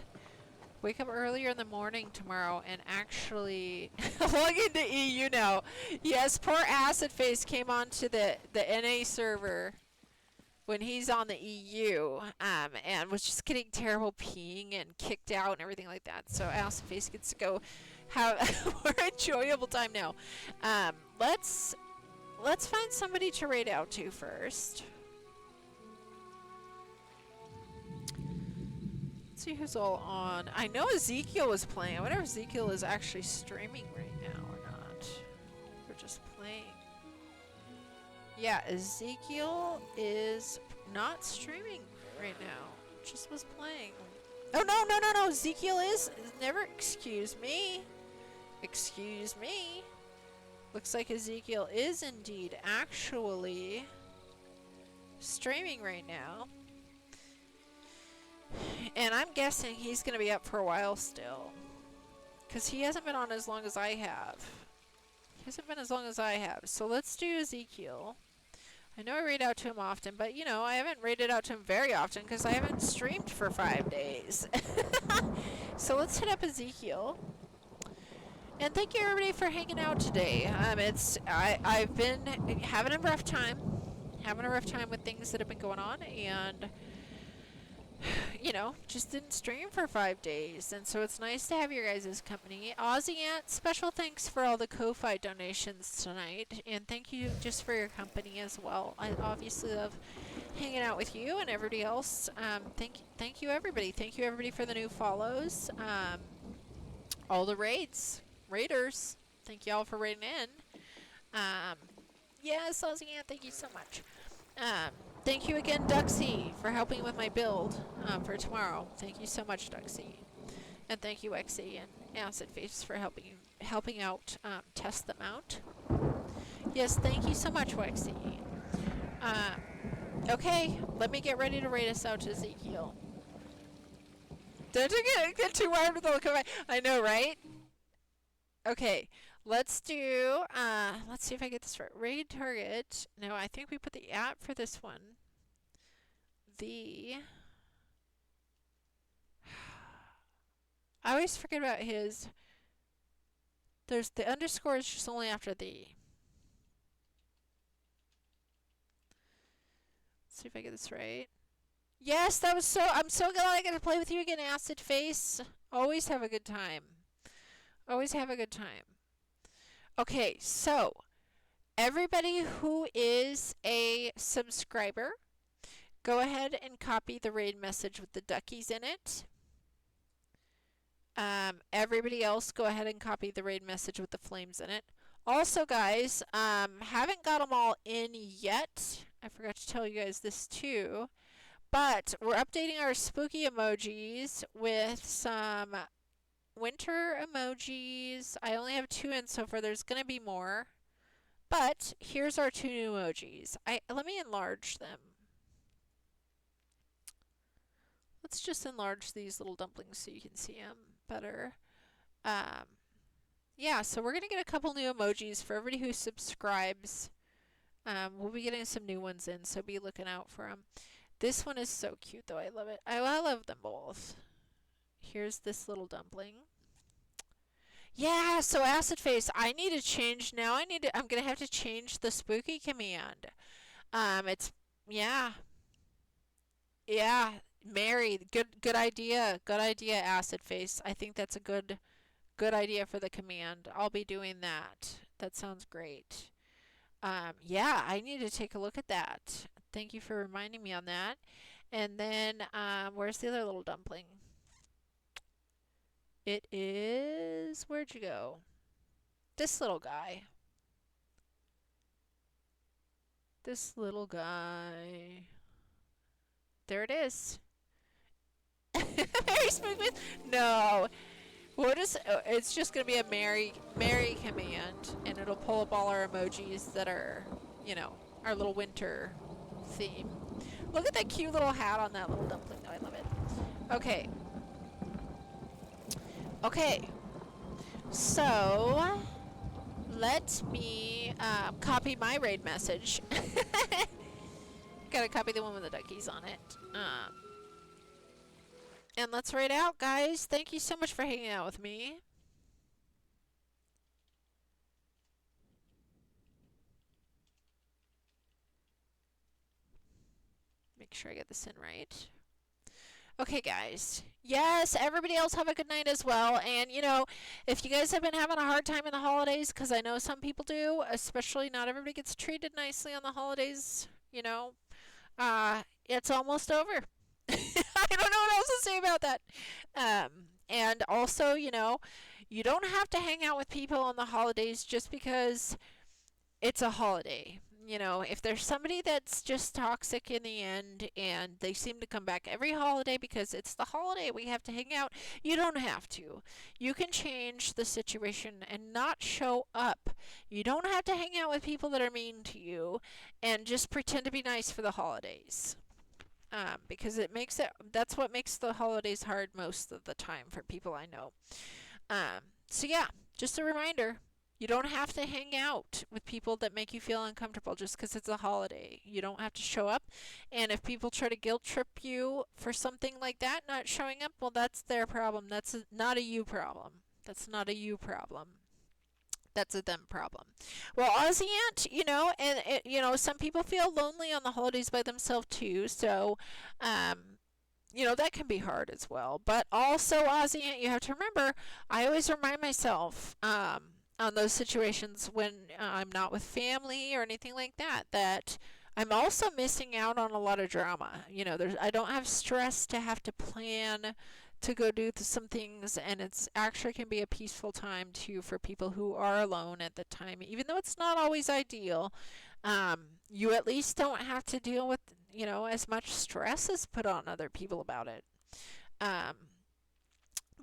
wake up earlier in the morning tomorrow, and actually log into EU now. Yes, poor Acid Face came onto the NA server when he's on the EU, and was just getting terrible peeing and kicked out and everything like that. So Acid Face gets to go have a more enjoyable time now. Let's find somebody to raid out to first. Let's see who's all on. I know Ezekiel was playing. I wonder if Ezekiel is actually streaming right now or not. We're just playing. Yeah, Ezekiel is not streaming right now. Just was playing. Oh, no. Ezekiel is. Never. Excuse me. Excuse me. Looks like Ezekiel is indeed actually streaming right now. And I'm guessing he's going to be up for a while still. Because he hasn't been on as long as I have. He hasn't been as long as I have. So let's do Ezekiel. I know I raid out to him often, but you know, I haven't raided out to him very often because I haven't streamed for 5 days. So let's hit up Ezekiel. And thank you everybody for hanging out today. I've been having a rough time. Having a rough time with things that have been going on, and you know, just didn't stream for 5 days, and so it's nice to have your guys' company. Aussie Ant, special thanks for all the Kofi donations tonight, and thank you just for your company as well. I obviously love hanging out with you and everybody else. Thank you everybody. Thank you everybody for the new follows. All the raiders. Thank you all for raiding in. Yes, Aussie Ant, thank you so much. Thank you again, Duxie, for helping with my build for tomorrow. Thank you so much, Duxie. And thank you, Exie and Acid Face, for helping out test them out. Yes, thank you so much, Wexie. Okay, let me get ready to raid us out to Ezekiel. Don't get too wired with all the command. I know, right? Okay, let's do, let's see if I get this right. Raid target. No, I think we put the app for this one. I always forget about his. There's the underscore is just only after the. Let's see if I get this right. Yes, that was I'm so glad I get to play with you again, Acid Face. Always have a good time. Always have a good time. Okay, so everybody who is a subscriber, go ahead and copy the raid message with the duckies in it. Everybody else, go ahead and copy the raid message with the flames in it. Also, guys, haven't got them all in yet. I forgot to tell you guys this too. But we're updating our spooky emojis with some winter emojis. I only have 2 in so far. There's going to be more. But here's our 2 new emojis. Let me enlarge them. Let's just enlarge these little dumplings so you can see them better. Yeah, so we're going to get a couple new emojis for everybody who subscribes. We'll be getting some new ones in, so be looking out for them. This one is so cute, though. I love it. I love them both. Here's this little dumpling. Yeah, so Acid Face, I need to change now. I'm going to have to change the spooky command. Yeah, Mary, good idea. Good idea, Acid Face. I think that's a good idea for the command. I'll be doing that. That sounds great. Yeah, I need to take a look at that. Thank you for reminding me on that. And then, where's the other little dumpling? It is, where'd you go? This little guy. This little guy. There it is. Mary Smooth. No. It's just going to be a Mary command, and it'll pull up all our emojis that are, you know, our little winter theme. Look at that cute little hat on that little dumpling. Oh, I love it. Okay. Okay. So, let me copy my raid message. Gotta copy the one with the duckies on it. And let's raid out, guys. Thank you so much for hanging out with me. make sure I get this in right. Okay, guys. Yes, everybody else have a good night as well. And, you know, if you guys have been having a hard time in the holidays, because I know some people do, especially not everybody gets treated nicely on the holidays, you know, it's almost over. I don't know what else to say about that. And also, you know, you don't have to hang out with people on the holidays just because it's a holiday. You know, if there's somebody that's just toxic in the end and they seem to come back every holiday because it's the holiday, we have to hang out, you don't have to. You can change the situation and not show up. You don't have to hang out with people that are mean to you and just pretend to be nice for the holidays. Because that's what makes the holidays hard most of the time for people I know. So yeah, just a reminder. You don't have to hang out with people that make you feel uncomfortable just because it's a holiday. You don't have to show up. And if people try to guilt trip you for something like that, not showing up, well, that's their problem. That's not a you problem. That's not a you problem. That's a them problem. Well, Aussie Aunt, you know, and you know, some people feel lonely on the holidays by themselves too. So, you know, that can be hard as well. But also, Aussie Aunt, you have to remember, I always remind myself, on those situations when I'm not with family or anything like that, that I'm also missing out on a lot of drama. You know, I don't have stress to have to plan to go do some things, and it's actually can be a peaceful time too for people who are alone at the time. Even though it's not always ideal, you at least don't have to deal with, you know, as much stress as put on other people about it.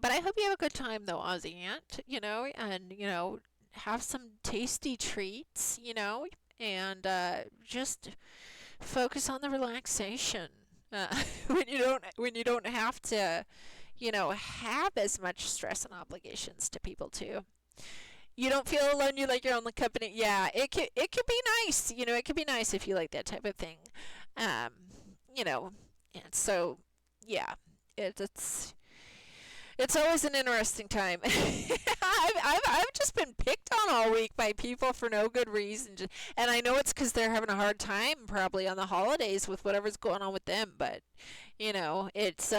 But I hope you have a good time though, Aussie Aunt, you know, and, you know, have some tasty treats, you know, and just focus on the relaxation. When you don't have to, you know, have as much stress and obligations to people too. You don't feel alone, you like your own company. Yeah, it could be nice, you know, it could be nice if you like that type of thing. You know, and so yeah, it's always an interesting time. I've just been picked on all week by people for no good reason, and I know it's because they're having a hard time probably on the holidays with whatever's going on with them. But you know, it's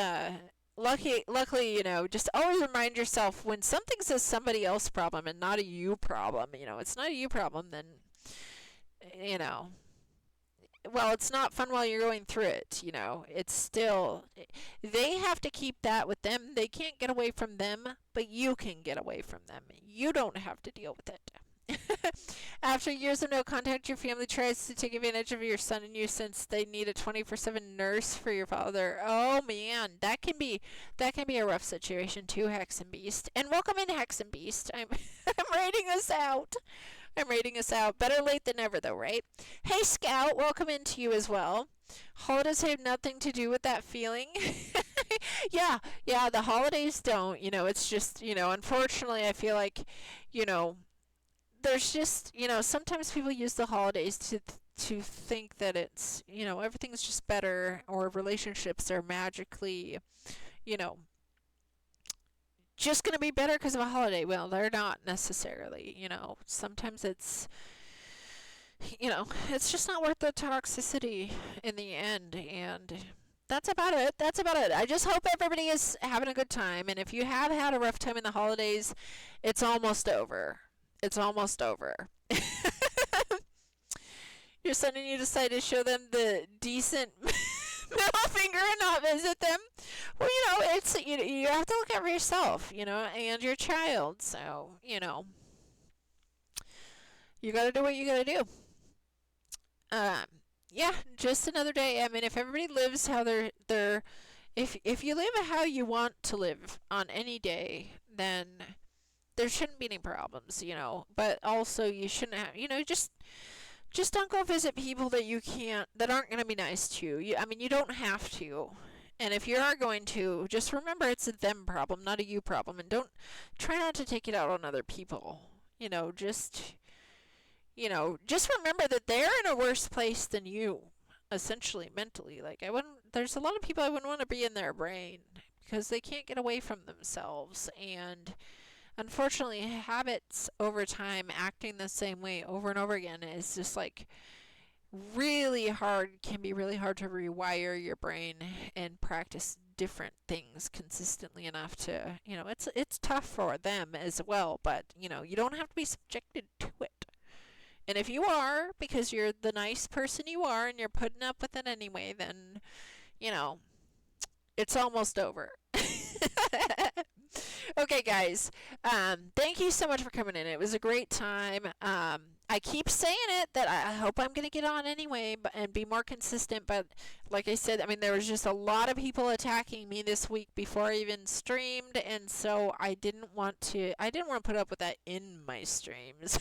luckily, you know, just always remind yourself when something's a somebody else problem and not a you problem. You know, it's not a you problem, then you know. Well, it's not fun while you're going through it, you know. It's still, they have to keep that with them. They can't get away from them, but you can get away from them. You don't have to deal with it. After years of no contact, your family tries to take advantage of your son and you since they need a 24/7 nurse for your father. Oh man, that can be a rough situation too, Hex and Beast. And welcome in, Hex and Beast. I'm rating us out. Better late than never, though, right? Hey, Scout, welcome into you as well. Holidays have nothing to do with that feeling. Yeah, the holidays don't. You know, it's just, you know, unfortunately, I feel like, you know, there's just, you know, sometimes people use the holidays to think that it's, you know, everything's just better or relationships are magically, you know, just going to be better because of a holiday. Well, they're not necessarily, you know. Sometimes it's, you know, it's just not worth the toxicity in the end. And that's about it. I just hope everybody is having a good time. And if you have had a rough time in the holidays, it's almost over. Your son and you decide to show them the decent middle finger and not visit them. Well, you know, it's you have to look out for yourself, you know, and your child. So, you know, you got to do what you got to do. Yeah, just another day. I mean, if everybody lives how if you live how you want to live on any day, then there shouldn't be any problems, you know. But also, you shouldn't have, you know, just don't go visit people that aren't going to be nice to you. I mean, you don't have to. And if you are going to, just remember it's a them problem, not a you problem. And try not to take it out on other people. You know, just remember that they're in a worse place than you, essentially, mentally. Like, there's a lot of people I wouldn't want to be in their brain because they can't get away from themselves. And unfortunately, habits over time, acting the same way over and over again is just like really hard, can be really hard to rewire your brain and practice different things consistently enough to, you know, it's tough for them as well, but, you know, you don't have to be subjected to it. And if you are, because you're the nice person you are and you're putting up with it anyway, then, you know, it's almost over. Okay, guys. Thank you so much for coming in. It was a great time. I keep saying it that I hope I'm going to get on anyway and be more consistent. But like I said, I mean, there was just a lot of people attacking me this week before I even streamed. And so I didn't want to put up with that in my streams.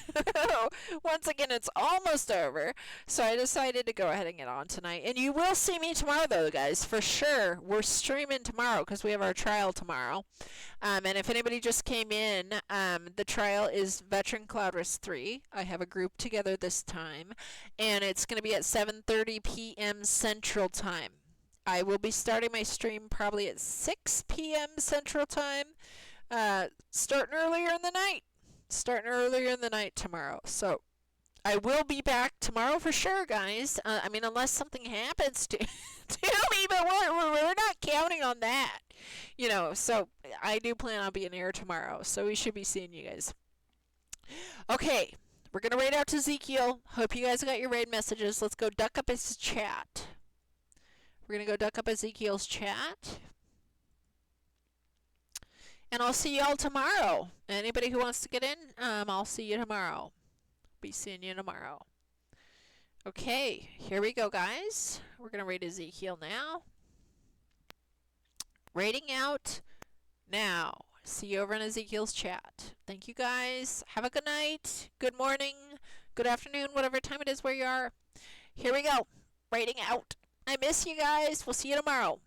Once again, it's almost over. So I decided to go ahead and get on tonight. And you will see me tomorrow, though, guys, for sure. We're streaming tomorrow because we have our trial tomorrow. And if anybody just came in, the trial is Veteran Cloud Risk 3. I have a group together this time, and it's going to be at 7:30 p.m. Central Time. I will be starting my stream probably at 6 p.m. Central Time, starting earlier in the night tomorrow. So I will be back tomorrow for sure, guys. I mean, unless something happens to me, but we're not counting on that. You know, so I do plan on being here tomorrow, so we should be seeing you guys. Okay, we're going to raid out to Ezekiel. Hope you guys got your raid messages. Let's go duck up his chat. We're going to go duck up Ezekiel's chat. And I'll see y'all tomorrow. Anybody who wants to get in, I'll see you tomorrow. Be seeing you tomorrow. Okay, here we go, guys. We're going to raid Ezekiel now. Raiding out now. See you over in Ezekiel's chat. Thank you, guys. Have a good night, good morning, good afternoon, whatever time it is where you are. Here we go. Raiding out. I miss you guys. We'll see you tomorrow.